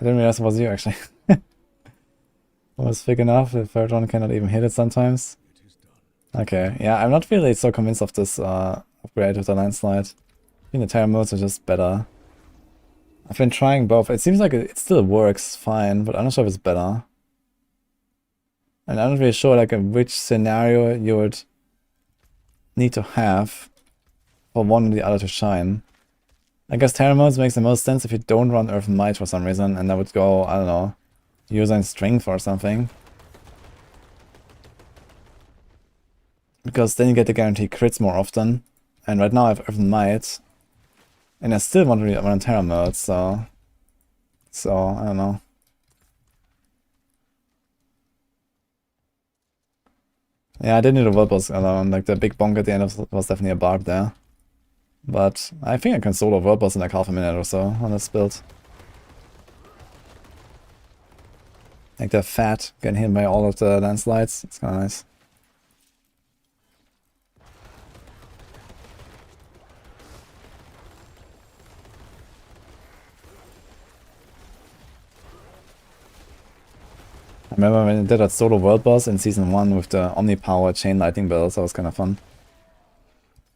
didn't realize it was you actually. I was big enough, the third one cannot even hit it sometimes. It is done. Okay, yeah, I'm not really so convinced of this upgrade with the landslide. I think the Terra modes are just better. I've been trying both. It seems like it still works fine, but I'm not sure if it's better. And I'm not really sure like which scenario you would need to have for one or the other to shine. I guess Terra modes makes the most sense if you don't run Earth and Might for some reason, and that would go, I don't know, using Strength or something. Because then you get the guaranteed crits more often. And right now I have Earth and Might. And I still want to run Terra mode, so I don't know. Yeah, I did need a world boss alone. Like the big bonk at the end was definitely a barb there. But I think I can solo world boss in like half a minute or so on this build. Like they're fat, getting hit by all of the landslides. It's kind of nice. I remember when I did that solo world boss in season 1 with the Omnipower chain lightning build, that was kind of fun.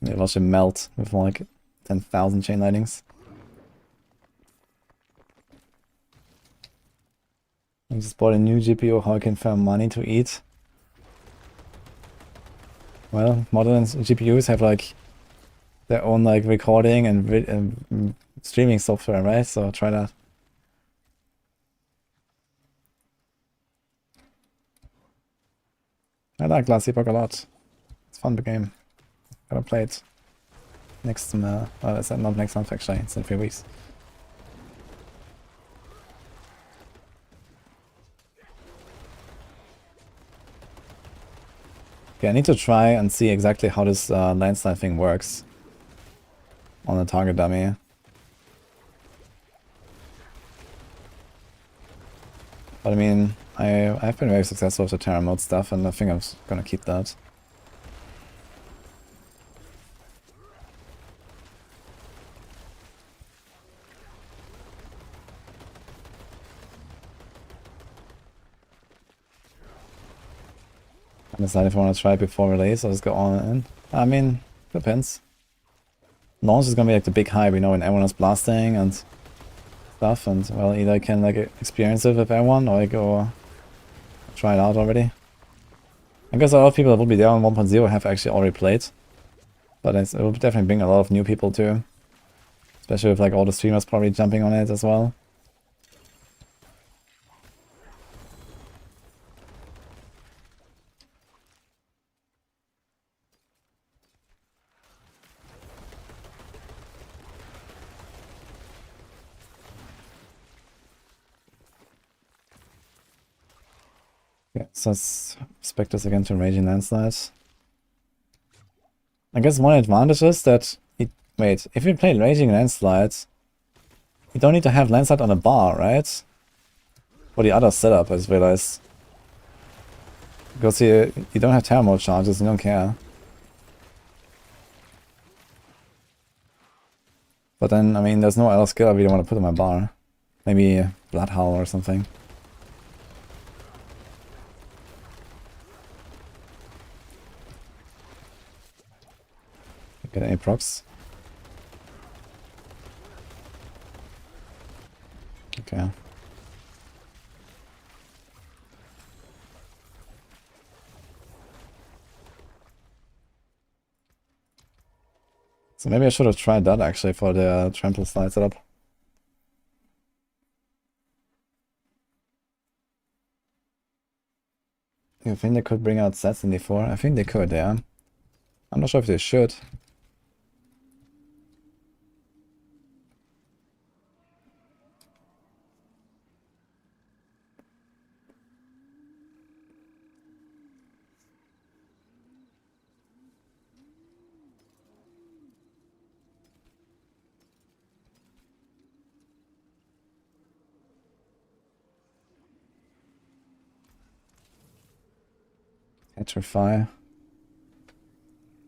It was a melt with like 10,000 chain lightnings. I just bought a new GPU, how I can find money to eat. Well, modern GPUs have like their own like recording and streaming software, right? So try that. I like Last Epoch a lot. It's a fun game. Gotta play it next well, it's not next month actually, it's in 3 weeks. Okay, I need to try and see exactly how this landslide thing works on the target dummy. But I mean, I've been very successful with the Terra mode stuff, and I think I'm gonna keep that. I decide if I want to try it before release or just go all in. I mean, depends. Launch is gonna be like the big hype, you know, when everyone is blasting and stuff, and well, either I can like experience it with everyone or I go try it out already. I guess a lot of people that will be there on 1.0 have actually already played, but it will definitely bring a lot of new people too, especially with like all the streamers probably jumping on it as well. Yeah, so let's expect us again to Raging Landslides. I guess one advantage is that wait, if you play Raging Landslides, you don't need to have Landslide on a bar, right? For the other setup, I just realized. Because you don't have Terra mode charges, you don't care. But then, I mean, there's no other skill I really want to put on my bar. Maybe Bloodhowl or something. Get any procs? Okay. So maybe I should have tried that actually for the trample slide setup. You think they could bring out sets in D4? I think they could, yeah. I'm not sure if they should. Petrify.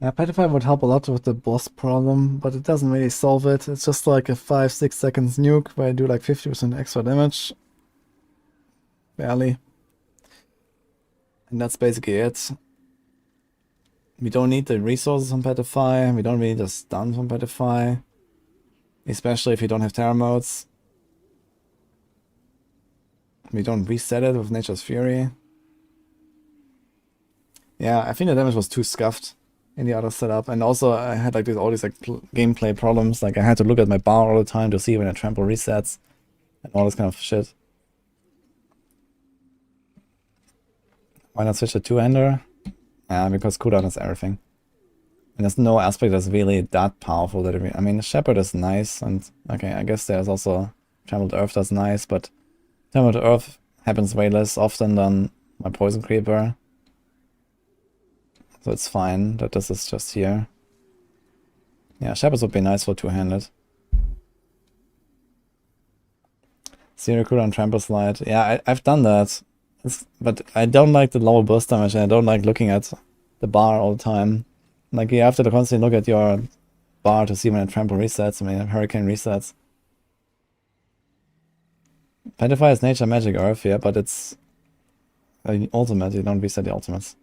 Yeah, Petrify would help a lot with the boss problem, but it doesn't really solve it. It's just like a 5-6 seconds nuke where I do like 50% extra damage. Barely. And that's basically it. We don't need the resources from Petrify, we don't really need the stun from Petrify. Especially if you don't have Terra modes. We don't reset it with Nature's Fury. Yeah, I think the damage was too scuffed in the other setup, and also I had like all these like gameplay problems. Like I had to look at my bar all the time to see when a trample resets, and all this kind of shit. Why not switch to two-hander? Yeah, because cooldown is everything. And there's no aspect that's really that powerful that I mean, Shepherd is nice, and okay, I guess there's also Trampled Earth that's nice, but Trampled Earth happens way less often than my Poison Creeper. So it's fine that this is just here. Yeah, Shepherds would be nice for two-handed. Zero cooldown Trample Slide. Yeah, I've done that. But I don't like the lower burst damage, and I don't like looking at the bar all the time. Like, you have to constantly look at your bar to see when a trample resets, I mean, a hurricane resets. Petrify is nature magic earth, yeah, but it's an ultimate, you don't reset the ultimates.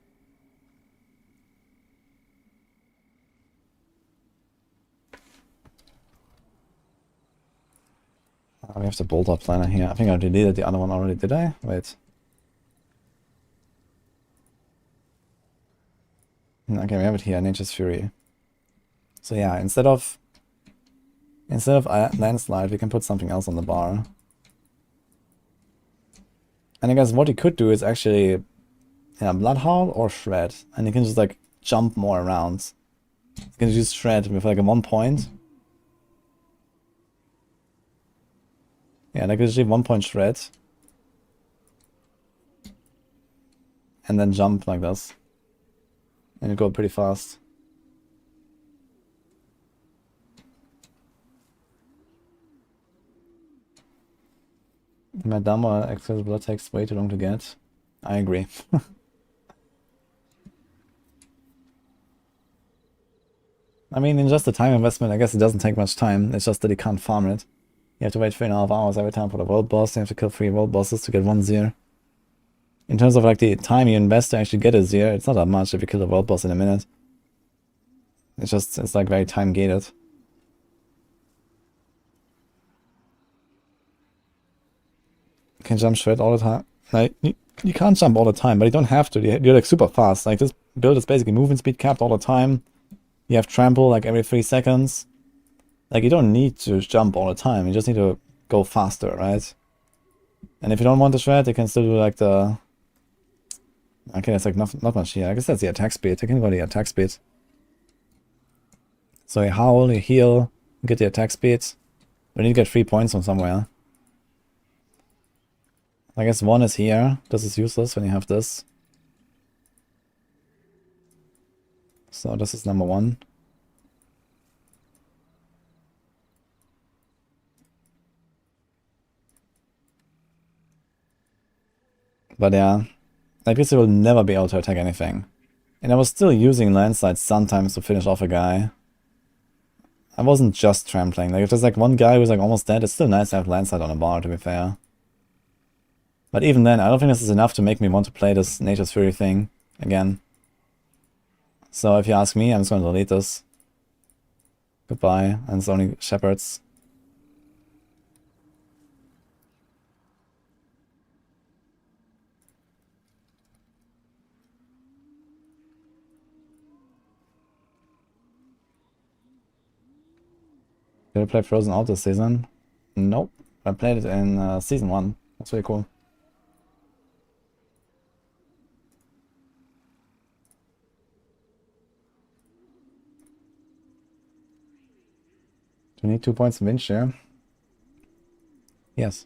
We have the bolt-up planner here. I think I deleted the other one already, did I? Wait. Okay, we have it here, Nature's Fury. So yeah, instead of Landslide, we can put something else on the bar. And I guess what you could do is actually, yeah, Bloodhowl or Shred. And you can just like jump more around. You can use Shred with like a 1 point. Yeah, like usually 1 point Shred. And then jump like this. And you go pretty fast. Madama Excess Blood takes way too long to get. I agree. I mean, in just the time investment, I guess it doesn't take much time. It's just that you can't farm it. You have to wait 3.5 hours every time for the world boss. You have to kill 3 world bosses to get 1 Zir. In terms of like the time you invest to actually get a Zir, it's not that much if you kill the world boss in a minute. It's like very time gated. You can jump Shred all the time. Like, you can't jump all the time, but you don't have to. You're like super fast. Like this build is basically movement speed capped all the time. You have trample like every 3 seconds. Like you don't need to jump all the time. You just need to go faster, right? And if you don't want to shred, you can still do like the... Okay, that's like not much here. I guess that's the attack speed. You can go the attack speed. So you howl, you heal, you get the attack speed. We need to get 3 points from somewhere. I guess 1 is here. This is useless when you have this. So this is number 1. But yeah, I guess it will never be able to attack anything. And I was still using landslides sometimes to finish off a guy. I wasn't just trampling. Like if there's like one guy who's like almost dead, it's still nice to have landslide on a bar, to be fair. But even then, I don't think this is enough to make me want to play this Nature's Fury thing again. So if you ask me, I'm just going to delete this. Goodbye, and it's only shepherds. Did I play Frozen out this season? Nope. I played it in season 1. That's really cool. Do we need 2 points in win share? Yes.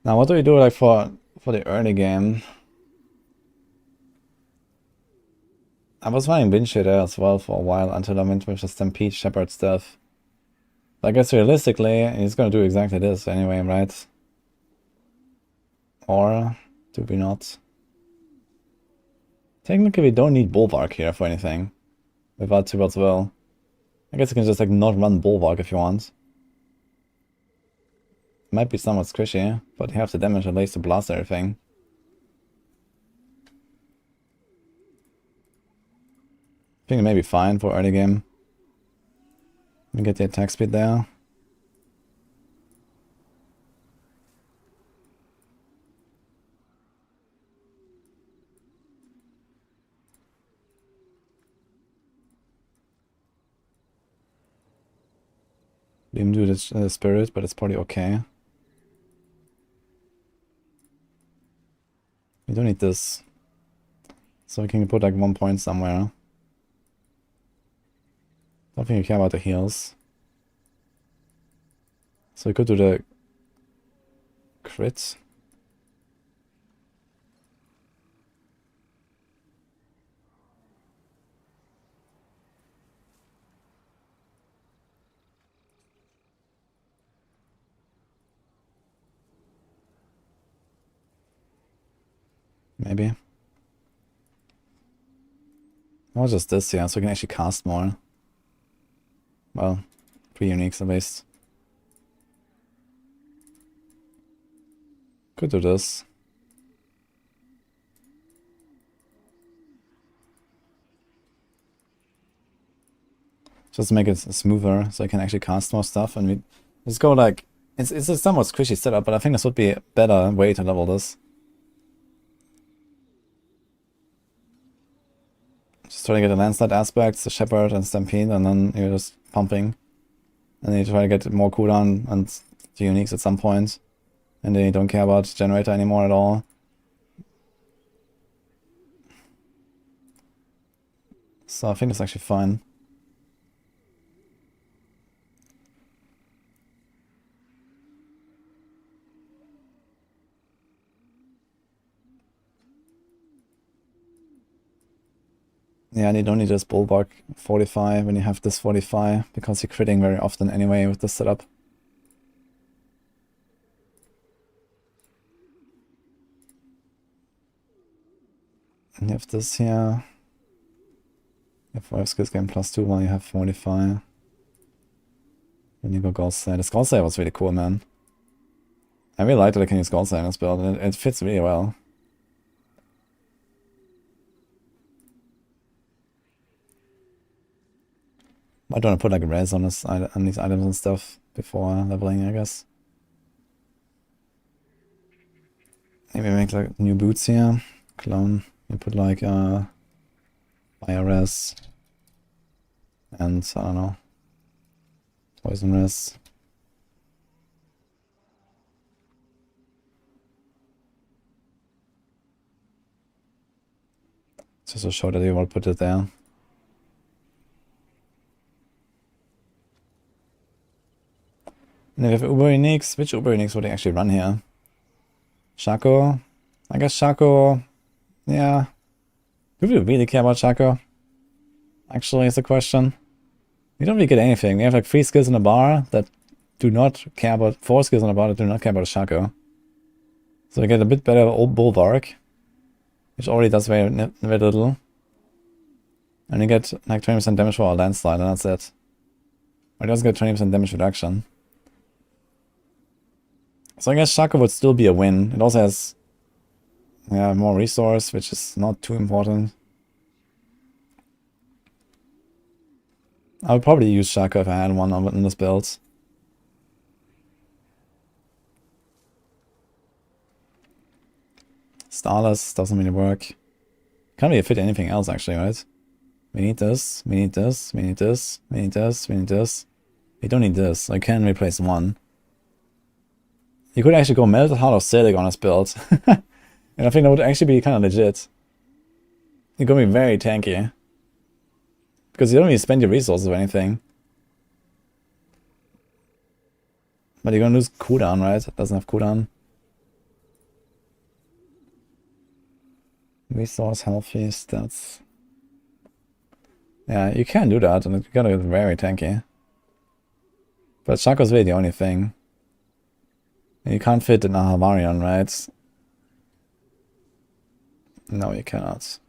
Now what do we do like for the early game? I was running win share there as well for a while until I went with the Stampede Shepherd stuff. But I guess realistically, he's gonna do exactly this anyway, right? Or do we not? Technically, we don't need Bulwark here for anything. Without Tibalt's Will. I guess you can just like not run Bulwark if you want. Might be somewhat squishy, but you have the damage at least to blast everything. I think it may be fine for early game. We get the attack speed there. Didn't do this spirit, but it's probably okay. We don't need this. So we can put like 1 point somewhere. Don't think you care about the heals. So we could do the crit. Maybe. Or just this, yeah, so we can actually cast more. Well, 3 uniques at least. Could do this. Just to make it smoother, so I can actually cast more stuff, and we just go like... It's a somewhat squishy setup, but I think this would be a better way to level this. Just try to get the landslide aspects, the shepherd and stampede, and then you're just pumping. And then you try to get more cooldown and the uniques at some point. And then you don't care about generator anymore at all. So I think it's actually fine. Yeah, and you don't need this bulwark 45 when you have this 45, because you're critting very often anyway with this setup. And you have this here. You have 5 skills gain +2 while you have 45. Then you go Goldslayer. This Goldslayer was really cool, man. I really like that I can use Goldslayer in this build, and it fits really well. I don't want to put like a res on this on these items and stuff before leveling, I guess. Maybe make like new boots here. Clone. You put like fire res. And I don't know. Poison res. Just to show that you will put it there. And if we have Uber Uniques, which Uber Uniques would I actually run here? Shaco? I guess Shaco, yeah. Do we really care about Shaco? Actually, is the question. We don't really get anything. We have like 3 skills in a bar that do not care about, 4 skills in a bar that do not care about a Shaco. So we get a bit better old Bulwark, which already does very little. And we get like 20% damage for our landslide, and that's it. Or it does get 20% damage reduction. So I guess Shaco would still be a win. It also has more resource, which is not too important. I would probably use Shaco if I had one in this build. Starless doesn't really work. Can't really fit anything else actually, right? We need this, we need this, we need this, we need this, we need this. We don't need this, I can replace one. You could actually go Melted Heart of Selig on this build. And I think that would actually be kind of legit. You're going to be very tanky. Because you don't really spend your resources or anything. But you're going to lose cooldown, right? It doesn't have cooldown. Resource, healthy, stats. Yeah, you can do that, and it's gonna get very tanky. But Shaco's really the only thing. And you can't fit in a Barbarian, right? No, you cannot.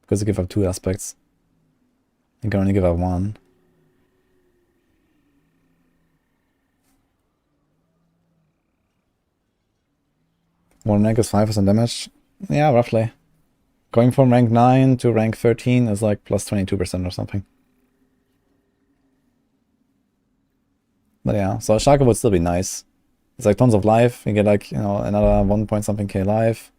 Because you give up 2 aspects. You can only give up 1. One rank is 5% damage? Yeah, roughly. Going from rank 9 to rank 13 is like plus 22% or something. But yeah, so Shaco would still be nice. It's like tons of life. You get like, you know, another 1 point something K life.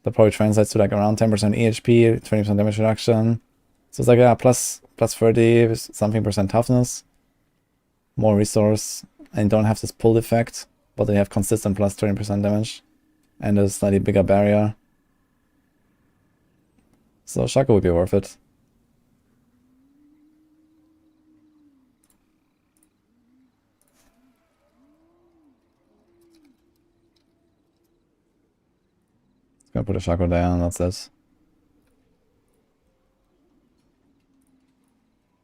That probably translates to like around 10% EHP, 20% damage reduction. So it's like, yeah, plus 30 something percent toughness. More resource. And you don't have this pull effect, but they have consistent plus 20% damage. And a slightly bigger barrier. So Shaco would be worth it. Gonna put a Shaco there and that's it.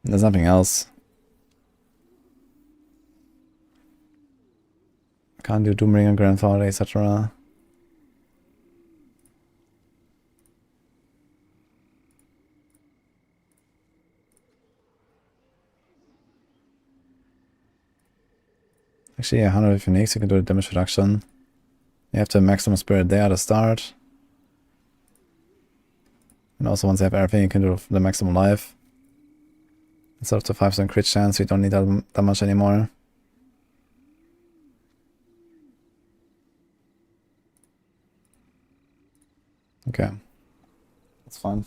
There's nothing else. Can't do Doombringer, Grandfather, etc. Actually, 100 if uniques, you can do the damage reduction. You have to have maximum spirit there to start. And also once you have everything, you can do the maximum life. Instead of the 5% crit chance, you don't need that much anymore. Okay. That's fine.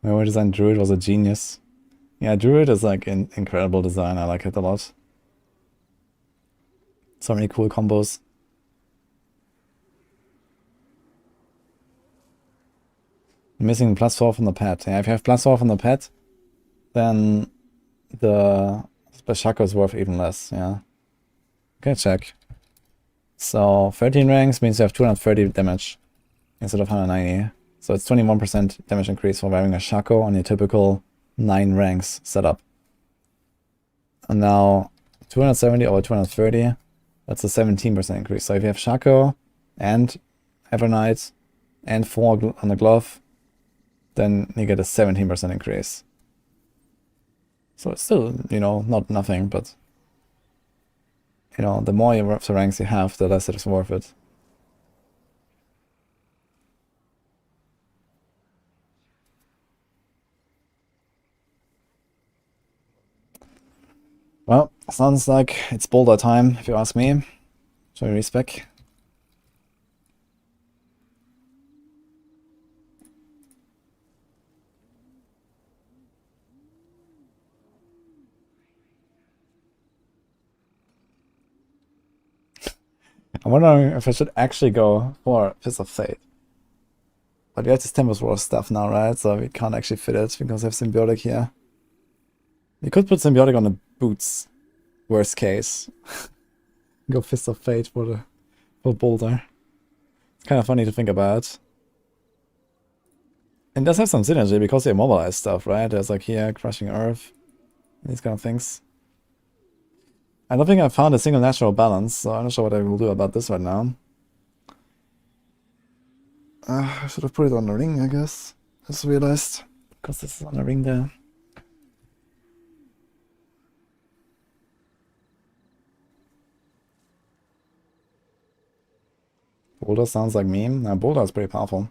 My way design Druid was a genius. Yeah, Druid is like an incredible design. I like it a lot. So many cool combos. I'm missing +4 from the pet. Yeah, if you have +4 from the pet, then the Shako is worth even less. Yeah. Okay, check. So 13 ranks means you have 230 damage instead of 190. So it's 21% damage increase for wearing a Shako on your typical 9 ranks setup. And now 270 over 230, that's a 17% increase. So if you have Shako and Evernight and 4 on the glove, then you get a 17% increase. So it's still, you know, not nothing, but you know, the more the ranks you have, the less it is worth it. Well, sounds like it's boulder time, if you ask me. So we respec. I'm wondering if I should actually go for Fist of Fate. But we have this Tempest War stuff now, right? So we can't actually fit it because we have Symbiotic here. We could put Symbiotic on the boots. Worst case. Go Fist of Fate for Boulder. It's kind of funny to think about. And does have some synergy because they immobilize stuff, right? There's like here, Crushing Earth. These kind of things. I don't think I found a single natural balance, so I'm not sure what I will do about this right now. I should have put it on the ring, I guess. Just realized. Because this is on the ring there. Boulder sounds like meme. Now Boulder is pretty powerful.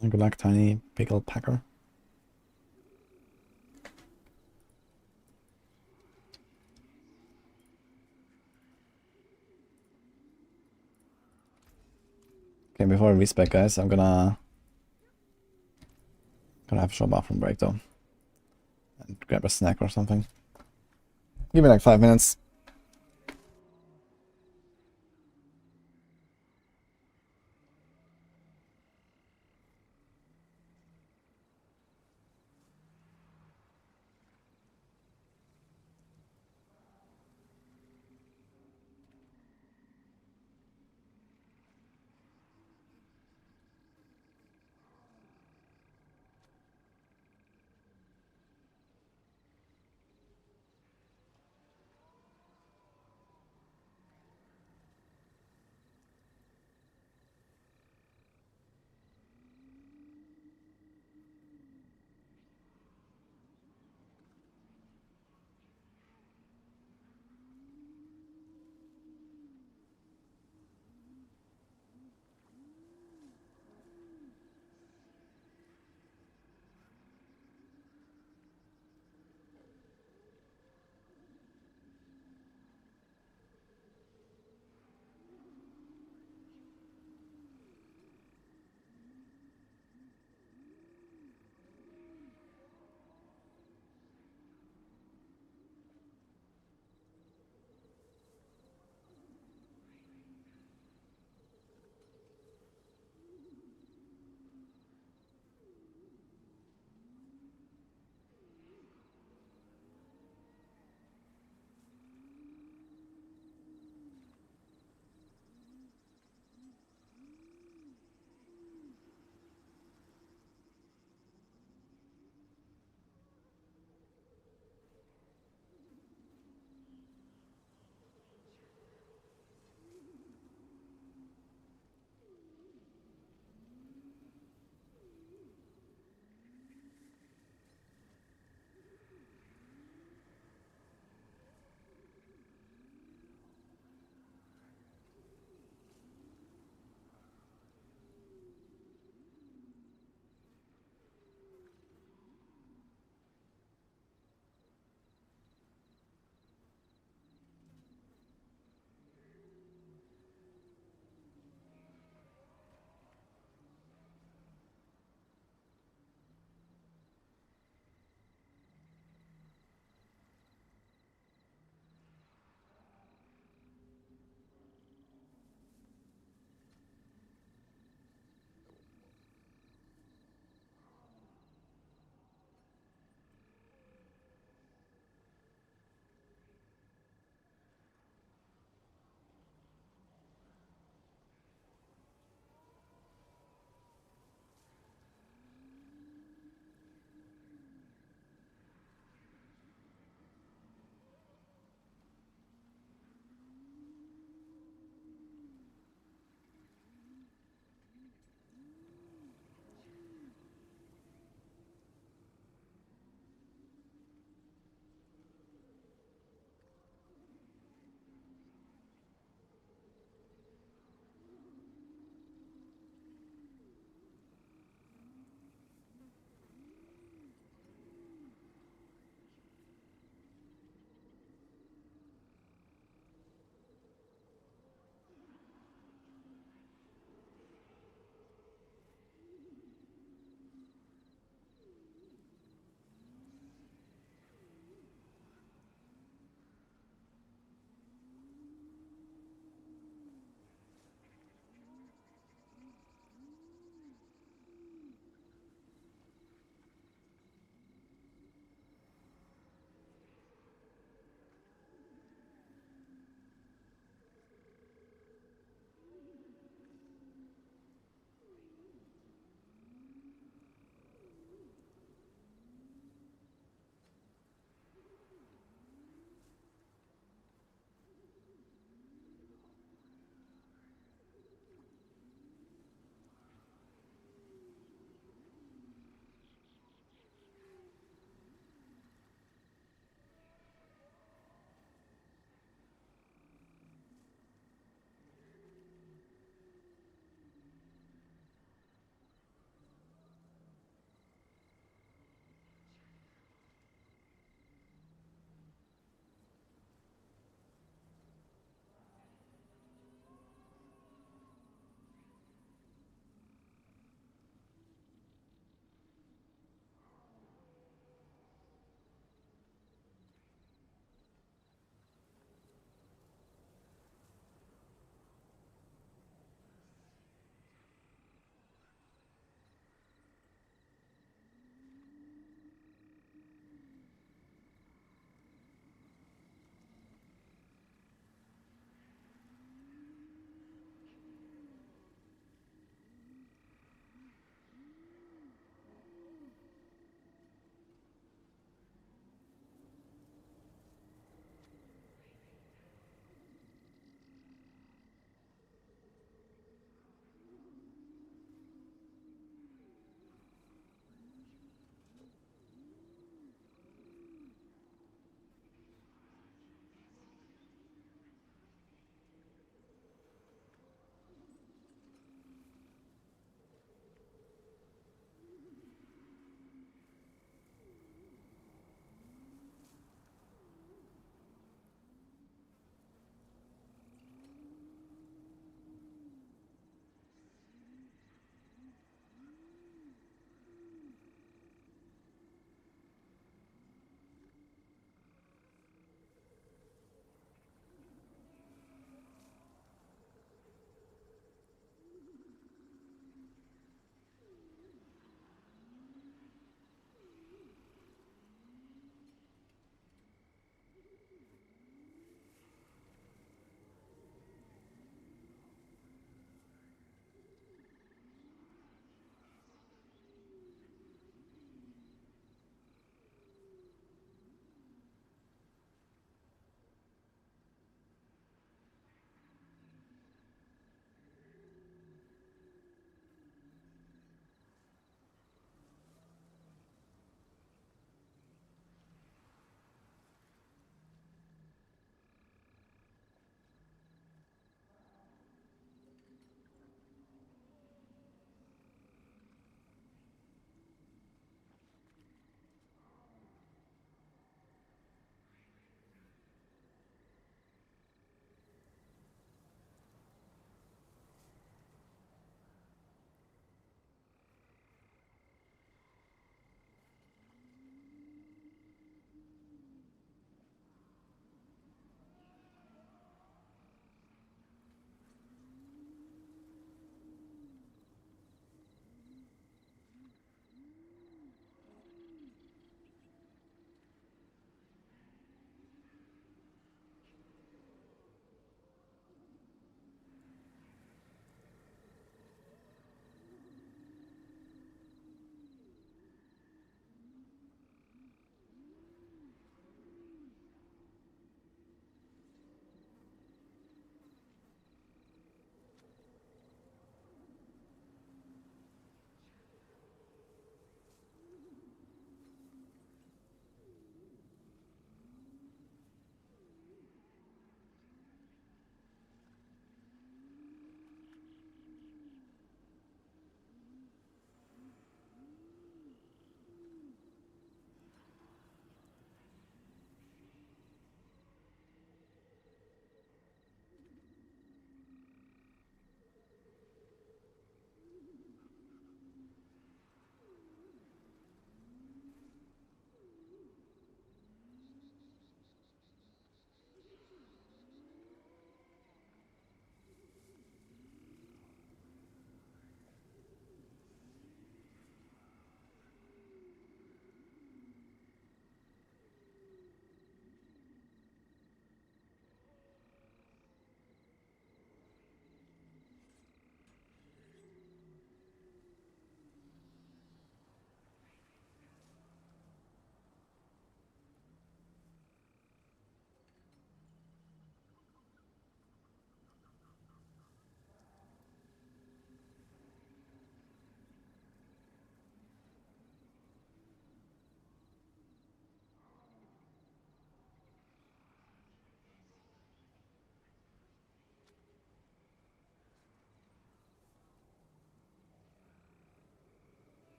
Good luck, tiny pickle packer. Okay, before I respec, guys, I'm gonna have a short bathroom break though. And grab a snack or something. Give me like 5 minutes.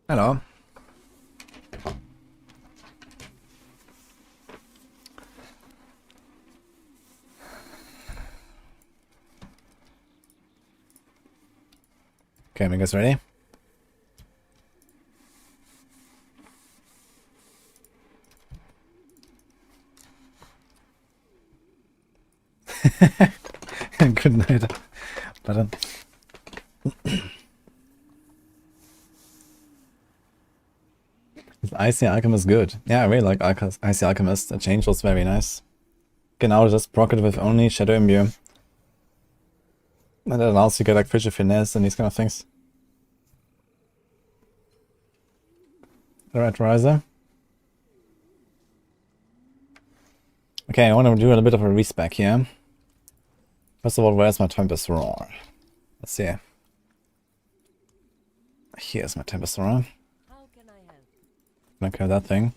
Hello. Okay, you guys ready? Good night, button. Icy Alchemist good. Yeah, I really like Icy Alchemist. The change was very nice. You can now just proc it with only Shadow Imbue. And that allows you to get like Fisher Finesse and these kind of things. The Red Riser. Okay, I want to do a little bit of a respec here. First of all, where's my Tempest Roar? Let's see. Here's my Tempest Roar. How can I help? Gonna kill that thing.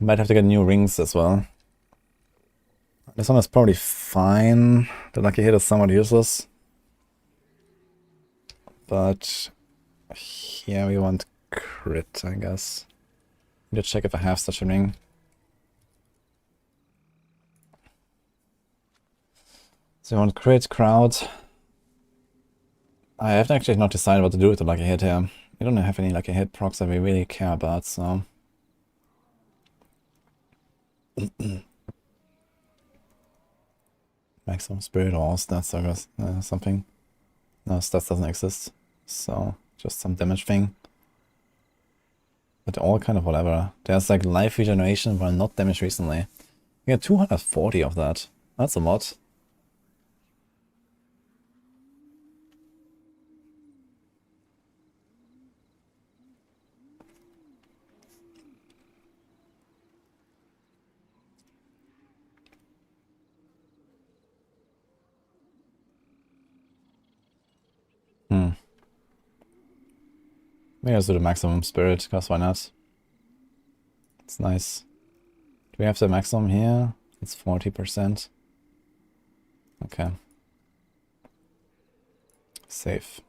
Might have to get new rings as well. This one is probably fine. The lucky hit is somewhat useless. But here we want crit, I guess. Need to check if I have such a ring. So we want crit, crowd. I have actually not decided what to do with the lucky hit here. We don't have any lucky hit procs that we really care about, so... Maximum Spirit or stats or something. No, stats doesn't exist. So, just some damage thing. But all kind of whatever. There's like life regeneration while not damaged recently. We got 240 of that. That's a lot. Maybe let's do the maximum spirit, because why not? It's nice. Do we have the maximum here? It's 40%. Okay. Safe.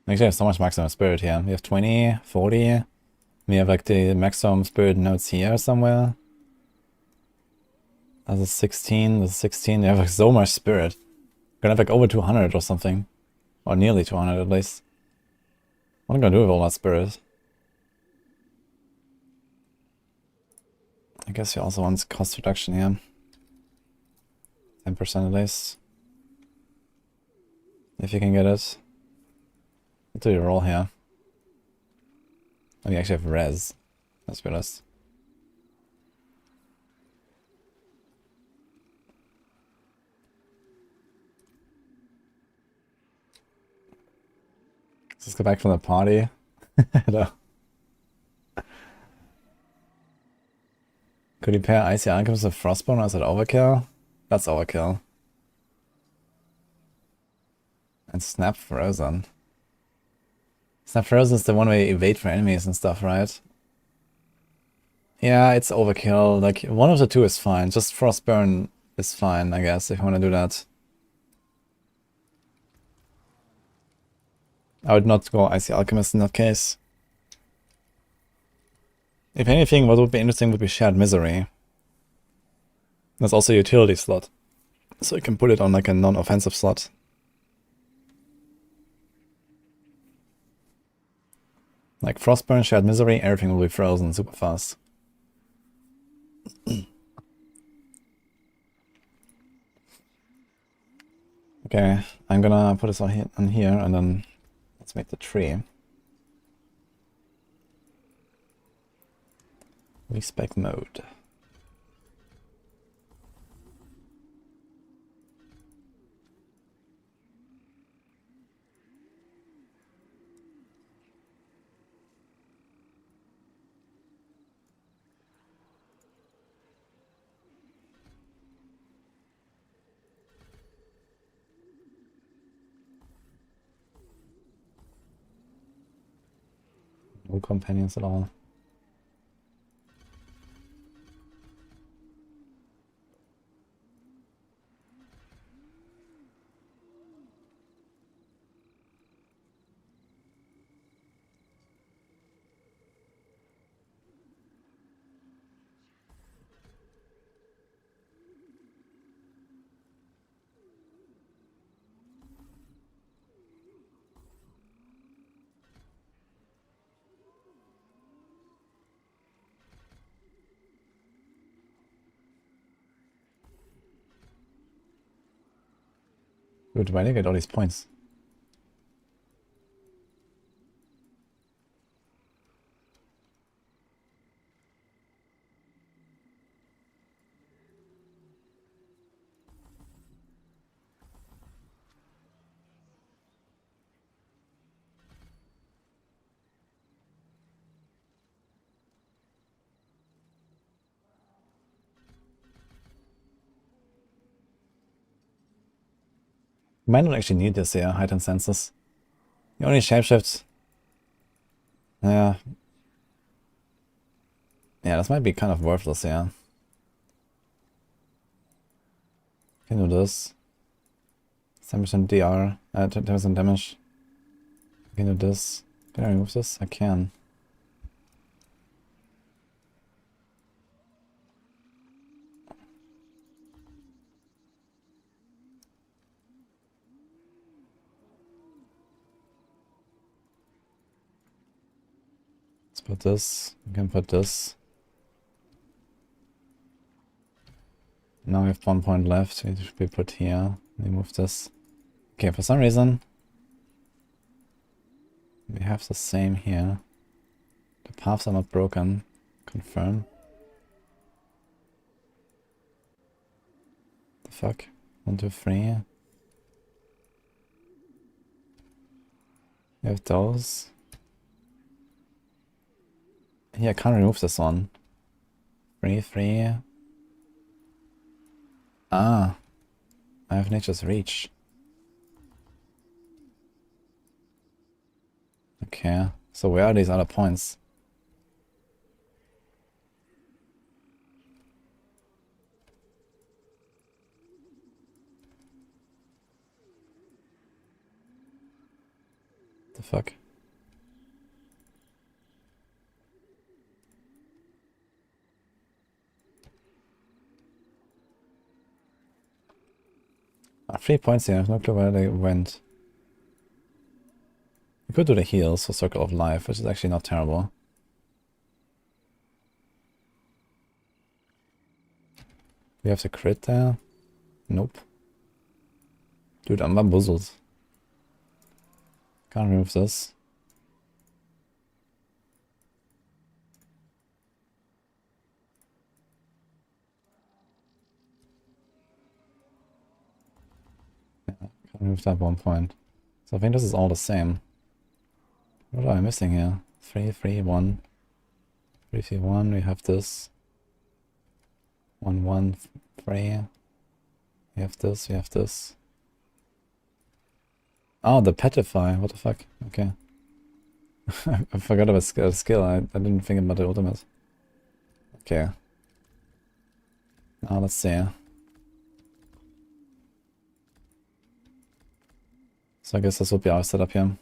Actually, I have so much maximum spirit here. We have 20, 40. We have like the maximum spirit nodes here somewhere. That's a 16, that's a 16. We have like so much spirit. We're gonna have like over 200 or something. Or nearly 200 at least. What am I gonna do with all that spirit? I guess he also wants cost reduction here. 10% at least. If you can get it. Let's do your roll here. Oh, we actually have res. Let's be honest. Let's go back from the party. No. Could you pair Icy Alchemist with Frostbone or is that overkill? That's overkill. And Snap Frozen. Snap Frozen is the one where you evade from enemies and stuff, right? Yeah, it's overkill. Like, one of the two is fine. Just Frostburn is fine, I guess, if you want to do that. I would not go Icy Alchemist in that case. If anything, what would be interesting would be Shared Misery. That's also a utility slot. So you can put it on like a non-offensive slot. Like Frostburn, Shared Misery, everything will be frozen super fast. Okay, I'm gonna put this on here and then let's make the tree. Respec mode. No companions at all. Dude, why did I get all these points? Might not actually need this here, heightened senses. You only shapeshift. Yeah. Yeah, this might be kind of worthless here. Can do this. 7% DR, 10% damage. Can do this. Can I remove this? I can. Let's put this. We can put this. Now we have 1 point left. It should be put here. Remove this. Okay, for some reason we have the same here. The paths are not broken. Confirm. The fuck? 1, 2, 3. We have those. Here, I can't remove this one. 3, 3. Ah. I have Nature's Reach. Okay. So where are these other points? The fuck? Ah, 3 points here. I have no clue where they went. We could do the heals for Circle of Life, which is actually not terrible. We have the crit there. Nope. Dude, I'm bamboozled. Can't remove this. Yeah, can't remove that 1 point. So I think this is all the same. What am I missing here? 3, 3, 1. 3, 3, 1. We have this. 1, 1, 3. We have this. We have this. Oh, the Petrify. What the fuck? Okay. I forgot about skill. I didn't think about the ultimate. Okay. Now let's see. So I guess this would be our setup here.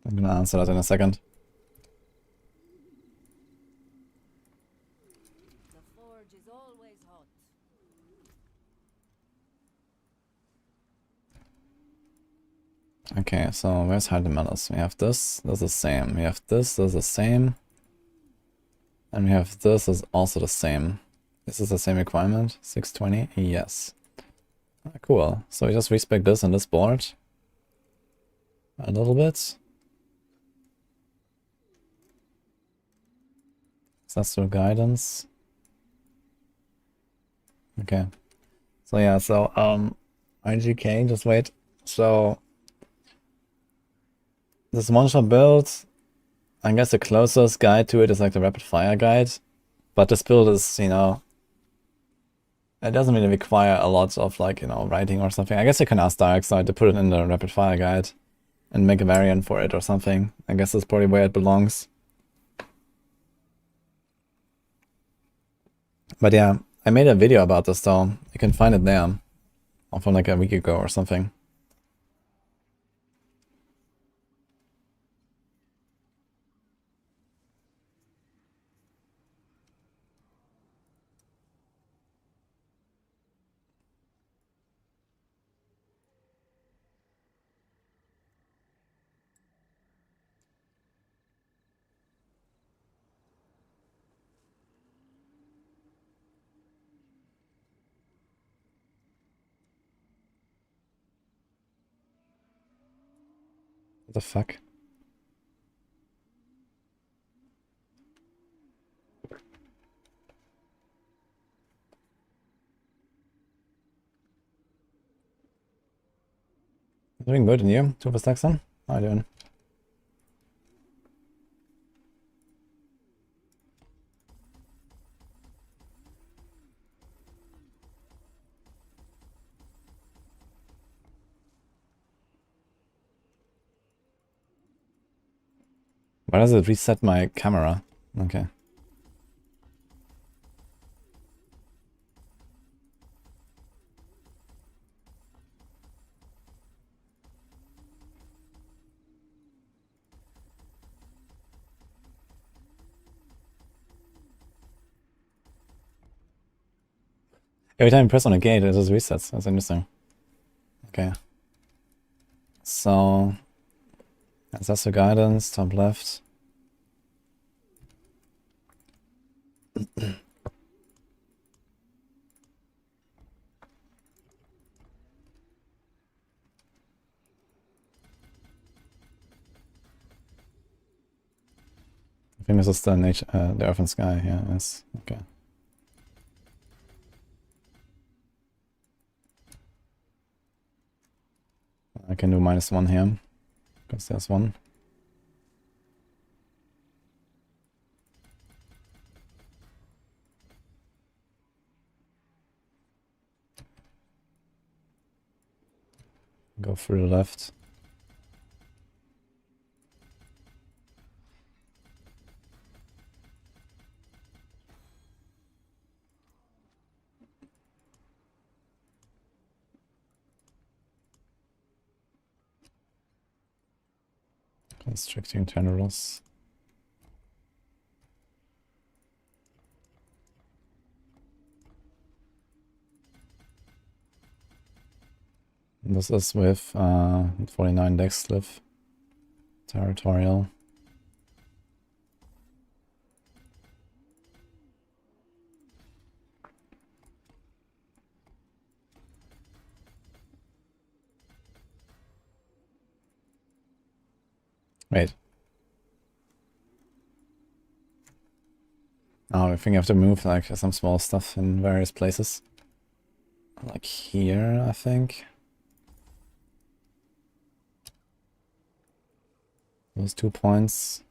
I'm gonna answer that in a second. The forge is always hot. Okay, so where's Hide the Malice? We have this is the same. We have this is the same. And we have this is also the same. This is the same requirement. 620? Yes. Ah, cool. So we just respec this on this board. A little bit. Ancestral Guidance. Okay. So yeah, so IGK, just wait. So this one-shot build, I guess the closest guide to it is like the rapid fire guide. But this build is, you know, it doesn't really require a lot of like, you know, writing or something. I guess you can ask Darkside to put it in the rapid fire guide and make a variant for it or something. I guess that's probably where it belongs. But yeah, I made a video about this though. You can find it there. Or from like a week ago or something. What the fuck? Doing good, and you? Super Saxon? How are you doing? Why does it reset my camera? Okay. Every time you press on a gate, it just resets. That's interesting. Okay. So, that's the guidance, top left. I think this is the Earth and Sky, yeah, yes, okay. I can do -1 here, because there's one. Go through the left. Constricting tendrils. This is with 49 dex cliff. Territorial. Wait. Oh, I think I have to move like some small stuff in various places. Like here, I think. Those 2 points.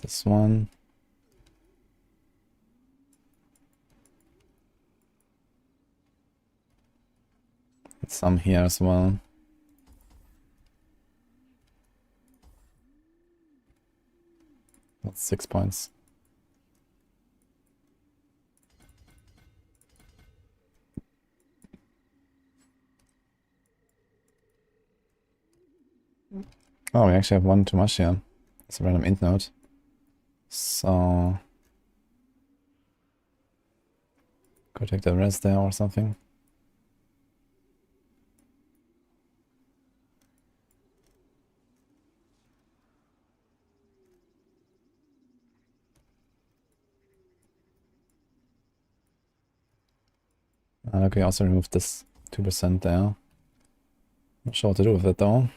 This one. And some here as well. That's 6 points. Oh, we actually have one too much here. It's a random int node. So go take the rest there or something. Look, we also removed this 2% there. Not sure what to do with it though.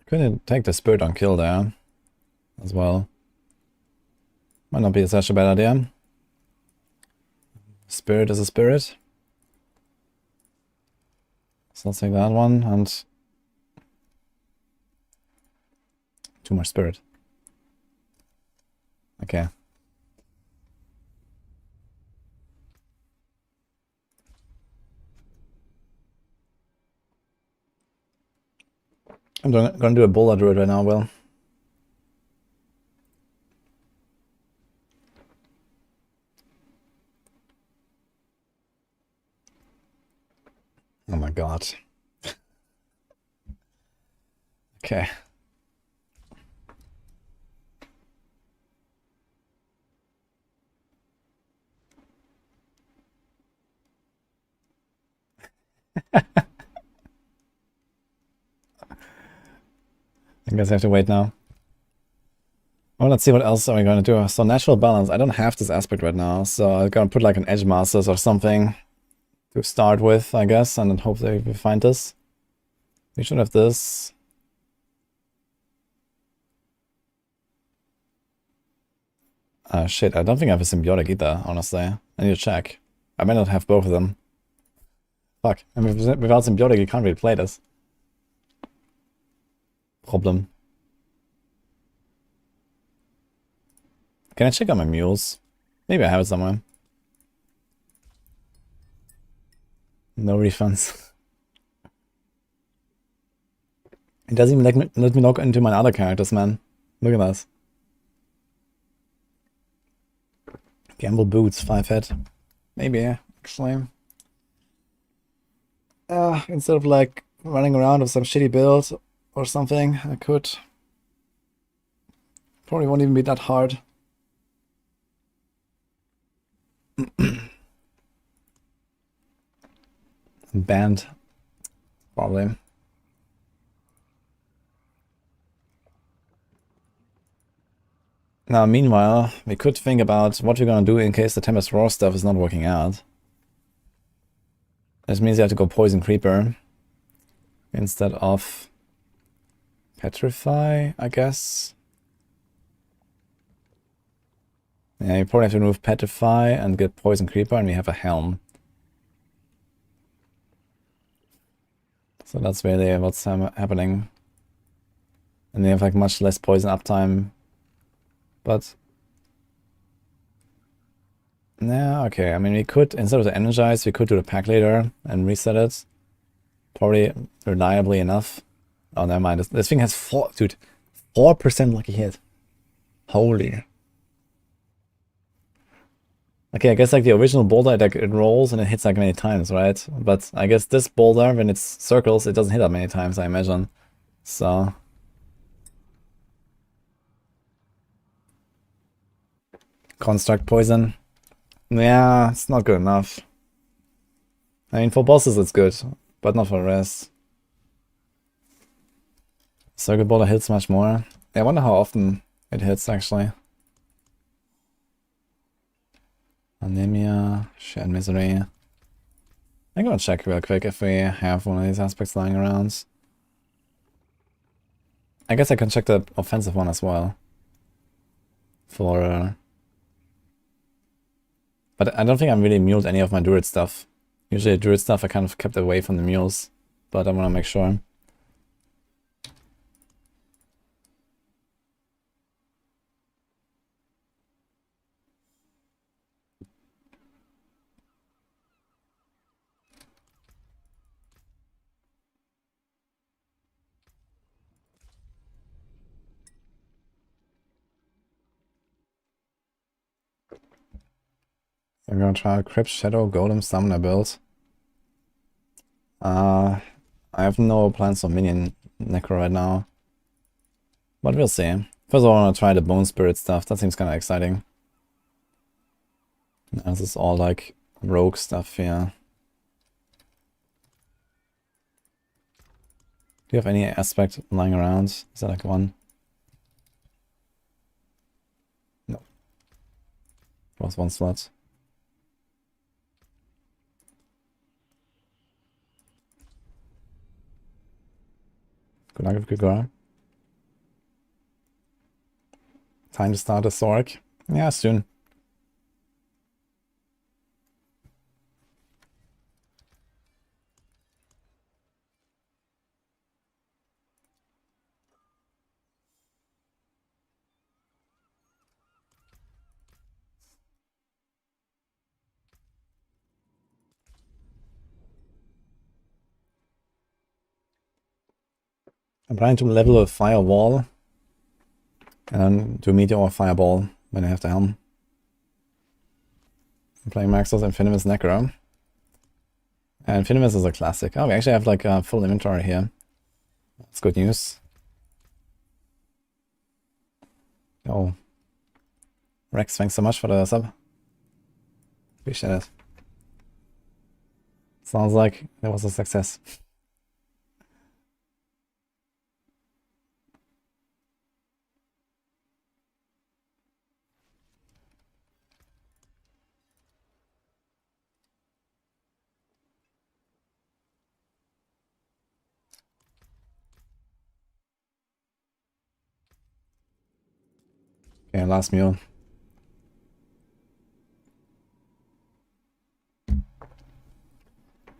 Couldn't take the spirit on kill there as well. Might not be such a bad idea. Spirit is a spirit. So let's take that one and too much spirit. Okay. I'm gonna do a Boulder Druid right now, Will. Oh my god. Okay. I guess I have to wait now. Oh, let's see what else are we gonna do. So natural balance. I don't have this aspect right now, so I'm gonna put like an edge masters or something to start with, I guess, and then hopefully we find this. We should have this. Shit, I don't think I have a symbiotic either, honestly. I need to check. I might not have both of them. Fuck. I mean, without symbiotic, you can't really play this. Problem. Can I check out my mules? Maybe I have it somewhere. No refunds. It doesn't even let me log into my other characters, man. Look at that. Gamble boots, 5 hit. Maybe, actually. Instead of like running around with some shitty build or something, I could. Probably won't even be that hard. Banned. Probably. Now, meanwhile, we could think about what we're gonna do in case the Tempest Roar stuff is not working out. This means you have to go Poison Creeper instead of Petrify, I guess. Yeah, you probably have to remove Petrify and get Poison Creeper, and we have a Helm. So that's really what's happening. And they have like much less poison uptime. But yeah, okay. I mean, we could, instead of the Energize, we could do the Pack later and reset it. Probably reliably enough. Oh, never mind. This thing has 4% lucky hit. Holy. Okay, I guess like the original boulder, like it rolls and it hits like many times, right? But I guess this boulder, when it's circles, it doesn't hit that many times, I imagine. So. Construct poison. Yeah, it's not good enough. I mean, for bosses it's good, but not for the rest. Circuit boulder hits much more. I wonder how often it hits, actually. Anemia, Shared Misery. I'm gonna check real quick if we have one of these aspects lying around. I guess I can check the offensive one as well. But I don't think I'm really muled any of my Druid stuff. Usually Druid stuff I kind of kept away from the mules, but I want to make sure. I'm gonna try a Crypt Shadow Golem Summoner build. I have no plans for minion Necro right now. But we'll see. First of all, I want to try the Bone Spirit stuff. That seems kind of exciting. This is all like rogue stuff here. Do you have any aspect lying around? Is that like one? No. Was one slot. Good luck with Gugara. Time to start a Sorc. Yeah, soon. I'm trying to level a Firewall. And then do Meteor or Fireball when I have the Helm. I'm playing Maxos and Infinimus Necro. And Infinimus is a classic. Oh, we actually have like a full inventory here. That's good news. Oh. Rex, thanks so much for the sub. Appreciate it. Sounds like that was a success. Okay, last mule.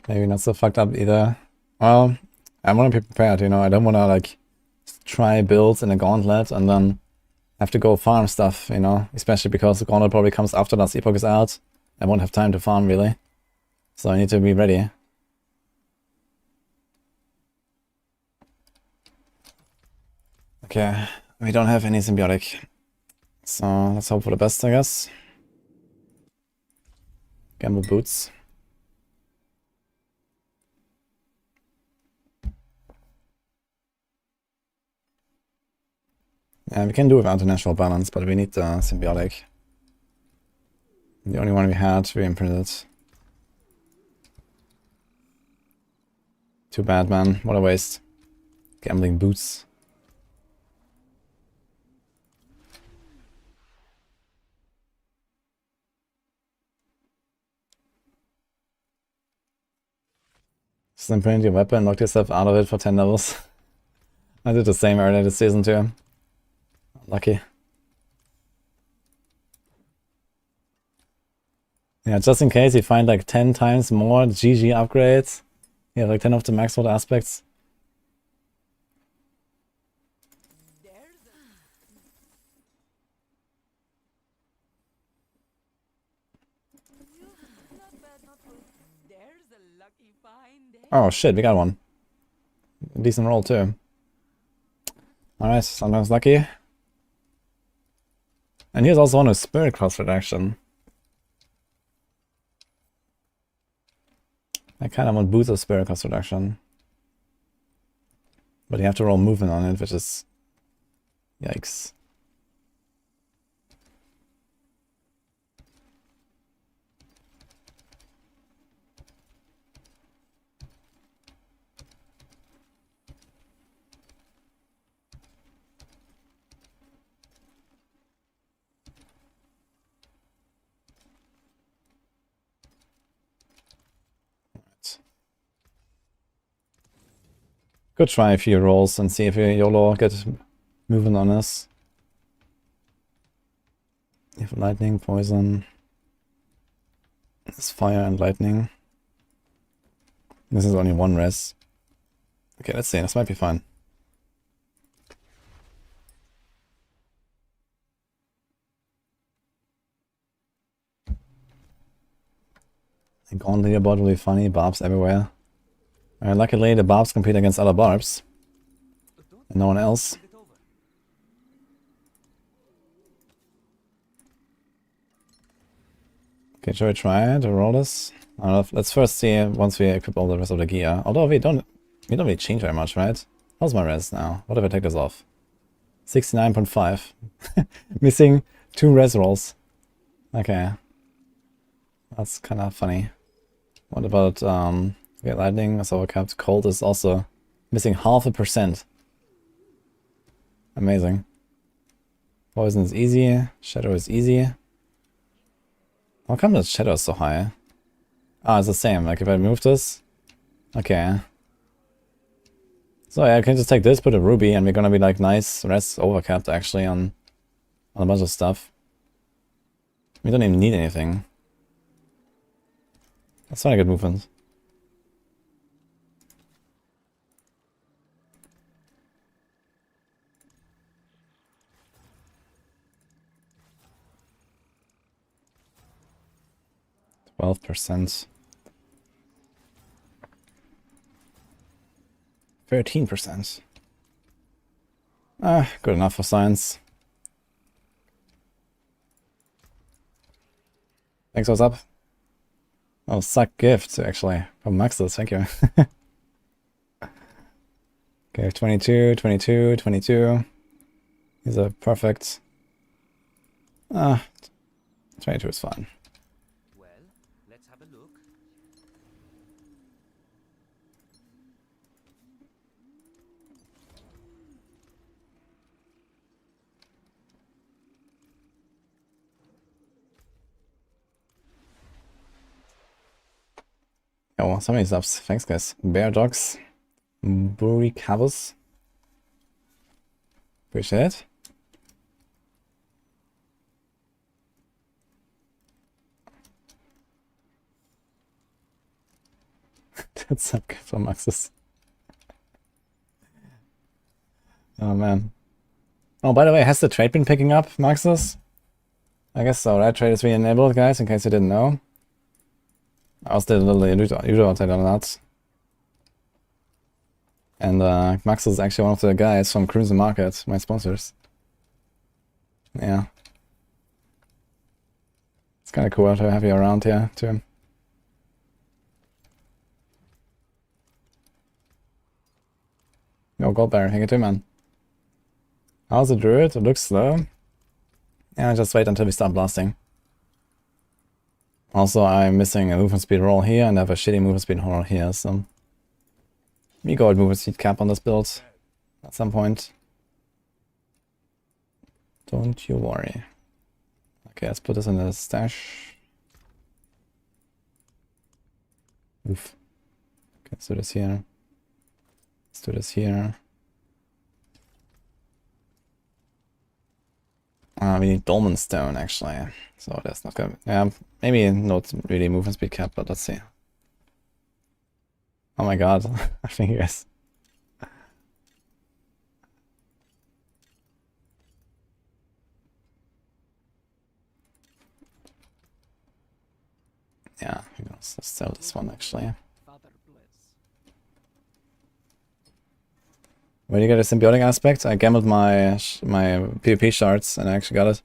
Maybe not so fucked up either. Well, I want to be prepared, you know. I don't want to like try builds in a gauntlet and then have to go farm stuff, you know. Especially because the gauntlet probably comes after Last Epoch is out. I won't have time to farm really. So I need to be ready. Okay, we don't have any symbiotic. So let's hope for the best, I guess. Gamble boots. Yeah, we can do without international balance, but we need the symbiotic. The only one we had, we imprinted. Too bad, man. What a waste. Gambling boots. Just imprint your weapon, knock yourself out of it for 10 levels. I did the same earlier this season too. Lucky. Yeah, just in case you find like 10 times more GG upgrades. You have like 10 of the maximum aspects. Oh shit, we got one. Decent roll too. Alright, sometimes lucky. And here's also one with Spirit Cross Reduction. I kind of want boots of Spirit Cross Reduction. But you have to roll movement on it, which is... Yikes. Could try a few rolls and see if you YOLO get moving on us. You have lightning, poison. It's fire and lightning. This is only one res. Okay, let's see. This might be fun. The Gauntlet bot will be funny. Barbs everywhere. Luckily, the barbs compete against other barbs. And no one else. Okay, shall we try to roll this? I don't know, let's first see once we equip all the rest of the gear. Although we don't really change very much, right? How's my res now? What if I take this off? 69.5. Missing 2 res rolls. Okay. That's kind of funny. What about, okay, lightning is overcapped. Cold is also missing 0.5%. Amazing. Poison is easy. Shadow is easy. How come the shadow is so high? Ah, it's the same. Like if I move this. Okay. So yeah, I can just take this, put a ruby, and we're gonna be like nice res overcapped actually on a bunch of stuff. We don't even need anything. That's not a good movement. %. 13%. Ah, good enough for science. Thanks, what's up? Oh, suck gift, actually. From Maxis, thank you. Okay, 22, 22, 22. These are perfect. Ah, 22 is fine. Well, let's have a look. Oh, so many subs. Thanks, guys. Bear Dogs. Bury Covers. Appreciate it. That's okay for Maxis. Oh man. Oh, by the way, has the trade been picking up, Maxis? I guess so, right? Trade is being enabled, guys, in case you didn't know. I was did a little usual outside on that. And Maxis is actually one of the guys from Crimson Market, my sponsors. Yeah. It's kind of cool to have you around here, too. No, Gold Bear, hang it too, man. How's the Druid? It looks slow. Yeah, just wait until we start blasting. Also, I'm missing a movement speed roll here and I have a shitty movement speed roll here, so... We go with movement speed cap on this build at some point. Don't you worry. Okay, let's put this in the stash. Oof. Okay, let's do this here. Let's do this here. We need Dolmen Stone actually, so that's not gonna. Yeah, maybe not really movement speed cap, but let's see. Oh my god, I think yes. Yeah, let's sell this one actually. Where do you get a symbiotic aspect? I gambled my PvP shards and I actually got it.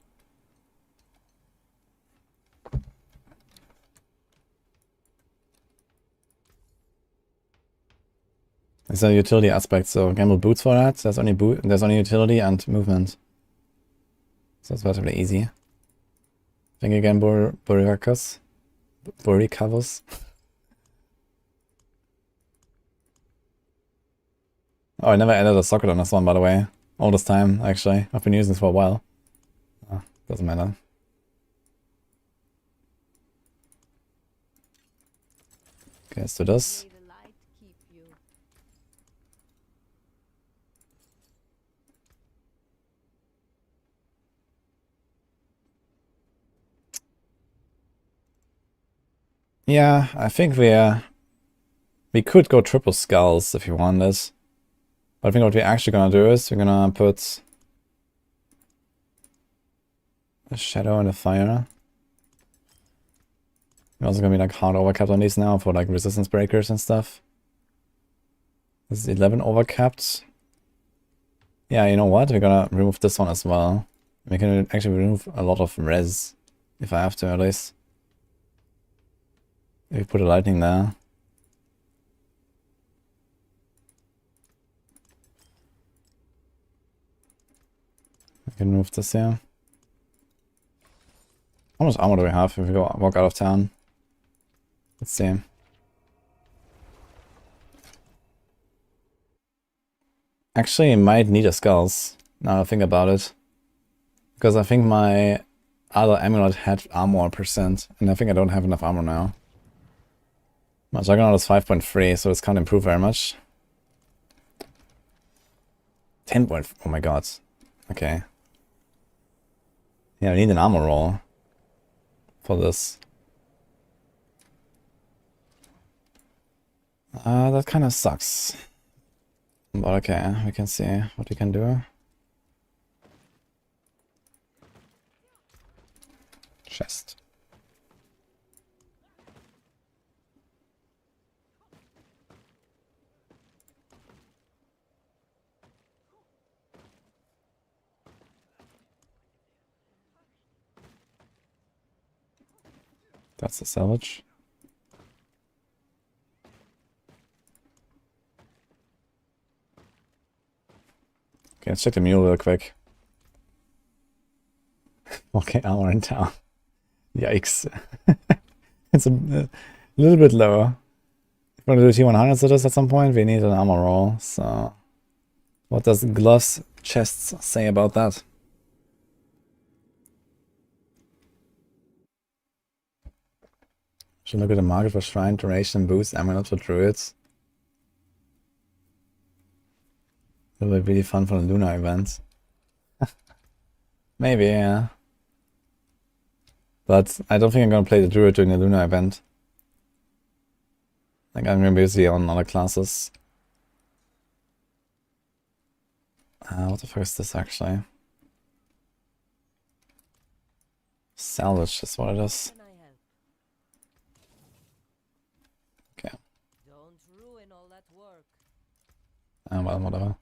It's a utility aspect, so gamble boots for that. There's only utility and movement. So it's relatively easy. Thank you again, Boricavos. Oh, I never added a socket on this one, by the way. All this time, actually. I've been using this for a while. Oh, doesn't matter. Okay, let's do this. Yeah, I think we could go triple skulls if you want this. But I think what we're actually gonna do is we're gonna put a shadow and a fire. We're also gonna be like hard overcapped on these now for like resistance breakers and stuff. This is 11 overcapped. Yeah, you know what? We're gonna remove this one as well. We can actually remove a lot of res if I have to at least. If we put a lightning there. I can move this here. How much armor do we have if we go walk out of town? Let's see. Actually, I might need a skulls, now I think about it. Because I think my other amulet had armor percent, and I think I don't have enough armor now. My Juggernaut is 5.3, so it can't improve very much. 10 point... oh my god. Okay. Yeah, I need an armor roll for this. That kind of sucks. But okay, we can see what we can do. Chest. That's the salvage. Okay, let's check the mule real quick. Okay, armor in town. Yikes. It's a little bit lower. If we're gonna do T100s to this at some point, we need an armor roll, so... what does gloves chests say about that? Should look at the market for shrine duration and boost amulets for druids. It will be really fun for the lunar event. Maybe, yeah. But I don't think I'm gonna play the druid during the lunar event. Like, I'm gonna be busy on other classes. What the fuck is this actually? Salvage is what it is. Can I help? Okay. Don't ruin all that work. Well, whatever.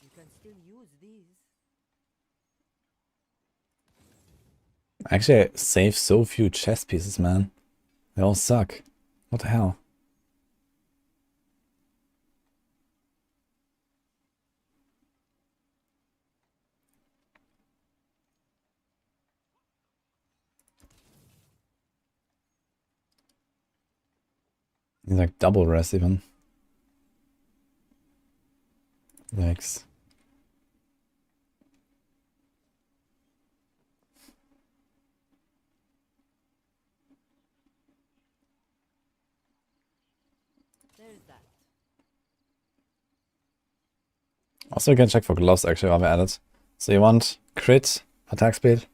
You can still use these. Actually, I saved so few chess pieces, man. They all suck. What the hell? He's like double rest even. Yikes. There's that. Also, you can check for gloves actually while we're at it. So you want crit, attack speed,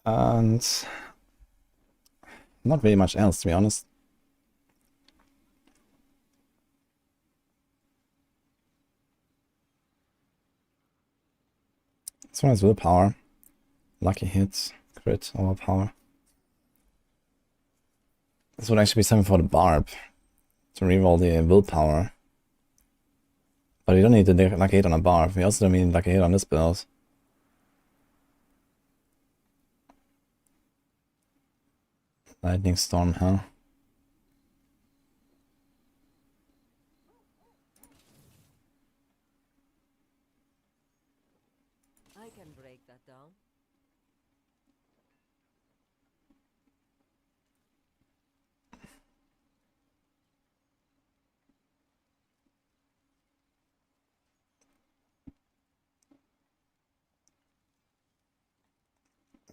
and not really much else, to be honest. This one has willpower, lucky hits, crit, overpower. This would actually be something for the barb to reroll the willpower. But we don't need the lucky hit on a barb. We also don't need lucky hit on this build. Lightning storm, huh? I can break that down.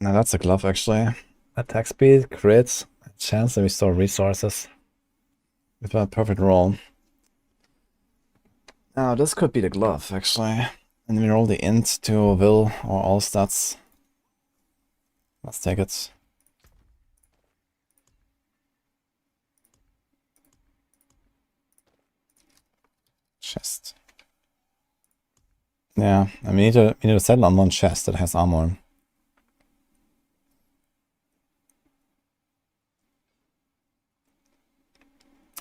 Now that's a glove actually. Attack speed, crit, chance to restore resources. With a perfect roll. Now this could be the glove actually. And we roll the int to will or all stats. Let's take it. Chest. Yeah, and we need to settle on one chest that has armor.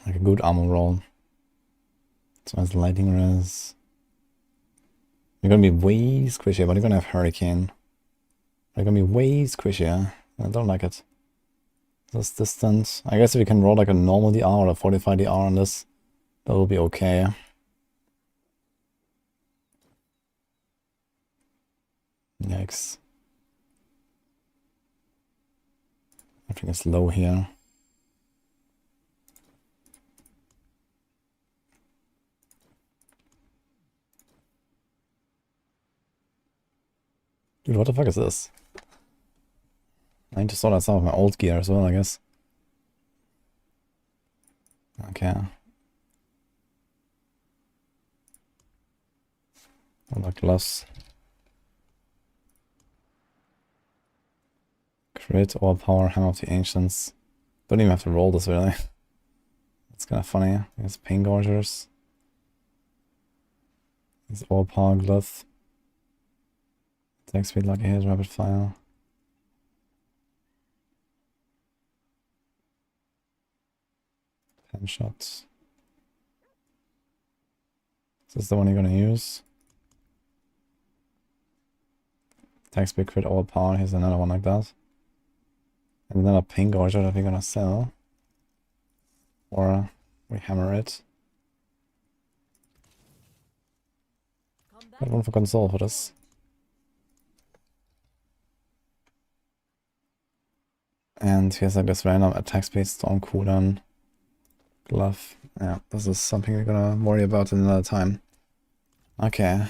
Like a good armor roll. So has lightning res. You're gonna be way squishy, but you're gonna have hurricane. You're gonna be way squishy. I don't like it. This distance. I guess if we can roll like a normal DR or a 45 DR on this, that will be okay. Yikes. Everything is low here. Dude, what the fuck is this? I need to sort out some of my old gear as well, I guess. Okay. What about gloves? Crit or power hammer of the ancients. Don't even have to roll this really. It's kind of funny. There's pain gorgers. There's all power glove. Attack speed, lucky hit, rapid fire. Pen shots. Is this the one you're gonna use? Attack speed, crit, overpower. Here's another one like that. And then a pain gorger that we're gonna sell. Or we hammer it. Got one for console for this. And here's like this random attack speed, storm cooldown, glove. Yeah, this is something we're gonna worry about in another time. Okay.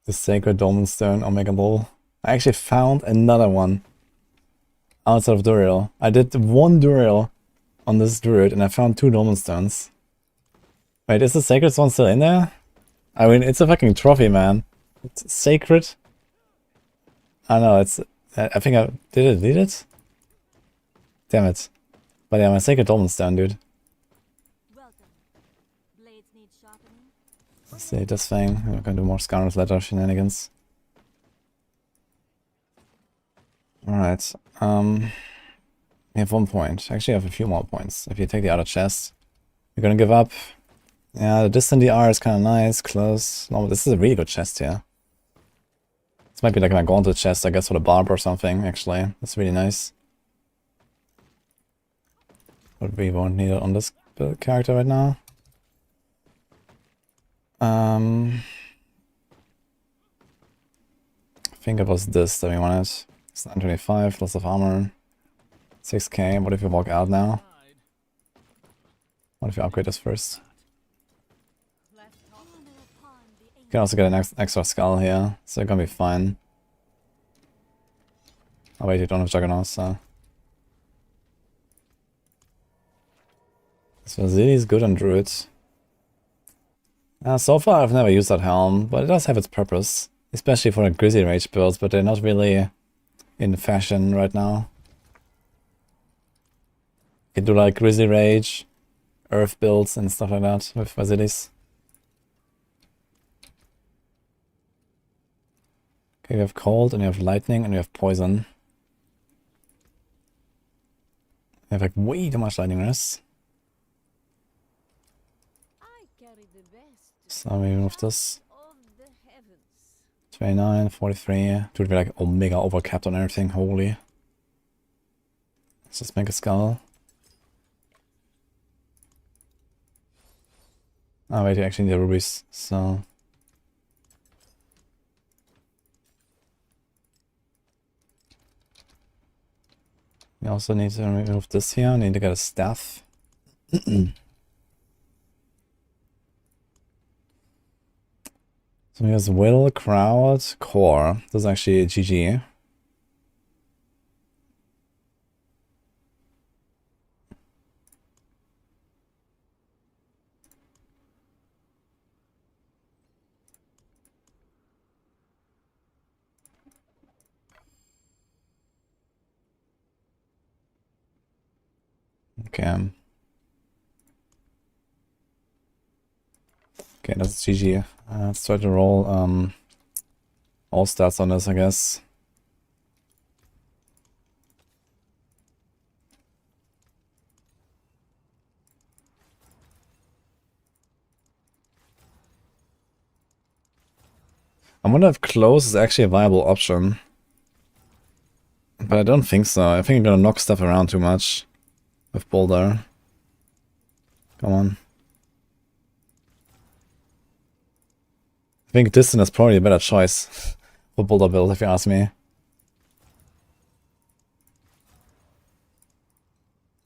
The Sacred Dolmen Stone Omega Bowl. I actually found another one outside of Duriel. I did one Duriel on this Druid and I found 2 Dolmen Stones. Wait, is the Sacred Stone still in there? I mean, it's a fucking trophy, man. It's sacred. I know, it's... I think I... Did I delete it? Damn it. But yeah, my Sacred Dolmen Stone, dude. Welcome. Blades need sharpening. Let's see this thing. We're gonna do more Scoundrel's Letter shenanigans. Alright. We have 1 point. Actually, I have a few more points. If you take the other chest, you're gonna give up. Yeah, the distant DR is kind of nice, close. No, this is a really good chest here. This might be like my gauntlet chest, I guess, for the barb or something, actually. That's really nice. But we won't need it on this character right now. I think it was this that we wanted. It's 925, lots of armor. 6k, what if you walk out now? What if you upgrade this first? You can also get an extra skull here, so you're gonna be fine. Oh wait, you don't have Juggernaut, so... This facility is good on Druid. So far I've never used that helm, but it does have its purpose. Especially for a Grizzly Rage builds, but they're not really in fashion right now. You can do like Grizzly Rage, Earth builds and stuff like that with Vasilis. Okay, you have Cold and you have Lightning and you have Poison. You have like way too much Lightning Rest. So we remove this. 29, 43. Dude, we're like Omega overcapped on everything, holy. Let's just make a skull. Oh wait, you actually need the rubies, so... We also need to remove this here, need to get a staff. So here's Will, Crowd, Core. This is actually a GG. Okay. Okay, that's GG. Let's try to roll all stats on this, I guess. I wonder if close is actually a viable option. But I don't think so. I think I'm gonna knock stuff around too much with Boulder. Come on. I think Distant is probably a better choice for Boulder build, if you ask me.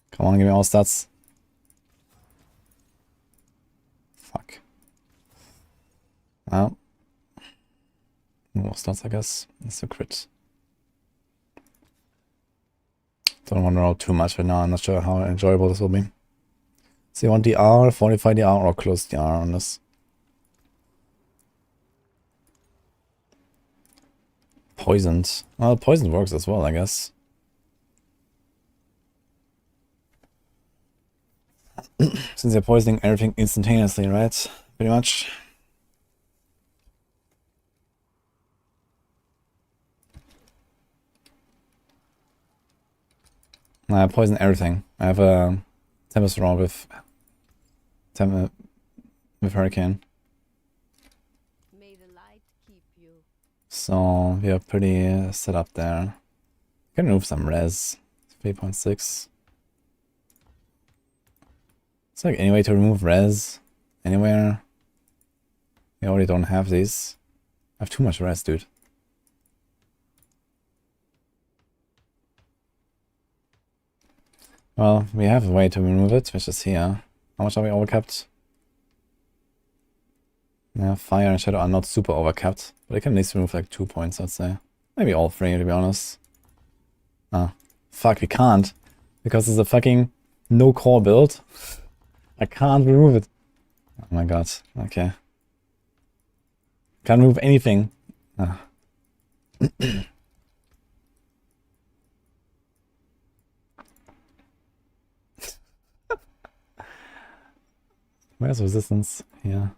Come on, give me all stats. Fuck. Well. More stats, I guess. It's a crit. Don't want to roll too much right now. I'm not sure how enjoyable this will be. So you want DR, 45 DR, or close DR on this? Poisoned. Well, poison works as well, I guess. Since you're poisoning everything instantaneously, right? Pretty much. I poison everything. I have a Tempest Roll with Hurricane. So we are pretty set up there. Can remove some res. 3.6. Is there like any way to remove res anywhere? We already don't have these. I have too much res, dude. Well, we have a way to remove it, which is here. How much are we overcapped? Yeah, fire and shadow are not super overcapped, but I can at least remove like 2 points, I'd say. Maybe all 3, to be honest. Ah, fuck, we can't. Because it's a fucking no-core build. I can't remove it. Oh my god, okay. Can't remove anything. Ah. Where's resistance? Here.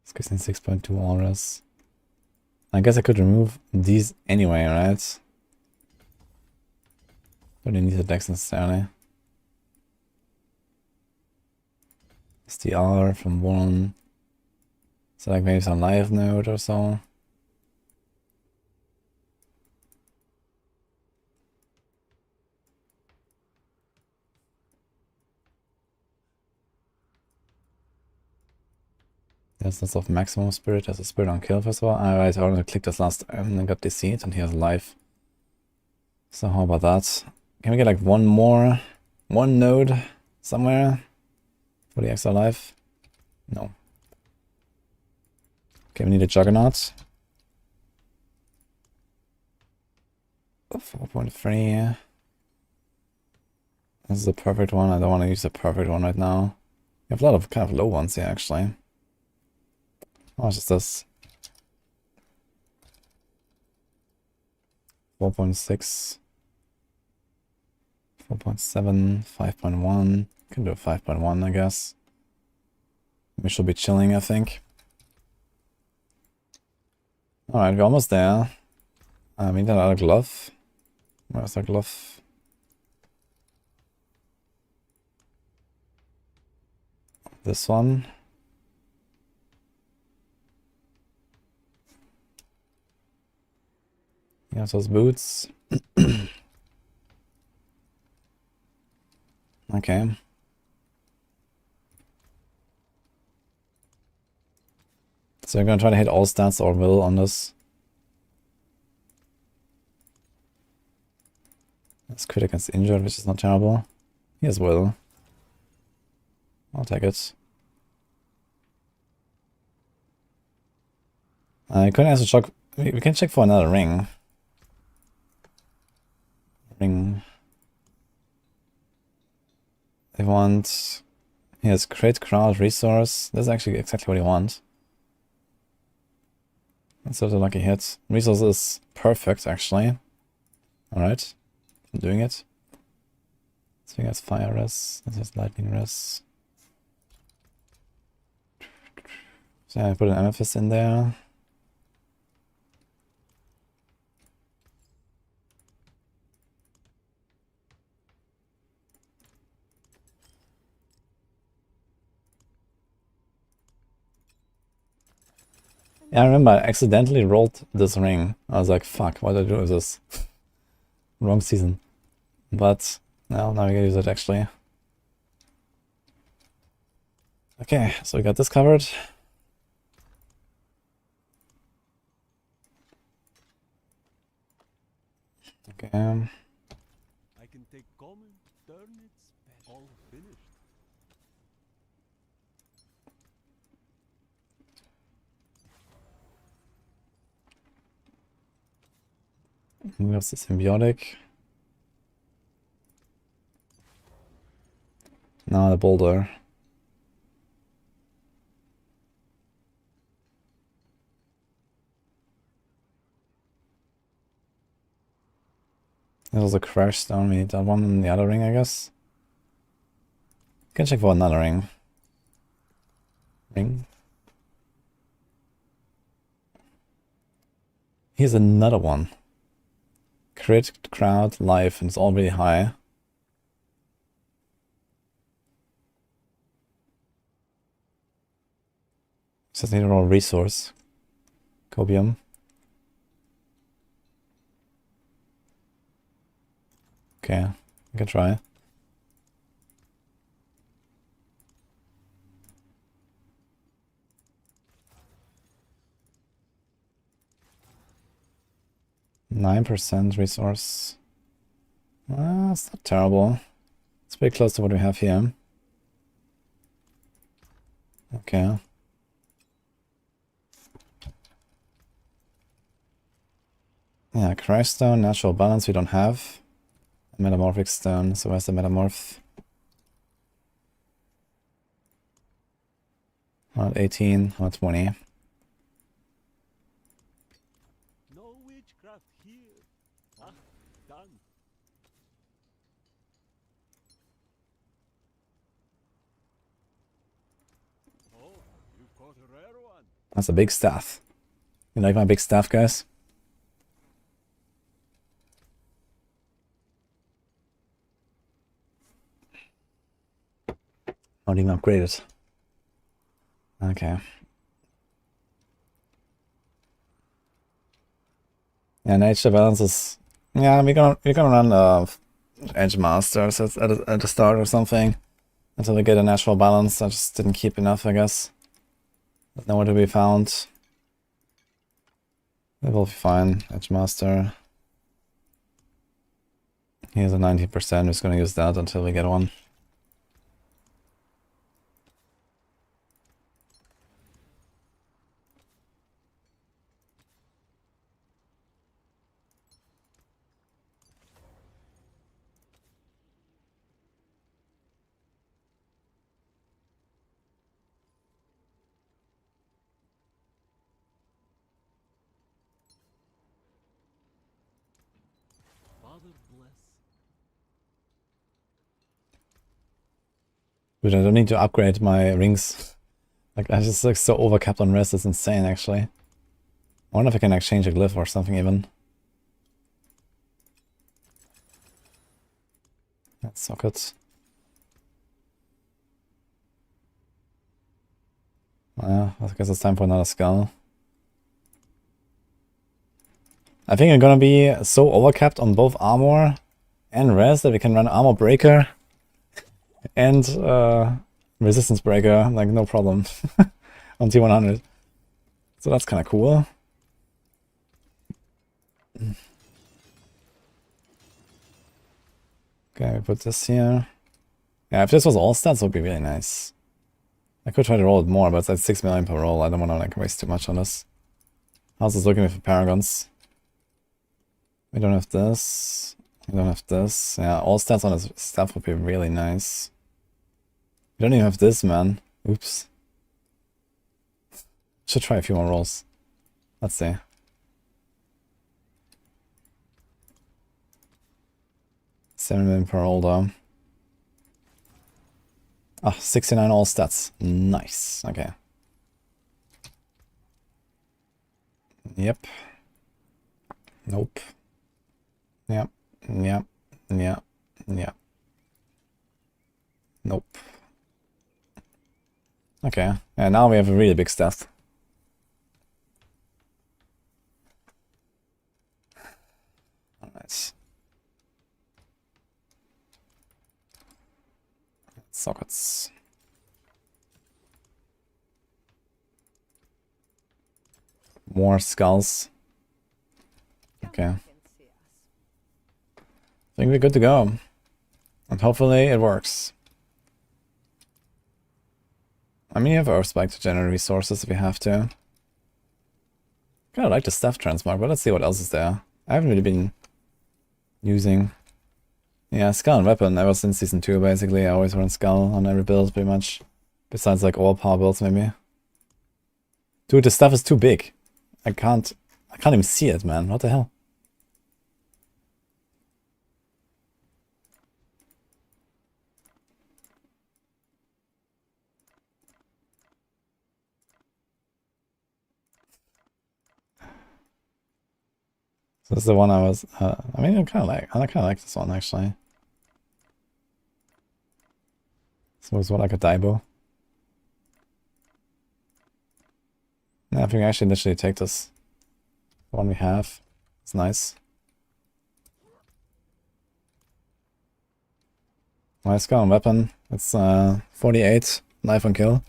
This gives me 6.2 auras. I guess I could remove these anyway, right? Don't need the dex necessarily. SDR from 1. So like maybe some live node or so. There's lots of maximum spirit. There's a spirit on kill first of all. Alright, I already clicked this last time and got deceived, and here's live. So how about that? Can we get like one node somewhere for the extra life? No. Okay, we need a juggernaut. 4.3. This is the perfect one. I don't want to use the perfect one right now. We have a lot of kind of low ones here actually. How much is this? 4.6. 4.7, 5.1. Can do a 5.1, I guess. We should be chilling, I think. Alright, we're almost there. We need another glove. Where's our glove? This one. Here's those boots. Okay. So we're gonna try to hit all stats or will on this. That's crit against injured, which is not terrible. Here's will. I'll take it. I couldn't also check. We can check for another ring. Ring. They want. Here's crit, crowd, resource. This is actually exactly what you want. That's sort of a lucky hit. Resource is perfect, actually. Alright. I'm doing it. So he has fire res. This has lightning res. So I put an amethyst in there. Yeah, I remember I accidentally rolled this ring. I was like, fuck, what did I do with this? Wrong season. But, well, now we can use it actually. Okay, so we got this covered. Okay. I can take common, turn it, all finished. What's the symbiotic? Now the boulder. This was a crash stone. We need that one in the other ring, I guess. Can check for another ring. Ring. Here's another one. Crit, crowd, life, and it's already high. Just need a raw resource. Cobium. Okay, I can try. %9 resource. It's not terrible. It's pretty close to what we have here. Okay. Yeah, Crash Stone, Natural Balance we don't have. Metamorphic Stone, so where's the Metamorph? 118, 120. No witchcraft here. Ah, done. Oh, you've caught a rare one. That's a big staff. You like my big staff, guys? Not even upgraded. Okay. Yeah, nature balance is. Yeah, we're gonna run Edge Masters at the start or something until we get a natural balance. I just didn't keep enough, I guess. There's nowhere to be found. It will be fine. Edge Master. Here's a 90%. We're just gonna use that until we get one. Father bless. But I don't need to upgrade my rings. Like, I just like so overcapped on rest, it's insane actually. I wonder if I can exchange a glyph or something even. That's so good. I guess it's time for another skull. I think I'm gonna be so overcapped on both armor and res that we can run armor breaker and resistance breaker, like no problem, on T100. So that's kind of cool. Okay, we put this here. Yeah, if this was all stats, it would be really nice. I could try to roll it more, but it's like 6 million per roll. I don't want to like waste too much on this. How's this looking with Paragons? We don't have this. We don't have this. Yeah, all stats on this stuff would be really nice. We don't even have this, man. Oops. Should try a few more rolls. Let's see. $7 million per roll though. Ah, 69 all stats. Nice. Okay. Yep. Nope. Yep. Yep. Yep. Yep. Nope. Okay. And now we have a really big stat. Nice. Sockets. More skulls. Okay. I think we're good to go. And hopefully it works. I mean, you have Earth Spike to generate resources if you have to. Kinda like the staff transmog, but let's see what else is there. I haven't really been using. Yeah, Skull and Weapon ever since Season 2, basically. I always run Skull on every build, pretty much. Besides, like, all power builds, maybe. Dude, the stuff is too big. I can't even see it, man. What the hell? So this is the one I was, I mean, I kind of like this one, actually. So it's what, like a Daibo? Yeah, I think I actually literally take this. The one we have. It's nice. Nice gun weapon. It's 48 knife on kill.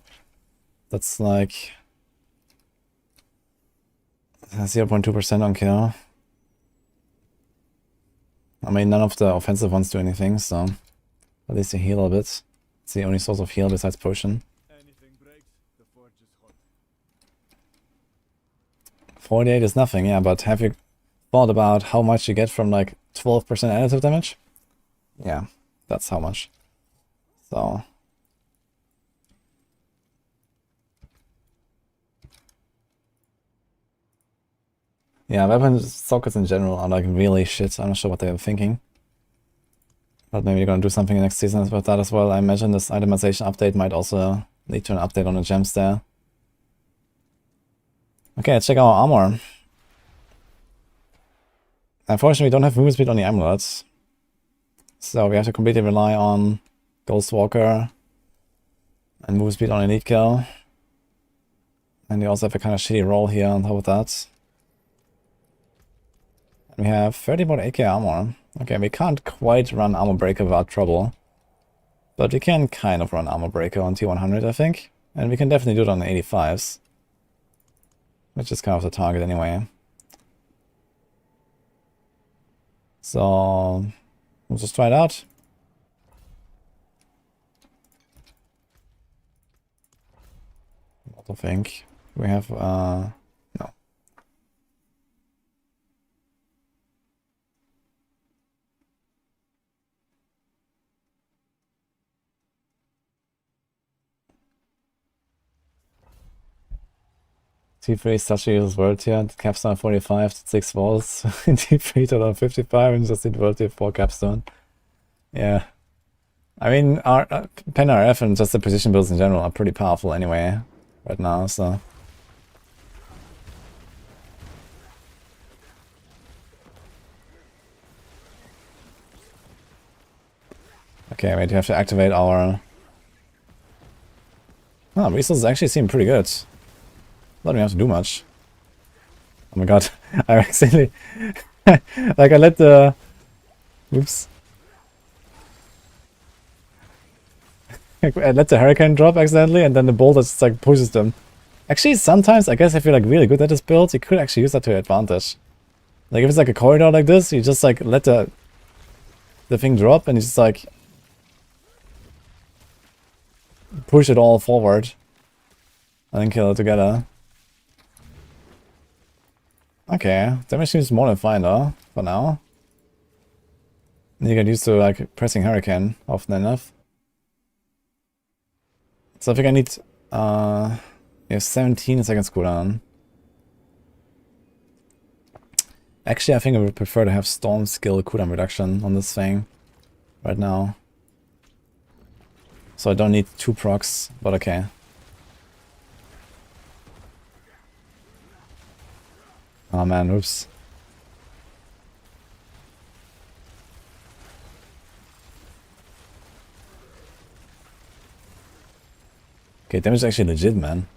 That's like 0.2% on kill. I mean, none of the offensive ones do anything, so at least they heal a bit. It's the only source of heal besides potion. Anything breaks, the forge is hot. 48 is nothing, yeah, but have you thought about how much you get from like 12% additive damage? Yeah, that's how much. So yeah, weapon sockets in general are like really shit. I'm not sure what they were thinking. But maybe you're gonna do something next season with that as well. I imagine this itemization update might also lead to an update on the gems there. Okay, let's check our armor. Unfortunately, we don't have movement speed on the amulets. So we have to completely rely on Ghost Walker and movement speed on Elite Kill. And we also have a kind of shitty roll here on top of that. We have 30 more 8k armor. Okay, we can't quite run Armor Breaker without trouble. But we can kind of run Armor Breaker on T100, I think. And we can definitely do it on the 85s. Which is kind of the target anyway. So we'll just try it out. What do you think? We have no. T3 Sashi uses world tier, capstone 45 to 6 walls, T3 total 55 and just did world tier 4 capstone. Yeah. I mean, our Pen RF and just the position builds in general are pretty powerful anyway, right now, so. Okay, wait, we have to activate our... Oh, resources actually seem pretty good. Don't even have to do much. Oh my god, I accidentally... like, I let the... Oops. I let the hurricane drop accidentally, and then the boulder just like pushes them. Actually, sometimes, I guess if you're like really good at this build, you could actually use that to your advantage. Like, if it's like a corridor like this, you just like let the thing drop, and you just like... push it all forward. And then kill it together. Okay, damage seems more than fine though, for now. You get used to like pressing Hurricane often enough. So I think I need you have 17 seconds cooldown. Actually, I think I would prefer to have Storm skill cooldown reduction on this thing right now. So I don't need 2 procs, but okay. Oh man, oops. Okay, damage is actually legit, man.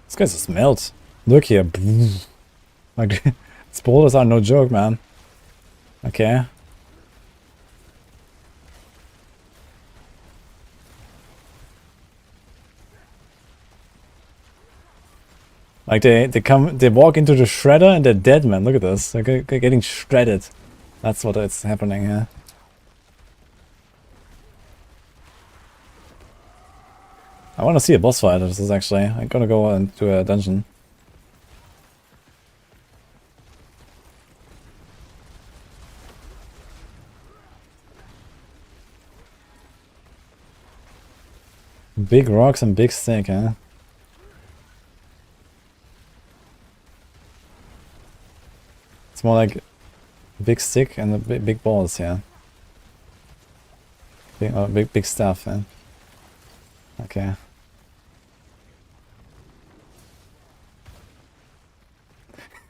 This guy's just melt. Look here. Like, spoilers are no joke, man. Okay. Like they walk into the shredder and they're dead, man. Look at this. They're getting shredded. That's what is happening here. I want to see a boss fight. This is actually. I'm gonna go into a dungeon. Big rocks and big stick, huh? It's more like big stick and the big balls, yeah. Big stuff, yeah. Okay.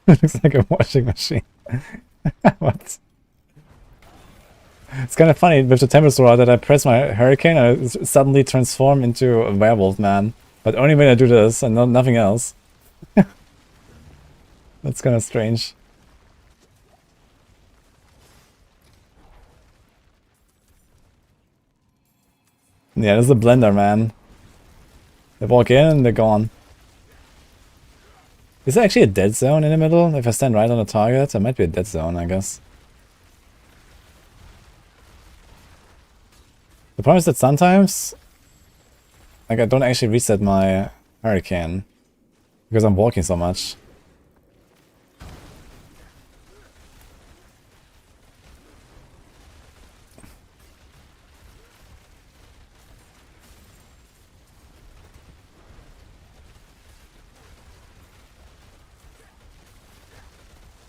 Looks like a washing machine. What? It's kind of funny with the Tempest Roar that I press my Hurricane and I suddenly transform into a werewolf man. But only when I do this and nothing else. That's kind of strange. Yeah, this is a blender, man. They walk in and they're gone. Is there actually a dead zone in the middle? If I stand right on the target, there might be a dead zone, I guess. The problem is that sometimes, like, I don't actually reset my Hurricane because I'm walking so much.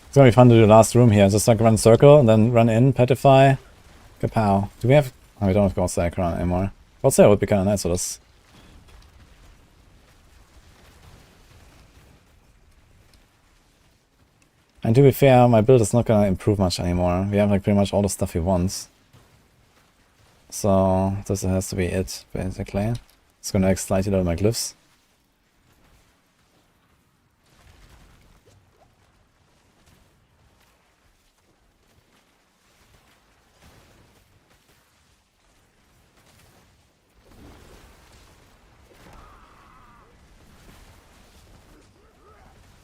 It's gonna be fun to do the last room here. Just like run circle and then run in, petrify, kapow. Do we have... Oh, we don't have Ghost Sacron anymore. Ghost Sacron would be kinda nice for this. And to be fair, my build is not gonna improve much anymore. We have like pretty much all the stuff he wants. So this has to be it, basically. It's gonna like slightly lower my glyphs.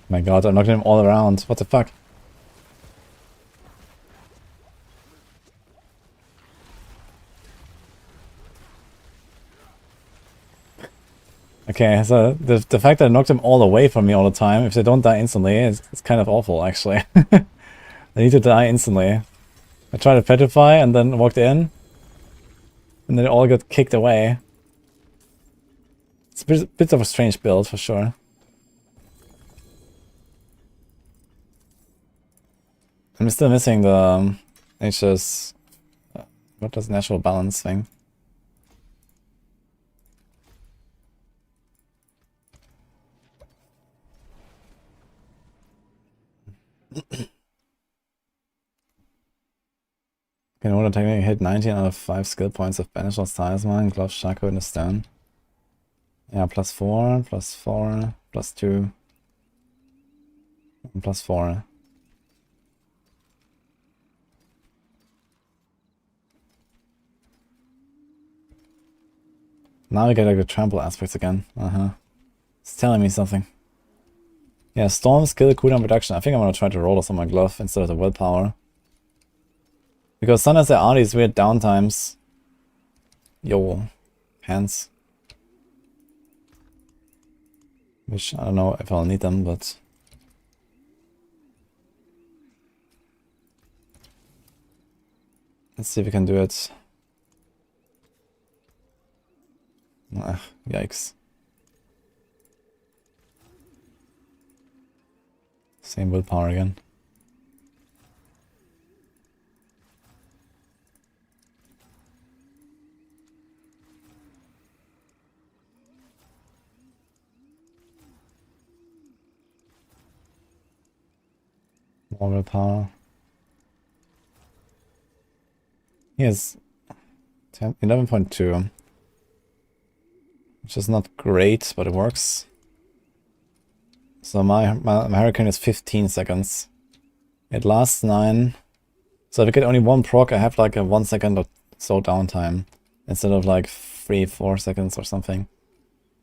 My god, I knocked him all around. What the fuck? Okay, so the fact that I knocked them all away from me all the time, if they don't die instantly, it's kind of awful, actually. They need to die instantly. I tried to petrify and then walked in, and then they all got kicked away. It's a bit of a strange build, for sure. I'm still missing the HS... what does natural balance thing? In order technically hit 19 out of 5 skill points of Banish or Talisman, Glove, Shaco, and the Stone. Yeah, +4, +4, +2, and +4. Now we get like the trample aspects again. It's telling me something. Yeah, Storm, skill, cooldown reduction. I think I'm gonna try to roll this on my glove instead of the willpower. Because sometimes there are these weird downtimes. Yo, hands. Which I don't know if I'll need them, but... let's see if we can do it. Ugh, yikes. Same willpower again. More willpower. He has 11.2. Which is not great, but it works. So my Hurricane is 15 seconds. It lasts 9. So if I get only one proc, I have like a 1 second or so downtime. Instead of like 3-4 seconds or something.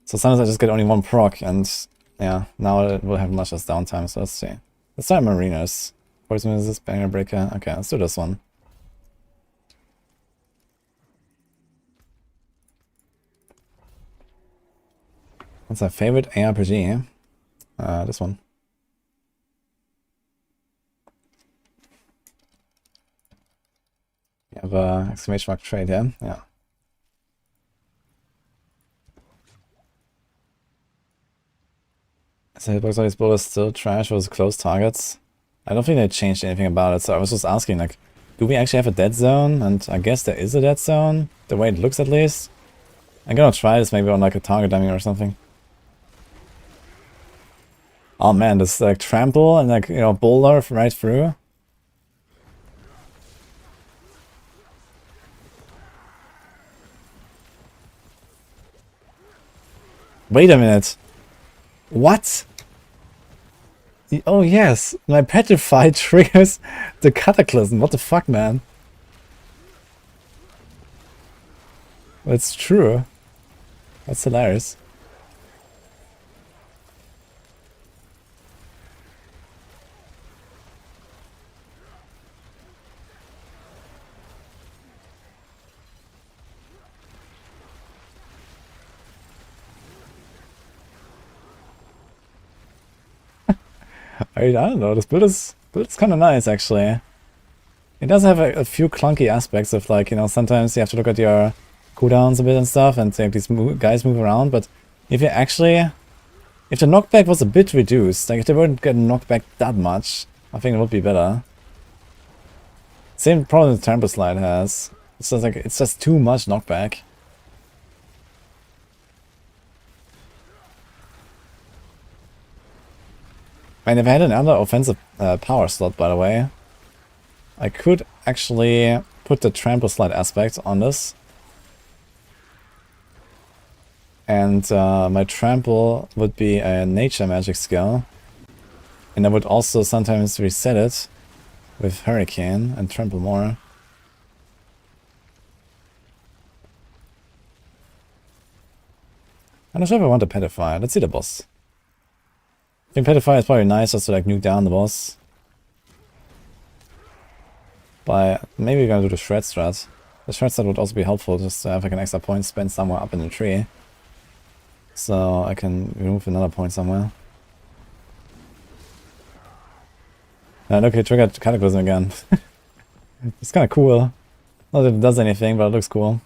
So sometimes I just get only one proc, and yeah, now it will have much less downtime. So let's see. Let's try Marinas. Poison resist, Banger Breaker. Okay, let's do this one. What's my favorite ARPG? This one. You have a exclamation mark trade, yeah? Yeah. So hitbox on this build is still trash versus close targets. I don't think they changed anything about it, so I was just asking, like, do we actually have a dead zone? And I guess there is a dead zone, the way it looks at least. I'm gonna try this maybe on like a target dummy or something. Oh man, this like trample and like, you know, boulder right through. Wait a minute. What? Oh yes, my petrify triggers the cataclysm. What the fuck, man? That's true. That's hilarious. I don't know, this build is kind of nice, actually. It does have a few clunky aspects of, like, you know, sometimes you have to look at your cooldowns a bit and stuff, and like, these guys move around, but if you actually... If the knockback was a bit reduced, like if they wouldn't get knocked back that much, I think it would be better. Same problem the Trample Slide has. It's just like, it's just too much knockback. And if I had another offensive power slot, by the way, I could actually put the Trample Slide aspect on this. And my Trample would be a nature magic skill. And I would also sometimes reset it with Hurricane and Trample more. I'm not sure if I want to Petrify. Let's see the boss. I think Petrify is probably nice just to like nuke down the boss. But maybe we're gonna do the Shred strat. The Shred strat would also be helpful just to have like an extra point spent somewhere up in the tree. So I can remove another point somewhere. And okay, triggered Cataclysm again. It's kinda cool. Not that it does anything, but it looks cool.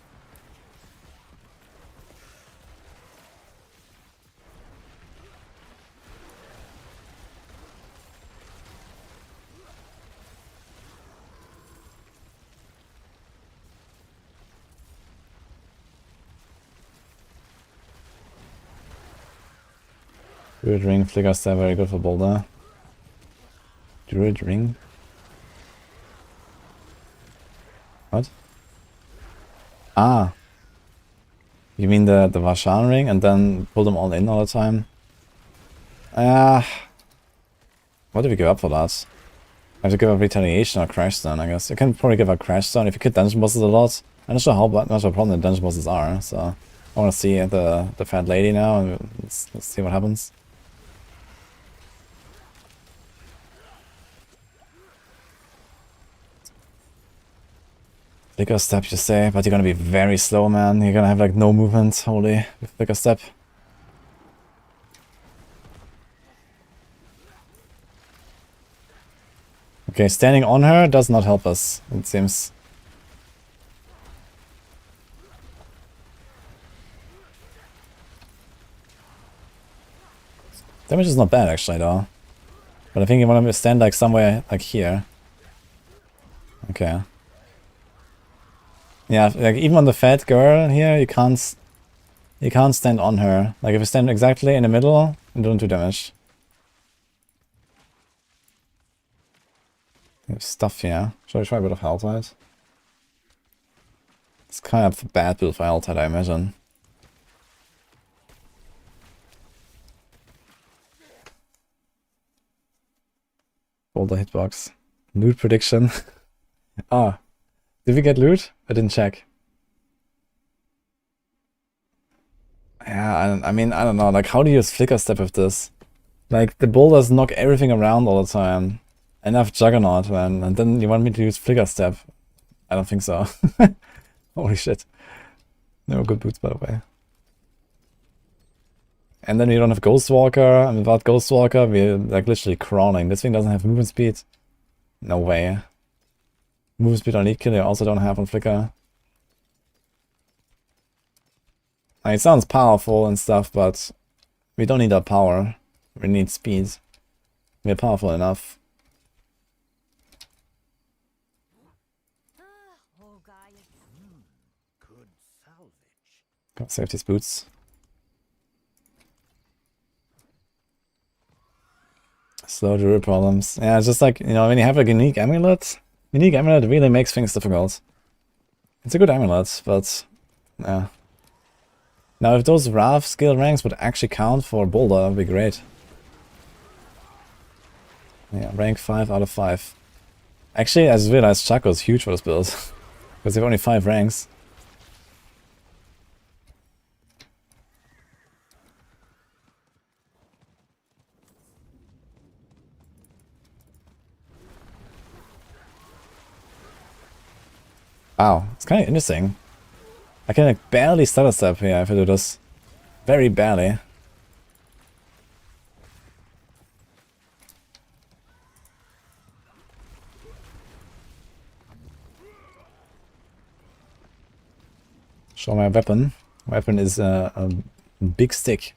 Druid Ring, Flicker Stab, very good for Boulder. Druid Ring? What? Ah! You mean the Varshan Ring and then pull them all in all the time? What do we give up for that? I have to give up Retaliation or Crash Stone, I guess. You can probably give up Crash Stone if you hit dungeon bosses a lot. I'm not sure how much of a problem the dungeon bosses are, so I want to see the fat lady now and let's see what happens. Flicker Step, you say, but you're gonna be very slow, man. You're gonna have like no movement, holy, with Flicker Step. Okay, standing on her does not help us, it seems. Damage is not bad, actually, though. But I think you want to stand like somewhere like here. Okay. Yeah, like even on the fat girl here, you can't stand on her. Like if you stand exactly in the middle, you don't do damage. There's stuff here. Should I try a bit of Helltide? It's kind of a bad build for Helltide, I imagine. Boulder hitbox. Loot prediction. Ah. Did we get loot? I didn't check. Yeah, I mean, I don't know. Like, how do you use Flicker Step with this? Like, the boulders knock everything around all the time. Enough Juggernaut, man. And then you want me to use Flicker Step? I don't think so. Holy shit. They were good boots, by the way. And then you don't have Ghostwalker. And without Ghostwalker, we're like literally crawling. This thing doesn't have movement speed. No way. Movement speed on lead kill, I also don't have on Flicker. It sounds powerful and stuff, but we don't need that power. We need speed. We're powerful enough. Oh, guy. Good salvage. Gotta save these boots. Slow Druid problems. Yeah, it's just like, you know, when you have a unique amulet really makes things difficult. It's a good amulet, but yeah. Now if those Wrath skill ranks would actually count for Boulder, that would be great. Yeah, rank 5 out of 5. Actually, I just realized Chaco is huge for this build. Because they have only 5 ranks. Wow, it's kind of interesting. I can like barely stutter step here if I do this. Very barely. Show my weapon. Weapon is a big stick.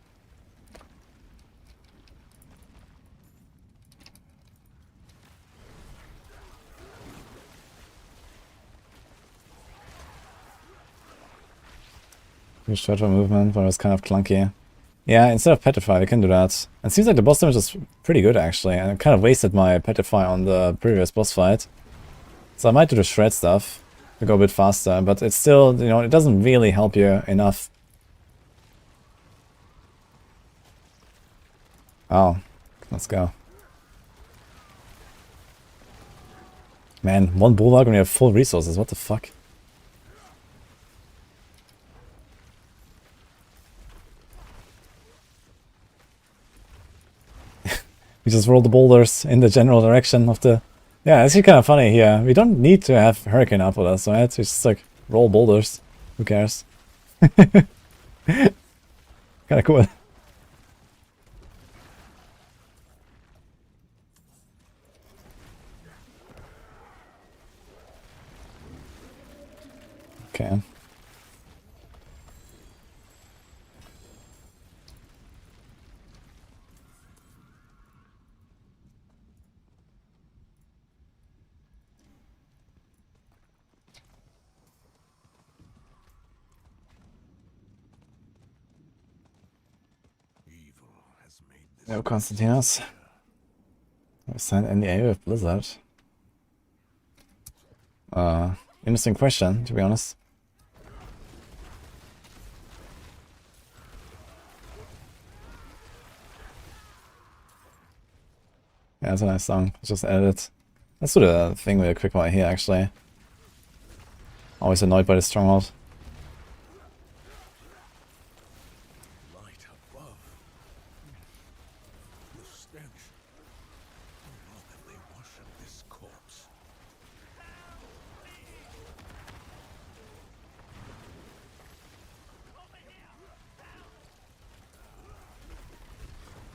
Use short movement, but it's kind of clunky. Yeah, instead of Petrify, we can do that. It seems like the boss damage is pretty good, actually, and I kind of wasted my Petrify on the previous boss fight. So I might do the Shred stuff to go a bit faster, but it's still, you know, it doesn't really help you enough. Oh, let's go. Man, one Bulwark when you have full resources, what the fuck? We just roll the boulders in the general direction of the... Yeah, it's actually kind of funny here. We don't need to have Hurricane up with us, right? We just like roll boulders. Who cares? Kind of cool. Okay. No, Constantinos. I signed NDA with Blizzard. Interesting question, to be honest. Yeah, that's a nice song. Just added it. Let's do the thing real quick while here, actually. Always annoyed by the stronghold.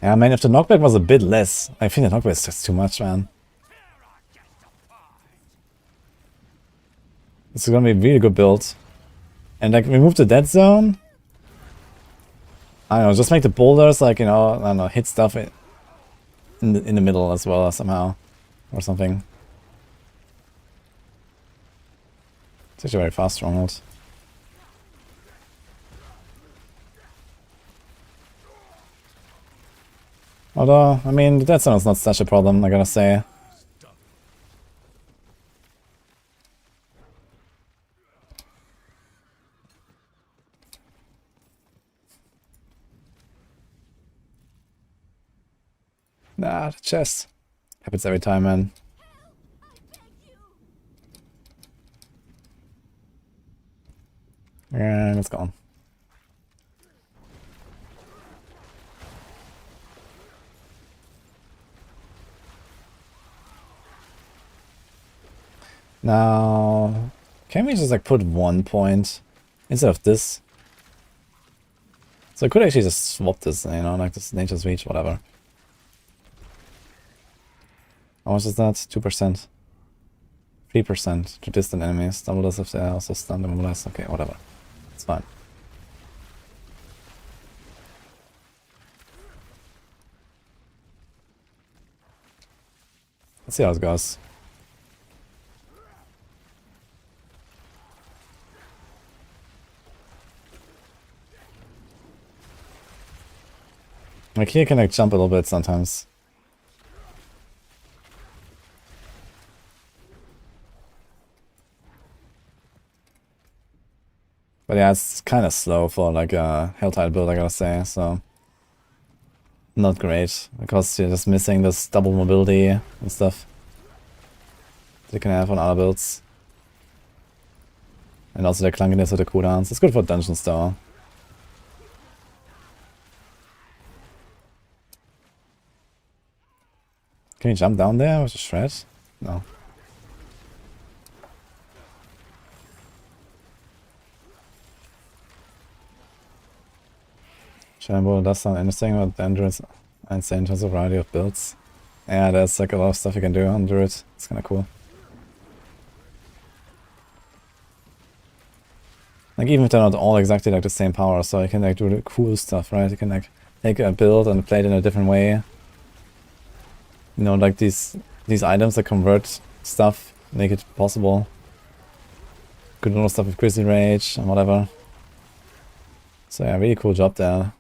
Yeah, man, if the knockback was a bit less, I think the knockback is just too much, man. It's gonna be a really good build. And like, remove the dead zone. I don't know, just make the boulders like, you know, I don't know, hit stuff in the middle as well somehow. Or something. It's actually a very fast stronghold. Although, I mean, the dead zone is not such a problem, I gotta say. Nah, the chest. Happens every time, man. And it's gone. Now, can we just like put 1 point instead of this? So I could actually just swap this, you know, like this Nature's Reach, whatever. How much is that? 2%. 3% to distant enemies. Double this if they are also stunned and immobilized. Okay, whatever. It's fine. Let's see how it goes. Like here can like jump a little bit sometimes. But yeah, it's kind of slow for like a Helltide build, I gotta say, so not great, because you're just missing this double mobility and stuff that you can have on other builds. And also the clunkiness of the cooldowns. It's good for dungeons though. Can you jump down there with a shred? No. Shadow does sound interesting, but then Druid's insane in terms of variety of builds. Yeah, there's like a lot of stuff you can do on Druid. It's kinda cool. Like even if they're not all exactly like the same power, so you can like do the cool stuff, right? You can like take a build and play it in a different way. You know, like these items that convert stuff, make it possible. Could do stuff with Grizzly Rage and whatever. So yeah, really cool job there.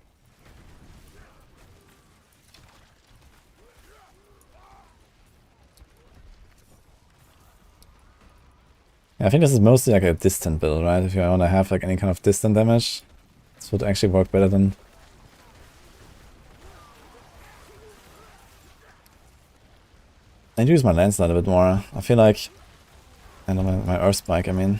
Yeah, I think this is mostly like a distant build, right? If you want to have like any kind of distant damage, this would actually work better than... I use my landslide a bit more. I feel like... And my Earth Spike, I mean.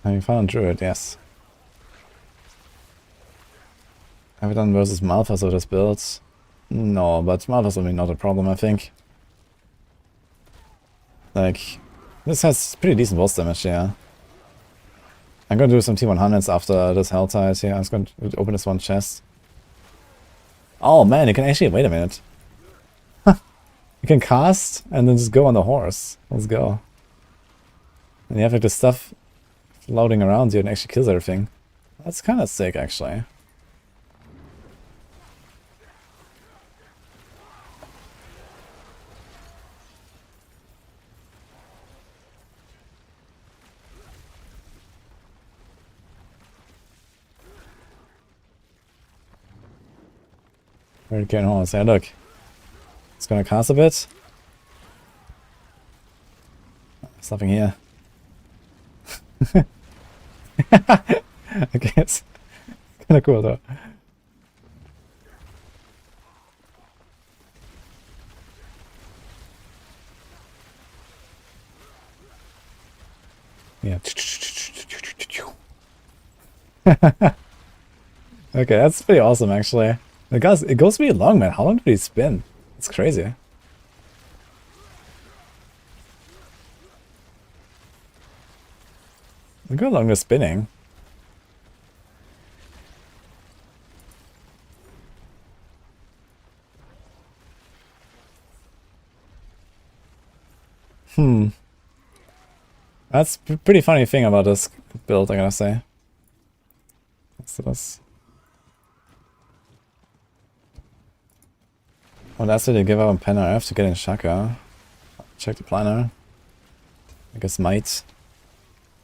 Having fun on Druid, yes. Have I done versus Malphas with this build? No, but Malphas will be not a problem, I think. Like, this has pretty decent boss damage, yeah. I'm gonna do some T100s after this Helltide here. I'm just gonna open this one chest. Oh man, you can actually, wait a minute. You can cast and then just go on the horse. Let's go. And you have like this stuff floating around you and actually kills everything. That's kind of sick, actually. Hurricane Horse. Hey, look. It's gonna cast a bit. There's nothing here. Okay, it's kinda cool though. Yeah. Okay, that's pretty awesome actually. It goes really long, man. How long did he spin? It's crazy. Look how long they're spinning. That's a pretty funny thing about this build, I gotta say. What's this? Well, that's what they give up on Pen RF to get in Shaka. Check the planner. I guess might.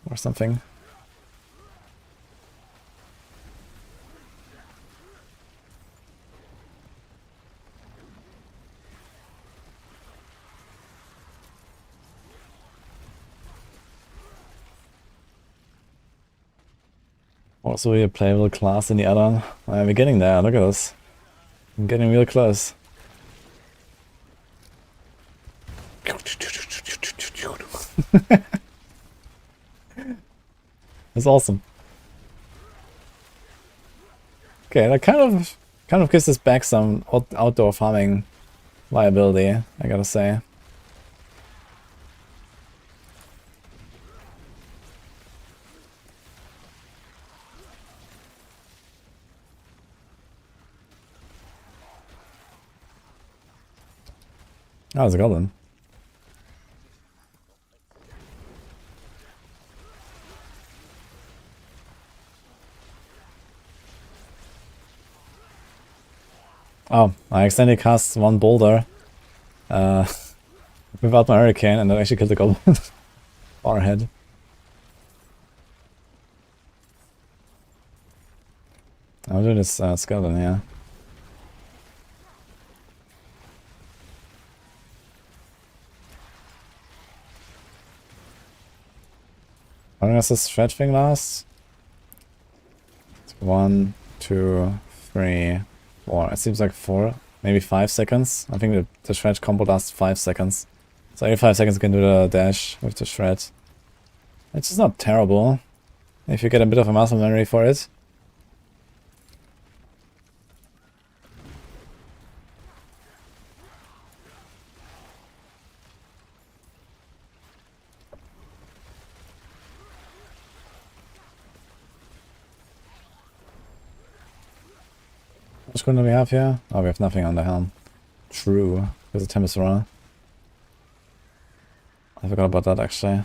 Or something. Also a playable class in the add-on. We're getting there, look at this. I'm getting real close. That's awesome. Okay, that kind of gives us back some outdoor farming viability, I gotta say. Oh, there's a goblin. Oh, I accidentally cast one boulder without my hurricane and that actually killed the goblin. Far ahead. I'll do this skeleton here. How long does this stretch thing last? 1, 2, 3, 4. It seems like 4, maybe 5 seconds. I think the shred combo lasts 5 seconds. So every 5 seconds you can do the dash with the shred. It's just not terrible if you get a bit of a muscle memory for it. What screen do we have here? Oh, we have nothing on the helm. True. There's a Tempest Runner. I forgot about that actually.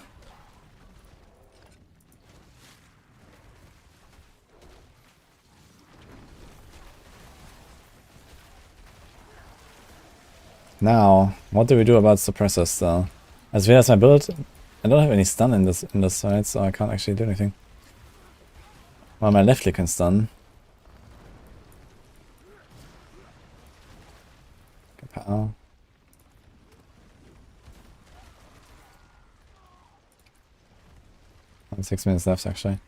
Now, what do we do about suppressors still? As well as my build, I don't have any stun in this side, so I can't actually do anything. Well, my left click can stun. Pow. 6 minutes left actually.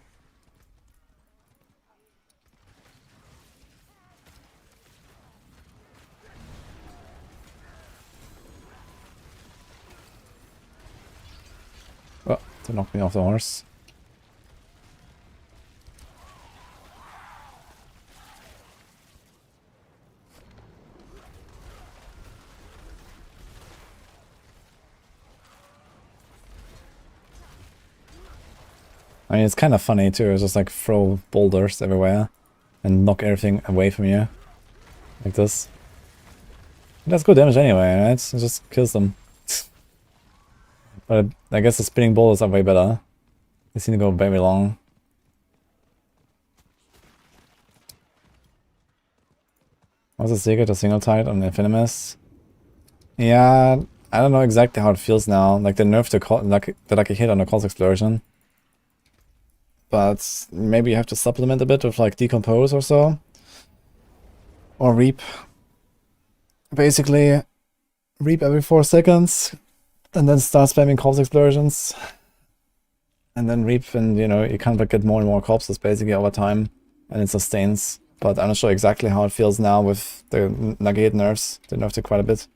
Oh, to knock me off the horse. I mean, it's kind of funny too, it's just like throw boulders everywhere and knock everything away from you. Like this. That's good damage anyway, right? It just kills them. But I guess the spinning boulders are way better. They seem to go very long. What's the secret to single target on Infinimus? Yeah, I don't know exactly how it feels now. Like the nerf the lucky hit on the Colts Explosion. But maybe you have to supplement a bit with like Decompose or so. Or Reap. Basically, Reap every 4 seconds. And then start spamming Corpse Explosions. And then Reap, and you know, you kind of like get more and more corpses basically over time. And it sustains. But I'm not sure exactly how it feels now with the Nugget nerfs. They nerfed it quite a bit.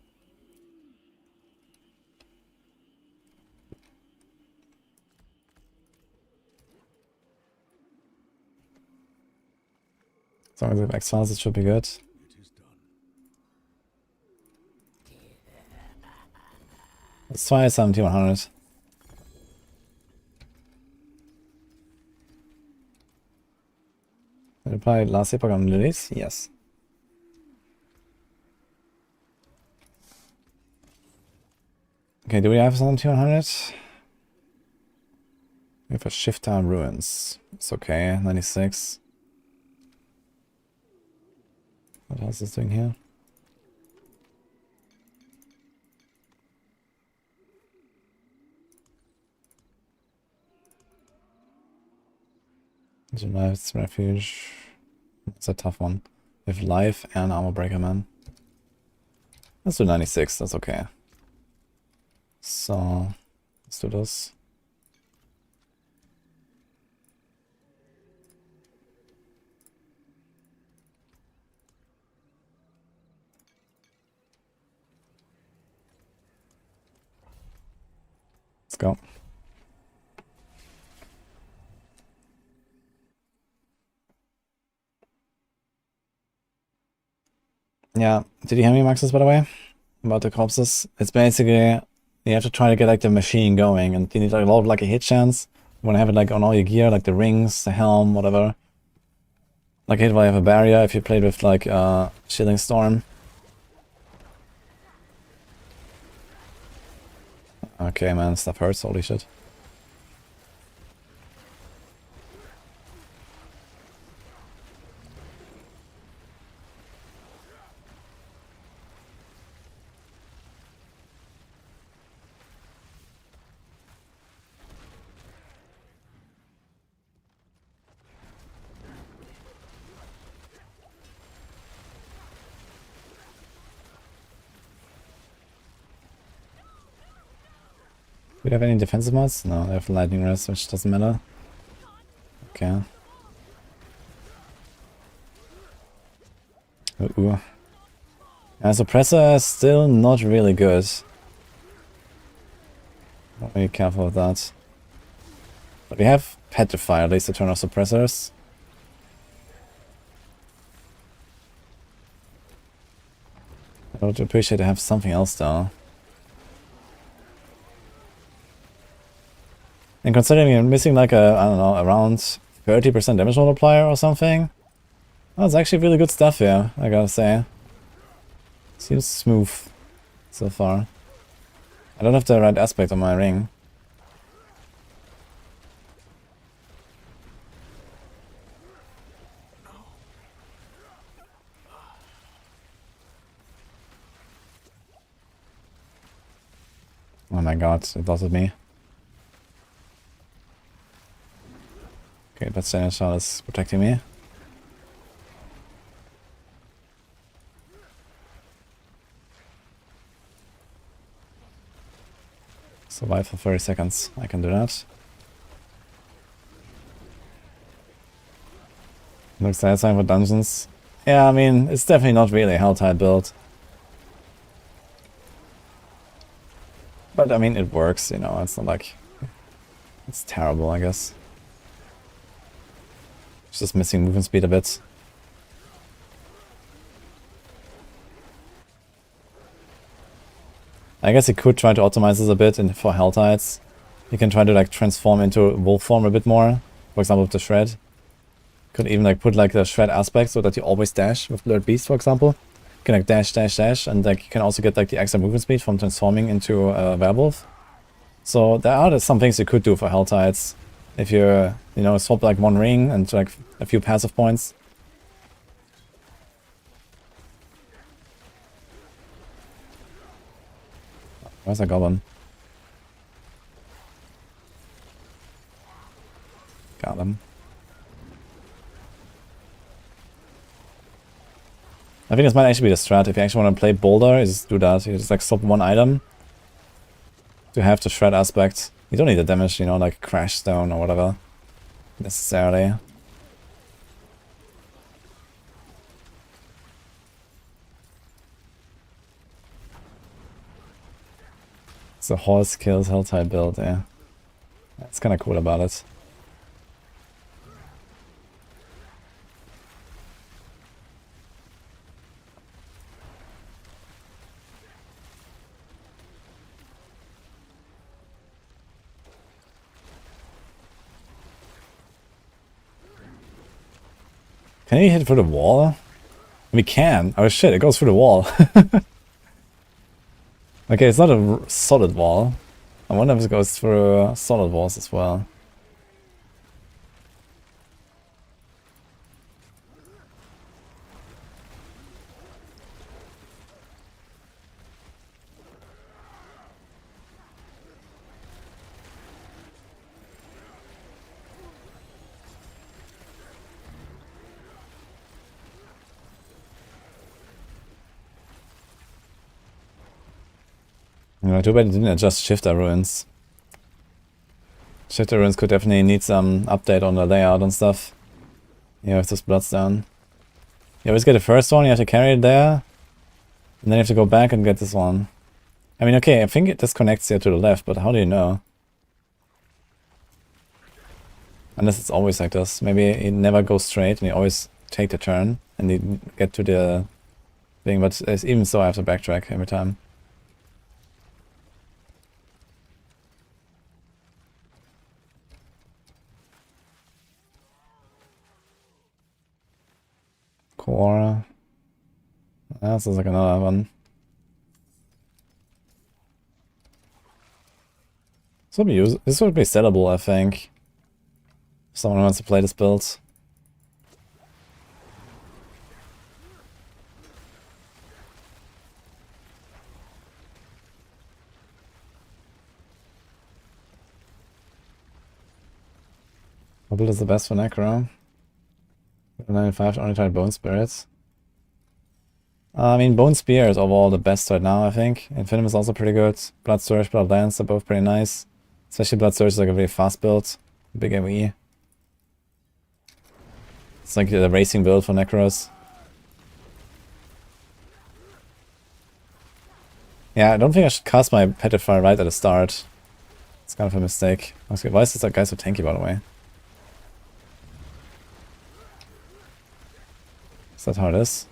As long as it exiles, it should be good. Let's try 7100. Did I apply last epoch on lilies? Yes. Okay, do we have 7100? We have a shift down ruins. It's okay, 96. What else is doing here? Life's refuge. It's a tough one. We have life and armor breaker man. Let's do 96, that's okay. So let's do this. Let's go. Yeah, did you hear me, Maxis, by the way? About the corpses? It's basically, you have to try to get like the machine going, and you need like a lot of like a hit chance. You want to have it like on all your gear, like the rings, the helm, whatever. Like hit while you have a barrier if you played with like Shielding Storm. Okay, man, stuff hurts, holy shit. we have any defensive mods? No, they have lightning rest, which doesn't matter. Okay. Ooh. Suppressor is still not really good. Gotta be careful with that. But we have Petrify, at least to turn off suppressors. I would appreciate to have something else though. And considering you're missing like a, I don't know, around 30% damage multiplier or something. Oh, it's actually really good stuff here, I gotta say. Seems smooth so far. I don't have the right aspect on my ring. Oh my god, it dotted me. Okay, that Standard Shot is protecting me. Survive for 30 seconds. I can do that. Looks like time for dungeons. Yeah, I mean, it's definitely not really a Helltide build. But I mean, it works, you know, it's not like... It's terrible, I guess. It's just missing movement speed a bit. I guess you could try to optimize this a bit for Helltides. You can try to like transform into wolf form a bit more. For example, with the Shred. Could even like put like the Shred aspect so that you always dash with Blurred Beast, for example. You can like dash, dash, dash, and like you can also get like the extra movement speed from transforming into a werewolf. So there are some things you could do for Helltides. If you know, swap like one ring and like a few passive points. Where's that goblin? Got him. I think this might actually be the strat. If you actually want to play Boulder, you just do that. You just like swap one item to have the Shred aspect. You don't need the damage, you know, like Crash Stone or whatever, necessarily. It's a horse kills Helltide build, yeah. That's kind of cool about it. Can you hit it through the wall? We can. Oh shit, it goes through the wall. Okay, it's not a solid wall. I wonder if it goes through solid walls as well. Too bad it didn't adjust Shifter Ruins. Shifter Ruins could definitely need some update on the layout and stuff. Yeah, with this Bloodstone. You always get the first one, you have to carry it there. And then you have to go back and get this one. I mean, okay, I think it disconnects here to the left, but how do you know? Unless it's always like this. Maybe it never goes straight and you always take the turn and you get to the thing, but even so I have to backtrack every time. Core. This is like another one. This would be sellable, I think. If someone wants to play this build. What build is the best for Necro? 95 only tried Bone Spirits. I mean, Bone Spear is overall the best right now, I think. Infinitum is also pretty good. Blood Surge, Blood Lance are both pretty nice. Especially Blood Surge is like a very fast build. Big AoE. It's like the racing build for Necros. Yeah, I don't think I should cast my Petrify right at the start. It's kind of a mistake. Why is this guy so tanky, by the way? Is that how it is?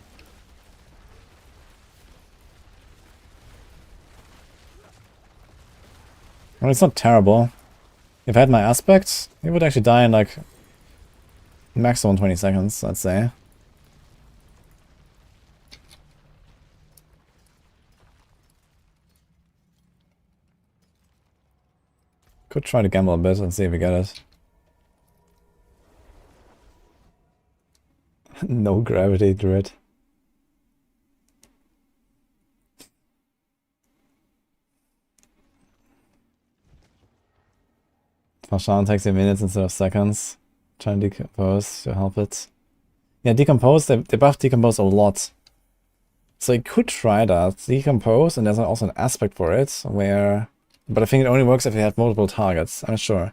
Well, it's not terrible. If I had my aspect, it would actually die in like maximum 20 seconds, I'd say. Could try to gamble a bit and see if we get it. No gravity, Druid. Fashan takes you minutes instead of seconds. Try and decompose to help it. Yeah, decompose, they buff decompose a lot. So you could try that. Decompose, and there's also an aspect for it, where... But I think it only works if you have multiple targets. I'm not sure.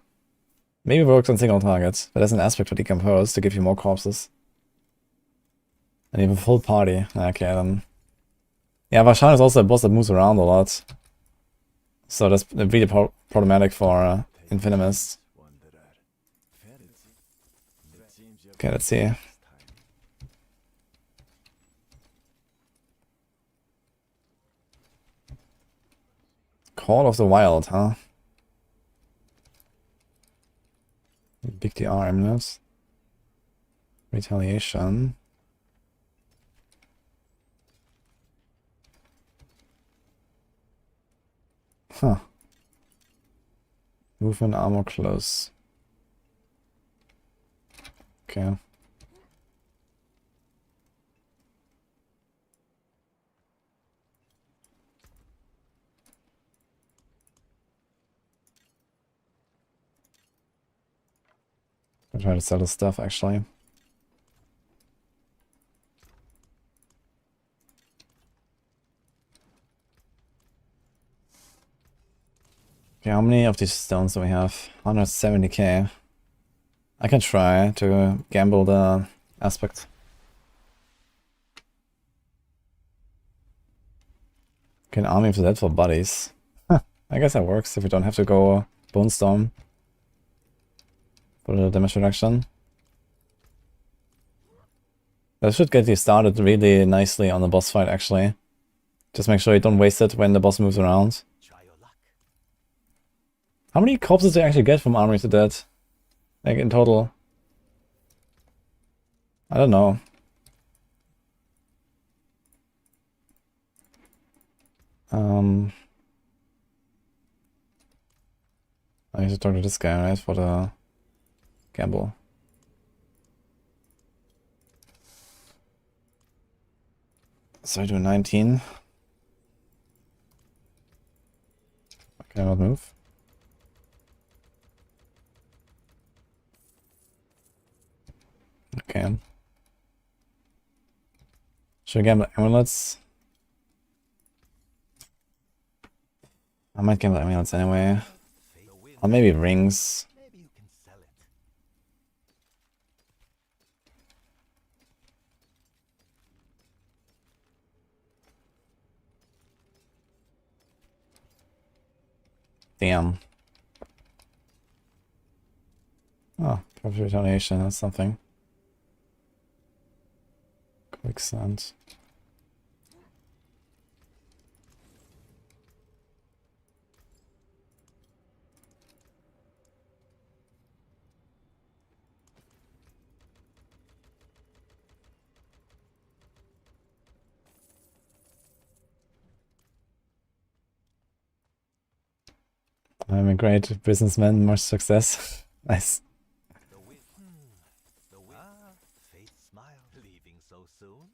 Maybe it works on single targets, but there's an aspect for decompose to give you more corpses. And you have a full party. Okay, then... Yeah, Vashan is also a boss that moves around a lot. So that's really problematic for Infinimist. Okay, let's see. Call of the Wild, huh? Big DR Eminence. Retaliation. Huh. Movement armor close. Okay. I'll try to sell the stuff actually. Okay, how many of these stones do we have? 170k. I can try to gamble the aspect. Okay, an army of the dead for bodies. Huh, I guess that works if we don't have to go Bone Storm for the damage reduction. That should get you started really nicely on the boss fight actually. Just make sure you don't waste it when the boss moves around. How many corpses do you actually get from Army of the Dead? Like in total? I don't know. I need to talk to this guy, right? For the gamble. So I do 19. I cannot move. Okay. Should I gamble amulets? I might gamble amulets anyway. Or maybe rings. Damn. Oh, perfect retaliation, that's something. Quicksand. I'm a great businessman, much success. Nice. Fate smile, leaving so soon.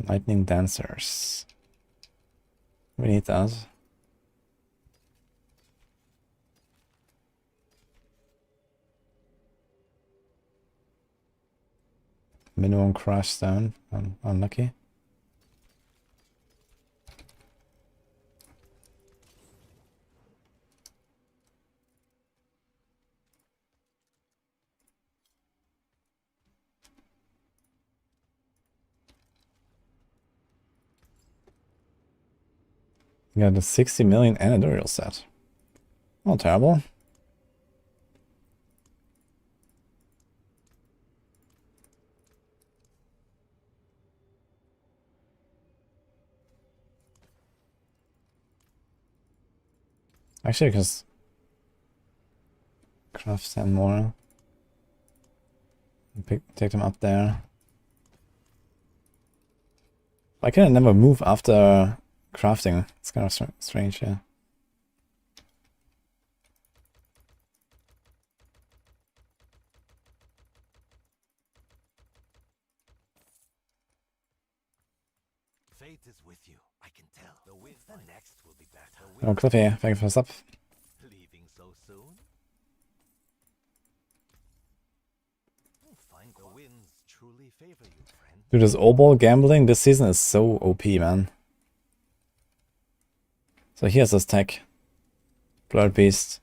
Lightning Dancers. We need that. Minimum crash stone. Unlucky. We got a 60 million and a Duriel set. Not terrible. Actually, because craft 10 more. Take them up there. I can never move after crafting. It's kind of strange, yeah. Fate is with you. I can tell. The next will be better. Oh, Cliffy, thank you for the sub. Leaving so soon? Find the winds truly favor you, friend. Dude, this O-ball gambling this season is so OP, man. So here's this tech. Blood Beast.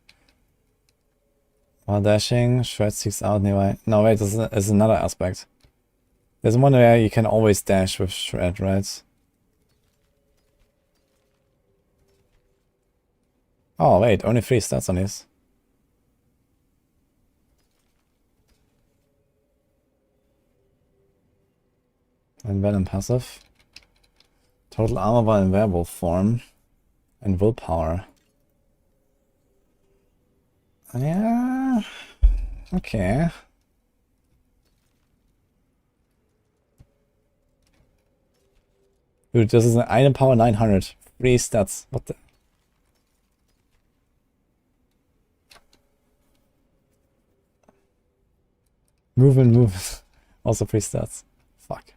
While dashing, Shred seeks out nearby. No, wait, this is another aspect. There's one where you can always dash with Shred, right? Oh, wait, only 3 stats on this. And Venom passive. Total armor while in werewolf form. And willpower. Yeah. Okay. Dude, this is an item power 900. 3 stats. What the? Move. Also 3 stats. Fuck.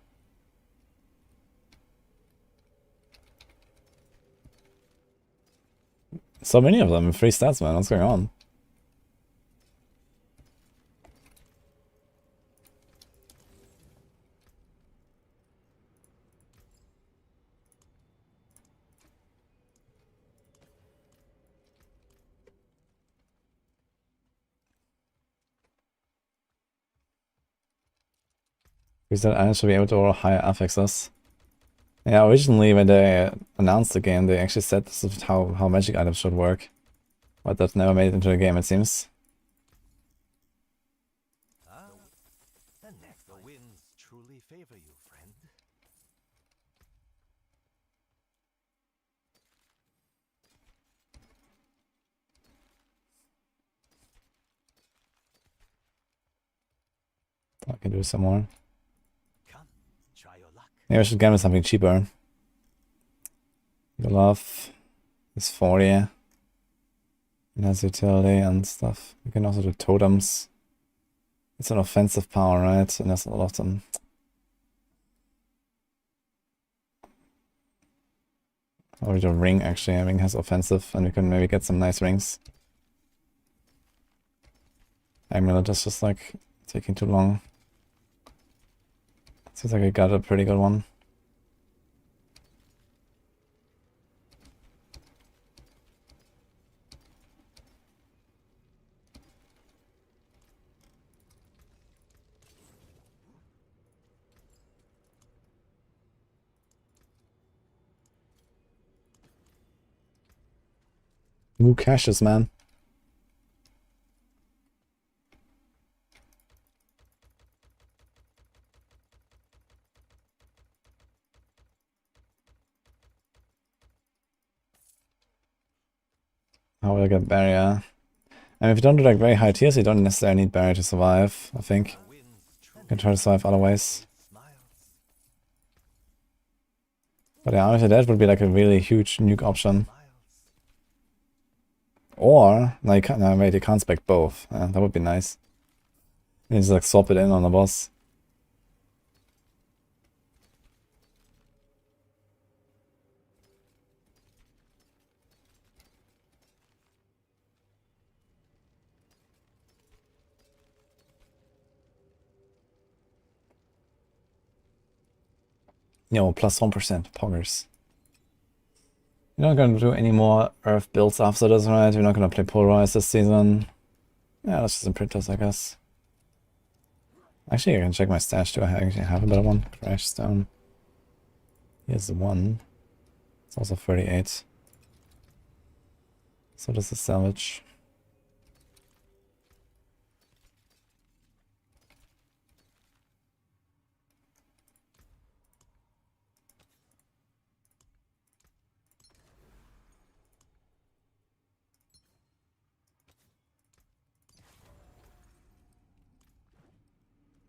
So many of them, 3 stats, man. What's going on? We said I should be able to roll higher affixes. Yeah, originally when they announced the game, they actually said this is how magic items should work. But that never made it into the game, it seems. The winds truly favor you, friend. I can do some more. Come, try your luck. Maybe I should gamble something cheaper. The love is 40. And has utility and stuff. You can also do totems. It's an offensive power, right? And there's a lot of them. Or the ring, actually. A ring has offensive, and we can maybe get some nice rings. Amulet is just like taking too long. Seems like I got a pretty good one. Moo caches, man. How will I get barrier? And if you don't do like very high tiers, you don't necessarily need barrier to survive, I think. You can try to survive other ways. But yeah, honestly, that would be like a really huge nuke option. Or, no, no, wait, you can't spec both. That would be nice. You just like swap it in on the boss. Yo, plus 1%, poggers. You're not gonna do any more Earth builds after this, right? We're not gonna play Polarize this season. Yeah, let's just imprint this, I guess. Actually, I can check my stash too. I actually have a better one. Crash Stone. Here's the one. It's also 38. So this is salvage.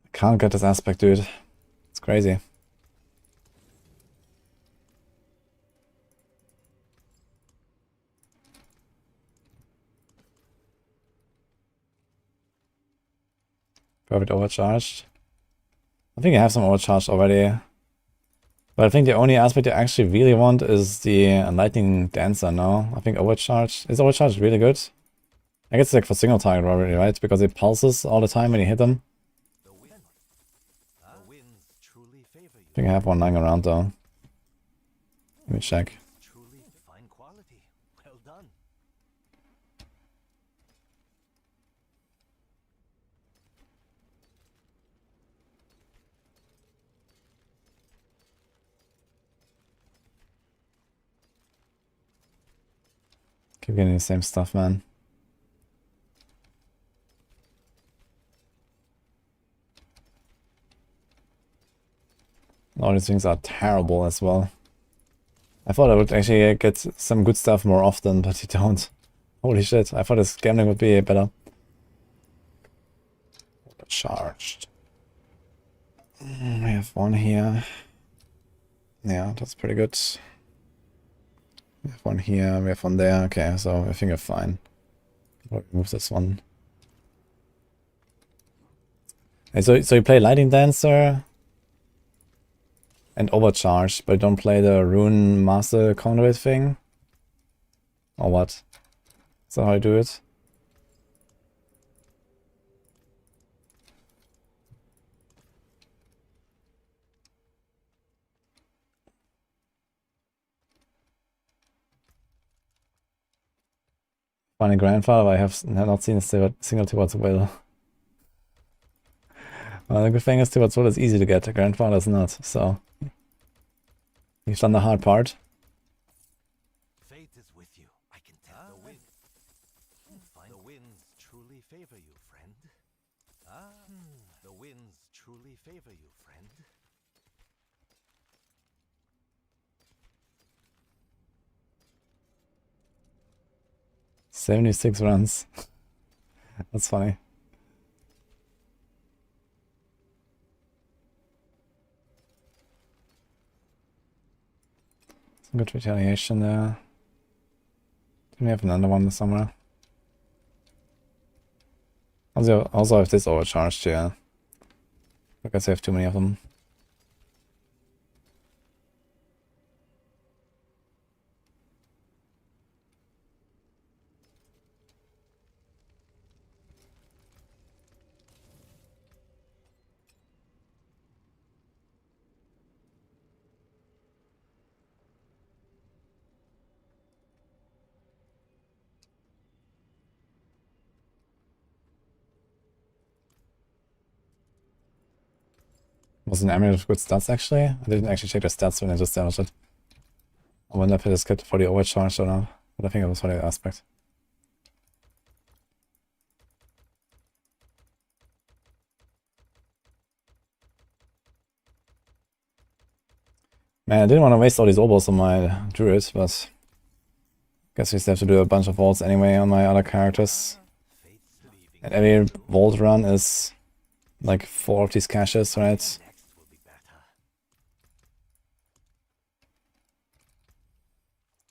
I can't get this aspect, dude. It's crazy. Perfect overcharged. I think I have some overcharged already. But I think the only aspect I actually really want is the lightning dancer now. I think overcharge is overcharged really good. I guess it's like for single target already, right? Because it pulses all the time when you hit them. The winds truly favor you. I think I have one lying around though. Let me check. Truly fine quality. Well done. Keep getting the same stuff, man. All these things are terrible as well. I thought I would actually get some good stuff more often, but you don't. Holy shit, I thought this gambling would be better. Charged. We have one here. Yeah, that's pretty good. We have one here, we have one there. Okay, so I think we're fine. I'll remove this one. Hey, so you play Lightning Dancer and Overcharge, but don't play the Rune Master Conduit thing? Or what? Is that how I do it? Funny grandfather, I have not seen a single towards will. Well, the good thing is towards will is easy to get, grandfather is not, so he's done the hard part. Fate is with you. I can tell. The winds. The winds truly favor you, friend. The winds truly favor you, friend. 76 runs. That's funny. Some good retaliation there. Do we have another one somewhere? Also have this overcharged here. I guess I have too many of them. Was an amulet of good stats actually? I didn't actually check the stats when I just damaged it. I wonder if it is good for the overcharge or not. But I think it was for the aspect. Man, I didn't want to waste all these obos on my Druid, but guess we still have to do a bunch of vaults anyway on my other characters. And every vault run is like 4 of these caches, right? Next will be better.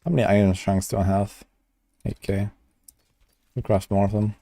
How many iron shrunks do I have? 8k. We'll craft more of them.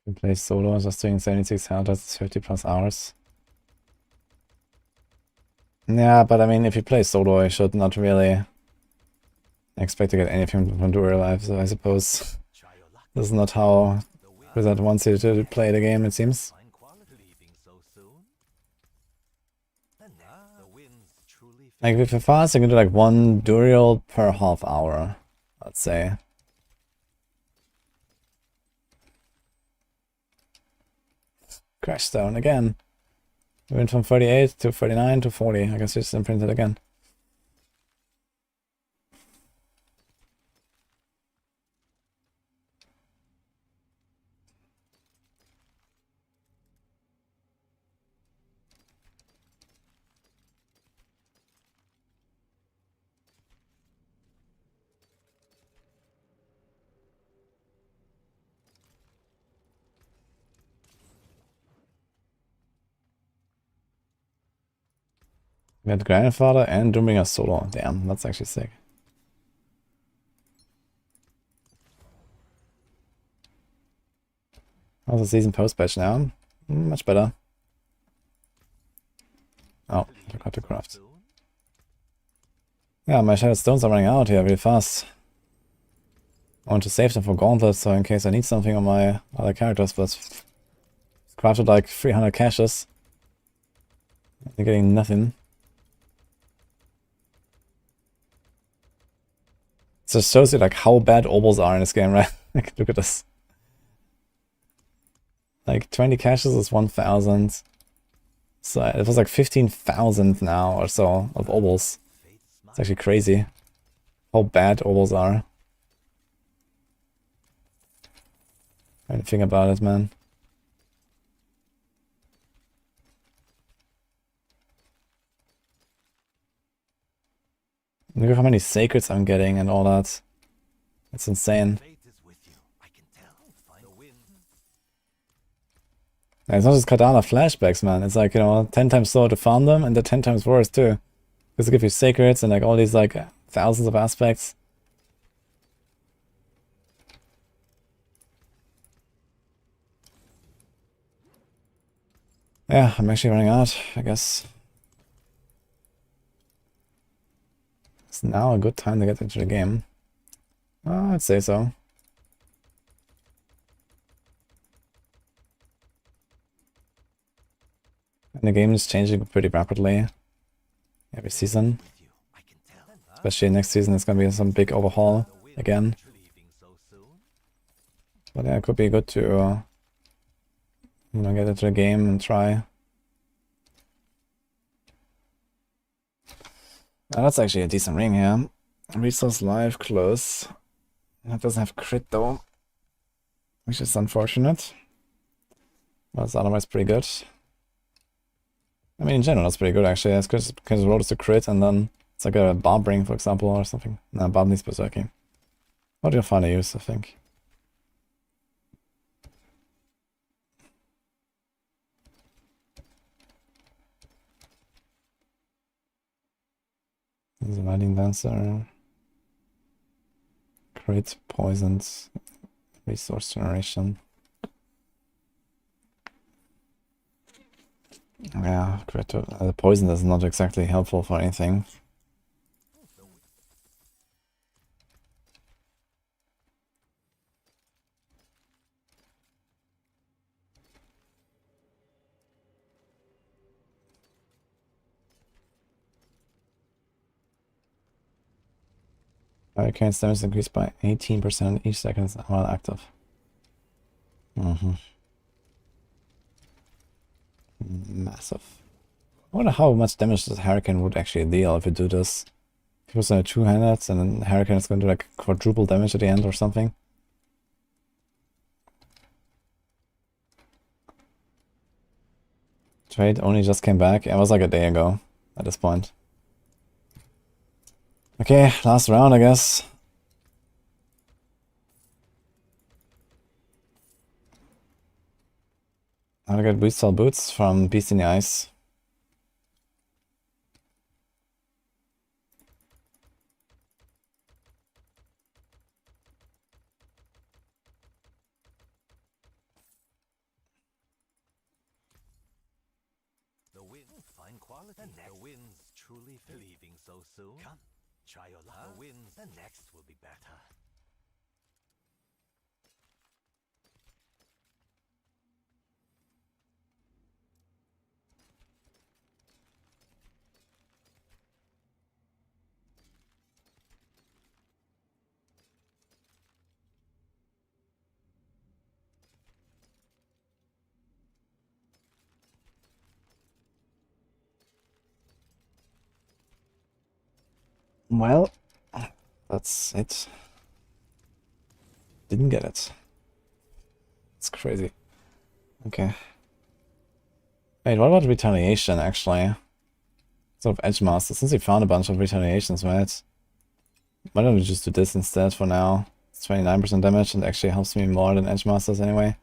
We play solo, just doing 76 health, that's 50 plus hours. Yeah, but I mean, if you play solo, you should not really expect to get anything from real life, so I suppose Try your luck. this is not how The wind Wizard wants you to play the game, it seems. fine quality. Leaving so soon? The winds truly Like, if you're fast, you can do like 1 Duriel per half hour, I'd say. Crash Stone again. We went from 38 to 39 to 40. I guess just imprinted again. We got Grandfather and doing a solo. Damn, that's actually sick. How's the season post patch now? Much better. Oh, forgot to craft. Yeah, my Shattered Stones are running out here really fast. I want to save them for Gauntlet, so in case I need something on my other characters, but crafted like 300 caches. They're getting nothing. It just shows you like how bad obols are in this game, right? Like, look at this. Like 20 caches is 1,000. So it was like 15,000 now or so of obols. It's actually crazy how bad obols are. I didn't think about it, man. Look at how many sacreds I'm getting and all that. It's insane. Fate is with you. I can tell. Find the wind. And it's not just Cardano flashbacks, man. It's like, you know, 10 times slower to farm them, and they're 10 times worse too. Because they give you sacreds and like all these like thousands of aspects. Yeah, I'm actually running out, I guess. It's now a good time to get into the game. I'd say so. And the game is changing pretty rapidly every season. With you. I can tell. Especially next season, it's gonna be some big overhaul again. Leaving so soon? But yeah, it could be good to, you know, get into the game and try. That's actually a decent ring here. Resource life close. That doesn't have crit though, which is unfortunate. But it's otherwise pretty good. I mean, in general, it's pretty good actually. It's because roll is a crit and then it's like a Barb ring, for example, or something. No, Barb needs Berserking. What do you find a use, I think? There's a Lightning Dancer. Crit, poisons, resource generation. Yeah, crit. The poison is not exactly helpful for anything. Hurricane's damage increased by 18% each second while active. Massive. I wonder how much damage this Hurricane would actually deal if you do this. If it was in a two-handed and then Hurricane is going to do like quadruple damage at the end or something. Trade only just came back. It was like a day ago at this point. Okay, last round, I guess. I'll get Boots Boots from Beast in the Ice. fine quality. The winds truly leaving so soon. Come, try your luck. The winds. The next will be better. Well, that's it. Didn't get it. It's crazy. Okay. Wait, what about retaliation, actually? Sort of Edgemaster, since we found a bunch of retaliations, right? Why don't we just do this instead for now? It's 29% damage and actually helps me more than Edgemasters anyway.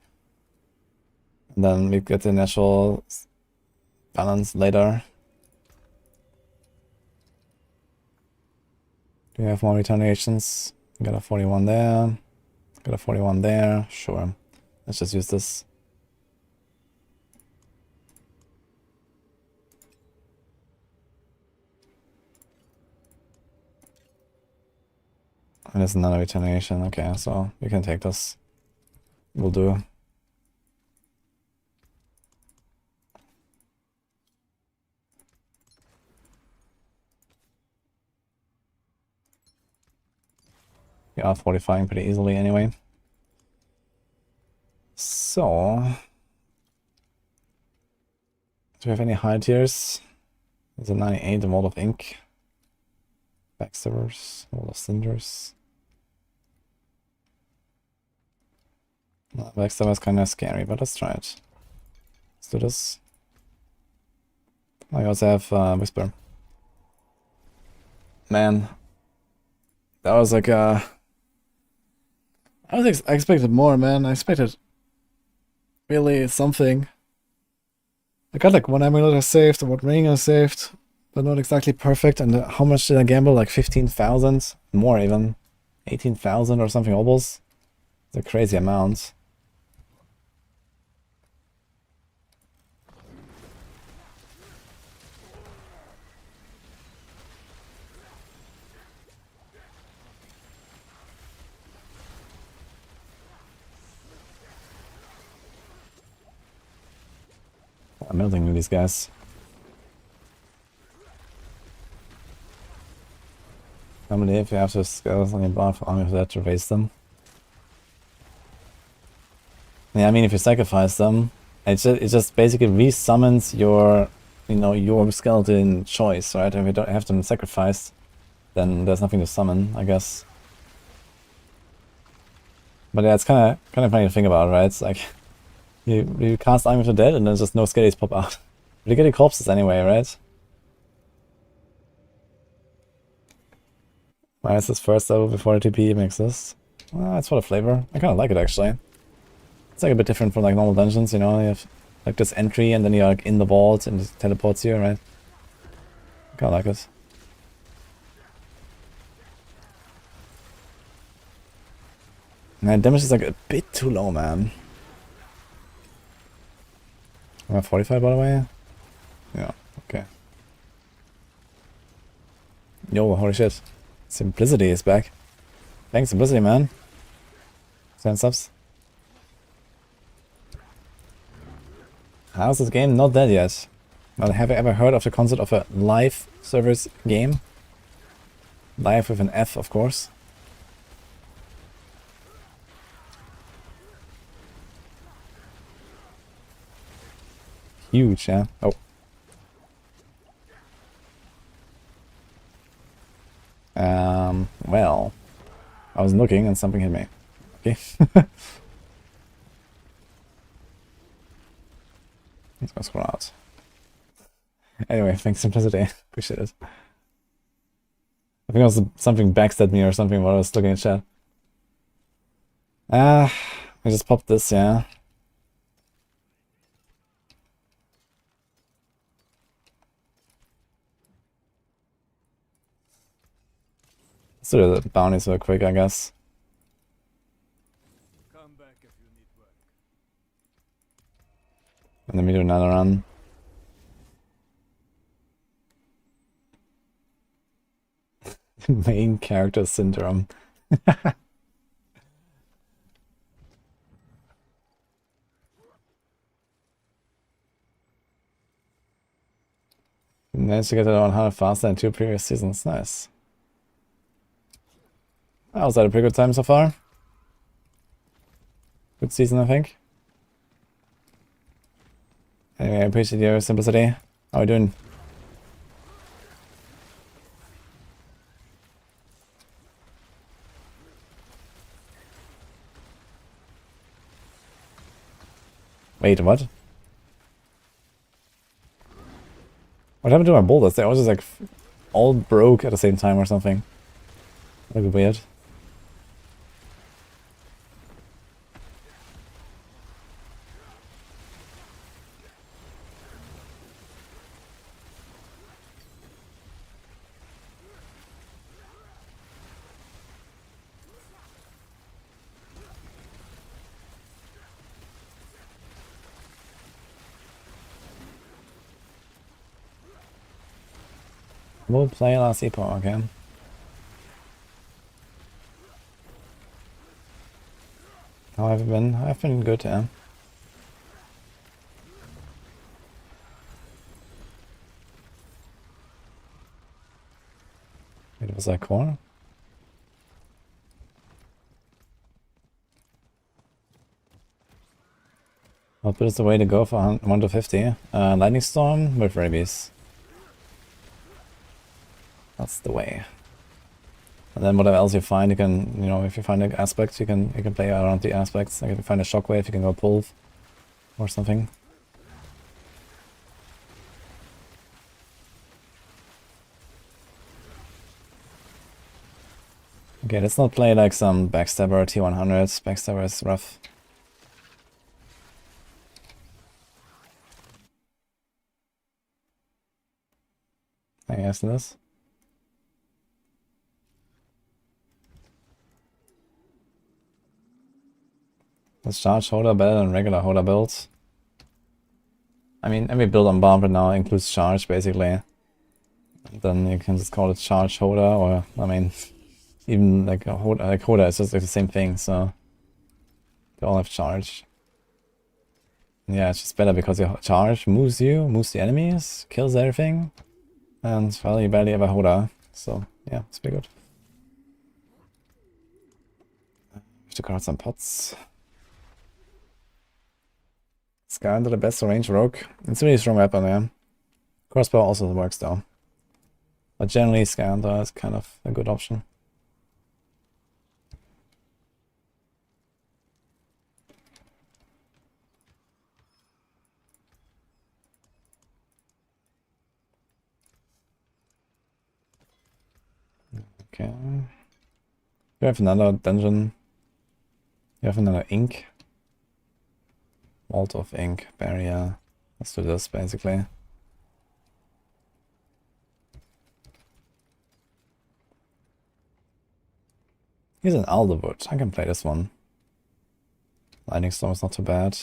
And then we get the natural balance later. Do we have more retaliations? Got a 41 there. Got a 41 there. Sure. Let's just use this. And there's another retaliation. Okay, so we can take this. Will do. We are fortifying pretty easily anyway. So, do we have any high tiers? There's a 98, a Wall of Ink. Backstabbers, Wall of Cinders. Backstabber is kind of scary, but let's try it. Let's do this. I also have Whisper. Man, that was like I expected more, man. I expected really something. I got like one amulet I saved and one ring I saved, but not exactly perfect. And how much did I gamble? Like 15,000? More even. 18,000 or something almost. It's a crazy amount. I'm melting these guys. I believe if you have to skills on your buff, only for that to raise them. Yeah, I mean, if you sacrifice them, it just basically resummons your, you know, your skeleton choice, right? If you don't have them sacrificed, then there's nothing to summon, I guess. But yeah, it's kind of funny to think about, right? It's like you cast Army of the Dead and then just no skellies pop out. But you get your corpses anyway, right? Why is this first level before the TP even exists? Well, it's for the flavor. I kind of like it actually. It's like a bit different from like normal dungeons, you know? You have like this entry and then you're like in the vault and it teleports you, right? I kind of like it. Man, damage is like a bit too low, man. Am I 45 by the way? Yeah, okay. Yo, holy shit. Simplicity is back. Thanks, Simplicity, man. 10 subs. How's this game not dead yet? Well, have you ever heard of the concept of a live service game? Live with an F, of course. Huge, yeah. Oh. Well, I was looking and something hit me. Okay. Let's go scroll out. Anyway, thanks, Simplicity. Appreciate it. I think it was something backstabbed me or something while I was looking at chat. I just popped this, yeah. Let's do the bounties real quick, I guess. Come back if you need work. And then we do another run. Main character syndrome. Managed to get it 100 faster than 2 previous seasons. Nice. I was at a pretty good time so far. Good season, I think. Anyway, I appreciate your simplicity. How are you doing? Wait, what? What happened to my boulders? They all just like all broke at the same time or something. That'd be weird. We'll play last epoch again. How have you been? I've been good, yeah. Wait, was that core? What is the way to go for 1 to 50? Lightning Storm with rabies. That's the way. And then whatever else you find, you can, you know, if you find an aspect, you can play around the aspects. Like if you find a shockwave, you can go pull or something. Okay, let's not play like some Backstabber T100. Backstabber is rough. I guess this. Is charge holder better than regular holder builds? I mean, every build on Bomb right now includes charge, basically. Then you can just call it charge holder, or, I mean, even like a holder is just like the same thing, so they all have charge. Yeah, it's just better because your charge moves the enemies, kills everything, and, well, you barely ever holder, so, yeah, it's pretty good. Have to card some pots. Skylander the best range rogue. It's a really strong weapon, yeah. Crossbow also works though. But generally Skylander is kind of a good option. Okay. You have another dungeon. You have another ink. Vault of ink, barrier. Let's do this basically. Here's an Alderwood. I can play this one. Lightning Storm is not too bad.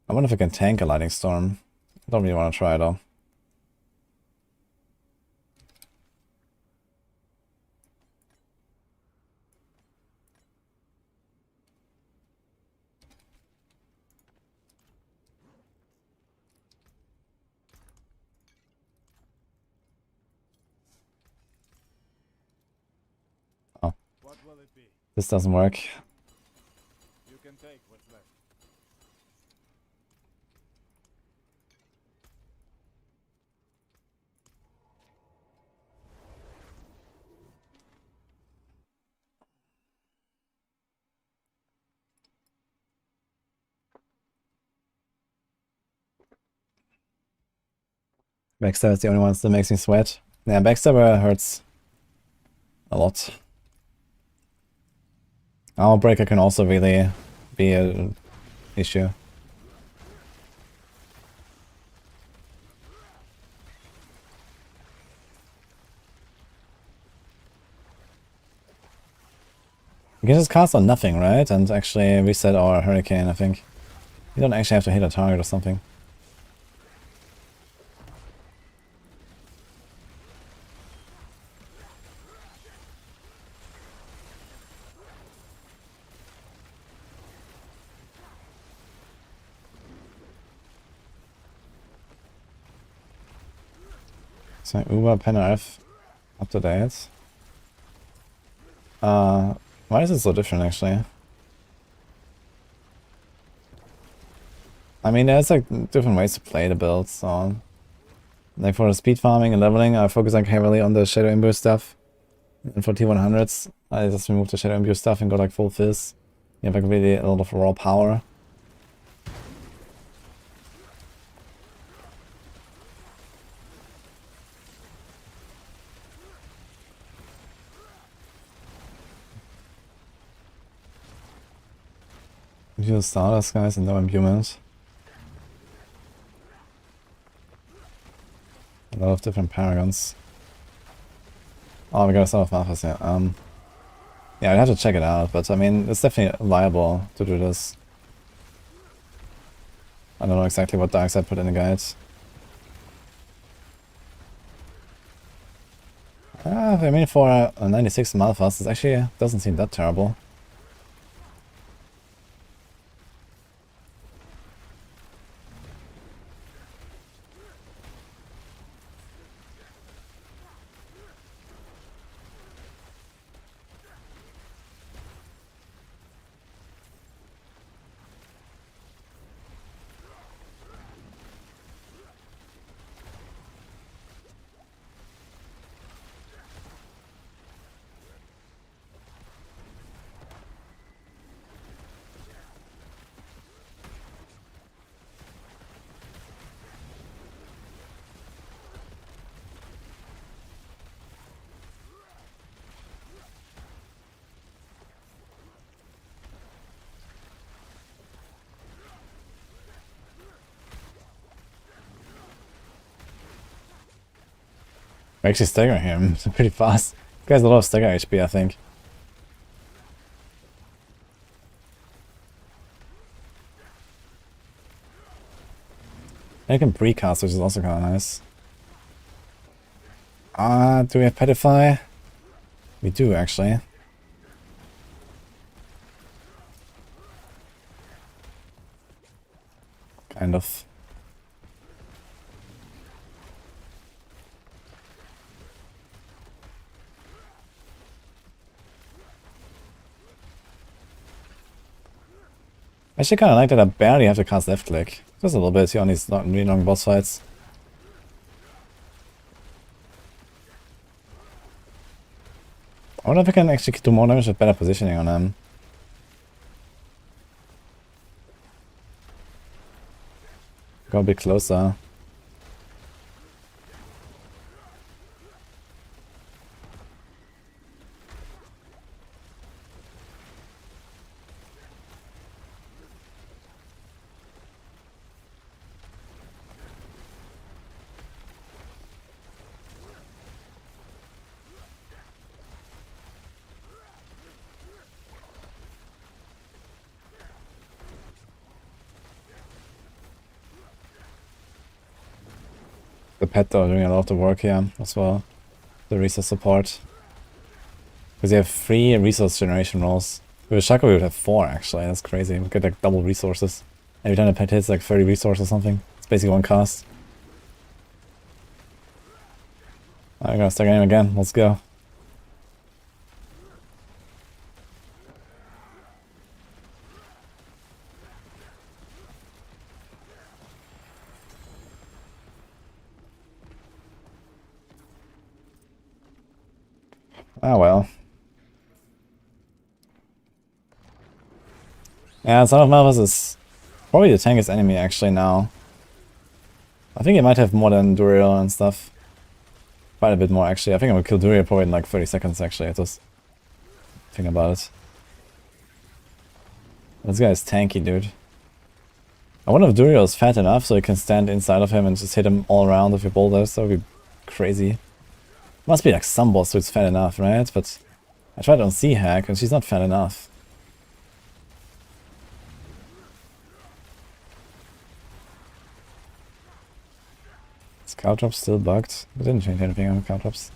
I wonder if I can tank a Lightning Storm. I don't really want to try though. What will it be? This doesn't work. You can take what's left. Backstabber is the only one that makes me sweat. Yeah, Backstabber hurts a lot. Armor Breaker can also really be an issue. You can just cast on nothing, right? And actually reset our Hurricane, I think. You don't actually have to hit a target or something. So Uber Penner F up to date. Why is it so different actually? I mean, there's like different ways to play the build, so like for the speed farming and leveling, I focus like heavily on the Shadow Imbue stuff. And for T100s, I just remove the Shadow Imbue stuff and go like full fizz. You have like really a lot of raw power. Use Stardust guys and no imbuement. A lot of different paragons. Oh, we got a Son of Malphas, yeah. Yeah, I'd have to check it out, but I mean, it's definitely viable to do this. I don't know exactly what darks I put in the guides. I mean, for a 96 Malphas, it actually doesn't seem that terrible. We're actually staggering him pretty fast. This guy has a lot of stagger HP, I think. I can precast, which is also kind of nice. Do we have Petify? We do, actually. Kind of. I actually kind of like that I barely have to cast left click. Just a little bit here on these really long boss fights. I wonder if I can actually do more damage with better positioning on them. Go a bit closer. The pet though doing a lot of the work here as well. The resource support. Because you have 3 resource generation rolls. With Shaka we would have 4 actually, that's crazy. We get like double resources. Every time the pet hits like 30 resources or something. It's basically one cast. I'm gonna start game again, let's go. Ah well. Yeah, Son of Malphas is probably the tankiest enemy actually now. I think he might have more than Duriel and stuff. Quite a bit more actually. I think I would kill Duriel probably in like 30 seconds actually. I just think about it. This guy is tanky, dude. I wonder if Duriel is fat enough so you can stand inside of him and just hit him all around with your boulders. That would be crazy. Must be like some boss who's fat enough, right? But I tried on C-Hack and she's not fat enough. Is Caltrops still bugged? I didn't change anything on Caltrops.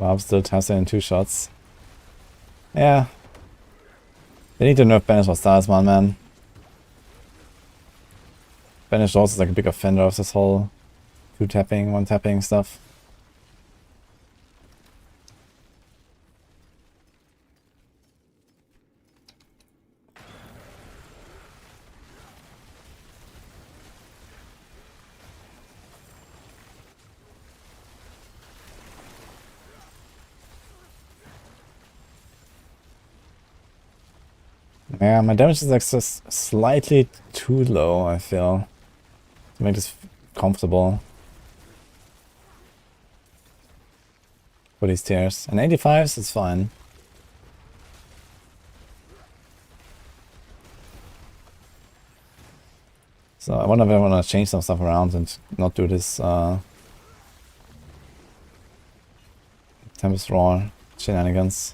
Barb still testing in 2 shots. Yeah. They need to nerf Banish for Talisman, man. Banish also is like a big offender of this whole 2-tapping, 1-tapping stuff. Yeah, my damage is like just slightly too low, I feel, to make this comfortable for these tiers. And 85s is fine. So I wonder if I want to change some stuff around and not do this Tempest Roar shenanigans.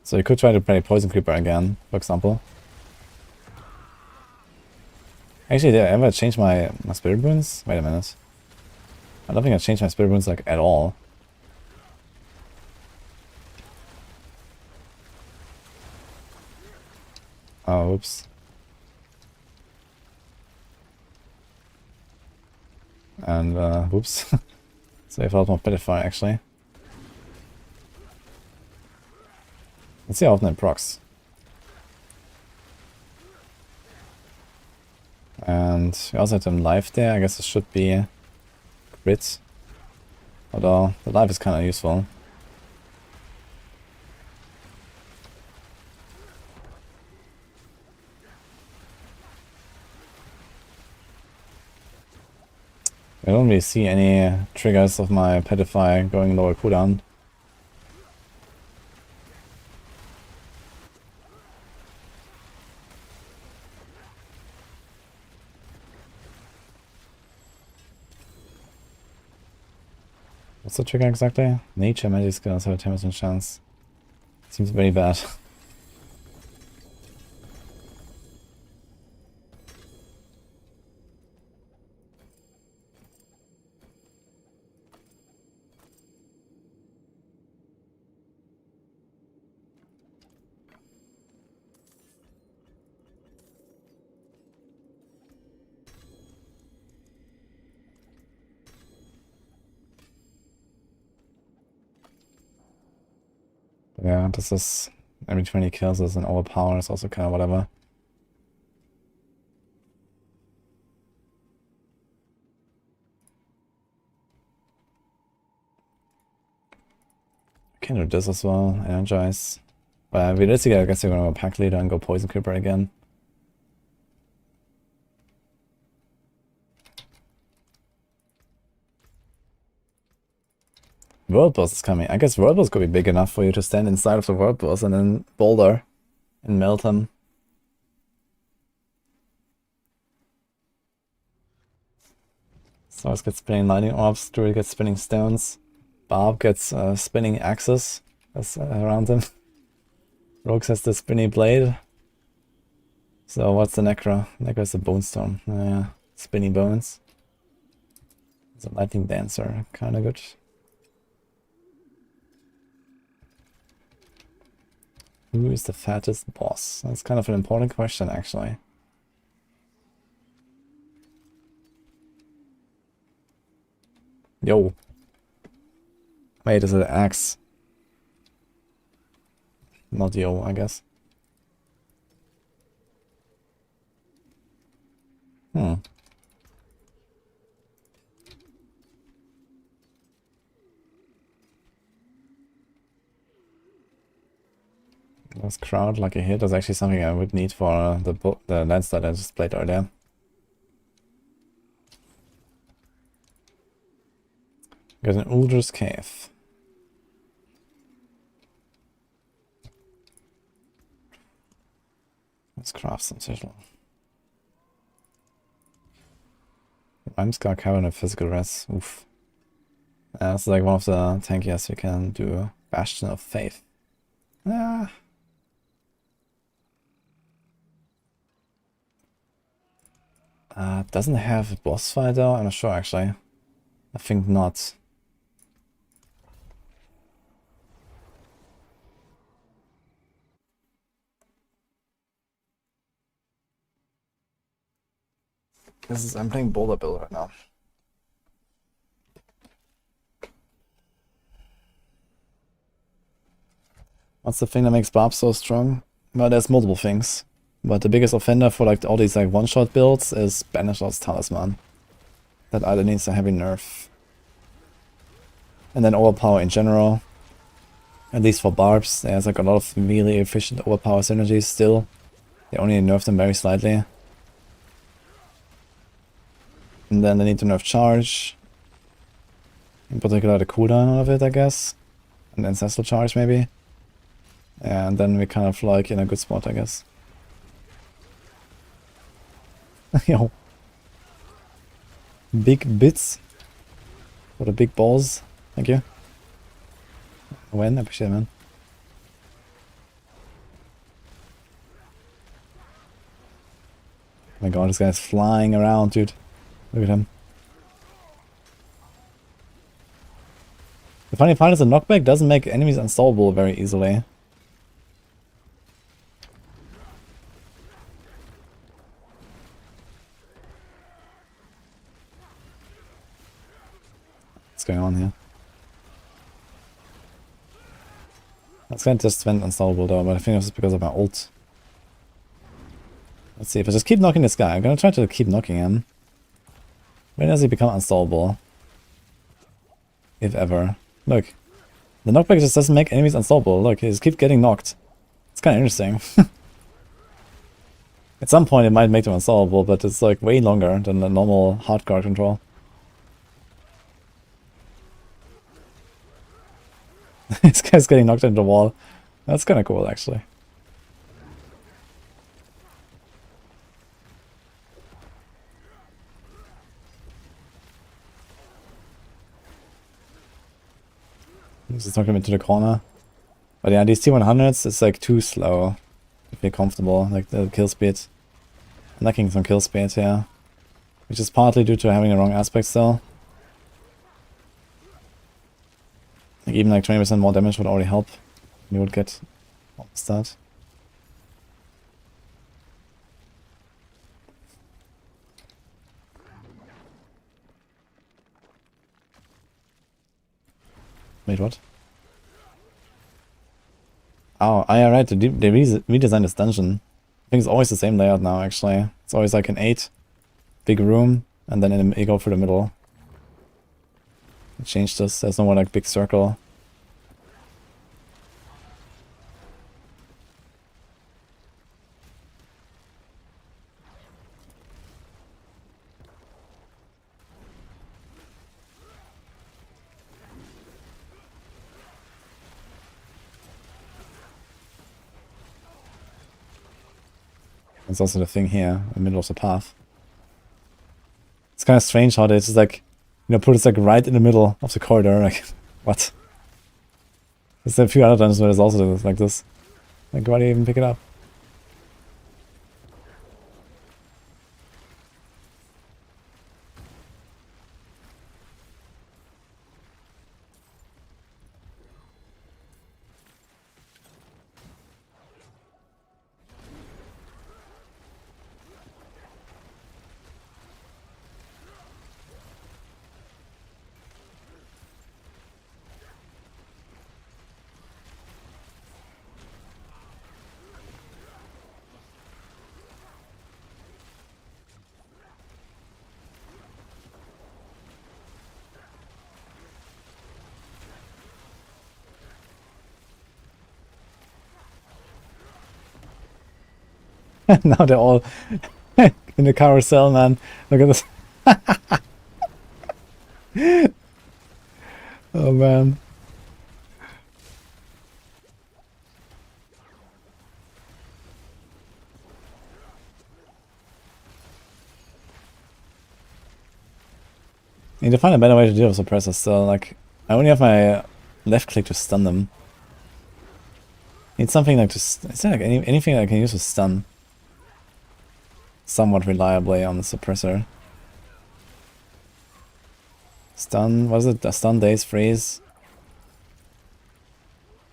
So you could try to play Poison Creeper again, for example. Actually, did I ever change my Spirit Boons? Wait a minute. I don't think I changed my Spirit Boons like at all. Oh, oops. And, whoops. So I felt more Petrify, actually. Let's see how often it procs. And we also had some life there. I guess it should be crit. Although the life is kind of useful. I don't really see any triggers of my Petrify going lower cooldown. What's the trigger exactly? Nature magic skills have a 10% chance. Seems very bad. Yeah, this is every 20 kills is an overpower, is also kind of whatever. Can do this as well, energize. But realistically, I guess you're gonna go pack leader and go poison creeper again. World boss is coming. I guess world boss could be big enough for you to stand inside of the world boss and then boulder and melt him. Sorc gets spinning lightning orbs, Druid gets spinning stones, Barb gets spinning axes that's around him. Rogue has the spinny blade. So what's the Necro? Necro is the bone storm. Yeah, spinny bones. It's a lightning dancer, kinda good. Who is the fattest boss? That's kind of an important question, actually. Yo. Wait, is it an axe? Not yo, I guess. This crowd like a hit is actually something I would need for the lance that I just played earlier. Got an Uldra's Cave. Let's craft some sigil. Rhymescar Cavern of Physical Rest. Oof. That's like one of the tankiest you can do. Bastion of Faith. Ah. Doesn't have a boss fight though, I'm not sure actually. I think not. I'm playing Boulder Bill right now. What's the thing that makes Barb so strong? Well, there's multiple things. But the biggest offender for like all these like one-shot builds is Banisher's Talisman. That either needs a heavy nerf. And then overpower in general. At least for Barbs, there's like a lot of really efficient overpower synergies still. They only nerf them very slightly. And then they need to nerf charge. In particular the cooldown of it, I guess. And ancestral charge maybe. And then we kind of like in a good spot, I guess. Yo. Big bits. For the big balls. Thank you. When? I appreciate it, man. Oh my god, this guy's flying around, dude. Look at him. The funny part is the knockback doesn't make enemies unstoppable very easily. What's going on here? That's gonna just went unstoppable though, but I think it's because of my ult. Let's see, if I just keep knocking this guy, I'm gonna try to keep knocking him. When does he become unstoppable? If ever. Look. The knockback just doesn't make enemies unstoppable. Look, he just keeps getting knocked. It's kinda interesting. At some point it might make them unstoppable, but it's like way longer than the normal hard guard control. This guy's getting knocked into the wall. That's kinda cool actually. Just knock him into the corner. But yeah, these T100s, it's like too slow to feel comfortable, like the kill speed. I'm lacking some kill speed here. Which is partly due to having the wrong aspect still. Like even like 20% more damage would already help. You would get almost that. Wait, what? Oh, yeah, right, they redesigned this dungeon. I think it's always the same layout now, actually. It's always like an 8 big room, and then you go through the middle. They changed this, there's no more like big circle. There's also the thing here, in the middle of the path. It's kind of strange how they just like, you know, put it like right in the middle of the corridor, like, what? There's a few other dungeons where there's also like this. Like, why do you even pick it up? Now they're all in the carousel, man. Look at this. Oh, man. I need to find a better way to deal with suppressors still. Like, I only have my left click to stun them. Need something like to... Is there like anything I can use to stun? Somewhat reliably on the suppressor. Stun, what is it? Stun, daze, freeze.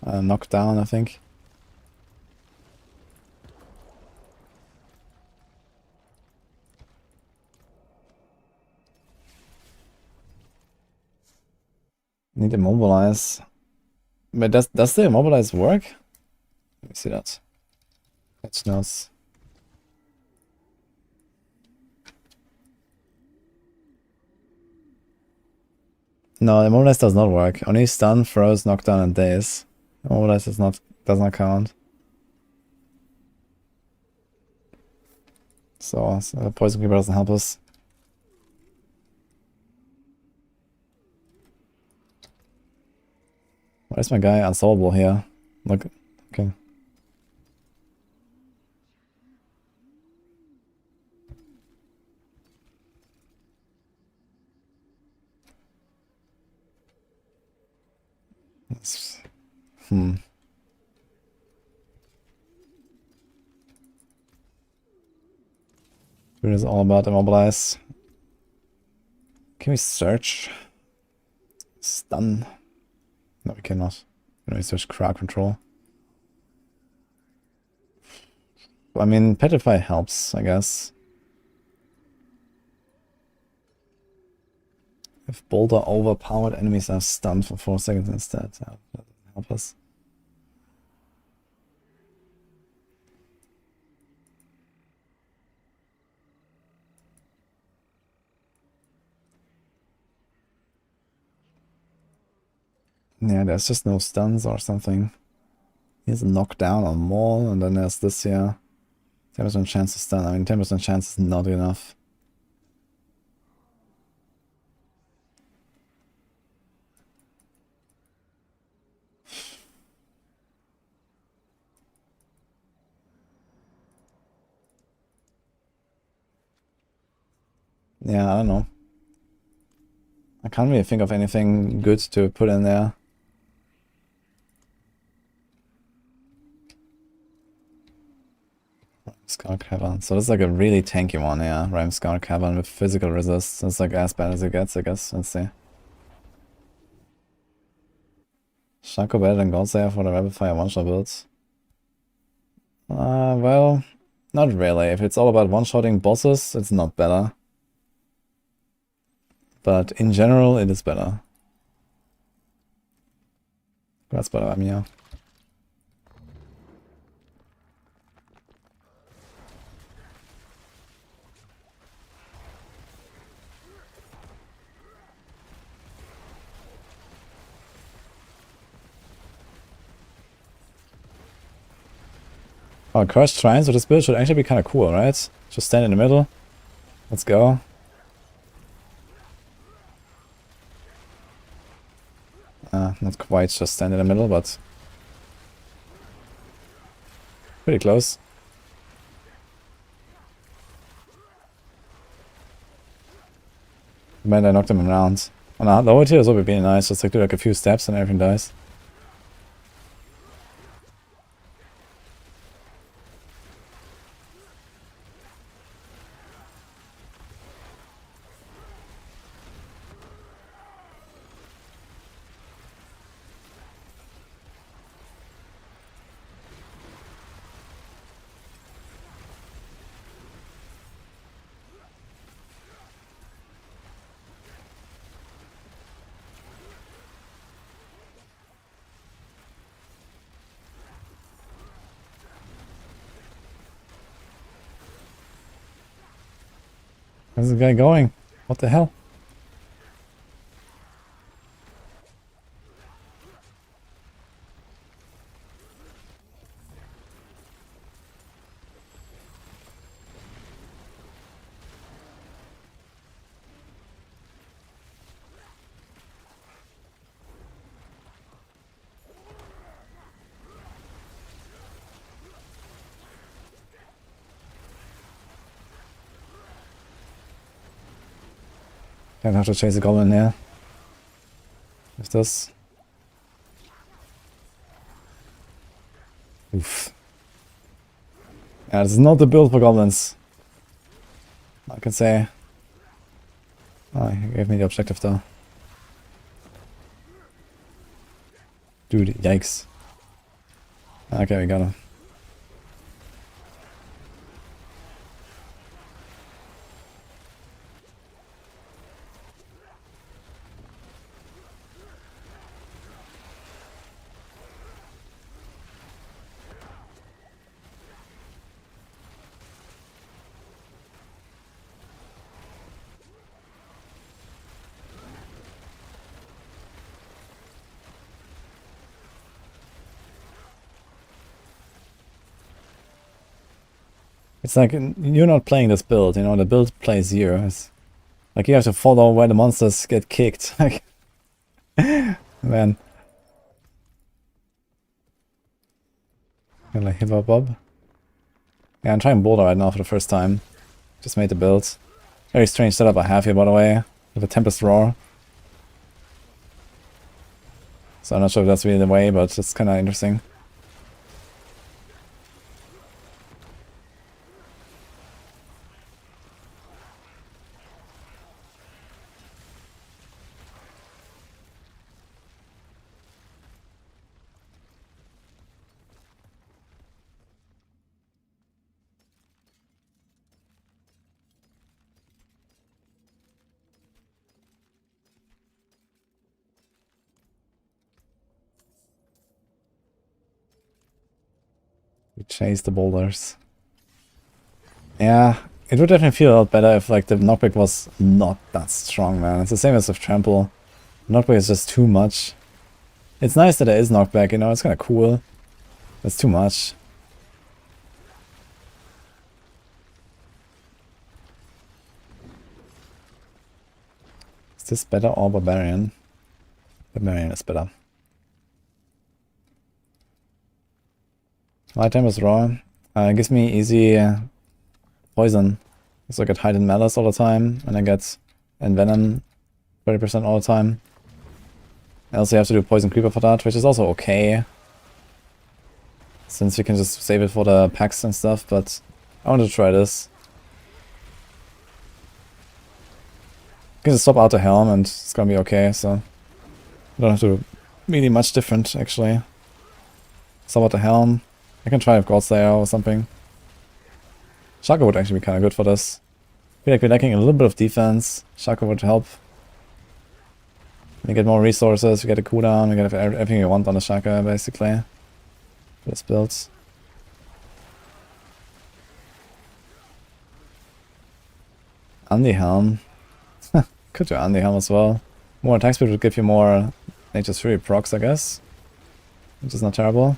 Knockdown, I think. Need immobilize. But does the immobilize work? Let me see that. That's nuts. No, immobilize does not work. Only stun, froze, knockdown, and daze. Immobilize does not count. So poison creeper doesn't help us. Why is my guy unsolvable here? Look, okay. Druid is all about immobilize. Can we search? Stun? No, we cannot. Can we search crowd control? I mean, petrify helps, I guess. If boulder overpowered, enemies are stunned for 4 seconds instead. That doesn't help us. Yeah, there's just no stuns or something. Here's a knockdown on Maul, and then there's this here. 10% chance to stun. I mean, 10% chance is not enough. Yeah, I don't know. I can't really think of anything good to put in there. Scar Cavern. So this is like a really tanky one, yeah. Rhyme Scar Cavern with physical resist. That's like as bad as it gets, I guess. Let's see. Shaco better than Godslayer for the Rapid Fire one-shot builds. Well, not really. If it's all about one-shotting bosses, it's not better. But in general, it is better. That's better, I mean, yeah. Oh, Cursed Shrines with this build should actually be kind of cool, right? Just stand in the middle. Let's go. Not quite just stand in the middle, but pretty close. Man, I knocked him around. On a lower tier, this would be nice. Just like do like a few steps and everything dies. Where's the guy going? What the hell? Don't have to chase a goblin there. With this. Oof. Yeah, this is not the build for goblins. I can say. Oh, he gave me the objective though. Dude, yikes. Okay, we got him. It's like you're not playing this build, you know, the build plays you. It's like you have to follow where the monsters get kicked. Like, man. Like hip hop bob. Yeah, I'm trying Boulder right now for the first time. Just made the build. Very strange setup I have here, by the way. With a Tempest Roar. So I'm not sure if that's really the way, but it's kind of interesting. We chase the boulders. Yeah, it would definitely feel a lot better if like the knockback was not that strong, man. It's the same as with Trample. Knockback is just too much. It's nice that there is knockback, you know, it's kind of cool. That's too much. Is this better or Barbarian? Barbarian is better. My Tempest Roar gives me easy poison. So I get Heightened Malice all the time, and I get Envenom 30% all the time. I also have to do Poison Creeper for that, which is also okay. Since you can just save it for the packs and stuff, but I want to try this. You can just swap out the Helm and it's gonna be okay, so I don't have to do really much different actually. Swap out the Helm. I can try with Godslayer or something. Shaka would actually be kind of good for this. I feel like we're lacking a little bit of defense. Shaka would help. We get more resources, we get a cooldown, we get everything you want on the Shaka basically. For this build. Andy Helm. Could do Andy Helm as well. More attack speed would give you more Nature's Fury procs, I guess. Which is not terrible.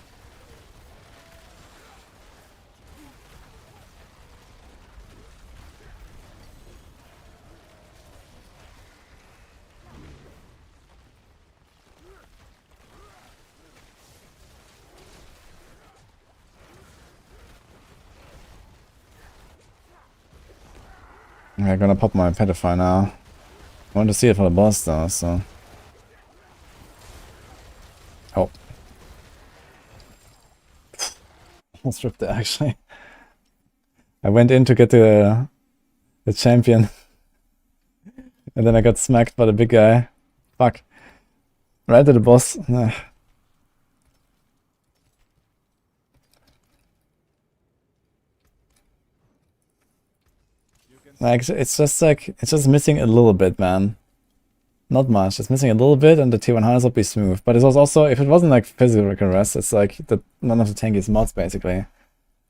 I'm gonna pop my Petrify now. I want to see it for the boss though, so... Oh. Almost ripped it actually. I went in to get the champion. And then I got smacked by the big guy. Fuck. Right to the boss. Like, it's just like, it's just missing a little bit, man. Not much. It's missing a little bit and the T100s would be smooth. But it was also, if it wasn't like physical rest, it's like one of the tankiest mods basically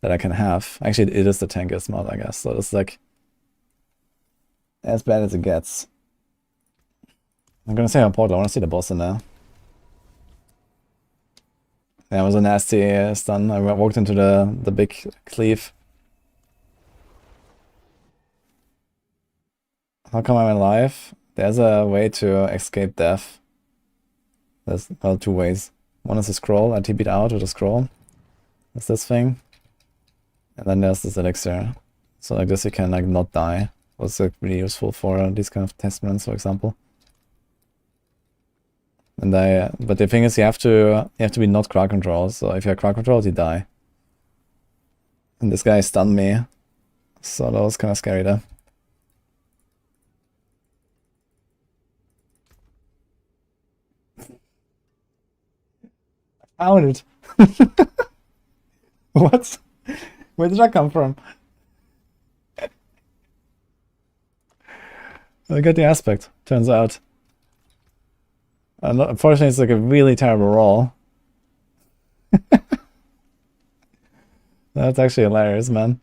that I can have. Actually, it is the tankiest mod, I guess. So it's like as bad as it gets. I'm gonna say on portal, I wanna see the boss in there. Yeah, it was a nasty stun. I walked into the big cleave. How come I'm alive? There's a way to escape death. There's, well, two ways. One is a scroll. I TP'd out with a scroll. That's this thing. And then there's this elixir. So like this you can like not die. Was like really useful for these kind of testments, for example. And but the thing is you have to be not crowd control. So if you're crowd controlled, you die. And this guy stunned me. So that was kind of scary there. Found it. What? Where did that come from? I get the aspect, turns out. Unfortunately, it's like a really terrible roll. That's actually hilarious, man.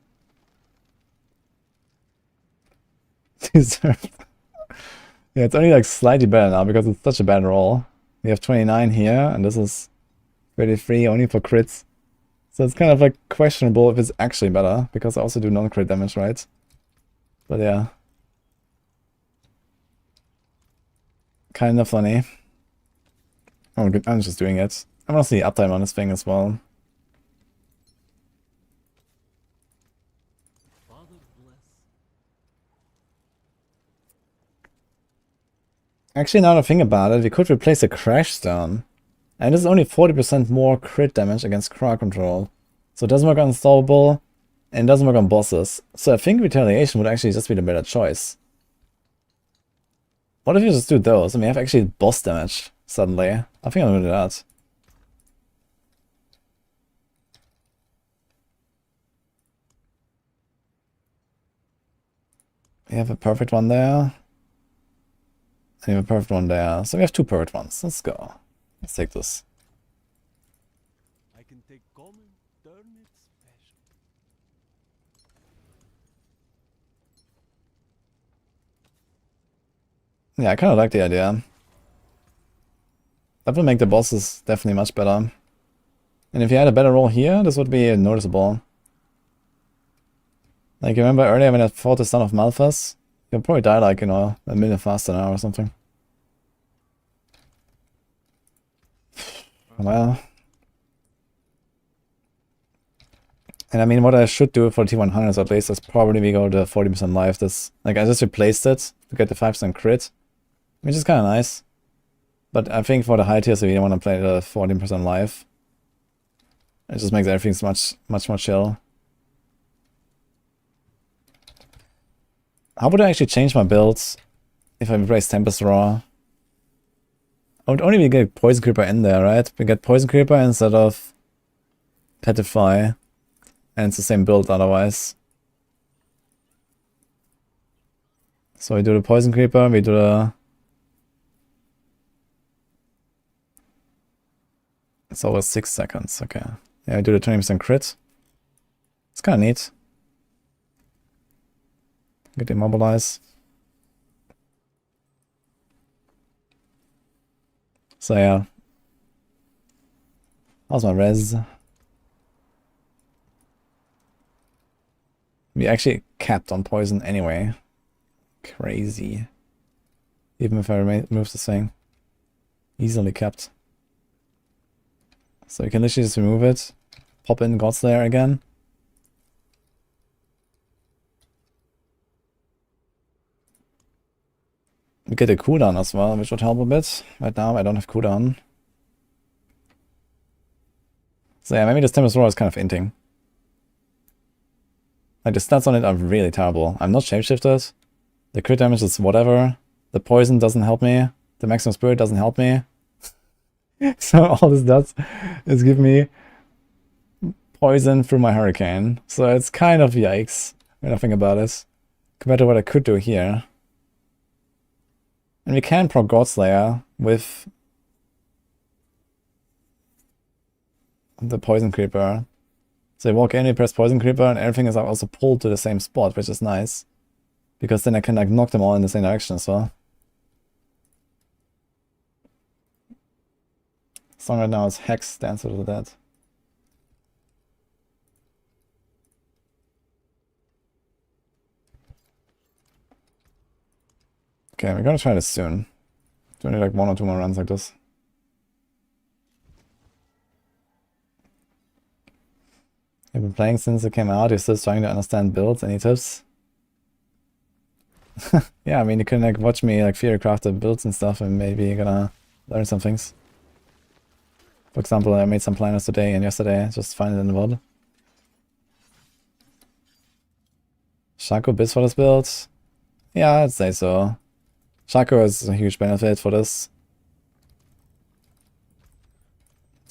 Deserved. Yeah, it's only like slightly better now because it's such a bad roll. We have 29 here, and this is 33 only for crits. So it's kind of like questionable if it's actually better, because I also do non-crit damage, right? But yeah. Kind of funny. Oh, good. I'm just doing it. I want to see uptime on this thing as well. Father bless. Actually, now that I think about it, we could replace a Crash Stone. And this is only 40% more crit damage against crowd control. So it doesn't work on Unstoppable, and it doesn't work on bosses. So I think Retaliation would actually just be the better choice. What if you just do those? I mean, I have actually boss damage suddenly. I think I'm gonna do that. We have a perfect one there. And we have a perfect one there. So we have two perfect ones. Let's go. Let's take this. I can take common, turn it special. Yeah, I kind of like the idea. That would make the bosses definitely much better. And if you had a better roll here, this would be noticeable. Like, you remember earlier when I fought the Son of Malphas? You'll probably die like, you know, a minute faster now or something. Well. And I mean, what I should do for T100s at least is probably we go to 40% life. This, like, I just replaced it to get the 5% crit, which is kind of nice. But I think for the high tiers, we don't want to play the 14% life. It just makes everything much more chill. How would I actually change my builds if I replace Tempest Roar? I would only get Poison Creeper in there, right? We get Poison Creeper instead of Petrify. And it's the same build otherwise. So we do the Poison Creeper, we do the... It's always 6 seconds, okay. Yeah, we do the 20% crit. It's kind of neat. Get immobilize. So yeah. How's my res? We actually capped on poison anyway. Crazy. Even if I remove this thing. Easily capped. So you can literally just remove it. Pop in Godslayer again. We get a cooldown as well, which would help a bit. Right now I don't have cooldown. So yeah, maybe this Tempest Roar is kind of inting. Like, the stats on it are really terrible. I'm not shapeshifted. The crit damage is whatever. The poison doesn't help me. The maximum spirit doesn't help me. So all this does is give me poison through my hurricane. So it's kind of yikes when I think about it. Compared to what I could do here. And we can proc Godslayer with the Poison Creeper. So I walk in, we press Poison Creeper, and everything is also pulled to the same spot, which is nice. Because then I can like knock them all in the same direction as well. Song right now is Hex, Dancer to the Dead. Okay, we're gonna try this soon. Do only like 1 or 2 more runs like this. You've been playing since it came out, you're still trying to understand builds, any tips? Yeah, I mean, you can like watch me like theorycraft the builds and stuff, and maybe you're gonna learn some things. For example, I made some planners today and yesterday, just find it in the VOD. Shaco bids for this build? Yeah, I'd say so. Shaco is a huge benefit for this.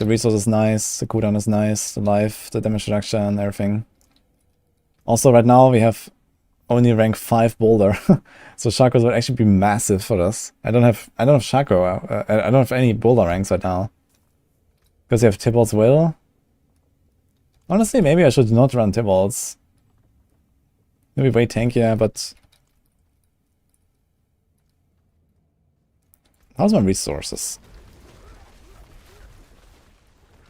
The resource is nice, the cooldown is nice, the life, the damage reduction, and everything. Also, right now we have only rank 5 boulder, so Shakos would actually be massive for us. I don't have Shako. I don't have any boulder ranks right now because we have Tybalt's Will. Honestly, maybe I should not run Tybalt's. Maybe way tankier, but how's my resources?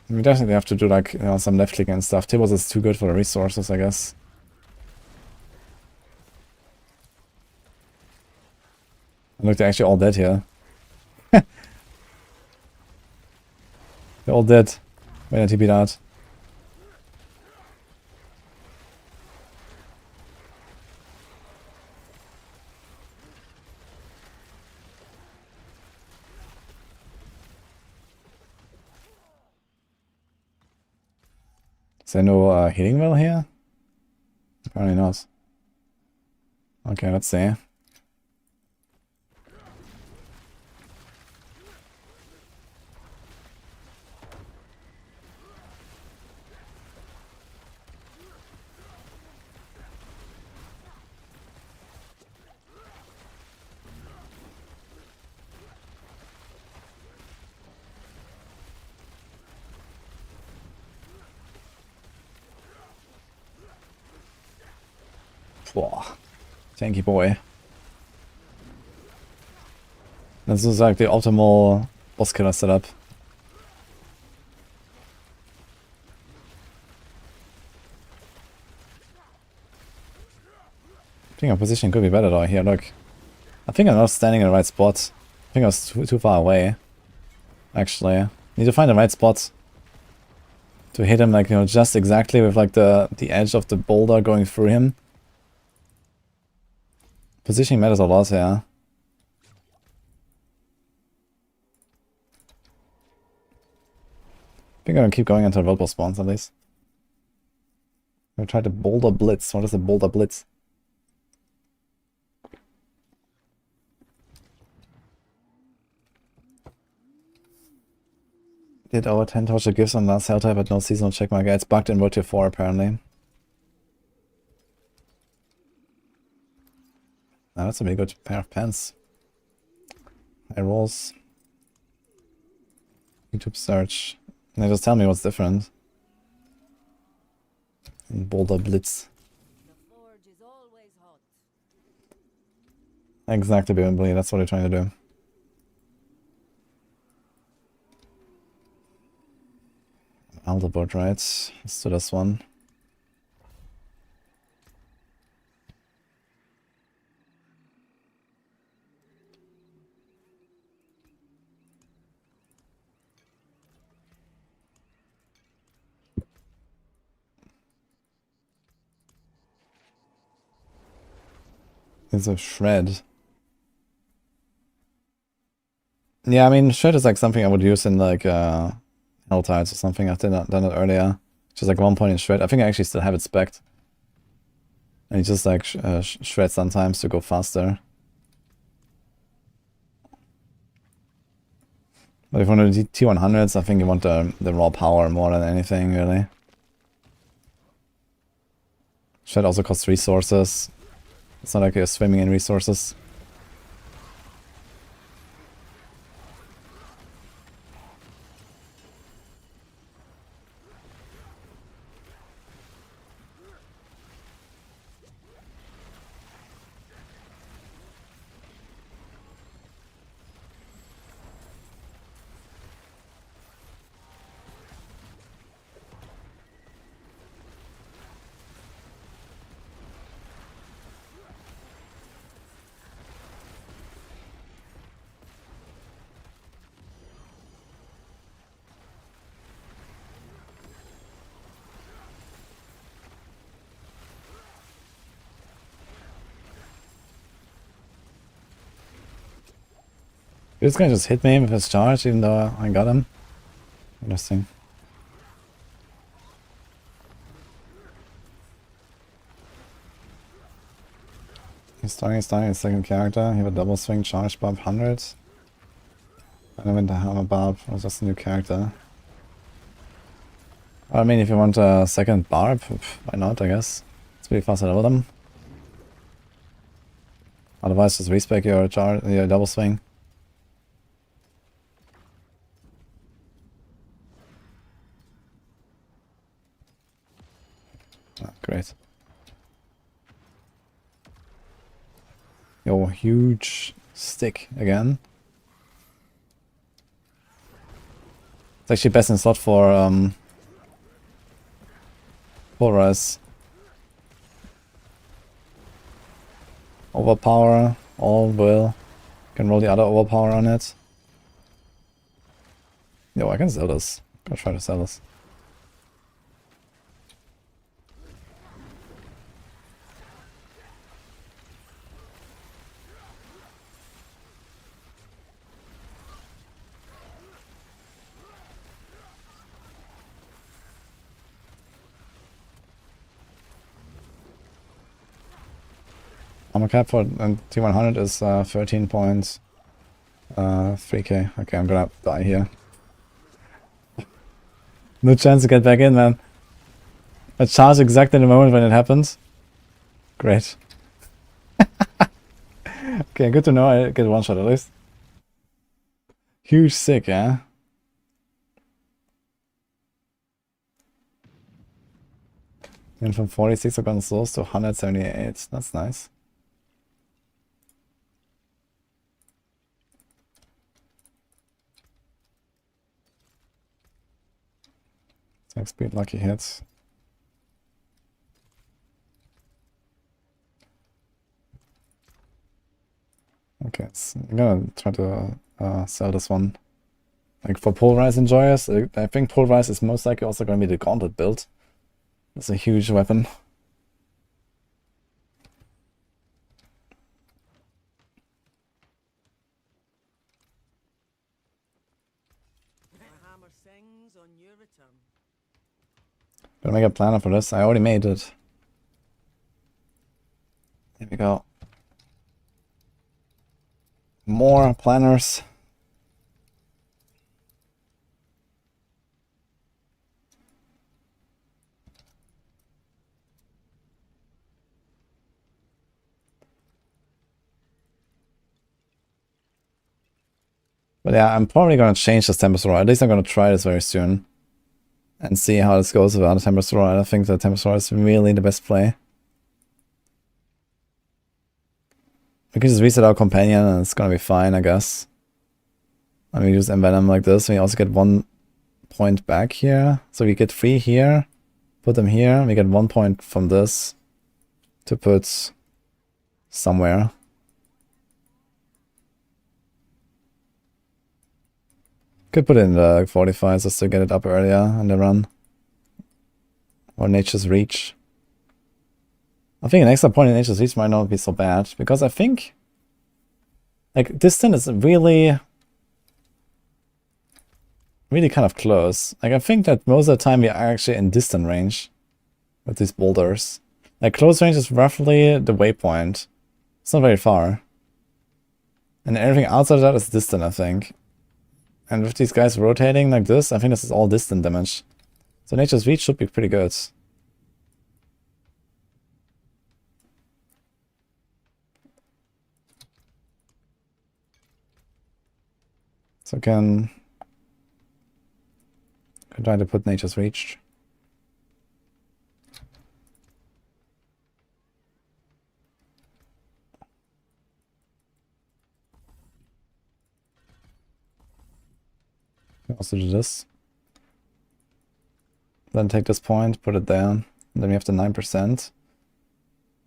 We definitely have to do like, you know, some left clicking and stuff. Tybalt's is too good for the resources, I guess. Look, they're actually all dead here. They're all dead. When I TP that. Is there no healing well here? Apparently not. Okay, let's see. Boah. Tanky boy. This is like the optimal boss killer setup. I think our position could be better though here, look. I think I'm not standing in the right spot. I think I was too far away. Actually. Need to find the right spot to hit him, like, you know, just exactly with like the edge of the boulder going through him. Positioning matters a lot here. I think I'm gonna keep going until World Boss spawns at least. I'm gonna try the Boulder Blitz. What is the Boulder Blitz? Did our 10 torture gives on last hell type but no seasonal checkmark? Yeah, it's bugged in World Tier 4 apparently. Now that's a really good pair of pants. High rolls. YouTube search. And they just tell me what's different. And Boulder Blitz. The forge is always hot. Exactly, Bimbley. That's what they're trying to do. Alderboard, right? Let's do this one. It's a shred. Yeah, I mean, shred is like something I would use in like Hell Tides or something. I've done it earlier. Just like 1 point in shred. I think I actually still have it spec'd. And you just like shred sometimes to go faster. But if you want to do T100s, I think you want the raw power more than anything, really. Shred also costs resources. It's not like you're swimming in resources. This guy just hit me with his charge even though I got him. Interesting. He's starting his second character. He have a double swing charge buff 100. And then went the hammer buff. It was just a new character. I mean, if you want a second barb, why not, I guess. It's pretty fast to level them. Otherwise, just respec your double swing. Ah, great. Yo, huge stick again. It's actually best in slot for Pulverize. Overpower, all will. Can roll the other overpower on it. Yo, I can sell this. Go try to sell this. Armor cap for T100 is 13.3k. Okay, I'm gonna die here. No chance to get back in, man. I charged exactly in the moment when it happened. Great. Okay, good to know I get one shot at least. Huge sick, yeah? And from 46 I got souls to 178. That's nice. Attack speed, lucky hits. Okay, I'm gonna try to sell this one. Like for Pulverize enjoyers, I think Pulverize is most likely also gonna be the Gauntlet build. It's a huge weapon. My hammer sings on your return. Gonna make a planner for this. I already made it. Here we go. More planners. But yeah, I'm probably gonna change this Tempest Roar. At least I'm gonna try this very soon. And see how this goes without a Tempest Roar. I think the Tempest Roar is really the best play. We can just reset our companion and it's gonna be fine, I guess. And we use Envenom like this. We also get 1 point back here. So we get 3 here. Put them here. We get 1 point from this to put somewhere. Could put it in the 45 just to get it up earlier in the run. Or Nature's Reach. I think an extra point in Nature's Reach might not be so bad, because I think like distance is really kind of close. Like I think that most of the time we are actually in distant range with these boulders. Like close range is roughly the waypoint. It's not very far. And everything outside of that is distant, I think. And with these guys rotating like this, I think this is all distant damage. So Nature's Reach should be pretty good. So I can try to put Nature's Reach. Can also do this. Then take this point, put it down. And then we have the 9%.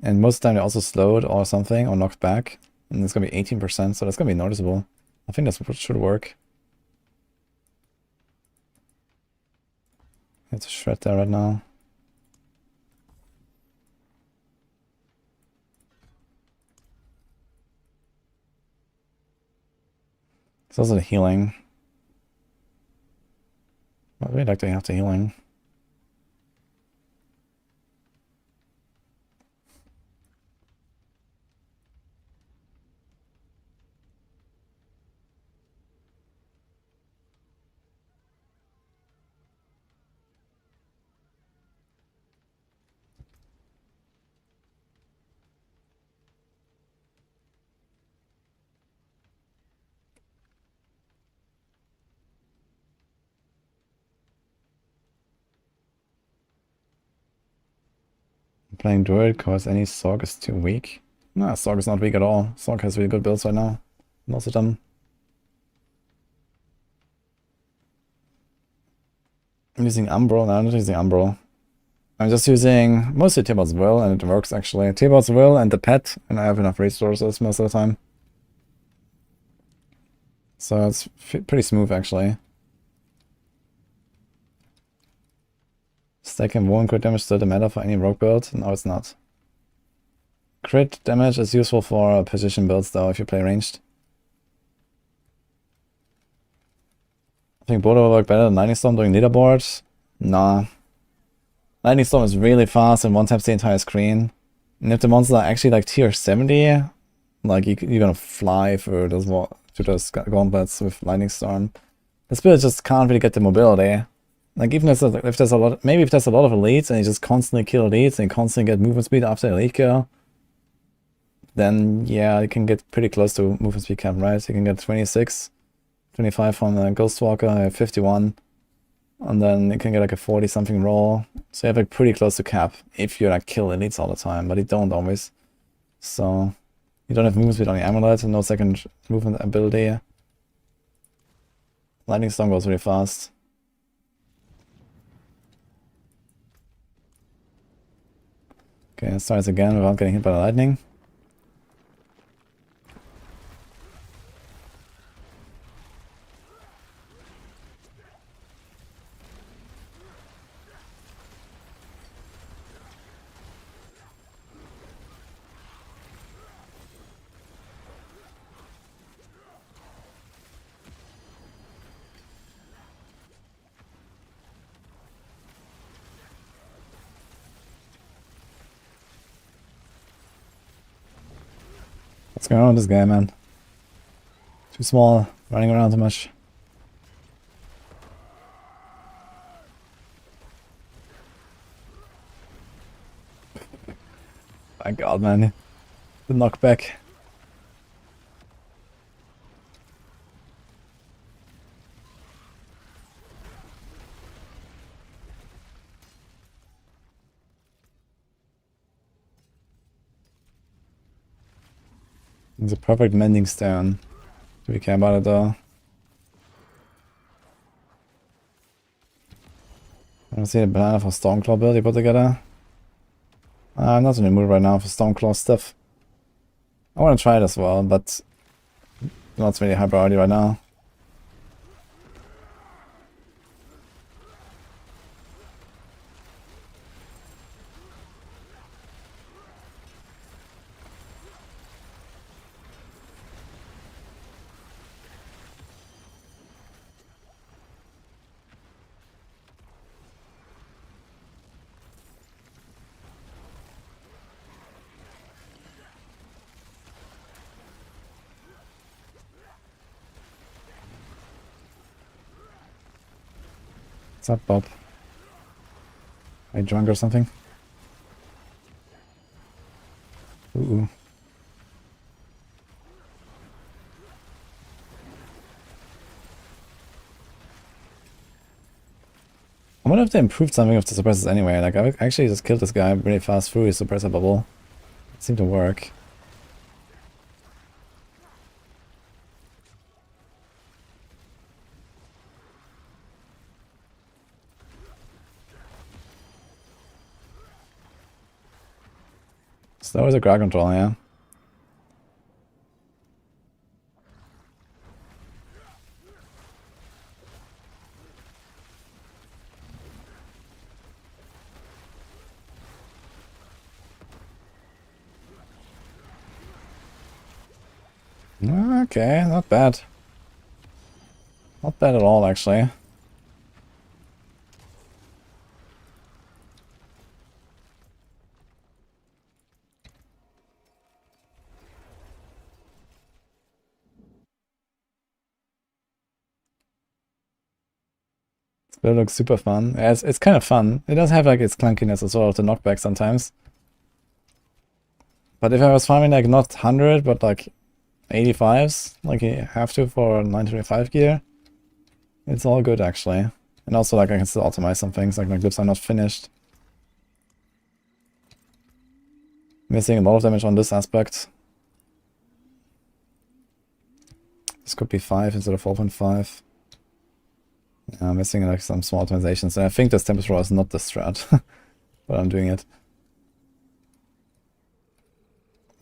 And most of the time they also slowed or something, or knocked back. And it's gonna be 18%, so that's gonna be noticeable. I think that's what should work. I have to shred there right now. It's also the healing. I really like to have the healing. Playing Druid because any Sorc is too weak. Nah, Sorc is not weak at all. Sorc has really good builds right now. Most of them. I'm using Umbral. No, I'm not using Umbral. I'm just using mostly Tibor's Will, and it works actually. Tibor's Will and the pet, and I have enough resources most of the time. So it's pretty smooth actually. Stack and 1 crit damage still the matter for any rogue build? No, it's not. Crit damage is useful for position builds though, if you play ranged. I think Border will work better than Lightning Storm doing leaderboard. Nah. Lightning Storm is really fast and one-taps the entire screen. And if the monsters are actually like tier 70, like you're gonna fly through those gauntlets with Lightning Storm. This build just can't really get the mobility. Like even if there's a lot, maybe if there's a lot of elites and you just constantly kill elites and constantly get movement speed after elite kill, then yeah, you can get pretty close to movement speed cap, right? You can get 26, 25 from the Ghostwalker, 51, and then you can get like a 40 something roll. So you have like pretty close to cap if you like kill elites all the time, but you don't always. So you don't have movement speed on the amulet and no second movement ability. Lightning Storm goes really fast. Okay, it starts again without getting hit by the lightning. What's going on with this guy, man? Too small, running around too much. My god, man. The knockback. It's a perfect mending stone. Do we care about it though? I don't see a banana for Stormclaw build you put together. I'm not in the mood right now for Stormclaw stuff. I want to try it as well, but not really high priority right now. What's up, Bob? Are you drunk or something? Ooh. I wonder if they improved something with the suppressors anyway. Like, I actually just killed this guy really fast through his suppressor bubble. It seemed to work. So that was a crowd control, yeah. Okay, not bad. Not bad at all, actually. It looks super fun. Yeah, it's kind of fun. It does have like its clunkiness as well, the knockback sometimes. But if I was farming like not 100, but like 85s, like you have to for 925 gear, it's all good actually. And also like I can still optimize some things, like my glyphs are not finished. Missing a lot of damage on this aspect. This could be 5 instead of 4.5. Yeah, I'm missing like some small optimizations. And I think this Tempest Roar is not the strat, but I'm doing it.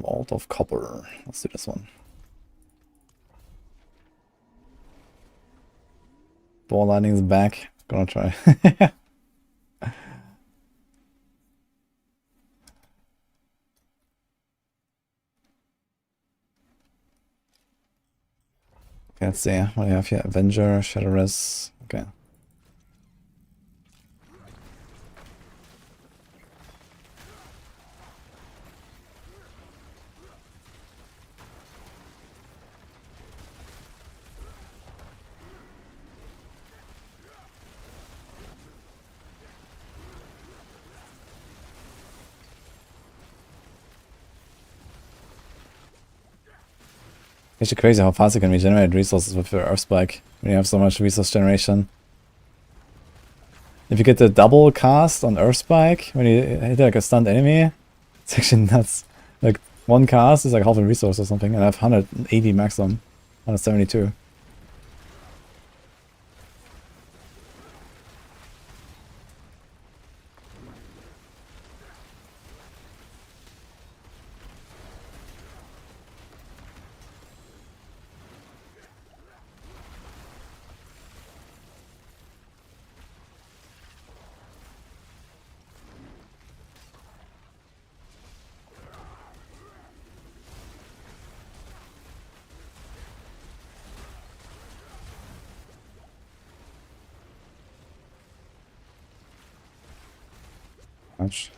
Vault of Copper. Let's do this one. Ball lightning is back. Gonna try. Okay, let's see. What do you have here? Avenger, Shadowress. Okay. It's crazy how fast you can regenerate resources with your Earth Spike when you have so much resource generation. If you get the double cast on Earth Spike when you hit like a stunned enemy, it's actually nuts. Like one cast is like half a resource or something, and I have 180 maximum, 172. Much.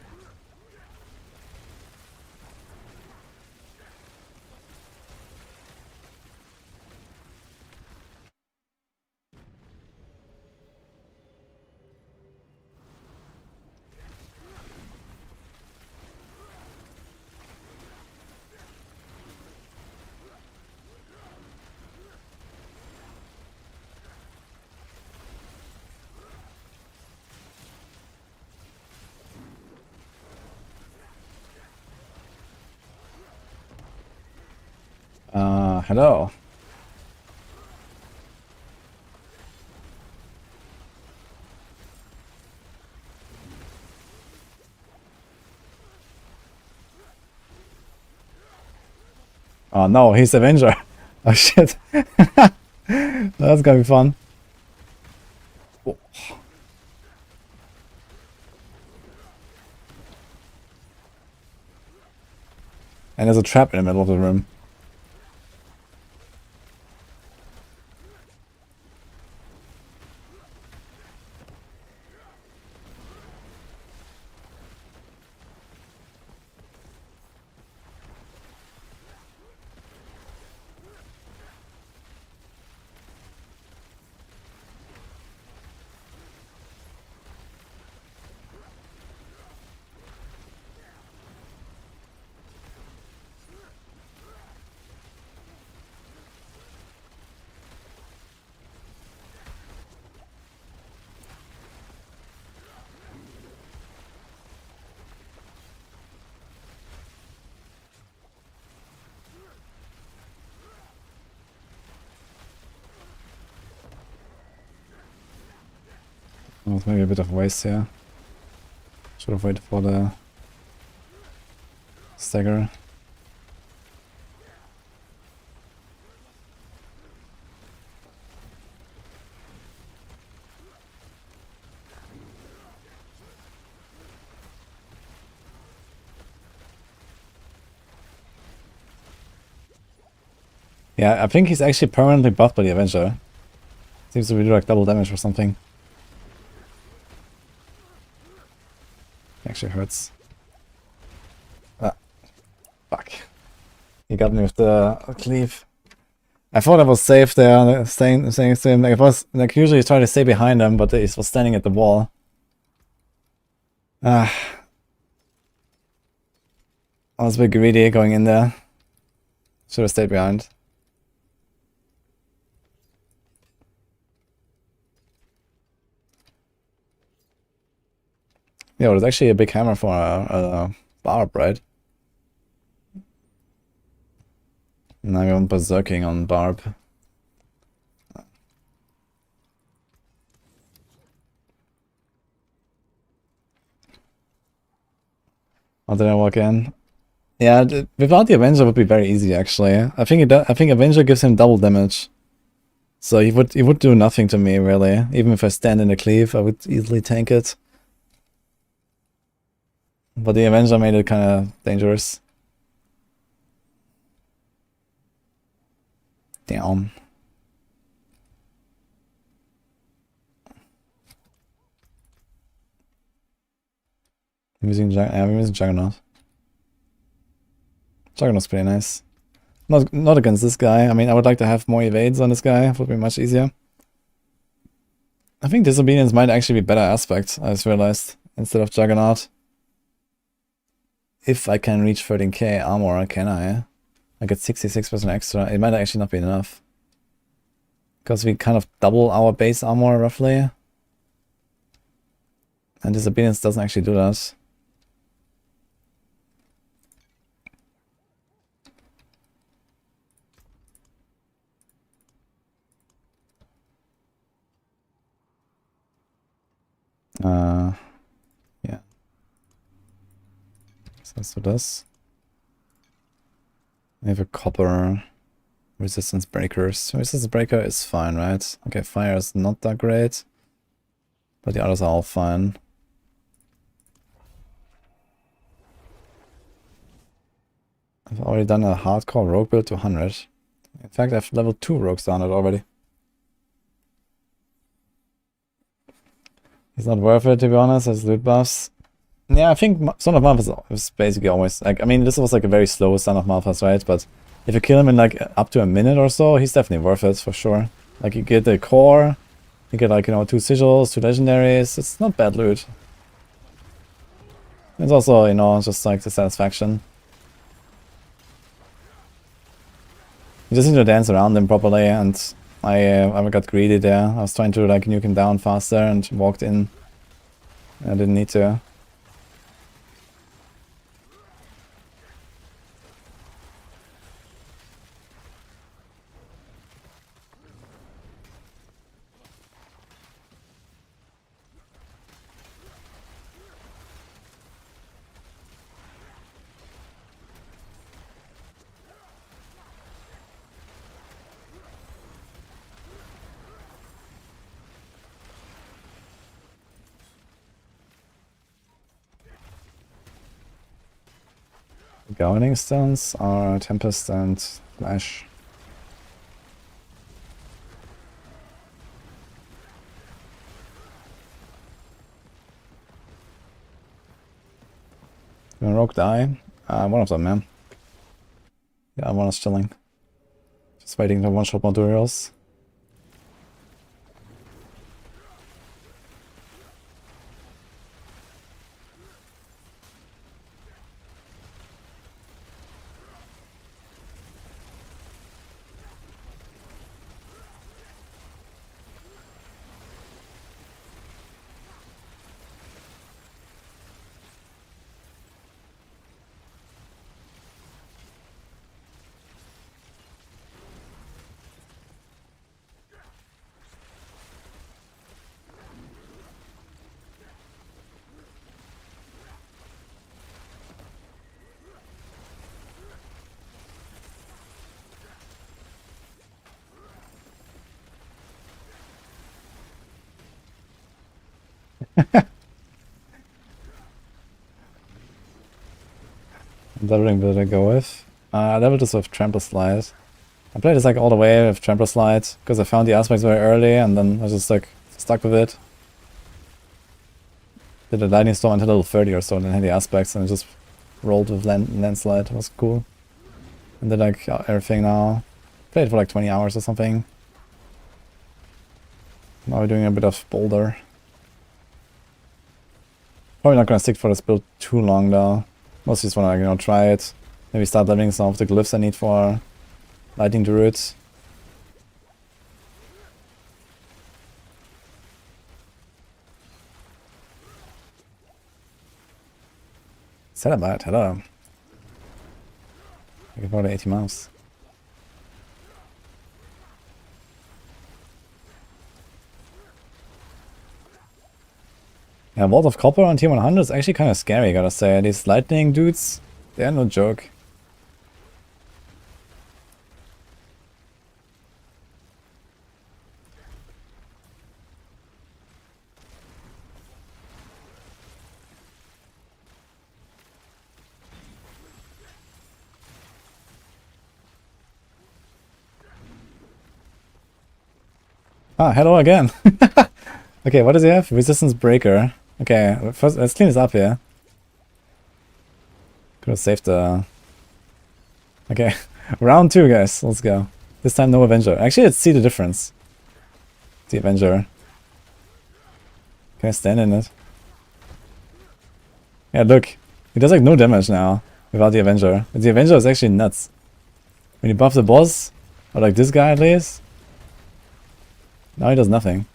Hello. Oh no, he's Avenger. Oh shit. That's gonna be fun. Oh. And there's a trap in the middle of the room. Oh, maybe a bit of waste here. Should have waited for the stagger. Yeah, I think he's actually permanently buffed by the Avenger. Seems to be like double damage or something. Actually hurts. Ah, fuck. He got me with the cleave. I thought I was safe there, saying to him, like, I was like usually try to stay behind him, but he was standing at the wall. Ah. I was a bit greedy going in there. Should have stayed behind. Yeah, well, it's actually a big hammer for a barb, right? Now we want berserking on Barb. How did I walk in? Yeah, without the Avenger would be very easy actually. I think I think Avenger gives him double damage. So he would do nothing to me really. Even if I stand in the cleave, I would easily tank it. But the Avenger made it kind of dangerous. Damn. I'm using Juggernaut. Juggernaut's pretty nice. Not against this guy. I mean, I would like to have more evades on this guy. It would be much easier. I think Disobedience might actually be better aspect, I just realized, instead of Juggernaut. If I can reach 13k armor, can I? I get 66% extra. It might actually not be enough. Because we kind of double our base armor, roughly. And Disobedience doesn't actually do that. Yeah. So let's do this. We have a copper resistance breakers. Resistance breaker is fine, right? Okay, fire is not that great. But the others are all fine. I've already done a hardcore rogue build to 100. In fact, I've leveled 2 rogues down it already. It's not worth it, to be honest, as loot buffs. Yeah, I think Son of Malphas is basically always, like, I mean, this was like a very slow Son of Malphas, right? But if you kill him in like up to a minute or so, he's definitely worth it, for sure. Like, you get the core, you get like, you know, 2 sigils, 2 legendaries, it's not bad loot. It's also, you know, just like the satisfaction. You just need to dance around him properly, and I got greedy there. I was trying to like nuke him down faster and walked in. I didn't need to. Governing stones are Tempest and Flash. When Rogue die? One of them, man. Yeah, one is chilling. Just waiting to one-shot more duels. Leveling build I go with. I leveled this with Trample Slide. I played this like all the way with Trample Slide because I found the aspects very early and then I just like stuck with it. Did a Lightning Storm until level 30 or so and then had the aspects and I just rolled with Landslide. It was cool. And did like everything now. Played for like 20 hours or something. Now we're doing a bit of Boulder. Probably not gonna stick for this build too long though. Mostly just wanna, you know, try it. Maybe start leveling some of the glyphs I need for Lightning Druids. Set about, hello. I can probably 80 miles. Yeah, Vault of Copper on tier 100 is actually kind of scary, gotta say. These lightning dudes, they're no joke. Ah, hello again. Okay, what does he have? Resistance Breaker. Okay, first let's clean this up here. Could have saved the... Okay, round 2, guys. Let's go. This time no Avenger. Actually, let's see the difference. The Avenger. Can I stand in it? Yeah, look. He does like no damage now without the Avenger. The Avenger is actually nuts. When you buff the boss, or like this guy at least, now he does nothing.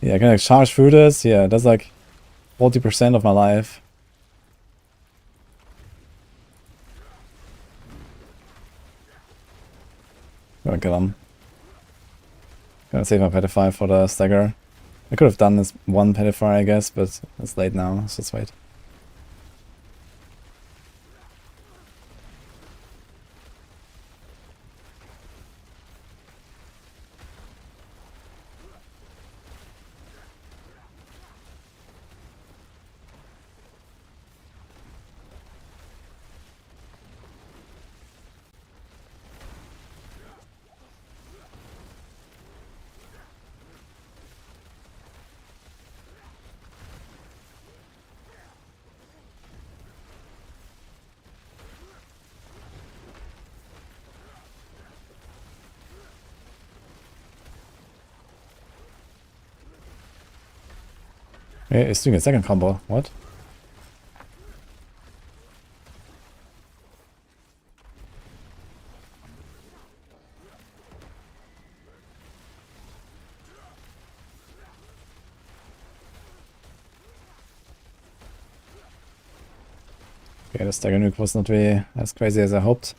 Yeah, I can like charge through this. Yeah, that's like 40% of my life. Gonna kill him. Gonna save my Petrify for the stagger. I could have done this one Petrify, I guess, but it's late now. Let's just wait. Yeah, it's doing a second combo. What? Okay, the stagger nuke was not really as crazy as I hoped.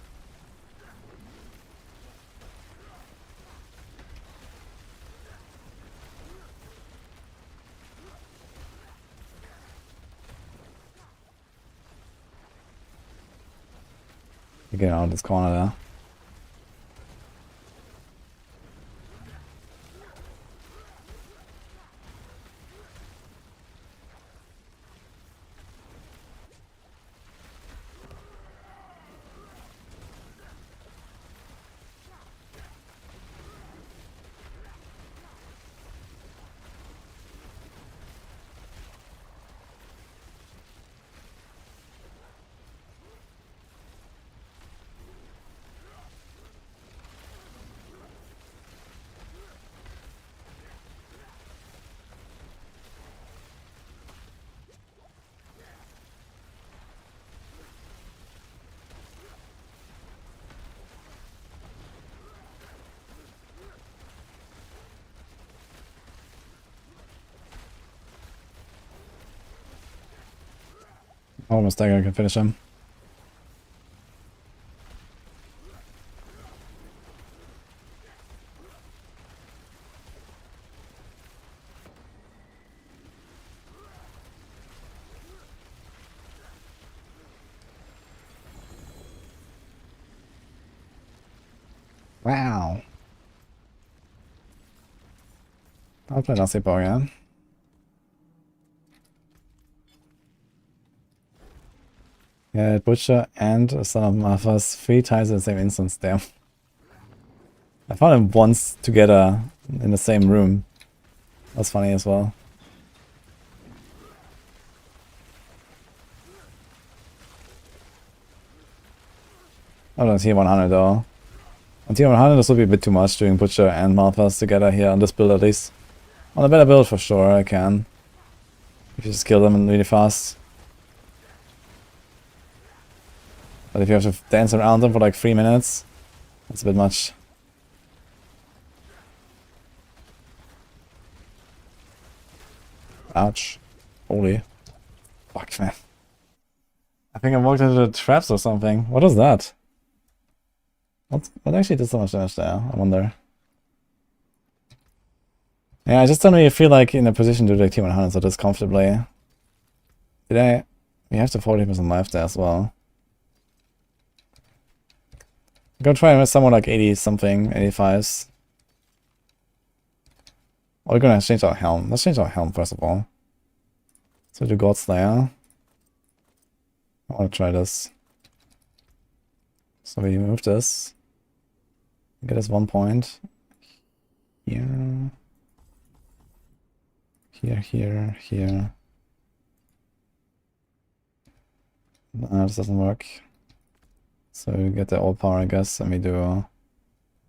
Get out of this corner there. Almost dagger, I can finish him. Wow. I'll play Nasty Ball again. Yeah, Butcher and Son of Marthas 3 times in the same instance, damn. I found them once together in the same room. That's funny as well. Not on tier 100 though. On tier 100 this would be a bit too much doing Butcher and Marthas together here on this build at least. On a better build for sure I can. If you just kill them really fast. But if you have to dance around them for like 3 minutes, that's a bit much. Ouch. Holy. Fuck, man. I think I walked into the traps or something. What was that? What actually did so much damage there? I wonder. Yeah, I just don't really feel like in a position to do like T100 so this comfortably. Did I? We have the 40% life there as well. I'm gonna try and someone like 80 something, 85s. Or we're gonna change our helm. Let's change our helm first of all. So do God Slayer. I wanna try this. So we move this. Get us 1 point. Here. Here. This doesn't work. So we get the all power, I guess, and we do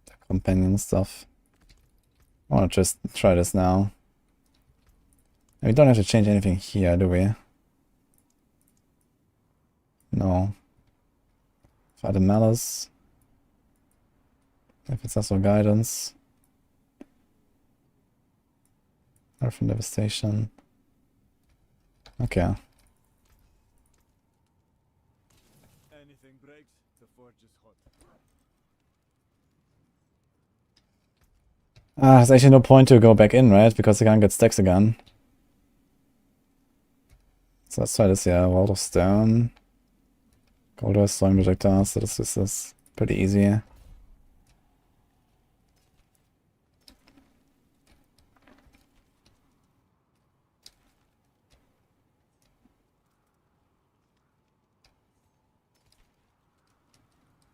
the companion stuff. I wanna just try this now. And we don't have to change anything here, do we? No. Fight the Malice. If it's also guidance. Orphan Devastation. Okay. Anything breaks, the forge is hot. There's actually no point to go back in, right? Because I can't get stacks again. So let's try this, yeah. World of Stone. Golder, Storm Projectile, so this is pretty easy.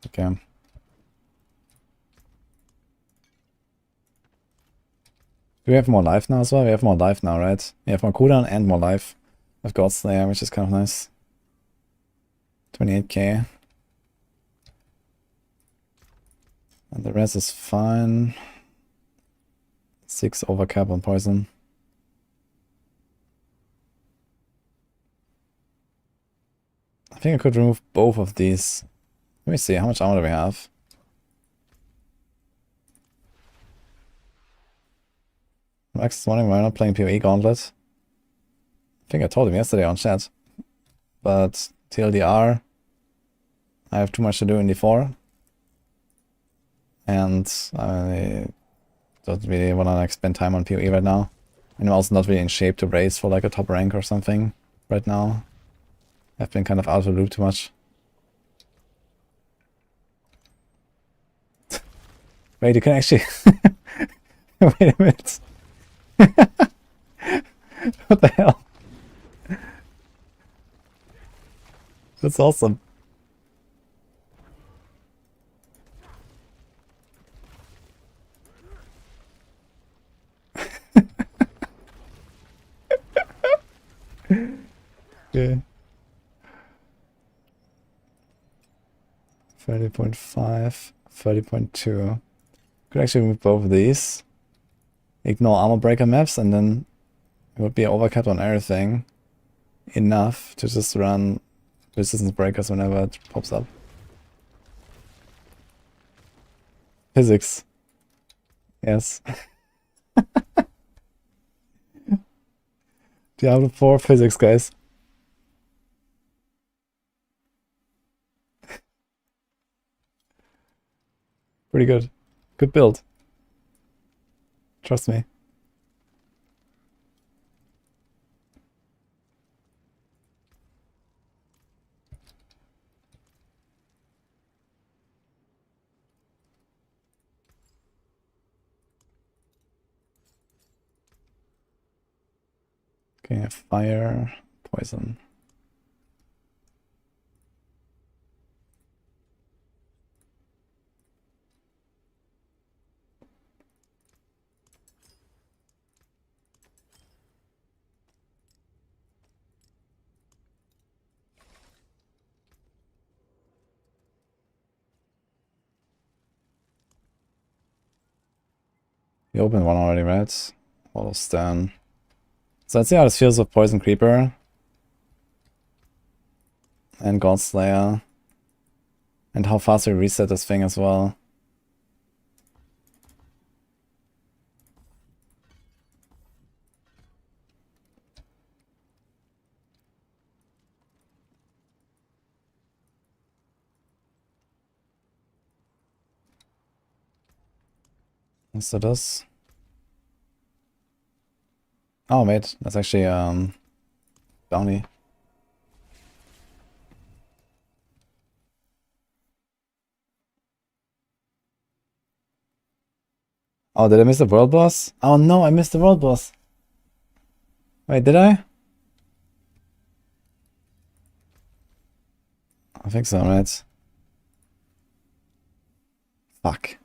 Okay. Do we have more life now as well? We have more life now, right? We have more cooldown and more life with God Slayer, which is kind of nice. 28k. And the rest is fine. 6 overcap on poison. I think I could remove both of these. Let me see, how much armor do we have? Max is wondering why I'm not playing PoE Gauntlet. I think I told him yesterday on chat. But TLDR, I have too much to do in D4. And I don't really want to like spend time on PoE right now. And I'm also not really in shape to race for like a top rank or something right now. I've been kind of out of the loop too much. Wait, you can actually... Wait a minute. What the hell? That's awesome. Okay. 30.5, 30.2. Could actually move both of these. Ignore armor breaker maps, and then it would be overcut on everything. Enough to just run resistance breakers whenever it pops up. Physics. Yes. Diablo 4 physics, guys. Pretty good. Good build. Trust me. Okay, fire, poison. We opened one already, right? Wall of Stone. So let's see how this feels with Poison Creeper. And God Slayer. And how fast we reset this thing as well. So this. Oh wait, that's actually bounty. Oh, did I miss the world boss? Oh no, I missed the world boss. Wait, did I? I think so, right? Fuck.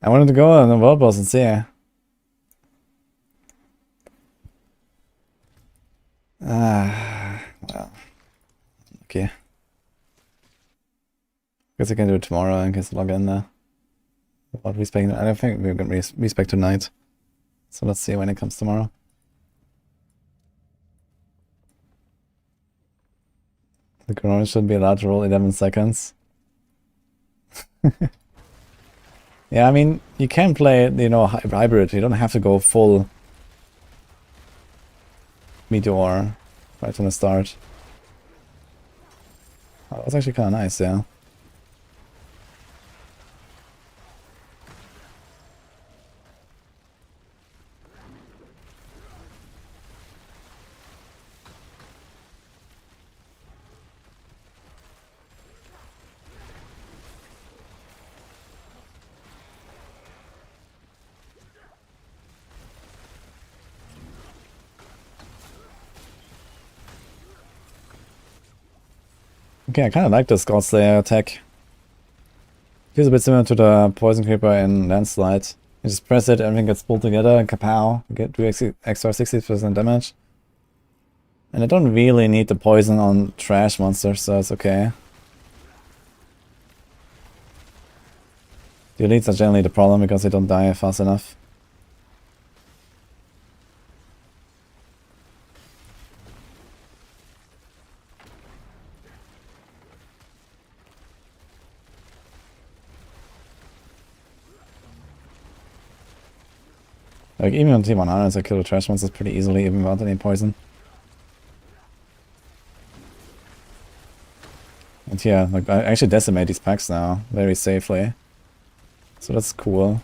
I wanted to go on the world boss and see. Well. Okay. Guess I can do it tomorrow in case I log in there. Without respecting, I don't think we're gonna respect tonight. So let's see when it comes tomorrow. The corona should be allowed to roll 11 seconds. Yeah, I mean, you can play, you know, hybrid. You don't have to go full meteor right from the start. Oh, that's actually kind of nice, yeah. Okay, I kind of like this God Slayer attack. Feels a bit similar to the Poison Creeper in Landslide. You just press it, everything gets pulled together, and kapow, you do extra 60% damage. And I don't really need the poison on trash monsters, so it's okay. The elites are generally the problem because they don't die fast enough. Like, even on T100s, I kill the trash monsters pretty easily, even without any poison. And yeah, like, I actually decimate these packs now, very safely. So that's cool.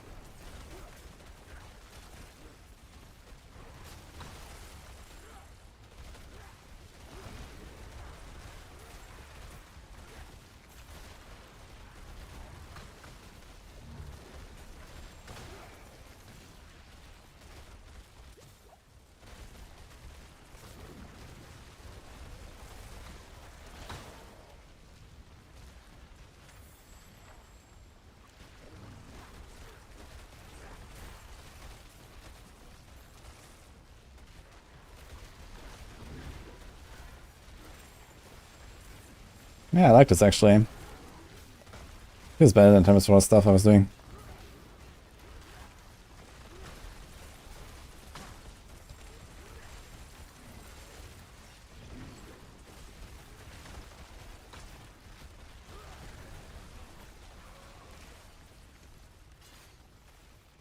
Yeah, I like this actually. Feels better than terms of all stuff I was doing.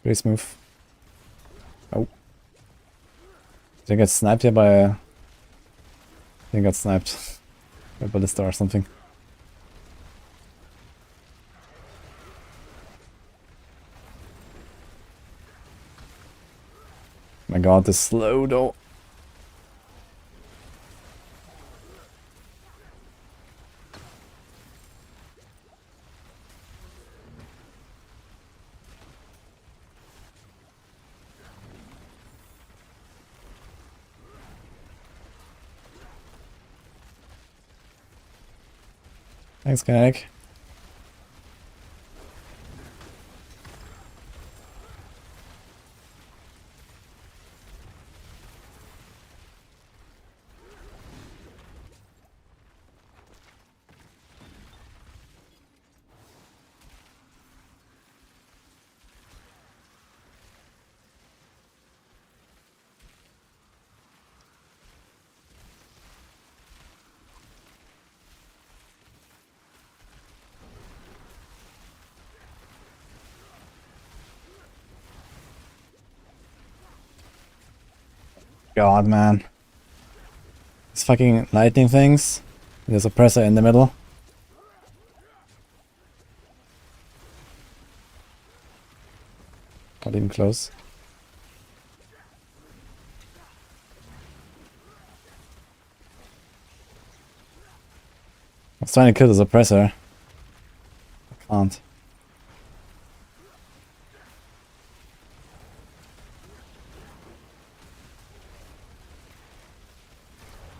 Pretty smooth. Oh. Did I get sniped here by a... I think I got sniped by a ballista or something. My god, this slow though. Thanks, Kinetic. God, man. These fucking lightning things. There's a presser in the middle. Not even close. was trying to kill the suppressor. I can't.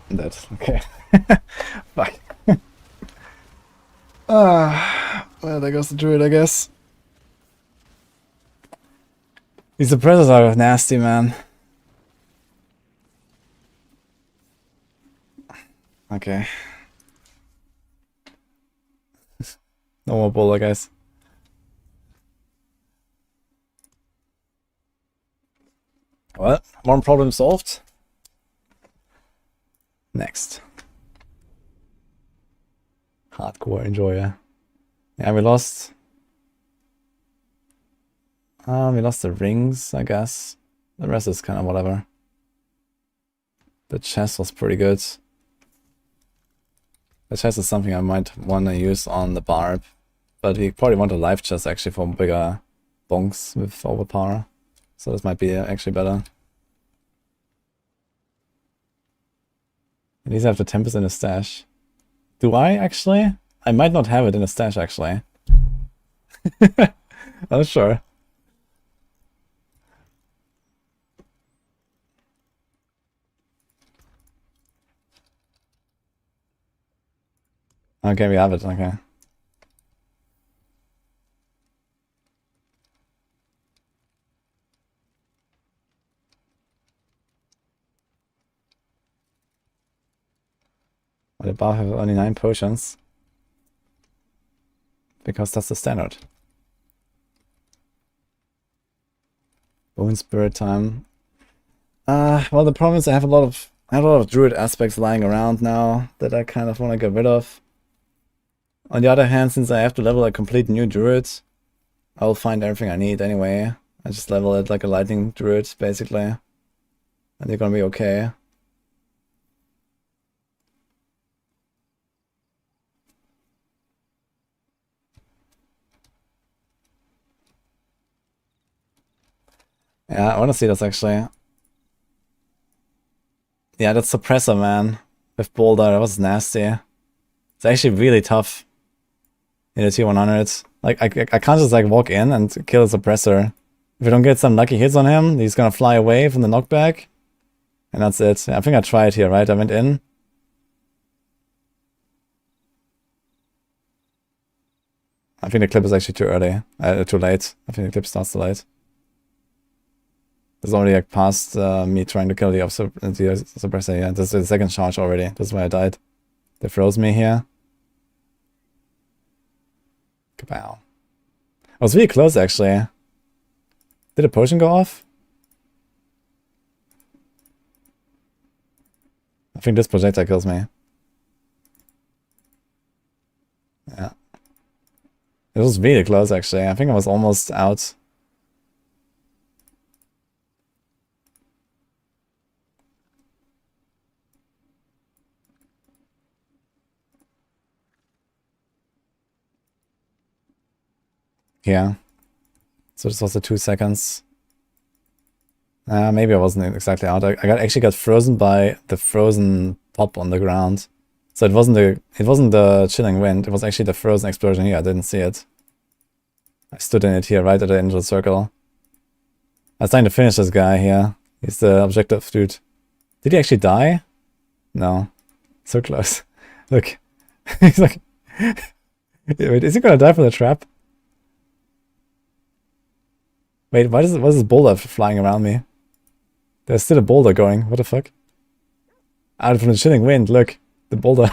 I'm dead. Okay. Fuck. Well, there goes the druid, I guess. These suppressors are nasty, man. Okay. No more bowler, guys. Well, one problem solved. Next. Hardcore enjoyer. Yeah, we lost. We lost the rings, I guess. The rest is kind of whatever. The chest was pretty good. The chest is something I might want to use on the barb. But we probably want a life chest actually for bigger bonks with overpower. So this might be actually better. At least I have the Tempest in the stash. Do I actually? I might not have it in the stash actually. Not sure. Okay, we have it, okay. But the bar have only 9 potions. Because that's the standard. Bone Spirit time. Well, the problem is I have a lot of druid aspects lying around now that I kind of want to get rid of. On the other hand, since I have to level a complete new druid, I'll find everything I need anyway. I just level it like a lightning druid, basically. And they're gonna be okay. Yeah, I wanna see this actually. Yeah, that suppressor, man. With Boulder, that was nasty. It's actually really tough in the tier 100s. Like, I can't just like walk in and kill a suppressor. If I don't get some lucky hits on him, he's gonna fly away from the knockback. And that's it. I think I tried here, right? I went in. I think the clip is actually too early. Too late. I think the clip starts too late. It's already like past me trying to kill the suppressor. Yeah, this is the second charge already. That's why I died. They froze me here. Kapow. I was really close actually. Did a potion go off? I think this projectile kills me. Yeah. It was really close actually. I think I was almost out. Yeah. So this was the 2 seconds. Maybe I wasn't exactly out. I actually got frozen by the frozen pop on the ground. So it wasn't the chilling wind. It was actually the frozen explosion here. I didn't see it. I stood in it here, right at the end of the circle. I was trying to finish this guy here. He's the objective dude. Did he actually die? No. So close. Look. He's like... Wait, is he gonna die from the trap? Wait, why is this boulder flying around me? There's still a boulder going. What the fuck? Out from the chilling wind, look. The boulder.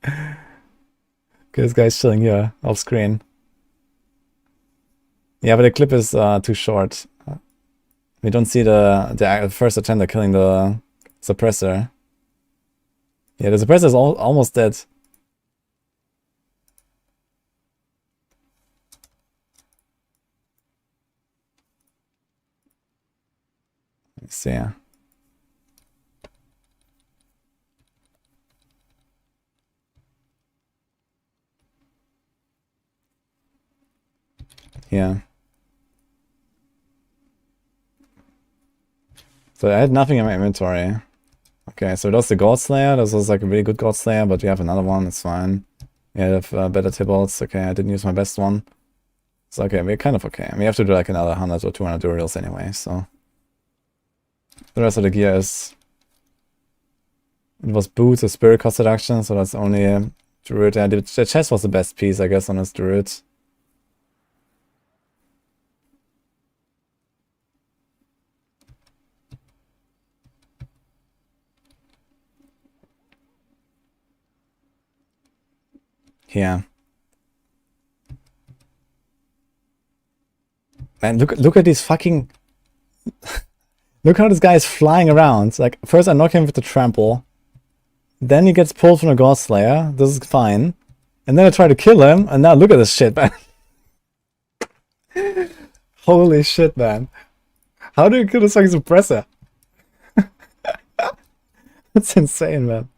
Okay, this guy's chilling here, off screen. Yeah, but the clip is too short. We don't see the first attempt at killing the suppressor. Yeah, the suppressor is almost dead. Let's see. Yeah. So I had nothing in my inventory. Okay, so that's the God Slayer. This was like a really good God Slayer, but we have another one. It's fine. We have better Tibalts. Okay, I didn't use my best one. So okay, we're kind of okay. We have to do like another 100 or 200 Durials anyway, so... The rest of the gear is... It was boots, a spirit cost reduction, so that's only a Druid. Yeah, the chest was the best piece, I guess, on this Druid. Yeah. Man, look at these fucking... Look how this guy is flying around. Like, first I knock him with the trample. Then he gets pulled from the God Slayer. This is fine. And then I try to kill him, and now look at this shit, man. Holy shit, man. How do you kill this fucking suppressor? That's insane, man.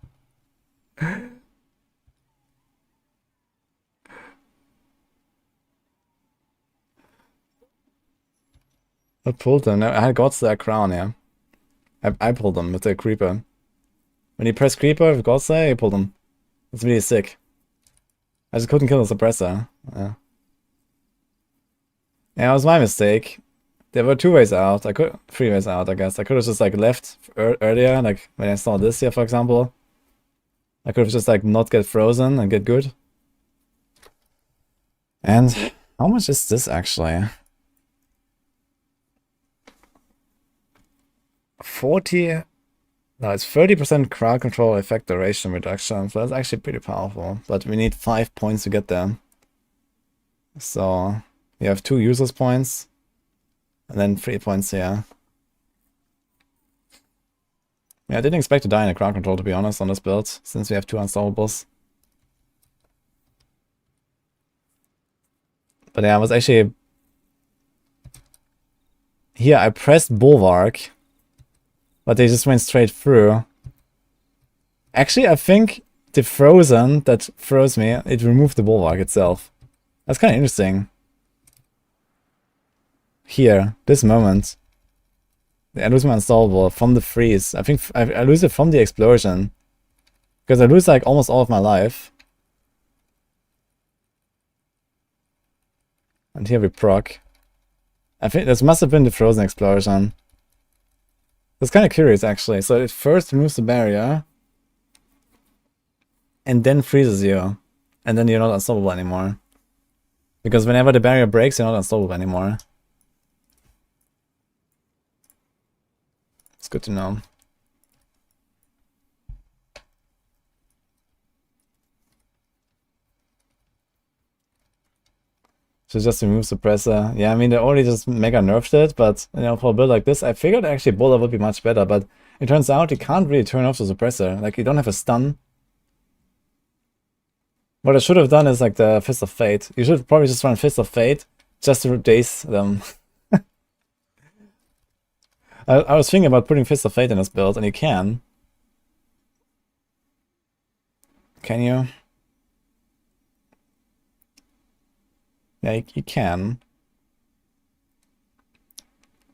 I pulled him. I had God Slayer crown, yeah. I pulled him with the creeper. When you press creeper with God Slayer, you pulled him. It's really sick. I just couldn't kill the suppressor. Yeah. Yeah, it was my mistake. There were 2 ways out. 3 ways out, I guess. I could have just like left earlier, like when I saw this here, for example. I could have just like not get frozen and get good. And how much is this actually? 40. No, it's 30% crowd control effect duration reduction, so that's actually pretty powerful. But we need 5 points to get there. So we have 2 users points, and then 3 points here. Yeah, I didn't expect to die in a crowd control, to be honest, on this build, since we have 2 unstoppables. But yeah, I was actually... Here, I pressed Bulwark, but they just went straight through. Actually, I think the frozen that froze me, it removed the Bulwark itself. That's kind of interesting. Here, this moment. I lose my unstoppable from the freeze. I think I lose it from the explosion. Because I lose like almost all of my life. And here we proc. I think this must have been the frozen explosion. That's kind of curious actually. So it first removes the barrier. And then freezes you. And then you're not unstoppable anymore. Because whenever the barrier breaks, you're not unstoppable anymore. It's good to know. So just remove suppressor. Yeah, I mean, they already just mega nerfed it, but, you know, for a build like this, I figured actually Boulder would be much better, but it turns out you can't really turn off the suppressor. Like, you don't have a stun. What I should have done is like the Fist of Fate. You should probably just run Fist of Fate just to daze them. I was thinking about putting Fist of Fate in this build, and you can. Can you? Yeah, you can.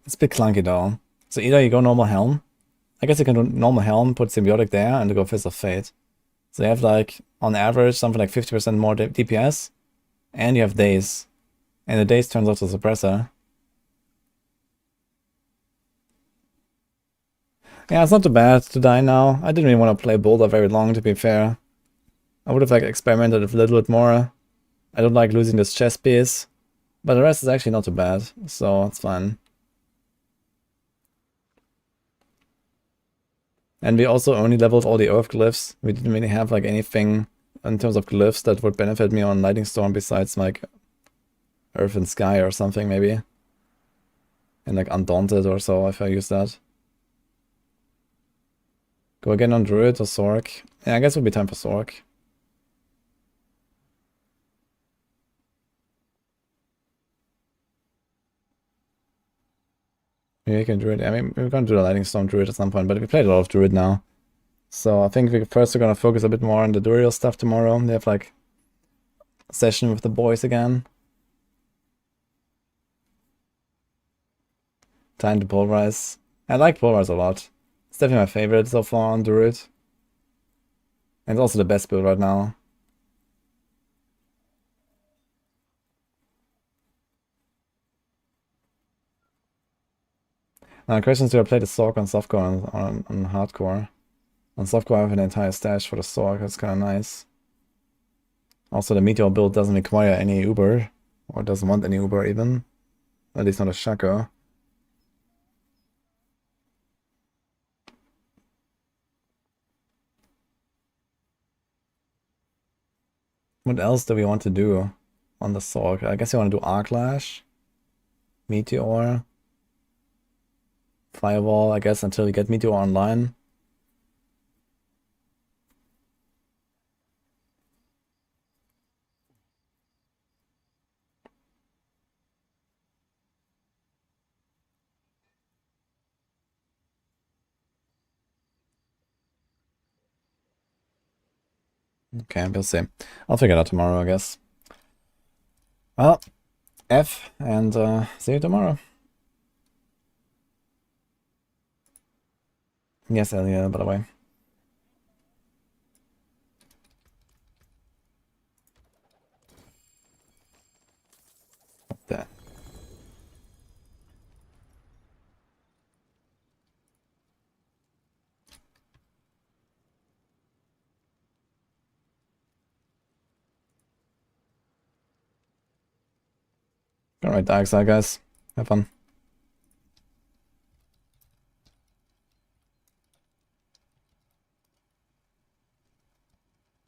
It's a bit clunky though. So either you go normal helm. I guess you can do normal helm, put symbiotic there, and go Fist of Fate. So you have like, on average, something like 50% more DPS. And you have daze. And the daze turns off the suppressor. Yeah, it's not too bad to die now. I didn't really want to play Boulder very long, to be fair. I would have like experimented a little bit more. I don't like losing this chest piece. But the rest is actually not too bad, so it's fine. And we also only leveled all the earth glyphs. We didn't really have like anything in terms of glyphs that would benefit me on Lightning Storm besides like Earth and Sky or something maybe. And like Undaunted or so if I use that. Go again on Druid or Sorc. Yeah, I guess it would be time for Sorc. Maybe we can Druid. I mean, we're gonna do the Lightning Storm Druid at some point, but we played a lot of Druid now. So I think we first are gonna focus a bit more on the Duriel stuff tomorrow. They have like a session with the boys again. Time to Pulverize. I like Pulverize a lot. It's definitely my favorite so far on Druid. And it's also the best build right now. Question is, do I play the Sorc on softcore on hardcore? On softcore I have an entire stash for the Sorc, that's kinda nice. Also the Meteor build doesn't require any Uber, or doesn't want any Uber even. At least not a Shaco. What else do we want to do on the Sorc? I guess you want to do Arc Lash, Meteor, Firewall, I guess, until you get Meteor online. Okay, we'll see. I'll figure it out tomorrow, I guess. Well, F, and see you tomorrow. Yes, Elia, by the way. There. Alright, dark side, guys. Have fun.